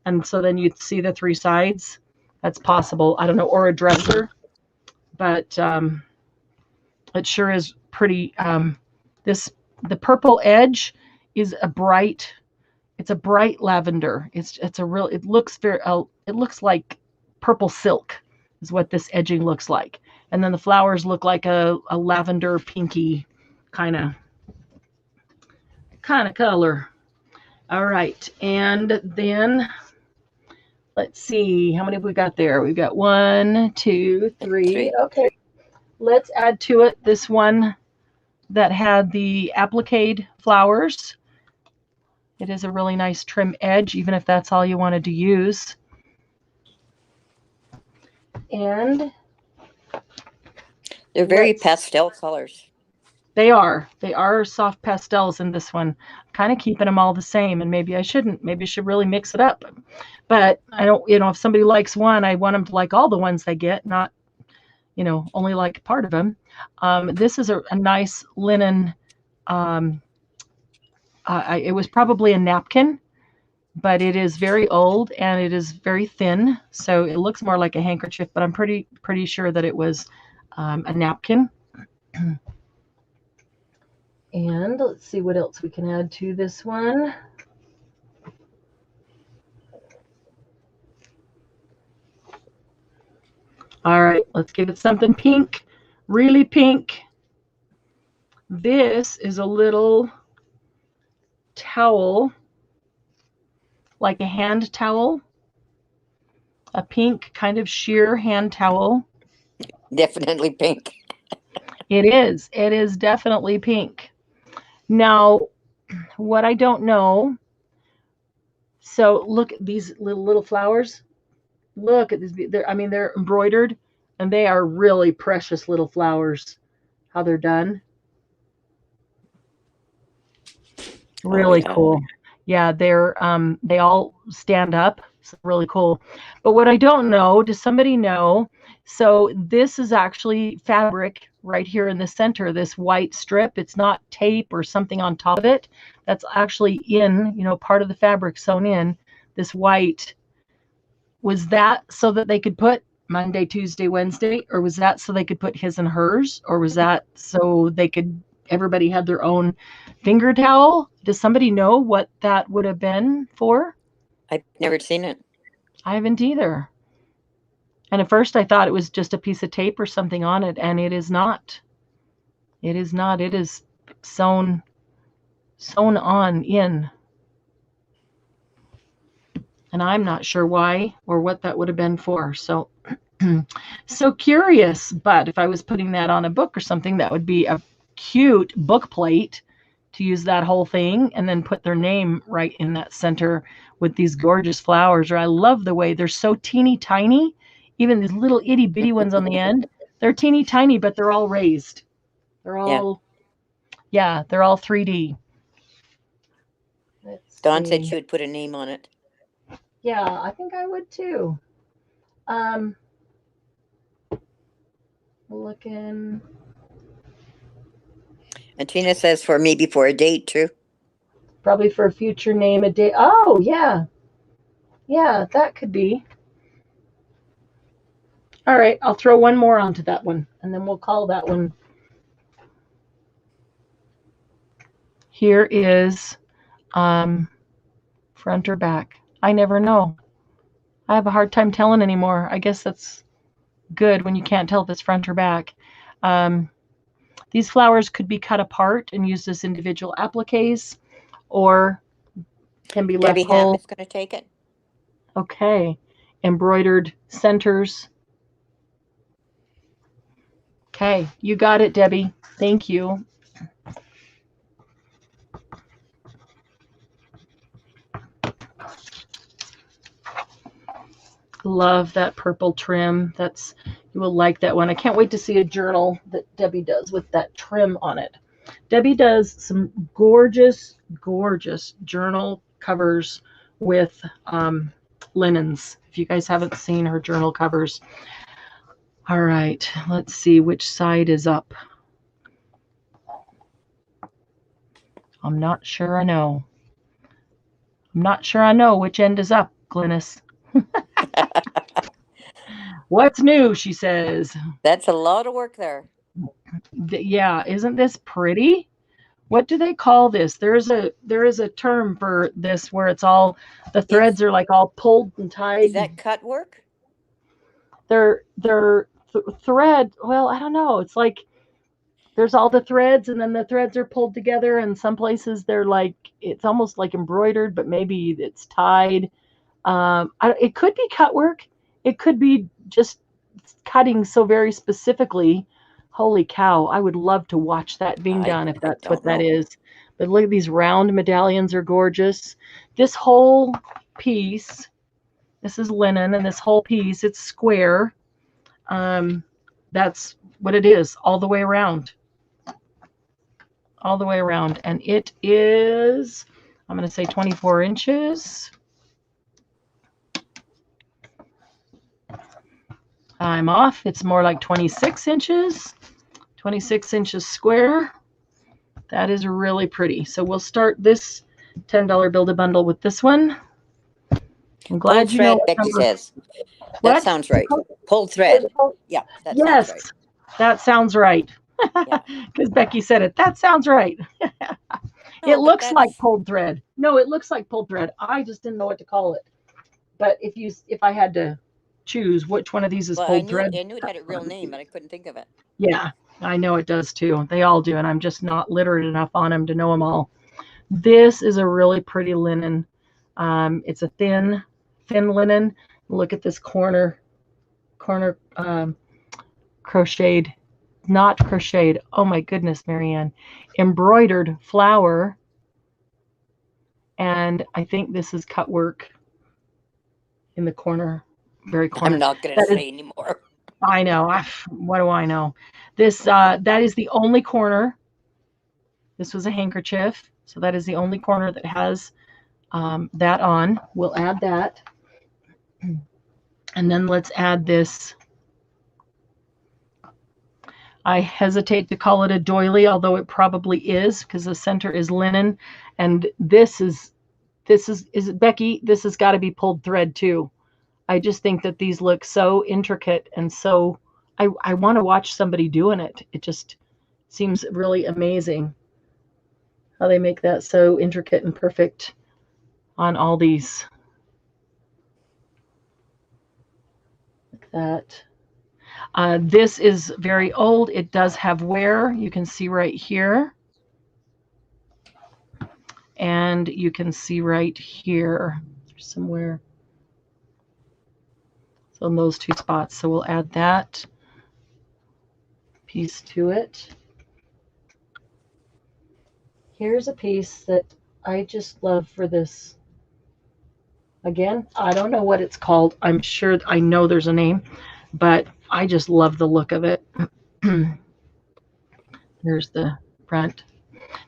And so then you'd see the 3 sides. That's possible. I don't know, or a dresser. But it sure is pretty. The purple edge is a bright lavender. It looks like purple silk is what this edging looks like. And then the flowers look like a lavender pinky kind of color. All right. And then let's see, how many have we got there? We've got 1, 2, 3. Okay. Let's add to it this one that had the applique flowers. It is a really nice trim edge, even if that's all you wanted to use. And they're very pastel colors. They are soft pastels in this one. Kind of keeping them all the same, and maybe I shouldn't. Maybe I should really mix it up. But I don't, if somebody likes one, I want them to like all the ones they get, not, only like part of them. This is a nice linen. It was probably a napkin, but it is very old and it is very thin, so it looks more like a handkerchief. But I'm pretty sure that it was a napkin. And let's see what else we can add to this one. All right, let's give it something pink, really pink. This is a little towel, like a hand towel, a pink kind of sheer hand towel. Definitely pink. It is definitely pink. Now, what I don't know, so look at these little flowers. Look at these. They're embroidered, and they are really precious little flowers. How they're done. Really cool. Yeah, they all stand up. It's really cool. But what I don't know, does somebody know? So this is actually fabric right here in the center, this white strip. It's not tape or something on top of it. That's actually in, part of the fabric sewn in, this white. Was that so that they could put Monday, Tuesday, Wednesday, or was that so they could put his and hers, or was that so everybody had their own finger towel? Does somebody know what that would have been for? I've never seen it. I haven't either. And at first I thought it was just a piece of tape or something on it, and it is not. It is not. It is sewn on in. And I'm not sure why or what that would have been for. So so curious. But if I was putting that on a book or something, that would be a cute book plate to use that whole thing and then put their name right in that center with these gorgeous flowers. Or I love the way they're so teeny tiny. Even these little itty bitty ones on the end, they're teeny tiny, but they're all raised. They're all, they're all 3D. Let's Dawn said see. she would put a name on it. Yeah, I think I would too. Looking. And Tina says maybe for a date too. Probably for a future name, a day. Oh, yeah. Yeah, that could be. All right, I'll throw one more onto that one, and then we'll call that one. Here is front or back. I never know. I have a hard time telling anymore. I guess that's good when you can't tell if it's front or back. These flowers could be cut apart and used as individual appliques, or can be left Debbie whole. Ham is going to take it. Okay. Embroidered centers. Okay, you got it, Debbie. Thank you. Love that purple trim. You will like that one. I can't wait to see a journal that Debbie does with that trim on it. Debbie does some gorgeous, gorgeous journal covers with linens. If you guys haven't seen her journal covers. All right, let's see which side is up. I'm not sure I know. I'm not sure I know which end is up, Glynis. What's new, she says. That's a lot of work there. Yeah, isn't this pretty? What do they call this? There is a term for this where it's all the threads are like all pulled and tied. Is that cut work? They're thread. Well, I don't know. It's like there's all the threads, and then the threads are pulled together, and some places they're like it's almost like embroidered, but maybe it's tied. It could be cut work. It could be just cutting so very specifically. Holy cow, I would love to watch that being done if that's what that is. But look at these round medallions are gorgeous. This whole piece, this is linen, and this whole piece, it's square. That's what it is all the way around. All the way around. And it is, I'm going to say 24 inches. I'm off. It's more like 26 inches. 26 inches square. That is really pretty. So we'll start this $10 Build-A-Bundle with this one. I'm glad you know what Becky says. That What? sounds right. Pulled thread. Yeah, that sounds right. That sounds right. Because Becky said it. That sounds right. It looks like pulled thread. No, it looks like pulled thread. I just didn't know what to call it. But if I had to choose which one of these is pulled thread. I knew it had a real name, but I couldn't think of it. Yeah, I know it does too. They all do, and I'm just not literate enough on them to know them all. This is a really pretty linen. It's a thin linen. Look at this corner crocheted, not crocheted. Oh my goodness, Marianne. Embroidered flower. And I think this is cut work in the corner, very corner. I'm not going to say anymore. I know. What do I know? This that is the only corner. This was a handkerchief, so that is the only corner that has that on. We'll add that. And then let's add this. I hesitate to call it a doily, although it probably is, because the center is linen. And this is Becky, this has got to be pulled thread too. I just think that these look so intricate and so, I want to watch somebody doing it. It just seems really amazing how they make that so intricate and perfect on all these. Like that. This is very old. It does have wear. You can see right here. And you can see right here. There's some wear. So in those two spots. So we'll add that piece to it. Here's a piece that I just love for this. Again, I don't know what it's called. I'm sure I know there's a name, but I just love the look of it. Here's the front.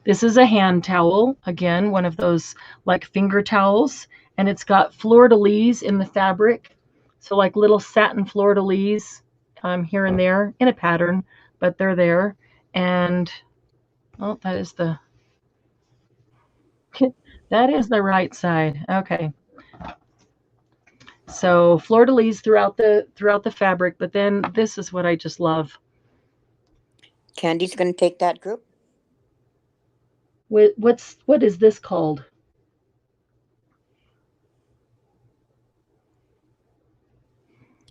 This is a hand towel. Again, one of those like finger towels, and it's got fleur-de-lis in the fabric. So like little satin fleur-de-lis here and there in a pattern, but they're there. And oh, that is the right side. Okay. So fleur-de-lis throughout the fabric, but then this is what I just love. Candy's going to take that group. What is this called?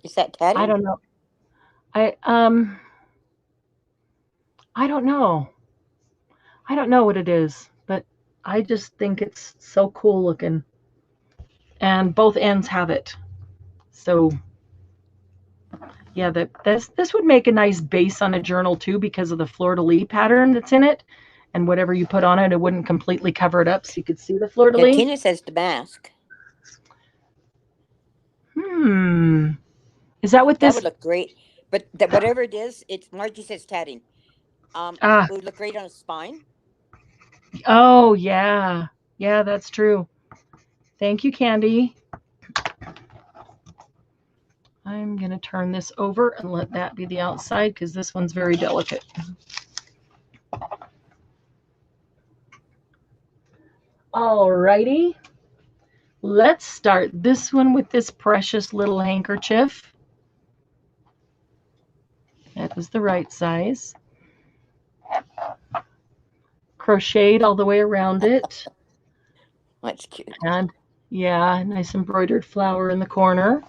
Is that Teddy? I don't know. I don't know. I don't know what it is, but I just think it's so cool looking. And both ends have it. So yeah, this would make a nice base on a journal too because of the fleur-de-lis pattern that's in it. And whatever you put on it, it wouldn't completely cover it up so you could see the fleur-de-lis. Tina says damask. Is that what this? That would look great. But whatever it is, it's Margie says tatting. It would look great on a spine. Oh, yeah. Yeah, that's true. Thank you, Candy. I'm going to turn this over and let that be the outside because this one's very delicate. Alrighty. Let's start this one with this precious little handkerchief. That was the right size. Crocheted all the way around it. That's cute. And yeah, nice embroidered flower in the corner.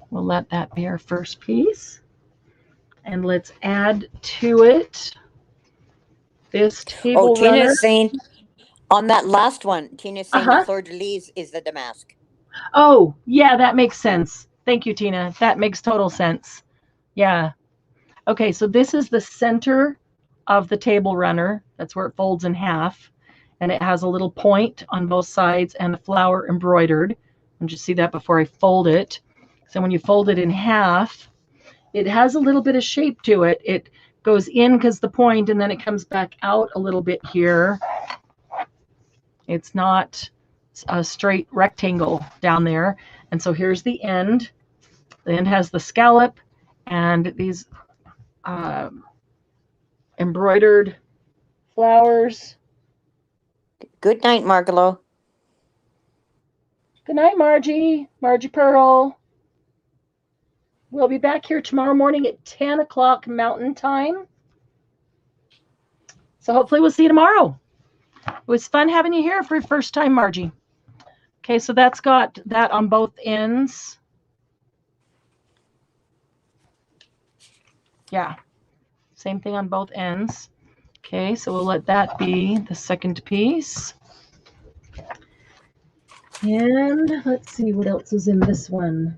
We'll let that be our first piece. And let's add to it this table runner. Tina's saying on that last one, Tina's saying the fleur-de-lis is the damask. Oh, yeah, that makes sense. Thank you, Tina. That makes total sense. Yeah. Okay, so this is the center of the table runner. That's where it folds in half. And it has a little point on both sides and the flower embroidered. And just see that before I fold it. So when you fold it in half, it has a little bit of shape to it. It goes in because the point, and then it comes back out a little bit here. It's not a straight rectangle down there. And so here's the end. The end has the scallop and these embroidered flowers. Good night, Margalo. Good night, Margie. Margie Pearl. We'll be back here tomorrow morning at 10 o'clock Mountain Time. So hopefully we'll see you tomorrow. It was fun having you here for your first time, Margie. Okay, so that's got that on both ends. Yeah, same thing on both ends. Okay, so we'll let that be the second piece. And let's see what else is in this one.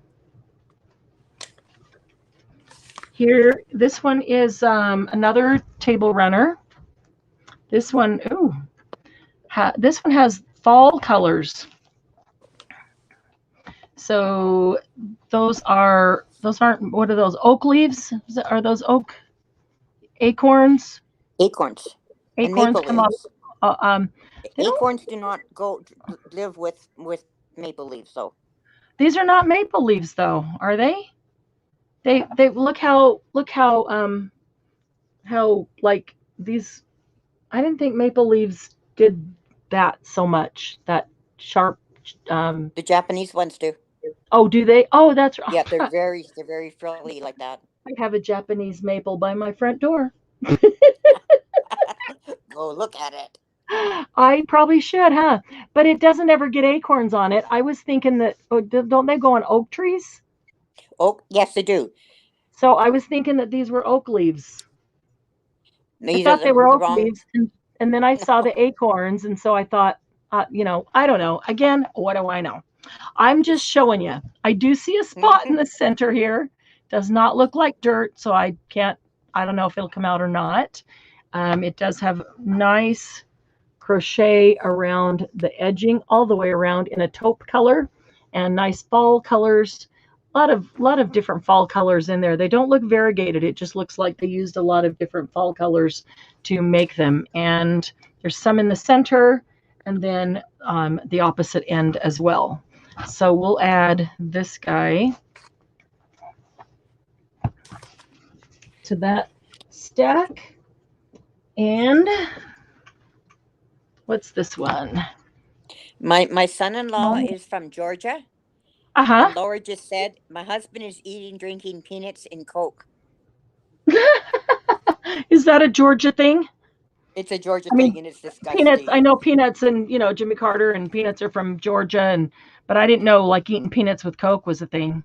Here, this one is another table runner. This one, this one has fall colors. So those aren't, what are those, oak leaves? Are those oak acorns? Acorns. Acorns come up. Acorns do not live with maple leaves, though. These are not maple leaves, though, are they? They look how like these. I didn't think maple leaves did that so much. That sharp. The Japanese ones do. Oh, do they? Oh, that's right. Yeah, they're very frilly like that. I have a Japanese maple by my front door. Go look at it. I probably should, huh? But it doesn't ever get acorns on it. I was thinking that, don't they go on oak trees? Oak, yes, they do. So I was thinking that these were oak leaves. These I thought they were oak leaves, and then I saw the acorns, and so I thought, I don't know. Again, what do I know? I'm just showing you. I do see a spot in the center here. Does not look like dirt, so I don't know if it'll come out or not. It does have nice crochet around the edging all the way around in a taupe color and nice fall colors. Lot of different fall colors in there. They don't look variegated. It just looks like they used a lot of different fall colors to make them. And there's some in the center and then the opposite end as well. So we'll add this guy to that stack. And what's this one? My son-in-law is from Georgia, Uh-huh. and Laura just said my husband is eating, drinking peanuts and Coke. Is that a Georgia thing? It's a Georgia I mean, thing, and it's Peanuts, I disgusting. know Peanuts and, Jimmy Carter and Peanuts are from Georgia, but I didn't know like eating peanuts with Coke was a thing.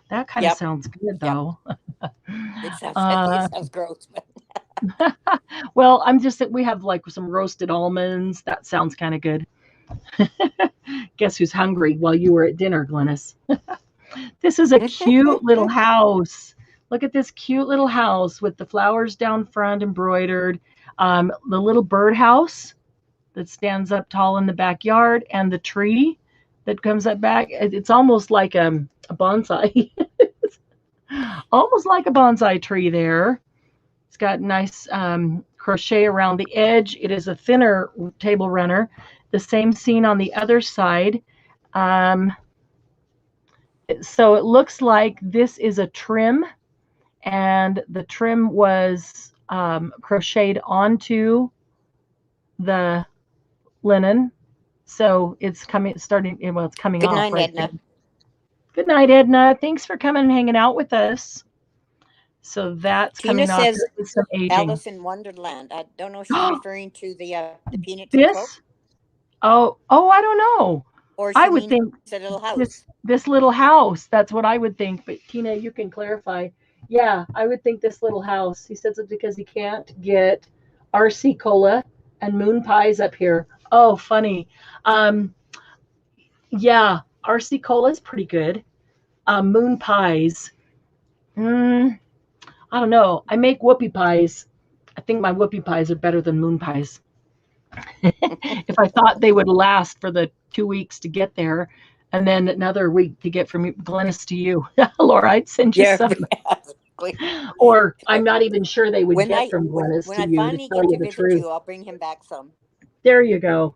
That kind of Yep, sounds good yep. though. It Uh, sounds gross. well, I'm just that we have like some roasted almonds. That sounds kind of good. Guess who's hungry while you were at dinner, Glennis? This is a cute little house. Look at this cute little house with the flowers down front embroidered. The little birdhouse that stands up tall in the backyard and the tree that comes up back. It's almost like a bonsai. Almost like a bonsai tree there. It's got nice crochet around the edge. It is a thinner table runner. The same scene on the other side. So it looks like this is a trim, and the trim was crocheted onto the linen. So it's coming Good off night, right Edna. there. Good night, Edna. Thanks for coming and hanging out with us. So that's Tina coming off says with some aging. Alice in Wonderland. I don't know if she's referring to the peanuts and Coke, This? Oh, I don't know. or I she would means think a little house. this little house. That's what I would think. But Tina, you can clarify. Yeah, I would think this little house. He says it's because he can't get RC cola and moon pies up here. Oh, funny. Yeah, RC cola is pretty good. Moon pies. I don't know. I make whoopie pies. I think my whoopie pies are better than moon pies. If I thought they would last for the 2 weeks to get there, and then another week to get from Glennis to you, Laura, I'd send you Yeah, some. exactly. Or I'm not even sure they would When get I from Glennis when to I you, to finally tell get you to the visit truth. you, I'll bring him back some. There you go.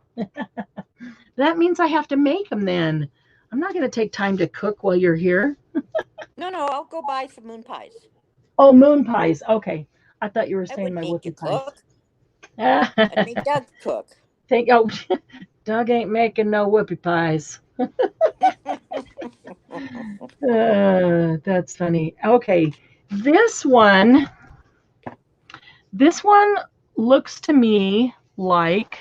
That means I have to make them then. I'm not going to take time to cook while you're here. No, I'll go buy some moon pies. Oh, moon pies. Okay. I thought you were I saying wouldn't my make you whoopie pies. cook. I'd make Doug cook. Doug ain't making no whoopie pies. That's funny. Okay, this one looks to me like,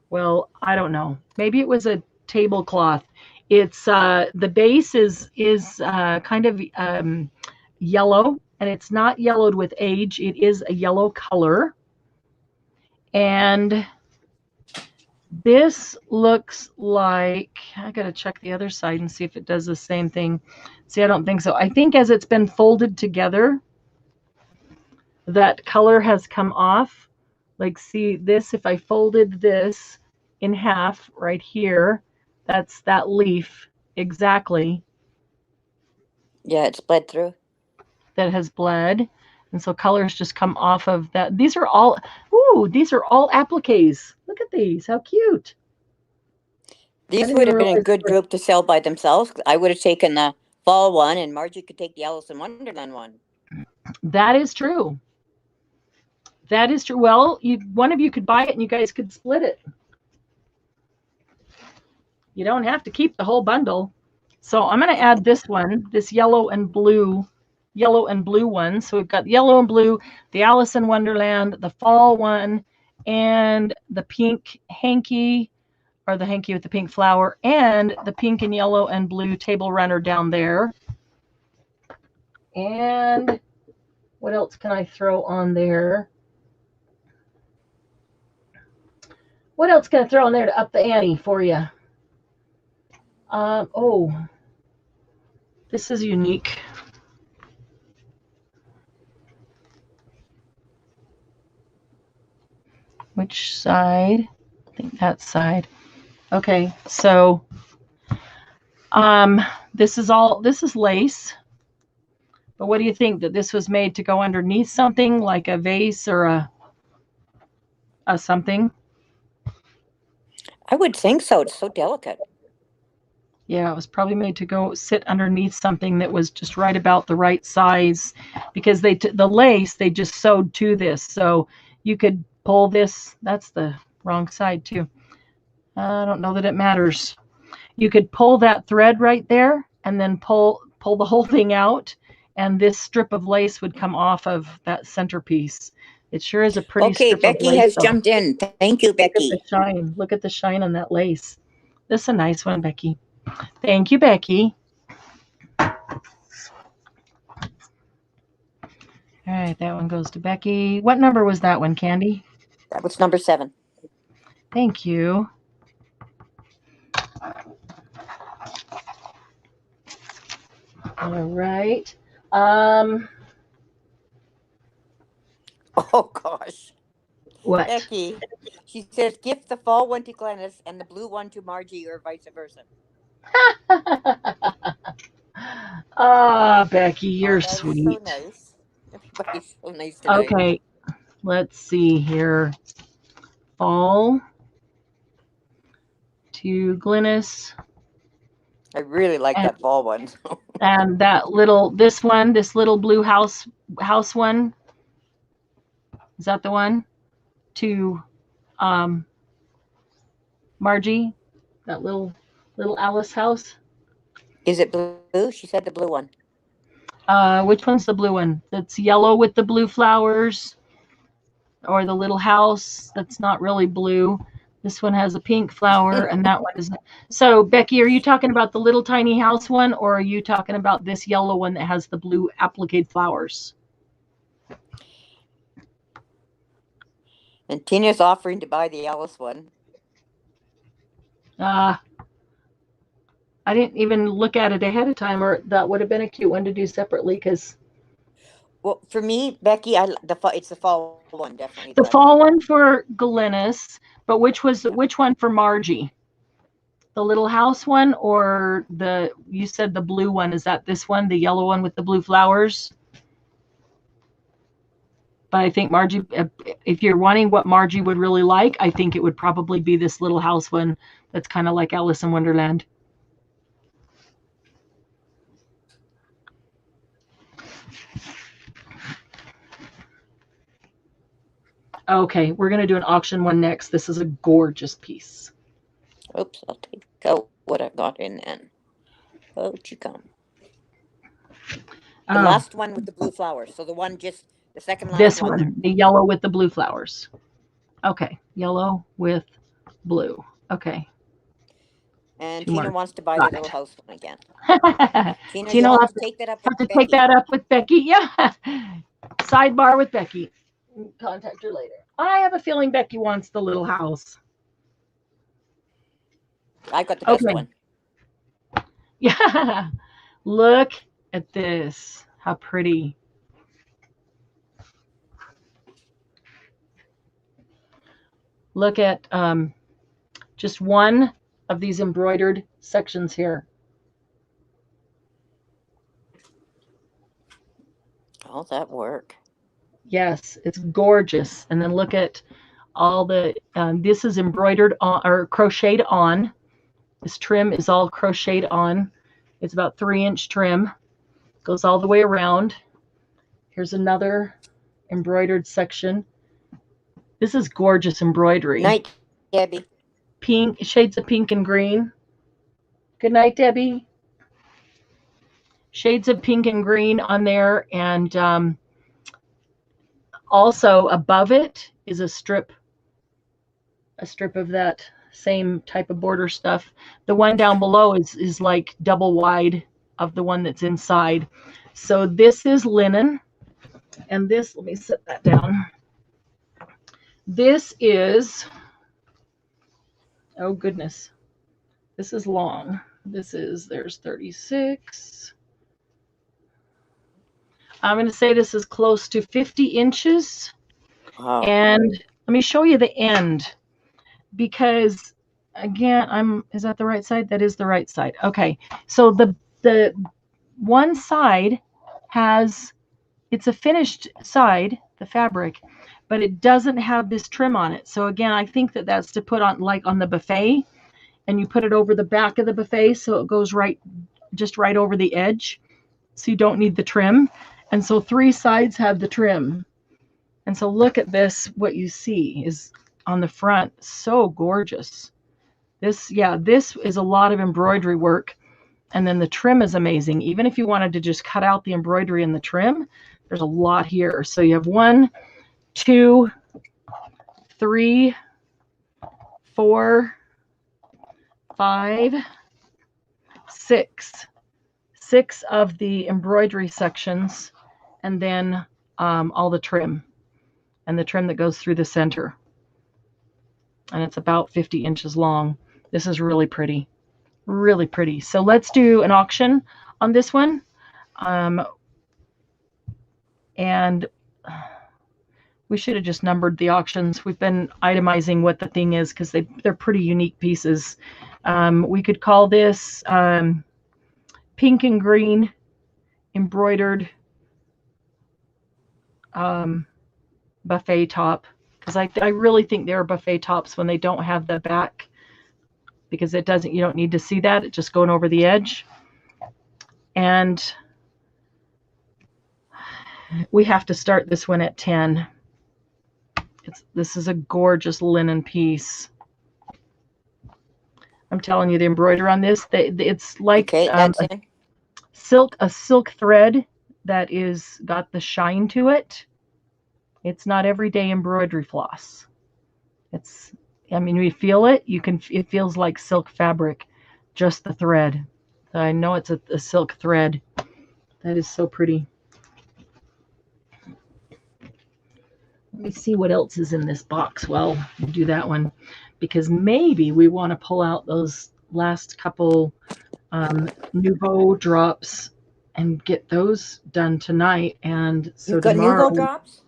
well, I don't know. Maybe it was a tablecloth. It's the base is kind of yellow, and it's not yellowed with age. It is a yellow color, and this looks like, I gotta check the other side and see if it does the same thing. See, I don't think so. I think as it's been folded together, that color has come off. Like, see this, if I folded this in half right here, that's that leaf exactly Yeah, it's bled through. that has bled. And so colors just come off of that. These are all appliques. Look at these, how cute. These would have been a good group to sell by themselves. I would have taken the fall one, and Margie could take the Alice in Wonderland one. That is true. That is true. Well, one of you could buy it and you guys could split it. You don't have to keep the whole bundle. So I'm going to add this one, this yellow and blue one. So we've got yellow and blue, the Alice in Wonderland, the fall one, and the pink hanky, or the hanky with the pink flower, and the pink and yellow and blue table runner down there. And what else can I throw on there? What else can I throw on there to up the ante for you? This is unique. Which side? I think that side. Okay, so this is lace. But what do you think, that this was made to go underneath something like a vase or a something? I would think so. It's so delicate. Yeah, it was probably made to go sit underneath something that was just right about the right size, because the lace they just sewed to this, so you could pull this. That's the wrong side too. I don't know that it matters. You could pull that thread right there and then pull the whole thing out, and this strip of lace would come off of that centerpiece. It sure is a pretty Okay, strip of Becky lace, has though. jumped in. Thank you, Look at the Becky. shine. Look at the shine on that lace. This is a nice one, Becky. Thank you, Becky. All right, that one goes to Becky. What number was that one, Candy? That was number 7. Thank you. All right. Oh gosh, What? Becky. She says, "Gift the fall one to Glennis and the blue one to Margie, or vice versa." Ah, Becky, you're That is sweet. so nice. Everybody's so nice tonight. Okay, let's see here. Fall to Glennis. I really like that fall one. And this little blue house one. Is that the one? To Margie, that little Alice house. Is it blue? She said the blue one. Which one's the blue one? That's yellow with the blue flowers, or the little house that's not really blue. This one has a pink flower, and that one is. So, Becky, are you talking about the little tiny house one, or are you talking about this yellow one that has the blue applique flowers? And Tina's offering to buy the Alice one. I didn't even look at it ahead of time, or that would have been a cute one to do separately, because. Well, for me, Becky, it's the fall one, definitely. The fall one for Glennis, but which one for Margie? The little house one, or you said the blue one? Is that this one, the yellow one with the blue flowers? But I think Margie, if you're wanting what Margie would really like, I think it would probably be this little house one that's kind of like Alice in Wonderland. Okay, we're going to do an auction one next. This is a gorgeous piece. Oops, I'll take out what I got in then. Out you come. The last one with the blue flowers. So the second last this one. The yellow with the blue flowers. Okay, yellow with blue. Okay. And Tina wants to buy the little house one again. Tina, you'll have to take that up with Becky. Take that up with Becky. Yeah. Sidebar with Becky. Contact her later. I have a feeling Becky wants the little house. I got the best one. Yeah. Look at this. How pretty. Look at just one of these embroidered sections here. All that work. Yes, it's gorgeous. And then look at all the, this is embroidered on, or crocheted on. This trim is all crocheted on. It's about 3-inch trim. Goes all the way around. Here's another embroidered section. This is gorgeous embroidery. Night, Debbie. Pink, shades of pink and green. Good night, Debbie. Shades of pink and green on there, and also above it is a strip of that same type of border stuff. The one down below is like double wide of the one that's inside. So this is linen, and this, let me set that down. This is, oh goodness, this is long. There's 36. I'm going to say this is close to 50 inches. Wow. And let me show you the end, because again, is that the right side? That is the right side. Okay. So the one side it's a finished side, the fabric, but it doesn't have this trim on it. So again, I think that's to put on, like on the buffet, and you put it over the back of the buffet so it goes just right over the edge. So you don't need the trim. And so 3 sides have the trim. And so look at this, what you see is on the front, so gorgeous. This is a lot of embroidery work. And then the trim is amazing. Even if you wanted to just cut out the embroidery and the trim, there's a lot here. So you have 1, 2, 3, 4, 5, 6. 6 of the embroidery sections, and then all the trim, and the trim that goes through the center. And it's about 50 inches long. This is really pretty. Really pretty. So let's do an auction on this one. And we should have just numbered the auctions. We've been itemizing what the thing is because they're pretty unique pieces. We could call this pink and green embroidered buffet top, because I really think they're buffet tops when they don't have the back, because you don't need to see that. It's just going over the edge. And we have to start this one at 10. This is a gorgeous linen piece. I'm telling you, the embroidery on this, it's like a silk thread that is got the shine to it. It's not everyday embroidery floss. You feel it. It feels like silk fabric, just the thread. I know it's a silk thread. That is so pretty. Let me see what else is in this box. Well, we'll do that one, because maybe we want to pull out those last couple Nouveau drops and get those done tonight. And so You've got tomorrow, Nouveau drops?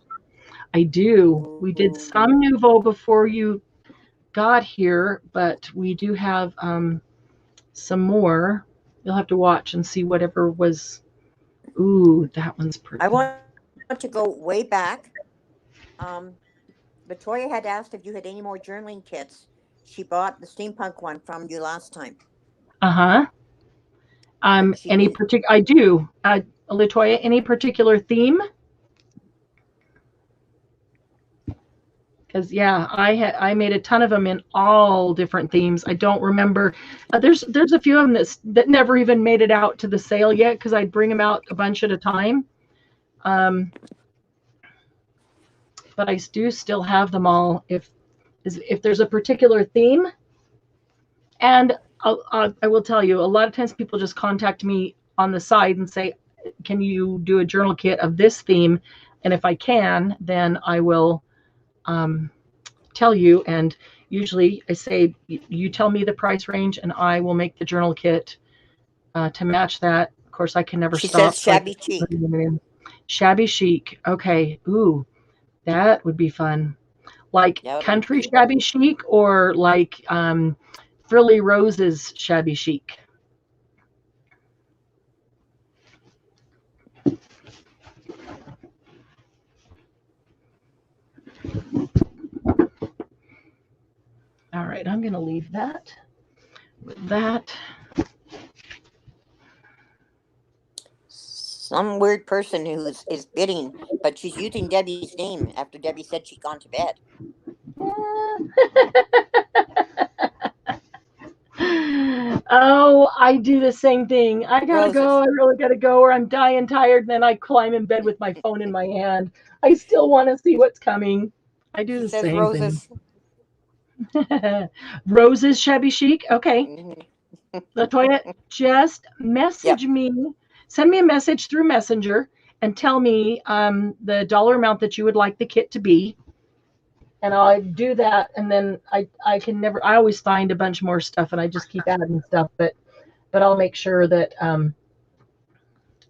I do. We did some Nouveau before you got here, but we do have some more. You'll have to watch and see whatever was. Ooh, that one's pretty. I want to go way back. Victoria had asked if you had any more journaling kits. She bought the steampunk one from you last time. I do. Latoya, any particular theme? Because I made a ton of them in all different themes. I don't remember. There's a few of them that never even made it out to the sale yet, because I bring them out a bunch at a time. But I do still have them all if there's a particular theme. And I will tell you, a lot of times people just contact me on the side and say, can you do a journal kit of this theme? And if I can, then I will tell you. And usually I say, you tell me the price range and I will make the journal kit to match that. Of course, I can never She stop. says shabby chic. Shabby chic. Okay. Ooh, that would be fun. Like country shabby chic, or like Frilly Rose's shabby chic. All right, I'm going to leave that with that. Some weird person who is bidding, but she's using Debbie's name after Debbie said she'd gone to bed. Oh, I do the same thing. I gotta go. I really gotta go, or I'm dying tired, and then I climb in bed with my phone in my hand. I still want to see what's coming. I do the same Roses. thing. Roses shabby chic. Okay. Mm-hmm. Latoya, just message me. Send me a message through Messenger and tell me the dollar amount that you would like the kit to be. And I'll do that, and then I always find a bunch more stuff, and I just keep adding stuff, but I'll make sure that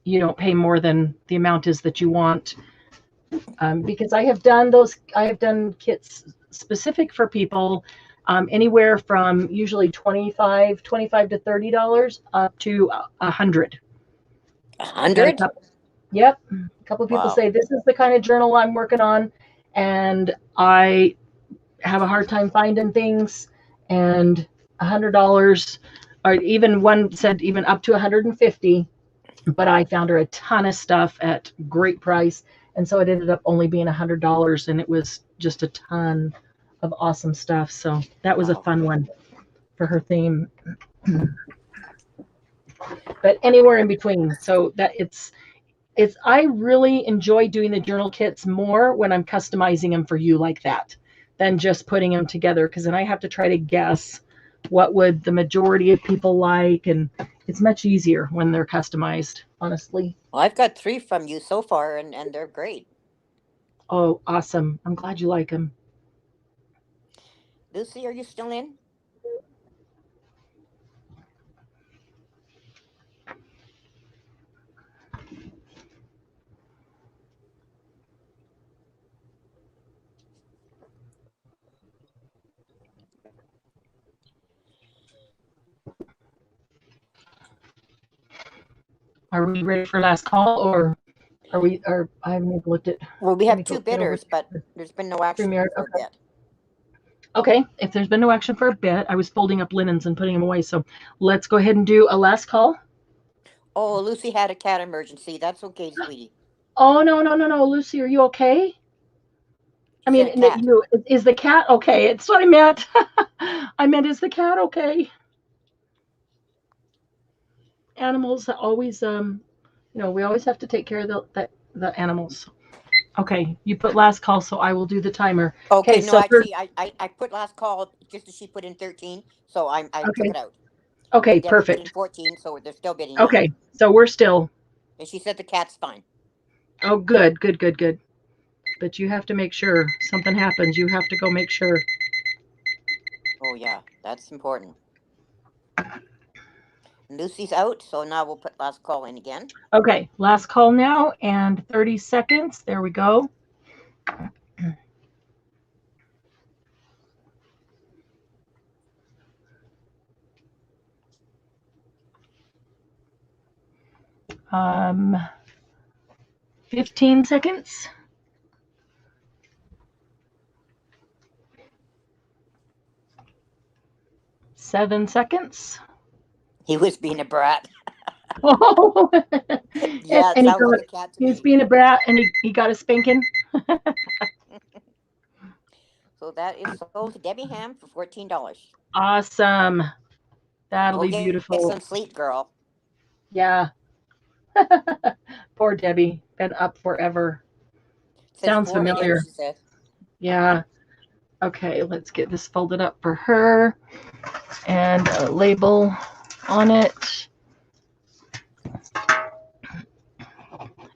you don't pay more than the amount is that you want. because I have done kits specific for people, anywhere from usually $25 to $30 up to $100. Got a 100? couple, yep. A couple of people Wow. say this is the kind of journal I'm working on, and I have a hard time finding things, and $100, or even one said even up to 150. But I found her a ton of stuff at great price, and so it ended up only being $100, and it was just a ton of awesome stuff. So that was a Wow. fun one for her theme. But anywhere in between, so that it's I really enjoy doing the journal kits more when I'm customizing them for you like that than just putting them together, because then I have to try to guess what would the majority of people like, and it's much easier when they're customized, honestly. Well, I've got 3 from you so far, and they're great. Oh, awesome. I'm glad you like them. Lucy, are you still in? Are we ready for last call, or I haven't looked at. Well, we Let have me 2 get over bidders, but there's been no action Premiere. for a Okay. bit. Okay, if there's been no action for a bit, I was folding up linens and putting them away. So let's go ahead and do a last call. Oh, Lucy had a cat emergency. That's okay, sweetie. Oh, no, Lucy, are you okay? I mean, Said cat. is the cat okay? It's what I meant. I meant, is the cat okay? Animals always, we always have to take care of the animals. Okay, you put last call, so I will do the timer. Okay, no, so actually, I put last call just as she put in 13, so I took it out. Okay, Debbie put in perfect. 14, so they're still bidding on it. Okay, so we're still. And she said the cat's fine. Oh, good. But you have to make sure something happens. You have to go make sure. Oh, yeah, that's important. Lucy's out, so now we'll put last call in again. Okay, last call now, and 30 seconds. There we go. Um, 15 seconds. 7 seconds. He was being a brat. Oh, Yeah, it and sounds like a cat to he's me. being a brat, and he got a spanking. So that is sold to Debbie Ham for $14. Awesome. That'll Go be get beautiful. some sleep, girl. Yeah. Poor Debbie. Been up forever. Says Sounds 4 a.m., familiar. she said. Yeah. Okay, let's get this folded up for her and a label on it.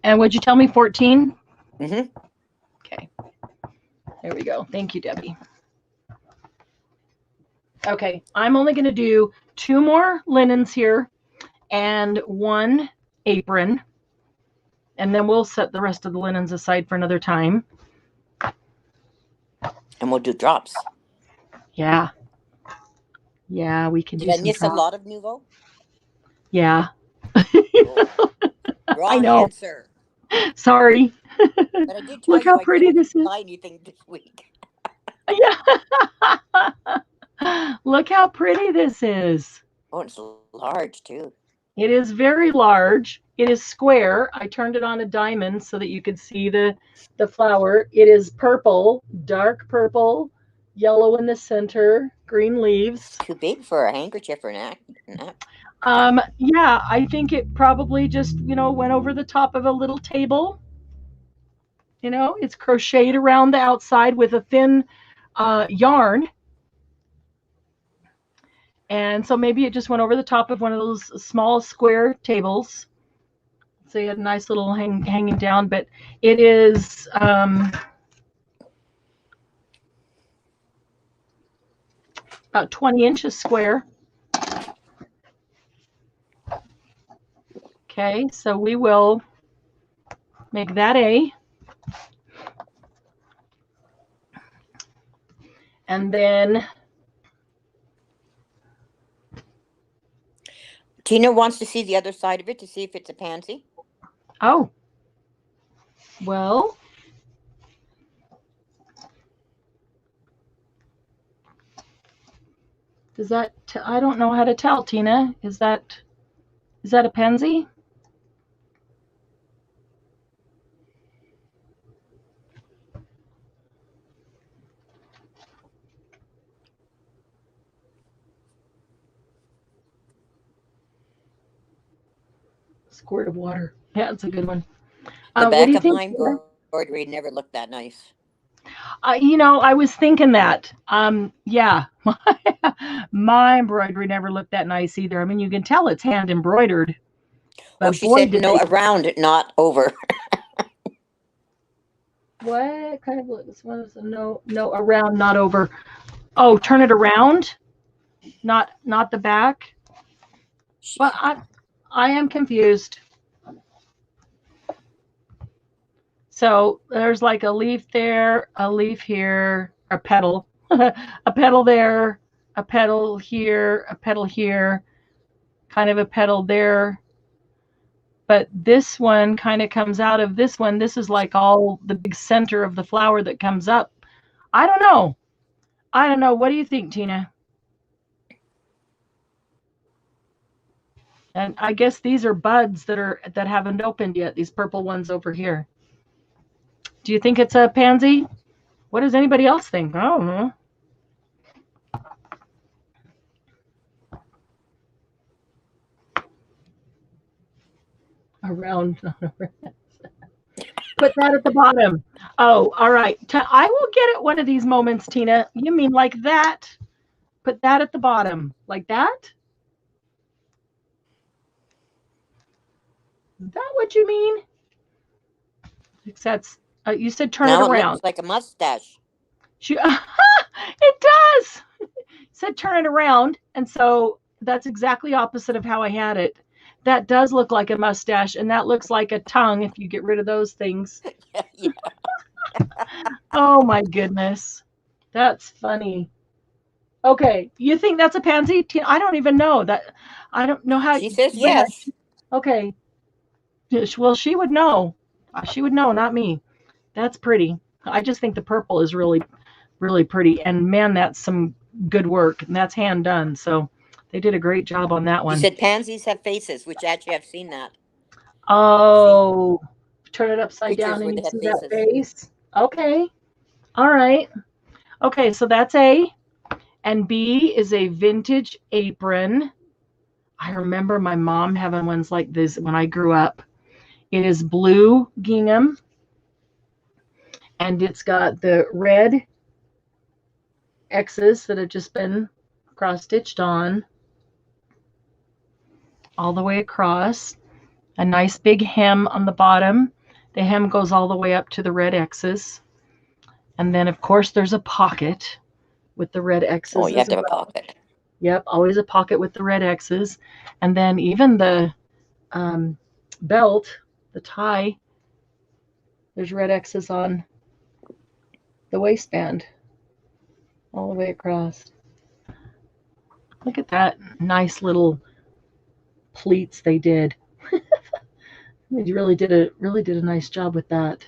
And would you tell me 14? Mm-hmm. Okay. There we go. Thank you, Debbie. Okay, I'm only going to do 2 more linens here and 1 apron. And then we'll set the rest of the linens aside for another time. And we'll do drops. Yeah. Yeah, we can do Did I some miss drops. a lot of Nuvo? Yeah. Oh. Wrong I know. answer. Sorry. But I did tell Look you how I pretty couldn't this is. buy anything this week. Yeah. Look how pretty this is. Oh, it's large too. It is very large. It is square. I turned it on a diamond so that you could see the flower. It is purple, dark purple, yellow in the center, green leaves. It's too big for a handkerchief or an Yeah, I think it probably just, went over the top of a little table. It's crocheted around the outside with a thin yarn. And so maybe it just went over the top of one of those small square tables. So you had a nice little hanging down, but it is about 20 inches square. Okay, so we will make that A. And then Tina wants to see the other side of it to see if it's a pansy. oh, well, does that? I don't know how to tell. Tina, is that a pansy? Squirt of water. Yeah, it's a good one. The What back do you of think? my embroidery never looked that nice. I was thinking that. Yeah, my embroidery never looked that nice either. I mean, you can tell it's hand embroidered. But Oh, she boy, said did no, they. around, not over. What kind of look? This one is a no, around, not over. Oh, turn it around, not the back. Well, I am confused. So there's like a leaf there, a leaf here, a petal, a petal there, a petal here, a petal here, kind of a petal there. But this one kind of comes out of this one. This is like all the big center of the flower that comes up. I don't know. What do you think, Tina? And I guess these are buds that haven't opened yet. These purple ones over here. Do you think it's a pansy? What does anybody else think? I don't know. Around. Put that at the bottom. Oh, all right. I will get at one of these moments, Tina. You mean like that? Put that at the bottom. Like that? Is that what you mean? Except you said turn Now it it around. looks like a mustache. It does. It said turn it around, and so that's exactly opposite of how I had it. That does look like a mustache, and that looks like a tongue if you get rid of those things. Yeah. Oh my goodness, that's funny. Okay, you think that's a pansy? I don't even know that. I don't know how. She says yes. Okay. Well, she would know. She would know, not me. That's pretty. I just think the purple is really, really pretty. And man, that's some good work. And that's hand done. So they did a great job on that one. She said pansies have faces, which actually I've seen that. Oh, turn it upside Pictures down where and they you have see that faces. face. Okay. All right. Okay, so that's A. And B is a vintage apron. I remember my mom having ones like this when I grew up. It is blue gingham. And it's got the red X's that have just been cross stitched on all the way across. A nice big hem on the bottom. The hem goes all the way up to the red X's. And then, of course, there's a pocket with the red X's. Oh, you have to have a pocket. Yep, always a pocket with the red X's. And then even the belt, the tie, there's red X's on the waistband all the way across. Look at that nice little pleats they did. They really did a nice job with that.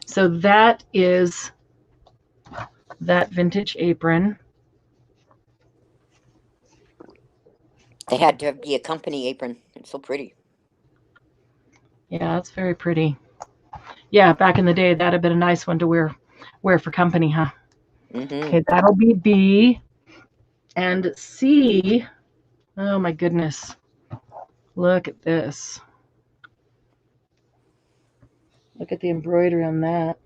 So that is that vintage apron. They had to be a company apron. It's so pretty. Yeah, it's very pretty. Yeah, back in the day, that'd have been a nice one to wear for company, huh? Mm-hmm. Okay, that'll be B. And C, oh my goodness. Look at this. Look at the embroidery on that.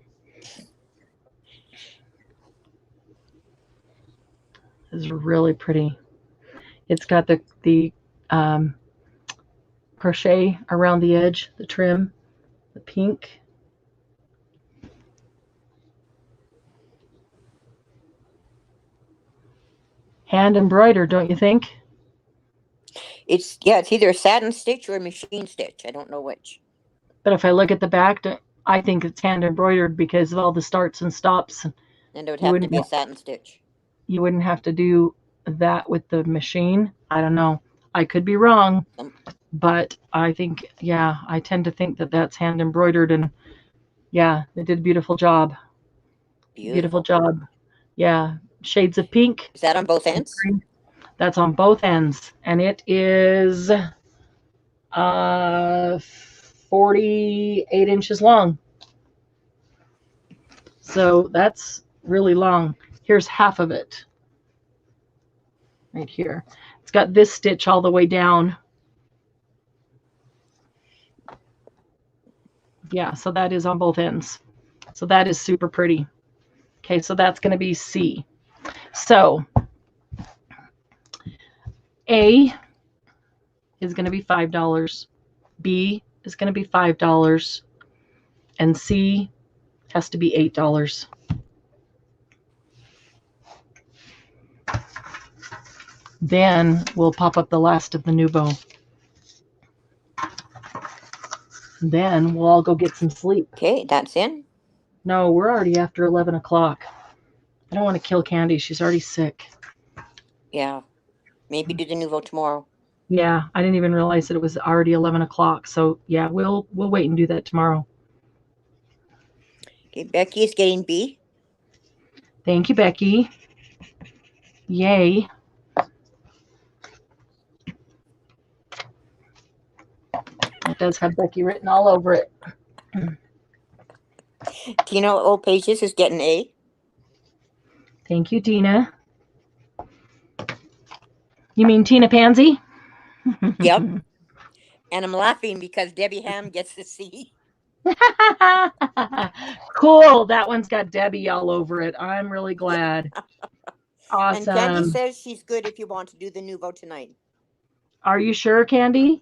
This is really pretty. It's got the crochet around the edge, the trim, the pink. Hand embroidered, don't you think? It's either a satin stitch or a machine stitch. I don't know which. But if I look at the back, I think it's hand embroidered because of all the starts and stops And it would You have to wouldn't be a have- satin stitch. You wouldn't have to do that with the machine. I don't know. I could be wrong, but I think, yeah, I tend to think that that's hand embroidered, and yeah, they did a beautiful job. Beautiful job. Yeah, shades of pink. Is that on both ends? That's on both ends, and it is 48 inches long. So that's really long. Here's half of it. Right here. It's got this stitch all the way down. Yeah, so that is on both ends. So that is super pretty. Okay, so that's going to be C. So A is going to be $5. B is going to be $5. And C has to be $8. Then we'll pop up the last of the Nuvo. Then we'll all go get some sleep. Okay, that's in. No, we're already after 11 o'clock. I don't want to kill Candy. She's already sick. Yeah. Maybe do the Nuvo tomorrow. Yeah, I didn't even realize that it was already 11 o'clock. So yeah, we'll wait and do that tomorrow. Okay, Becky is getting B. Thank you, Becky. Yay. It does have Becky written all over it. Tina Old Pages is getting A. Thank you, Tina. You mean Tina Pansy? Yep. And I'm laughing because Debbie Ham gets the C. Cool. That one's got Debbie all over it. I'm really glad. Awesome. And Candy says she's good if you want to do the Nuvo tonight. Are you sure, Candy?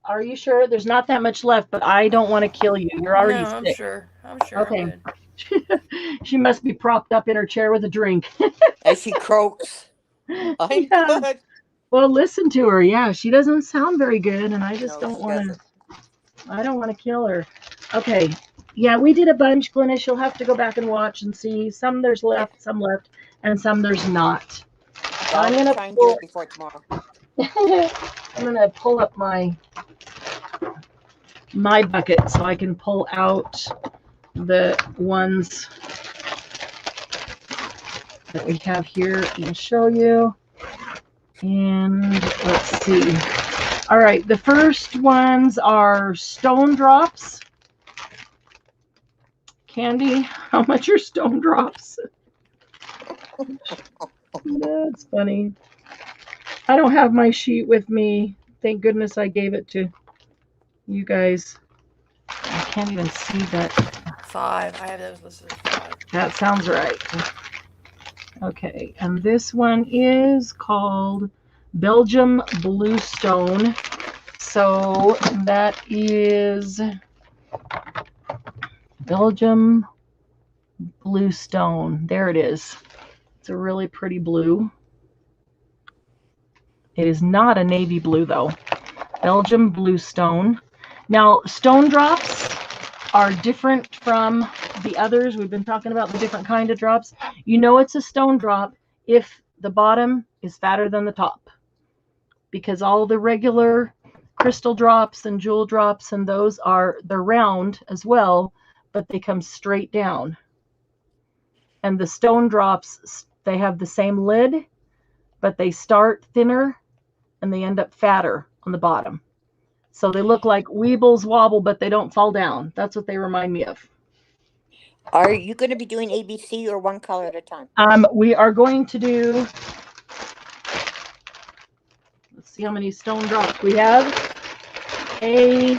Are you sure? There's not that much left, but I don't want to kill you. You're already No, I'm sick. sure. I'm sure. Okay. I'm good. She must be propped up in her chair with a drink. As she croaks. I'm Yeah. good. Well, listen to her. Yeah, she doesn't sound very good, and I just No, don't she want to. doesn't. I don't want to kill her. Okay. Yeah, we did a bunch, Glynis. You'll have to go back and watch and see. Some there's left, some left, and some there's not. I'll gonna try and do it before tomorrow. I'm gonna pull up my bucket so I can pull out the ones that we have here and show you. And let's see. All right, the first ones are stone drops. Candy, how much are stone drops? That's funny. I don't have my sheet with me. Thank goodness I gave it to you guys. I can't even see that. 5. I have those listed as 5. That sounds right. Okay, and this one is called Belgium Bluestone. So that is Belgium Bluestone. There it is. It's a really pretty blue. It is not a navy blue though. Belgium Bluestone. Now, stone drops are different from the others. We've been talking about the different kind of drops. You know it's a stone drop if the bottom is fatter than the top, because all the regular crystal drops and jewel drops and those they're round as well, but they come straight down. And the stone drops, they have the same lid, but they start thinner and they end up fatter on the bottom. So they look like Weebles Wobble, but they don't fall down. That's what they remind me of. Are you going to be doing ABC or one color at a time? We are going to do, let's see how many stone drops we have. A,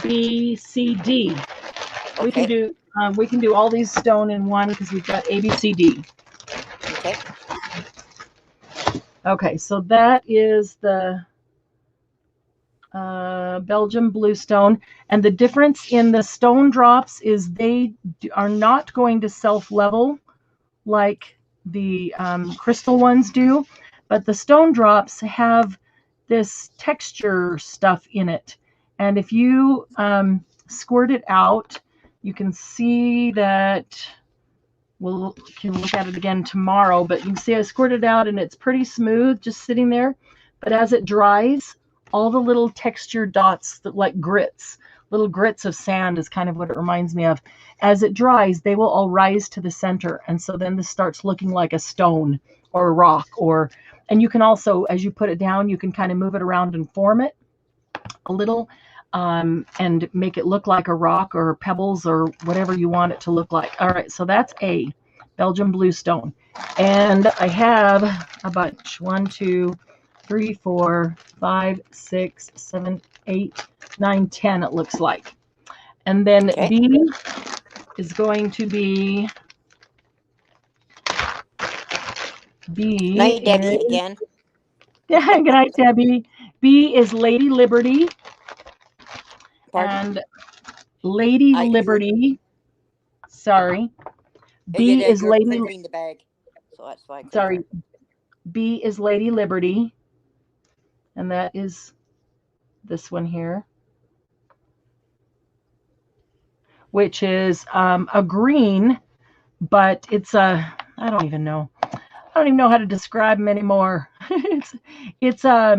B, C, D. Okay. We can do all these stone in one because we've got A, B, C, D. Okay. Okay, so that is the Belgium Bluestone. And the difference in the stone drops is they are not going to self-level like the crystal ones do, but the stone drops have this texture stuff in it. And if you squirt it out, you can see that we'll can look at it again tomorrow, but you can see I squirted it out and it's pretty smooth just sitting there. But as it dries, all the little textured dots that like grits, little grits of sand is kind of what it reminds me of. As it dries, they will all rise to the center. And so then this starts looking like a stone or a rock, and you can also, as you put it down, you can kind of move it around and form it a little, and make it look like a rock or pebbles or whatever you want it to look like. All right, so that's A, Belgian bluestone. And I have a bunch. 1, 2, 3, 4, 5, 6, 7, 8, 9, 10, it looks like. And then Okay. B is going to be Night, Debbie, again. Yeah, good night, Debbie. B is Lady Liberty. Pardon? And Lady Liberty. Sorry. B is You're Lady. clearing the bag, so that's why I couldn't Sorry. hear. B is Lady Liberty. And that is this one here, which is a green, but it's a, I don't even know how to describe them anymore. it's a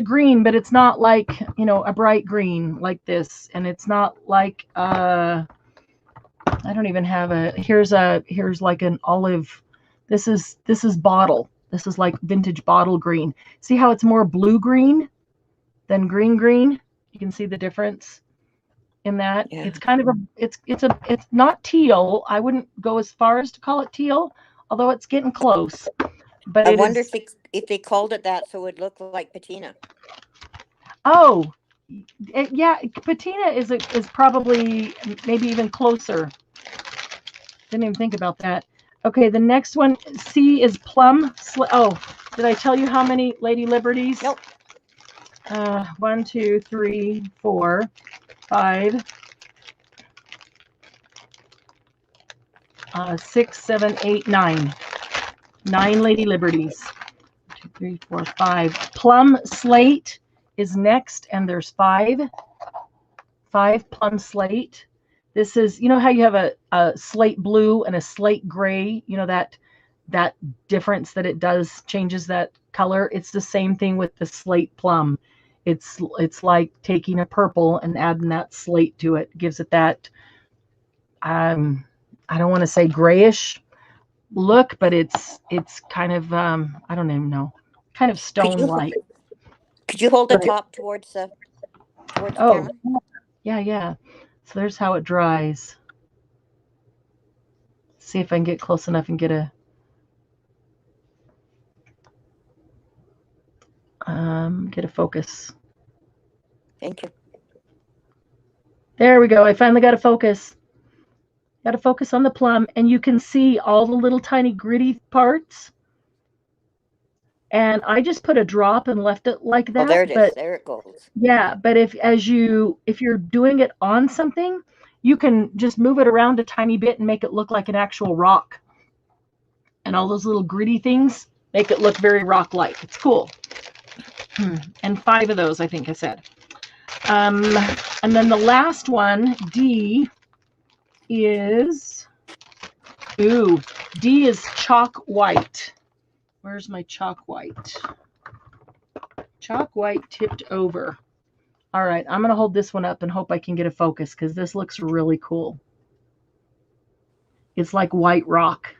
green, but it's not like, a bright green like this, and it's not like I don't even have here's like an olive. This is bottle. This is like vintage bottle green. See how it's more blue green than green? You can see the difference in that. Yeah. It's kind of it's not teal. I wouldn't go as far as to call it teal, although it's getting close. But I wonder if they called it that so it looked like patina. Oh, yeah, patina is probably maybe even closer. Didn't even think about that. Okay, the next one, C is plum. Oh, did I tell you how many Lady Liberties? Nope. 1, 2, 3, 4, 5, 6, 7, 8, 9. 9 Lady Liberties. 2, 3, 4, 5. Plum slate is next, and there's 5. 5 plum slate. This is, how you have a slate blue and a slate gray, that difference that it does changes that color. It's the same thing with the slate plum. It's like taking a purple and adding that slate to it. Gives it that, I don't want to say grayish look, but it's kind of, I don't even know, kind of stone-like. Could you hold the top towards the camera? Yeah. So there's how it dries. See if I can get close enough and get a focus. Thank you. There we go. I finally got a focus. Got to focus on the plum, and you can see all the little tiny gritty parts. And I just put a drop and left it like that. Oh, there it is. There it goes. Yeah, but if you're doing it on something, you can just move it around a tiny bit and make it look like an actual rock. And all those little gritty things make it look very rock-like. It's cool. And 5 of those, I think I said. And then the last one, D, is chalk white. Where's my chalk white? Chalk white tipped over. All right, I'm going to hold this one up and hope I can get a focus because this looks really cool. It's like white rock.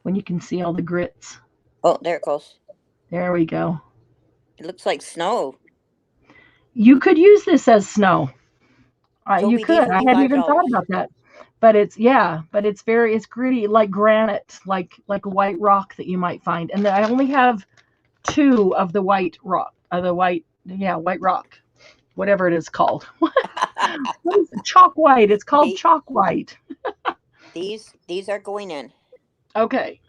When you can see all the grits. Oh, there it goes. There we go. It looks like snow. You could use this as snow. You Toby, could. these will I be hadn't even thought $5. about that. But it's it's gritty, like granite, like a white rock that you might find. And I only have 2 of the white rock, white rock, whatever it is called. What is it? Chalk white. It's called chalk white. These are going in. Okay.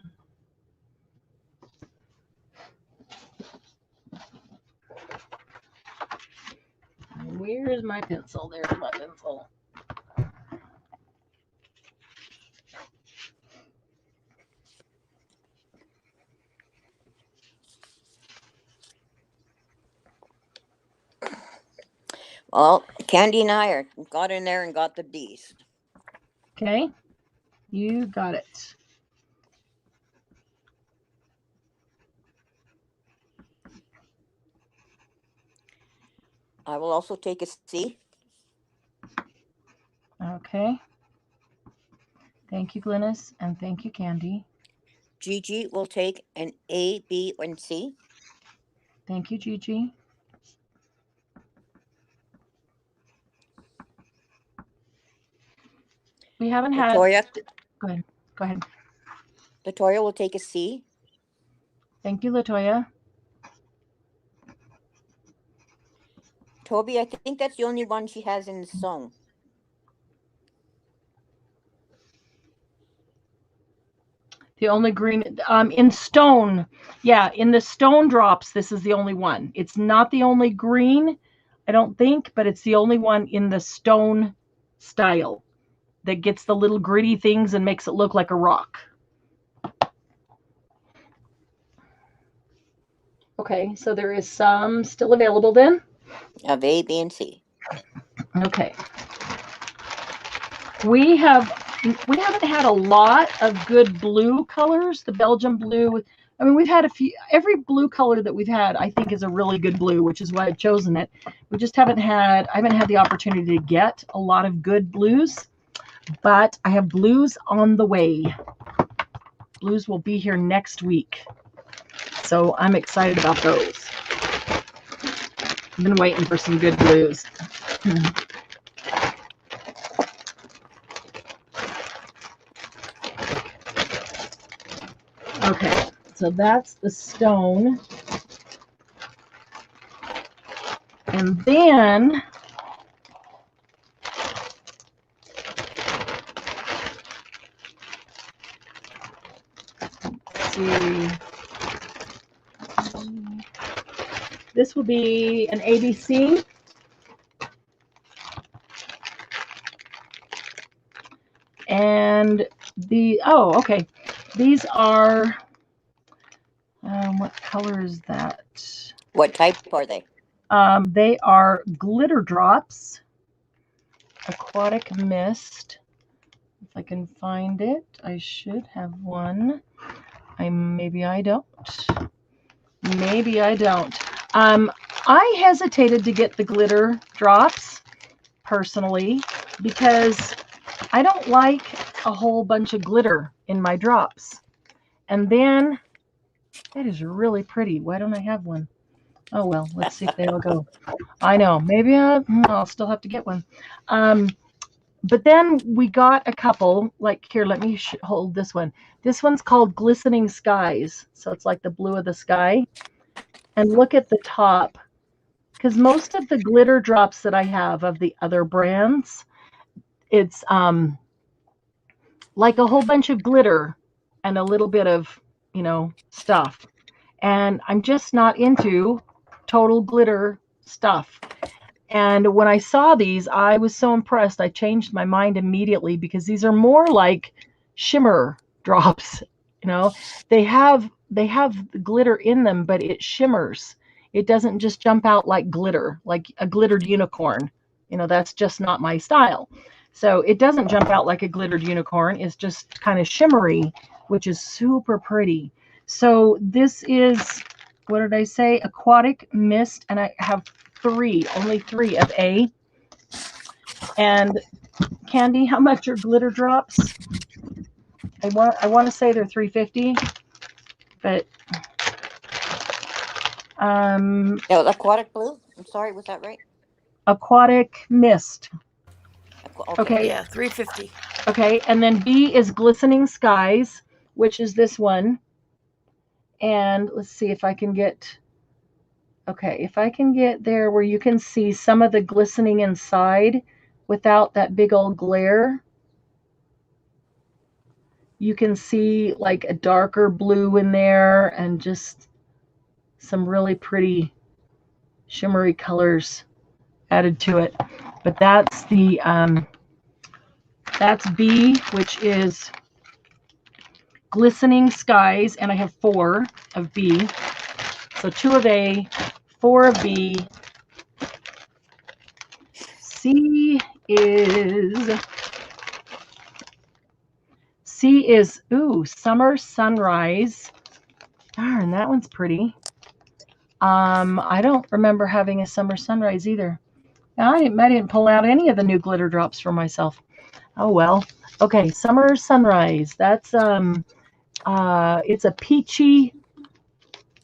Where's my pencil? There's my pencil. Well, Candy and I got in there and got the D's. Okay, you got it. I will also take a C. Okay. Thank you, Glynis, and thank you, Candy. Gigi will take an A, B, and C. Thank you, Gigi. We haven't had. Latoya, Go ahead. Go ahead. Latoya will take a C. Thank you, Latoya. Toby, I think that's the only one she has in the song. The only green in stone. Yeah, in the stone drops, this is the only one. It's not the only green, I don't think, but it's the only one in the stone style that gets the little gritty things and makes it look like a rock. Okay, so there is some still available then? Of A, B, and C. Okay. We haven't had a lot of good blue colors. The Belgium blue. I mean, we've had a few. Every blue color that we've had, I think, is a really good blue, which is why I've chosen it. We just haven't had. I haven't had the opportunity to get a lot of good blues, but I have blues on the way. Blues will be here next week, so I'm excited about those. I've been waiting for some good blues. Okay, so that's the stone. And then let's see. This will be an ABC. And okay. These are, what color is that? What type are they? They are glitter drops, aquatic mist. If I can find it, I should have one. Maybe I don't. Maybe I don't. I hesitated to get the glitter drops personally because I don't like a whole bunch of glitter in my drops. And then that is really pretty. Why don't I have one? Oh well, let's see if they'll go. I know. Maybe I'll still have to get one. But then we got a couple. Like here, let me hold this one. This one's called Glistening Skies. So it's like the blue of the sky. And look at the top. Because most of the glitter drops that I have of the other brands, it's like a whole bunch of glitter and a little bit of, stuff. And I'm just not into total glitter stuff. And when I saw these, I was so impressed. I changed my mind immediately because these are more like shimmer drops. They have glitter in them, but it shimmers. It doesn't just jump out like glitter, like a glittered unicorn. That's just not my style. So it doesn't jump out like a glittered unicorn. It's just kind of shimmery, which is super pretty. So this is, what did I say? Aquatic Mist, and I have only three of A. And Candy, how much are glitter drops? I want to say they're $3.50, but No, aquatic blue. I'm sorry, was that right? Aquatic Mist. Okay. Yeah, $3.50. Okay, and then B is Glistening Skies, which is this one. And let's see if I can get. Okay, if I can get there where you can see some of the glistening inside without that big old glare. You can see like a darker blue in there and just some really pretty shimmery colors added to it. But that's the that's B, which is Glistening Skies, and I have 4 of B. So 2 of A, 4 of B. C is Summer Sunrise. Darn, that one's pretty. I don't remember having a Summer Sunrise either. I didn't pull out any of the new glitter drops for myself. Oh well. Okay, Summer Sunrise. That's it's a peachy,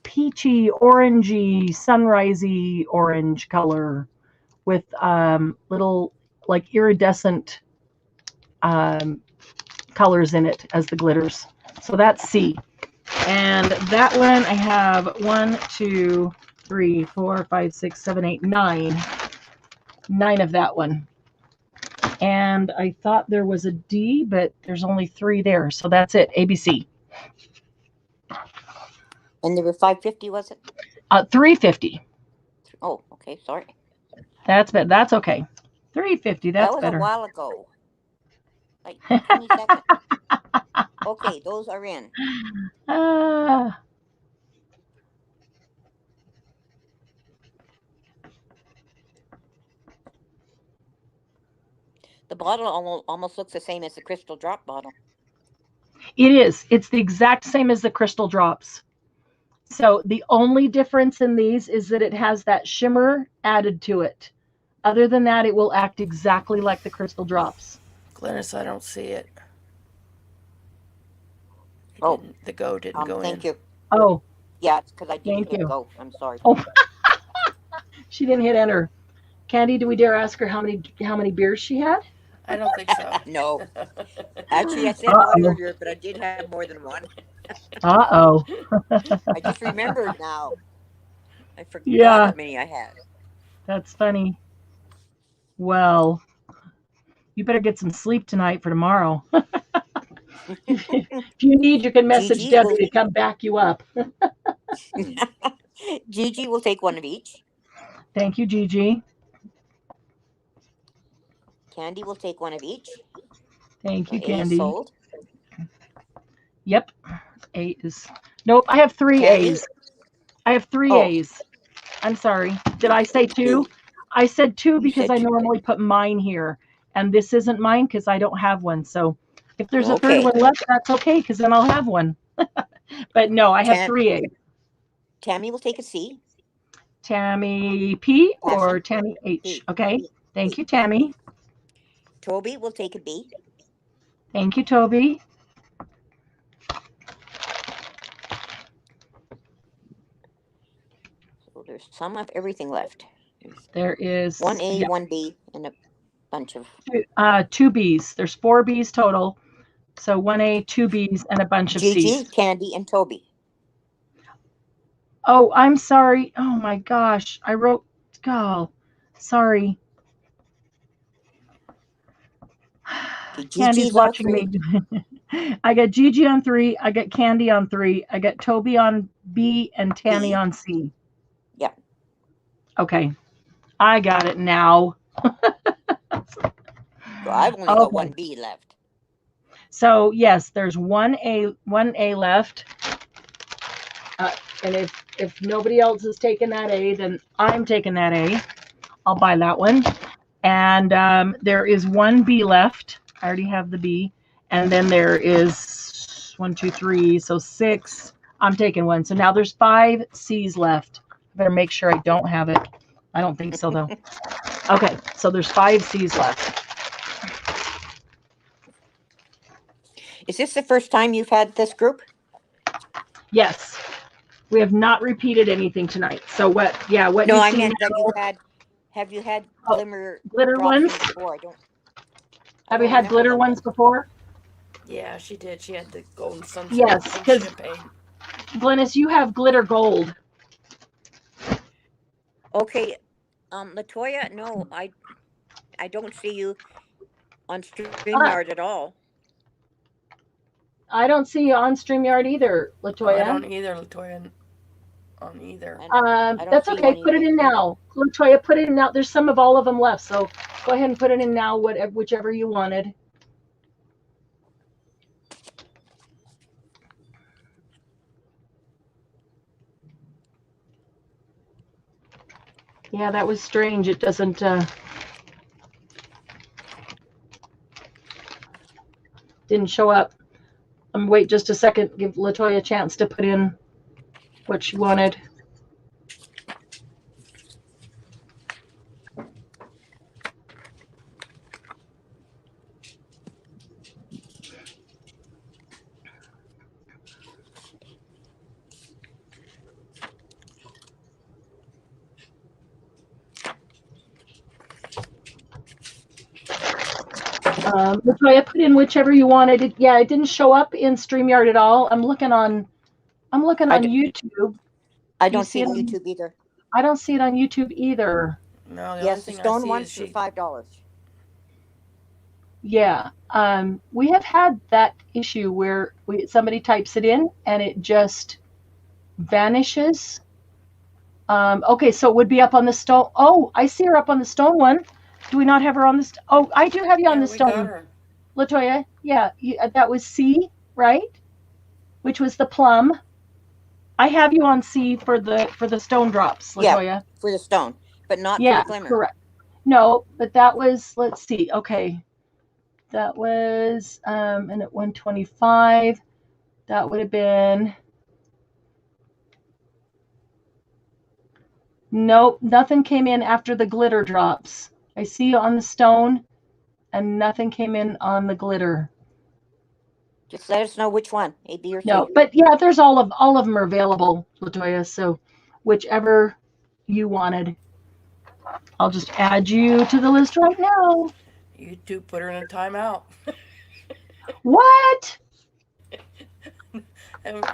orangey, sunrisey orange color with little like iridescent colors in it as the glitters. So that's C. And that one I have 1, 2, 3, 4, 5, 6, 7, 8, 9. 9 of that one. And I thought there was a D, but there's only 3 there. So that's it. ABC. And there were 550, was it? 350. Oh, okay. Sorry. That's okay. 350. That's that was better. a while ago. Like 20 seconds. Okay, those are in. The bottle almost looks the same as the crystal drop bottle. It is. It's the exact same as the crystal drops. So the only difference in these is that it has that shimmer added to it. Other than that, it will act exactly like the crystal drops. Glennis, I don't see it. The go didn't go thank in. you. Oh. Yeah, it's because I didn't Thank hit you. go. I'm sorry. Oh. She didn't hit enter. Candy, do we dare ask her how many beers she had? I don't think so. No. Actually, I said one earlier, but I did have more than one. Uh-oh. I just remembered now. I forgot how many I had. That's funny. Well, you better get some sleep tonight for tomorrow. If you need, you can message Gigi Debbie to come back you up. Gigi will take one of each. Thank you, Gigi. Candy will take one of each. Thank you, A Candy. is sold. Yep. A is... Nope, I have 3 Candy? A's. I have 3 A's. I'm sorry. Did I say 2? I said 2 because I normally put mine here. And this isn't mine because I don't have one. So if there's a third one left, that's okay because then I'll have one. But no, I have 3 A's. Tammy will take a C. Tammy P or Tammy H? B. Okay. Thank you, Tammy. Toby will take a B. Thank you, Toby. So there's some of everything left. There is 1A, 1B, and a bunch of 2 B's. There's 4 B's total. So 1A, 2 B's, and a bunch of Gigi, C's. Candy, and Toby. Oh, I'm sorry. Oh my gosh. I wrote sorry. Candy's watching me. I got Gigi on 3. I got Candy on 3. I got Toby on B and Tammy on C. Yeah. Okay. I got it now. So I've only got 1B left. So yes, there's 1A left. And if nobody else has taken that A, then I'm taking that A. I'll buy that one. And there is 1 B left. I already have the B. And then there is 1, 2, 3, so 6. I'm taking 1. So now there's 5 C's left. Better make sure I don't have it. I don't think so, though. Okay, so there's 5 C's left. Is this the first time you've had this group? Yes. We have not repeated anything tonight. So what? Yeah, what? No, I meant that you had. Have you had glitter ones before? Have you had glitter ones before? Yeah, she did. She had the golden sunshine. Yes, because Glennis, you have glitter gold. Okay, Latoya, no, I don't see you on StreamYard at all. I don't see you on StreamYard either, Latoya. I don't either, Latoya. On either. That's okay. Put it in now, Latoya. Put it in now. There's some of all of them left, so go ahead and put it in now. Whichever you wanted. Yeah, that was strange. It doesn't. Didn't show up. Wait just a second. Give Latoya a chance to put in what she wanted. Latoya, put in whichever you wanted. Yeah, it didn't show up in StreamYard at all. I'm looking on YouTube. I don't see see it it on on- YouTube either. I don't see it on YouTube either. No, the only Yes, the thing I stone see one's is for she. $5. Yeah. We have had that issue where somebody types it in and it just vanishes. Okay, so it would be up on the stone. Oh, I see her up on the stone one. Do we not have her on the Oh, I do have you on Yeah, the we got stone. her. Latoya, yeah, that was C, right? Which was the plum. I have you on C for the stone drops, Latoya. Yeah, for the stone, but not Yeah, for the glimmer. correct. No, but that was, let's see. Okay. That was and at 125, that would have been, nope, nothing came in after the glitter drops. I see you on the stone and nothing came in on the glitter. Just let us know which one, A, B, or C. No, but yeah, there's all of them are available, Latoya. So whichever you wanted. I'll just add you to the list right now. YouTube put her in a timeout. What? And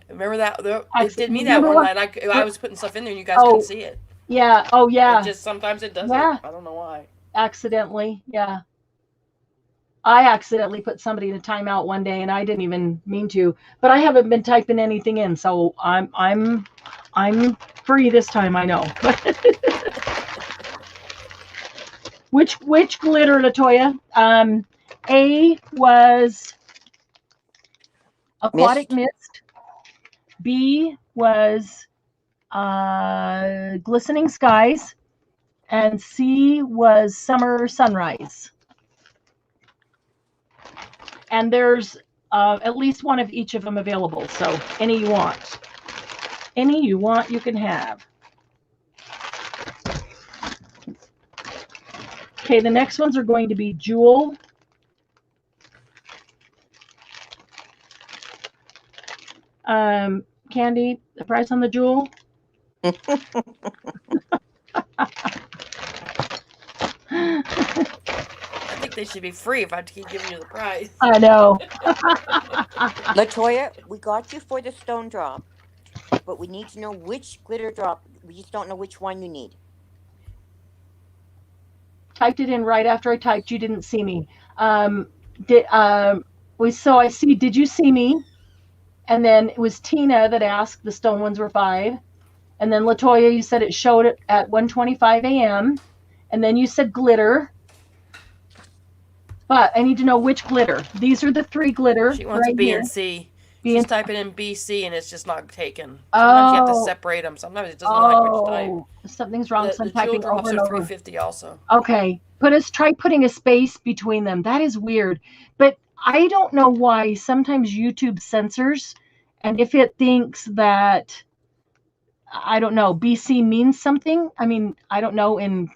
remember that? It Actually, did me you that know one what? night. I was putting stuff in there and you guys Oh, couldn't see it. Yeah. Oh, yeah. It just sometimes it does Yeah. it. I don't know why. Accidentally. Yeah. I accidentally put somebody in a timeout one day and I didn't even mean to, but I haven't been typing anything in, so I'm free this time, I know. Which glitter, Latoya? A was aquatic mist. B was glistening skies, and C was summer sunrise. And there's at least one of each of them available. So any you want. Any you want, you can have. Okay, the next ones are going to be Jewel. Candy, the price on the Jewel? I think they should be free if I keep giving you the price. I know. Latoya, we got you for the stone drop, but we need to know which glitter drop. We just don't know which one you need. Typed it in right after I typed. You didn't see me. So I see. Did you see me? And then it was Tina that asked. The stone ones were 5. And then Latoya, you said it showed it at 1:25 a.m. And then you said glitter. But I need to know which glitter. These are the 3 glitter. She wants right B here. and C. B She's and typing in BC and it's just not taken. Sometimes you have to Oh. separate them. Sometimes it doesn't like what you type. Oh, something's wrong. So The I'm jewel typing drops over and are over. $3.50 also. Okay, try putting a space between them. That is weird. But I don't know why sometimes YouTube censors, and if it thinks that, I don't know, BC means something. I mean, I don't know in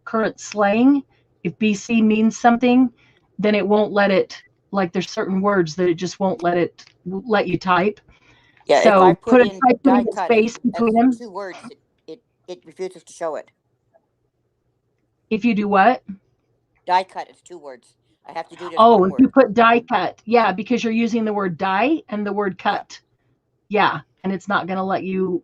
current slang, if BC means something, then it won't let it, like there's certain words that it just won't let you type. Yeah, So if I put in try putting die a cut space between them. 2 words, it refuses to show it. If you do what? Die cut is 2 words. I have to do it as Oh, one if you word. put die cut. Yeah, because you're using the word die and the word cut. Yeah, and it's not going to let you.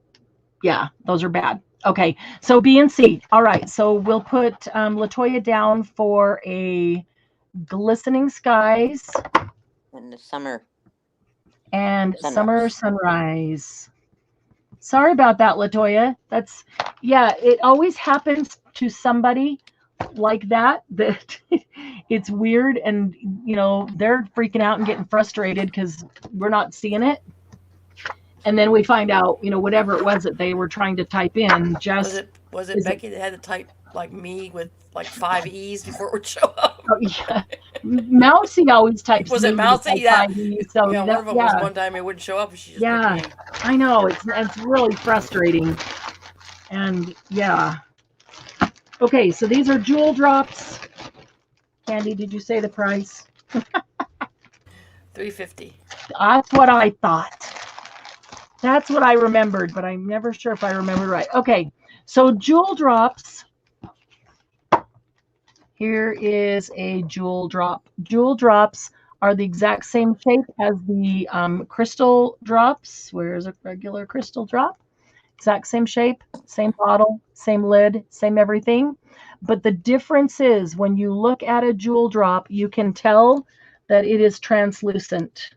Yeah, those are bad. Okay, so B and C. All right, so we'll put Latoya down for a glistening skies And the summer. and Sunrise. summer sunrise. Sorry about that, Latoya. It always happens to somebody like that it's weird, and they're freaking out and getting frustrated because we're not seeing it, and then we find out whatever it was that they were trying to type in just Was it Becky that had to type like me with like 5 E's before it would show up? Oh, yeah. Mousy always types Was it me to Mousy? type Yeah. hi to you, so Yeah, one that, of them was yeah, one time it wouldn't show up and she just yeah, picked me. I know, it's really frustrating. And yeah. Okay, so these are jewel drops. Candy, did you say the price? $3.50. That's what I thought. That's what I remembered, but I'm never sure if I remembered right. Okay, so jewel drops. Here is a jewel drop. Jewel drops are the exact same shape as the crystal drops. Where's a regular crystal drop? Exact same shape, same bottle, same lid, same everything. But the difference is when you look at a jewel drop, you can tell that it is translucent.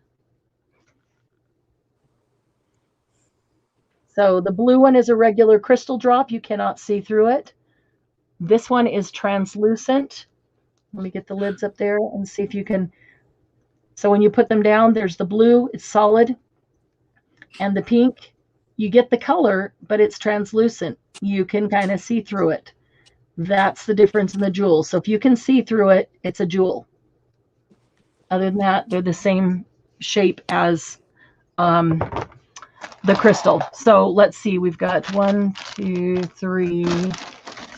So the blue one is a regular crystal drop. You cannot see through it. This one is translucent. Let me get the lids up there and see if you can. So when you put them down, there's the blue, it's solid, and the pink. You get the color, but it's translucent. You can kind of see through it. That's the difference in the jewels. So if you can see through it, it's a jewel. Other than that, they're the same shape as the crystal. So let's see, we've got 1, 2, 3,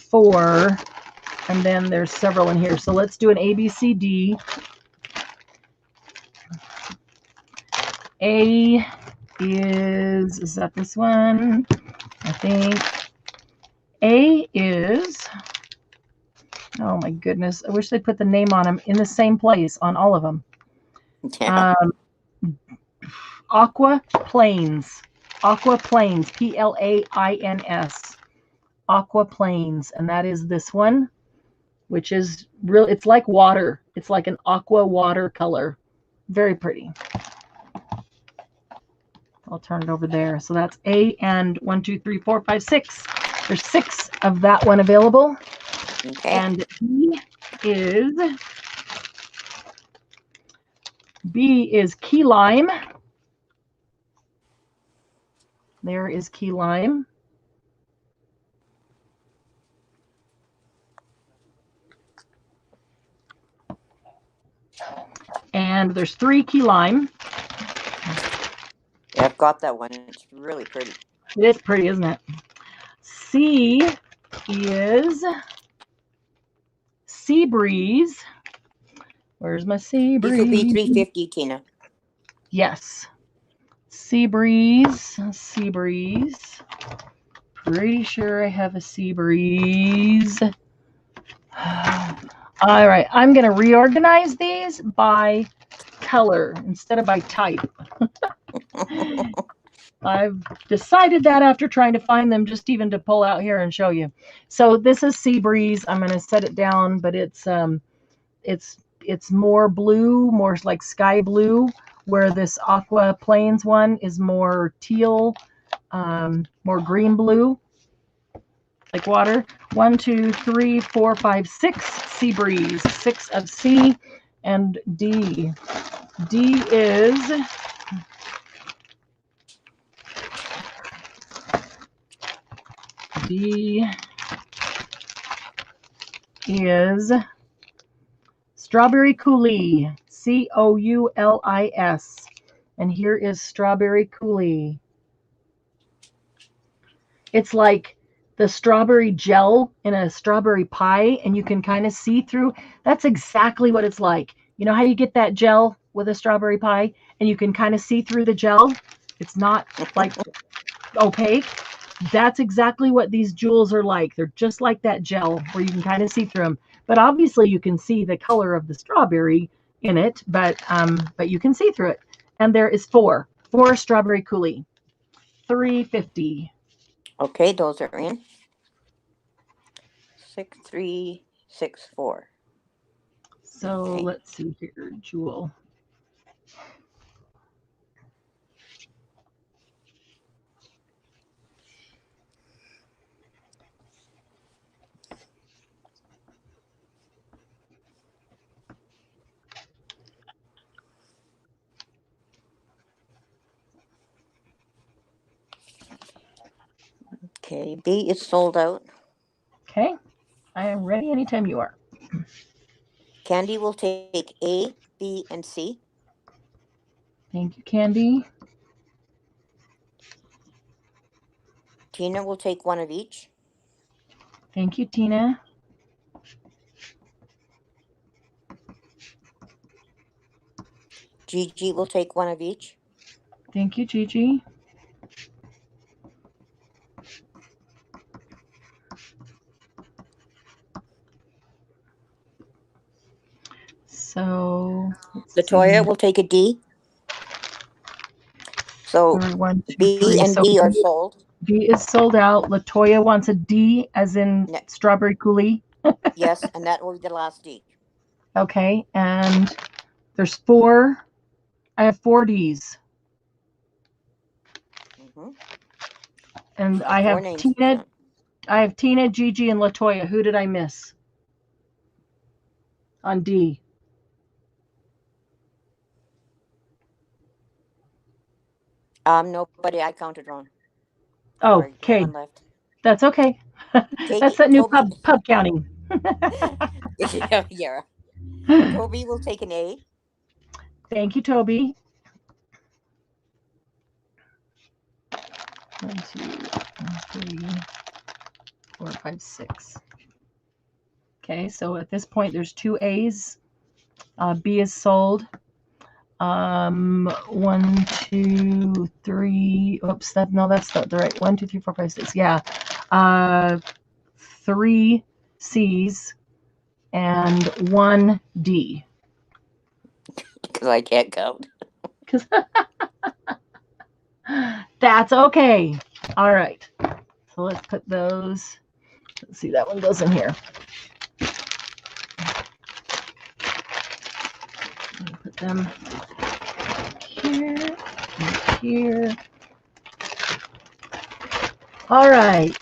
4, and then there's several in here. So let's do an A, B, C, D. A is that this one? I think A is, oh my goodness, I wish they put the name on them in the same place on all of them. Yeah. Aqua Plains. Aqua Plains, Plains. Aqua Plains, and that is this one, which is real. It's like water. It's like an aqua water color. Very pretty. I'll turn it over there. So that's A, and 1, 2, 3, 4, 5, 6. There's 6 of that one available. Okay. And B is key lime. There is key lime. And there's 3 key lime. Yeah, I've got that one. It's really pretty. It is pretty, isn't it? C is Sea Breeze. Where's my Sea These would be Breeze? $3.50, Tina. Yes. Sea Breeze. Sea Breeze. Pretty sure I have a Sea Breeze. All right, I'm going to reorganize these by color instead of by type. I've decided that after trying to find them just even to pull out here and show you. So this is Sea Breeze. I'm going to set it down, but it's more blue, more like sky blue, where this Aqua Plains one is more teal, more green blue, like water. 1, 2, 3, 4, 5, 6 Sea Breeze, 6 of C, and D. D is Strawberry Coulis, Coulis. And here is Strawberry Coulis. It's like the strawberry gel in a strawberry pie, and you can kind of see through. That's exactly what it's like. You know how you get that gel with a strawberry pie, and you can kind of see through the gel? It's not like opaque. That's exactly what these jewels are like. They're just like that gel where you can kind of see through them. But obviously you can see the color of the strawberry in it, but you can see through it. And there is 4 Strawberry Coulis, $3.50. Okay, those are in. 6364. So Okay. let's see here, jewel. Okay, B is sold out. Okay, I am ready anytime you are. Candy will take A, B, and C. Thank you, Candy. Tina will take one of each. Thank you, Tina. Gigi will take one of each. Thank you, Gigi. So let's Latoya see. will take a D. So Or 1, 2, B 3. and So D are sold. B is sold out. Latoya wants a D as in Ne- strawberry coulis. yes, and that will be the last D. Okay, and there's 4. I have 4 Ds. Mm-hmm. And Got I 4 have names. Tina. I have Tina, Gigi, and Latoya. Who did I miss on D? Nobody. I counted wrong. Oh, Sorry, okay. one left. That's okay. That's that new pub counting. Yeah. Toby will take an A. Thank you, Toby. 1, 2, 3, 4, 5, 6. Okay, so at this point, there's 2 A's. B is sold. 1, 2, 3. Oops, that's not the right. 1, 2, 3, 4, 5, 6. Yeah. 3 C's and 1 D. Because I can't count. That's okay. All right. So let's put those. Let's see, that one goes in here. Put them here and here. All right.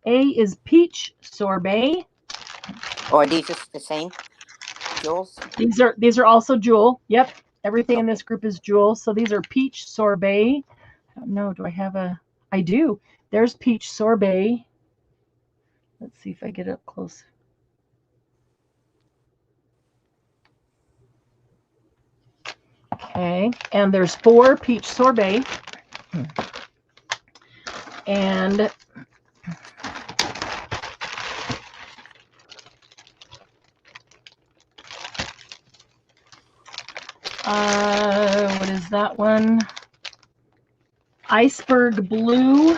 A is peach sorbet. Or are these just the same? Jules? These are also Jewel. Yep. Everything in this group is Jewel. So these are peach sorbet. I don't know. Do I have a? I do. There's peach sorbet. Let's see if I get up close. Okay. And there's 4 peach sorbet. And what is that one? Iceberg blue.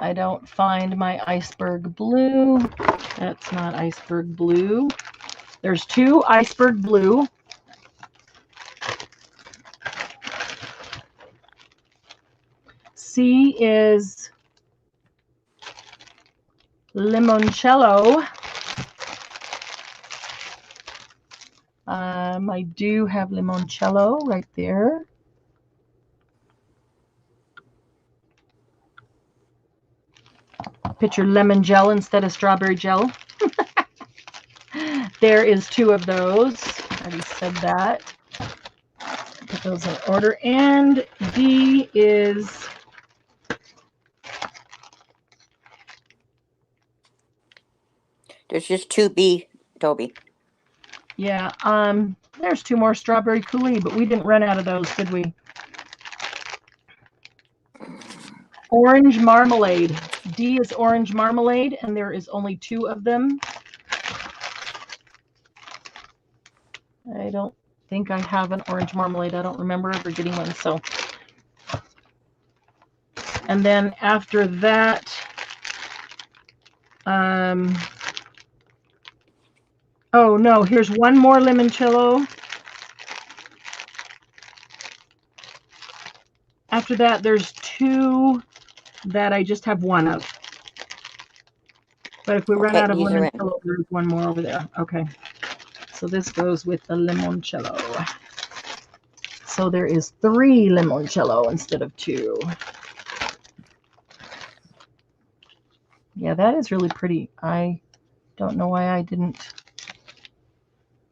I don't find my iceberg blue. That's not iceberg blue. There's 2 iceberg blue. C is limoncello. I do have limoncello right there. Put your lemon gel instead of strawberry gel. There is 2 of those. I already said that. Put those in order. And D is There's just 2 B, Toby. yeah. There's 2 more strawberry coulis, but we didn't run out of those, did we? Orange marmalade. D is orange marmalade, and there is only 2 of them. I don't think I have an orange marmalade. I don't remember ever getting one. So, and then after that, oh no, here's one more limoncello. After that, there's 2 that I just have 1 of. But if we run out of limoncello, there's 1 more over there. Okay. So this goes with the limoncello. So there is 3 limoncello instead of 2. Yeah, that is really pretty. I don't know why I didn't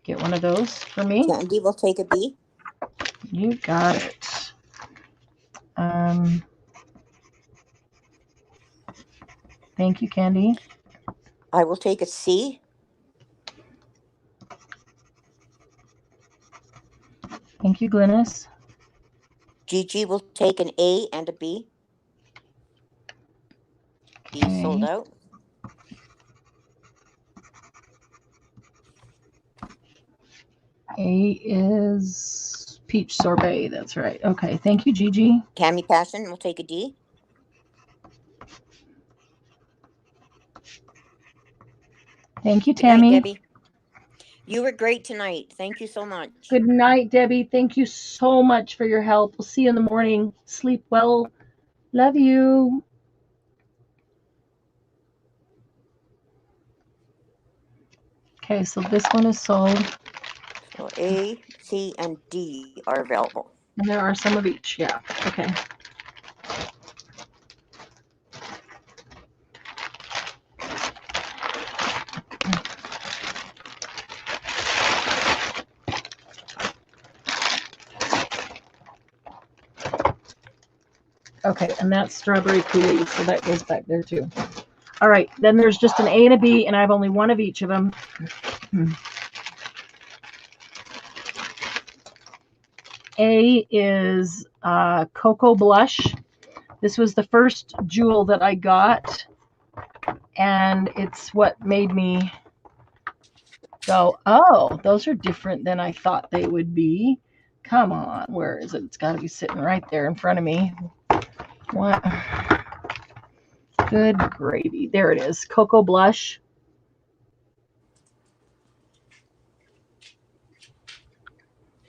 get one of those for me. Candy will take a B. You got it. Thank you, Candy. I will take a C. Thank you, Glynis. Gigi will take an A and a B. B sold Okay. out. A is peach sorbet. That's right. Okay. Thank you, Gigi. Tammy Passion will take a D. Thank you, Good night, Tammy. Debbie. You were great tonight. Thank you so much. Good night, Debbie. Thank you so much for your help. We'll see you in the morning. Sleep well. Love you. Okay, so this one is sold. So A, C, and D are available. And there are some of each. Yeah. Okay. Okay, and that's strawberry coulis, so that goes back there too. All right, then there's just an A and a B, and I have only one of each of them. A is Cocoa Blush. This was the first jewel that I got, and it's what made me go, oh, those are different than I thought they would be. Come on, where is it? It's got to be sitting right there in front of me. What? Good gravy. There it is. Cocoa Blush.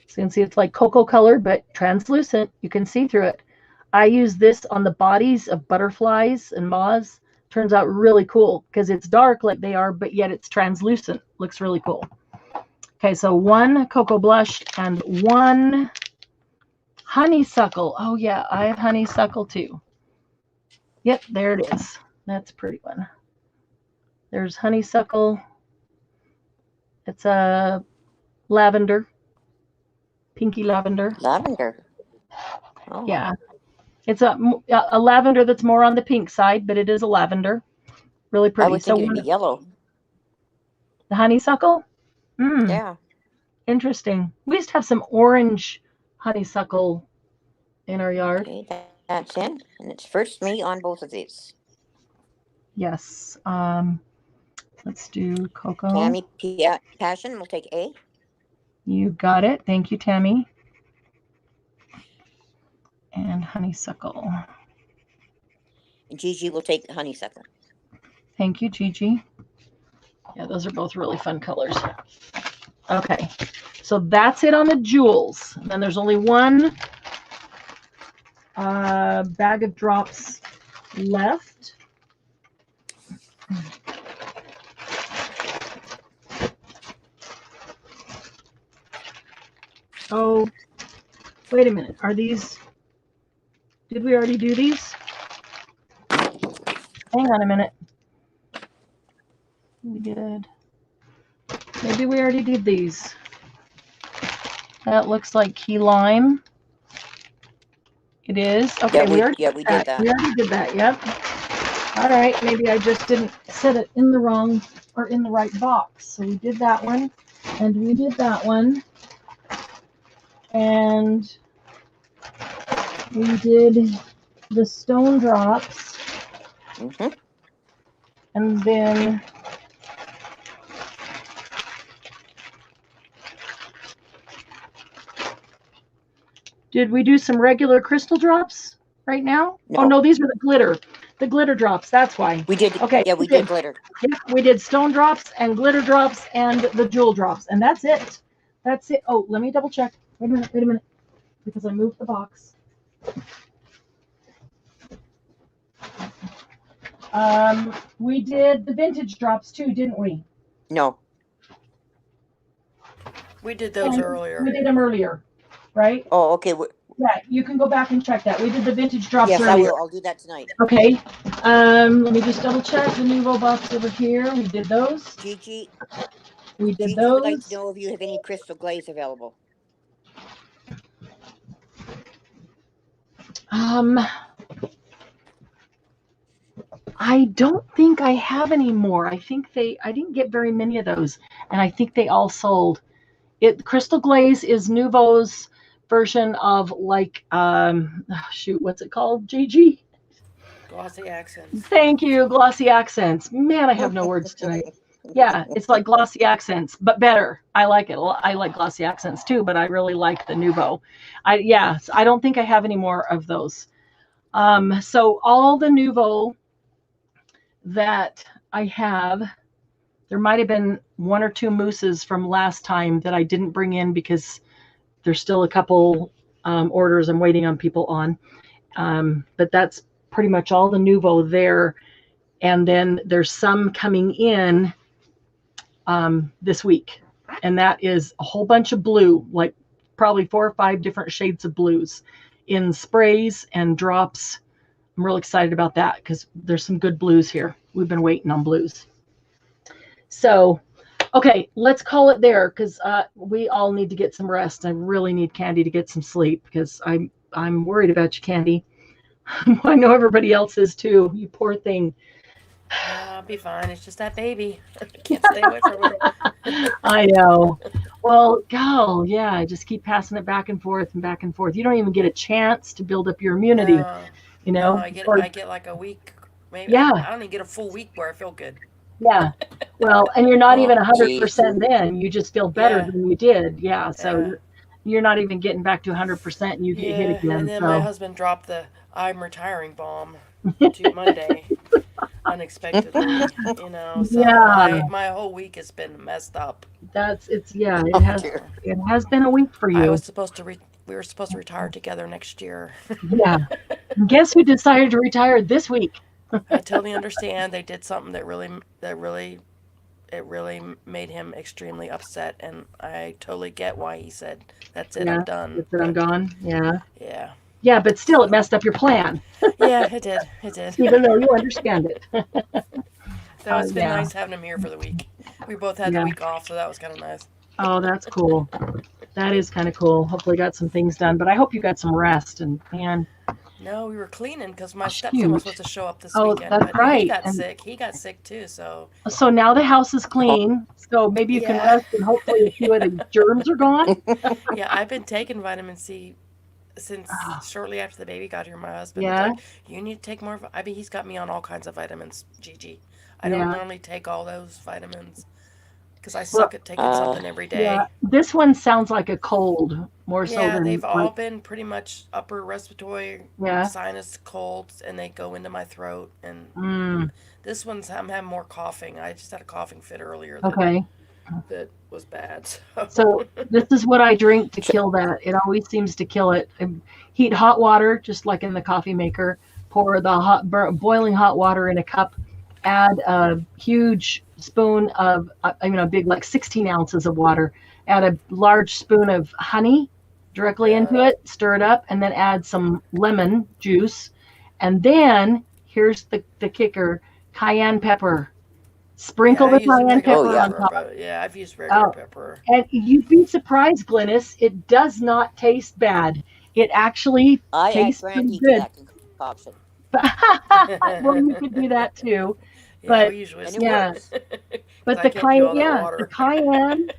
So you can see it's like cocoa colored, but translucent. You can see through it. I use this on the bodies of butterflies and moths. Turns out really cool because it's dark like they are, but yet it's translucent. Looks really cool. Okay, so one Cocoa Blush and one Honeysuckle. Oh, yeah, I have Honeysuckle too. Yep, there it is. That's a pretty one. There's Honeysuckle. It's a lavender. Pinky lavender. Lavender. Oh. Yeah. It's a lavender that's more on the pink side, but it is a lavender. Really pretty. I would think it'd be yellow. The honeysuckle? Yeah. Interesting. We used to have some orange honeysuckle in our yard. Okay, that's in. And it's first me on both of these. Yes. Let's do cocoa. Tammy Passion will take A. You got it. Thank you, Tammy. And honeysuckle. And Gigi will take honeysuckle. Thank you, Gigi. Yeah, those are both really fun colors. Okay, so that's it on the jewels. And then there's only one bag of drops left. Oh, wait a minute. Are these... Did we already do these? Hang on a minute. We did. Maybe we already did these. That looks like key lime. It is. Okay, we already did that. We already did that, yep. All right, maybe I just didn't set it in the wrong or in the right box. So we did that one, and we did that one. And we did the stone drops. Mm-hmm. And then did we do some regular crystal drops right now? No. Oh no, these are the glitter drops. That's why. We did. Okay. Yeah, we did glitter. Yeah, we did stone drops and glitter drops and the jewel drops, and that's it. That's it. Oh, let me double check. Wait a minute, because I moved the box. We did the vintage drops too, didn't we? No. We did those earlier. We did them earlier, right? Oh, okay. Yeah, you can go back and check that. We did the vintage drops yes, earlier. I will. I'll do that tonight. Okay. Let me just double check the Nuvo box over here. We did those. Gigi We did Gigi would like to those. know if you have any crystal glaze available. I don't think I have any more. I didn't get very many of those, and I think they all sold. Crystal Glaze is Nuvo's version of like, shoot, what's it called, Gigi? Glossy accents. Thank you, Glossy Accents. Man, I have no words tonight. Yeah, it's like Glossy Accents, but better. I like it. I like Glossy Accents too, but I really like the Nuvo. So I don't think I have any more of those. So all the Nuvo that I have, there might have been one or two mousses from last time that I didn't bring in because there's still a couple orders I'm waiting on people on. But that's pretty much all the Nuvo there. And then there's some coming in this week. And that is a whole bunch of blue, like probably 4 or 5 different shades of blues in sprays and drops. I'm real excited about that because there's some good blues here. We've been waiting on blues. So, okay, let's call it there because we all need to get some rest. I really need Candy to get some sleep because I'm worried about you, Candy. I know everybody else is too. You poor thing. I'll be fine. It's just that baby. I can't stay away from her. I know. Well, go. Yeah, just keep passing it back and forth and back and forth. You don't even get a chance to build up your immunity. No, I get like a week, maybe. Yeah. I don't even get a full week where I feel good. Yeah. Well, and you're not even 100% geez. then. You just feel better Yeah. than you did. Yeah. So Yeah. you're not even getting back to 100% and you get hit again. And then so. my husband dropped the "I'm retiring" bomb to Monday unexpectedly. So Yeah. my whole week has been messed up. It has been a week for you. We were supposed to retire together next year. Yeah. Guess who decided to retire this week? I totally understand. They did something that really made him extremely upset, and I totally get why he said, "That's it, I'm done." That's it, I'm gone. Yeah. Yeah. Yeah, but still, it messed up your plan. Yeah, it did. It did. Even though you understand it. So it's been nice having him here for the week. We both had the week off, so that was kind of nice. Oh, that's cool. That is kind of cool. Hopefully, got some things done, but I hope you got some rest. And man. No, we were cleaning because my stepson was supposed to show up this weekend. That's but right. He got sick. He got sick too. So now the house is clean. So maybe you can rest and hopefully a few of the germs are gone. Yeah, I've been taking vitamin C since shortly after the baby got here. My husband was like, "You need to take more." I mean, he's got me on all kinds of vitamins, Gigi. I don't normally take all those vitamins because I suck at taking something every day. Yeah, this one sounds like a cold more so than. They've all been pretty much upper respiratory sinus colds, and they go into my throat. And this one's I'm having more coughing. I just had a coughing fit earlier. That was bad. So this is what I drink to kill that. It always seems to kill it. Heat hot water, just like in the coffee maker. Pour the boiling hot water in a cup. Add a huge spoon of, a big, like 16 ounces of water. Add a large spoon of honey directly into it. Stir it up, and then add some lemon juice. And then here's the kicker: cayenne pepper. Sprinkle the cayenne pepper on top. I've used regular pepper. And you'd be surprised, Glynis. It does not taste bad. It actually tastes pretty good. Well, you could do that too. But but the cayenne,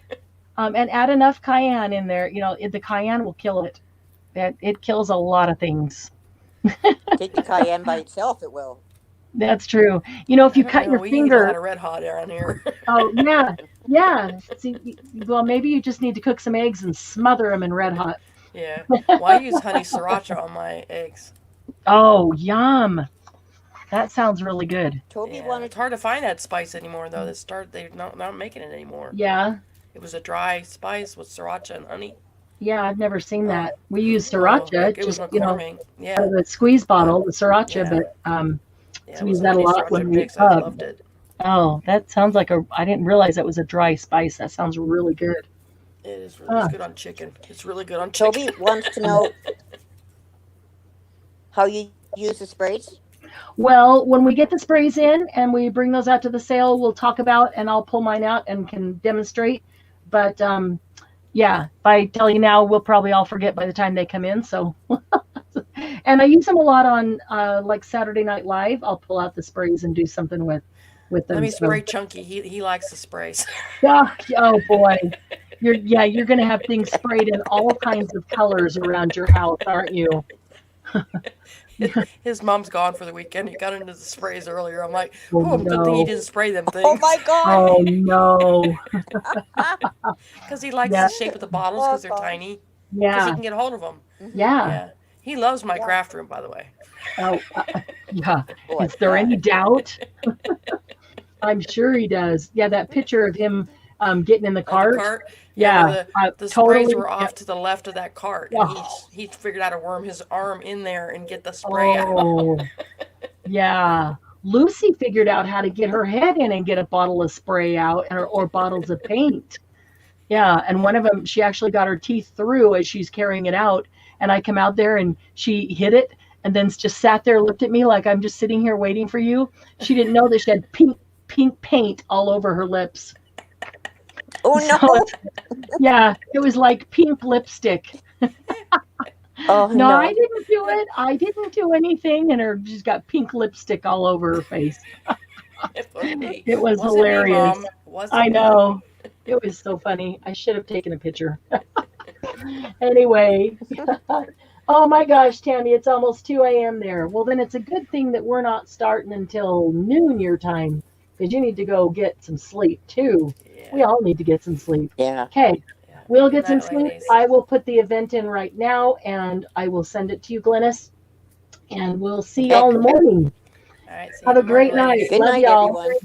and add enough cayenne in there. The cayenne will kill it. It kills a lot of things. Take the cayenne by itself, it will. That's true. If you cut your finger. We eat a lot of red hot around here. Oh yeah. See, well, maybe you just need to cook some eggs and smother them in red hot. Yeah. Well, I use honey sriracha on my eggs. Oh, yum. That sounds really good. It's hard to find that spice anymore, though. They're not making it anymore. Yeah. It was a dry spice with sriracha and honey. Yeah, I've never seen that. We use sriracha, it was the squeeze bottle, the sriracha, but so we use that a lot when we I loved it. Oh, that sounds like I didn't realize that was a dry spice. That sounds really good. It is really good on chicken. It's really good on chicken. Toby wants to know how you use the sprays. Well, when we get the sprays in and we bring those out to the sale, we'll talk about, and I'll pull mine out and can demonstrate. But yeah, if I tell you now, we'll probably all forget by the time they come in. So, and I use them a lot on like Saturday Night Live. I'll pull out the sprays and do something with them. Let me So, spray Chunky. He likes the sprays. oh boy, you're gonna have things sprayed in all kinds of colors around your house, aren't you? His mom's gone for the weekend. He got into the sprays earlier. I'm like, Oh oh, good thing he no! didn't spray them Oh things. my God. Oh no! Because he likes Yeah, the shape of the bottles because they're tiny. Because he yeah, can get hold of them. yeah. Yeah. He loves my craft room, by the way. Oh, yeah. Boy, Is there any doubt? I'm sure he does. Yeah, that picture of him getting in the Of the cart. cart. Yeah, Yeah, well, the sprays totally. were Yeah. off to the left of that cart, and Oh, he figured out to worm his arm in there and get the spray out. oh, yeah. Lucy figured out how to get her head in and get a bottle of spray out, or bottles of paint. Yeah, and one of them, she actually got her teeth through as she's carrying it out. And I come out there and she hit it and then just sat there, looked at me like I'm just sitting here waiting for you. She didn't know that she had pink paint all over her lips. oh So no. yeah, it was like pink lipstick. Oh No, I no. didn't do it. I didn't do anything. And she's got pink lipstick all over her face. Funny. It was Wasn't me, hilarious. Mom. Wasn't I me. know. It was so funny. I should have taken a picture. Anyway. Oh my gosh, Tammy, it's almost 2 a.m. there. Well, then it's a good thing that we're not starting until noon your time because you need to go get some sleep too. We Yeah. all need to get some sleep. Yeah. Okay, Yeah. we'll Good get some night, sleep. ladies. I will put the event in right now and I will send it to you, Glennis. And we'll see Okay. y'all in the morning. All right. See you Have in a the morning, great night. ladies. Good Love night, y'all. everyone.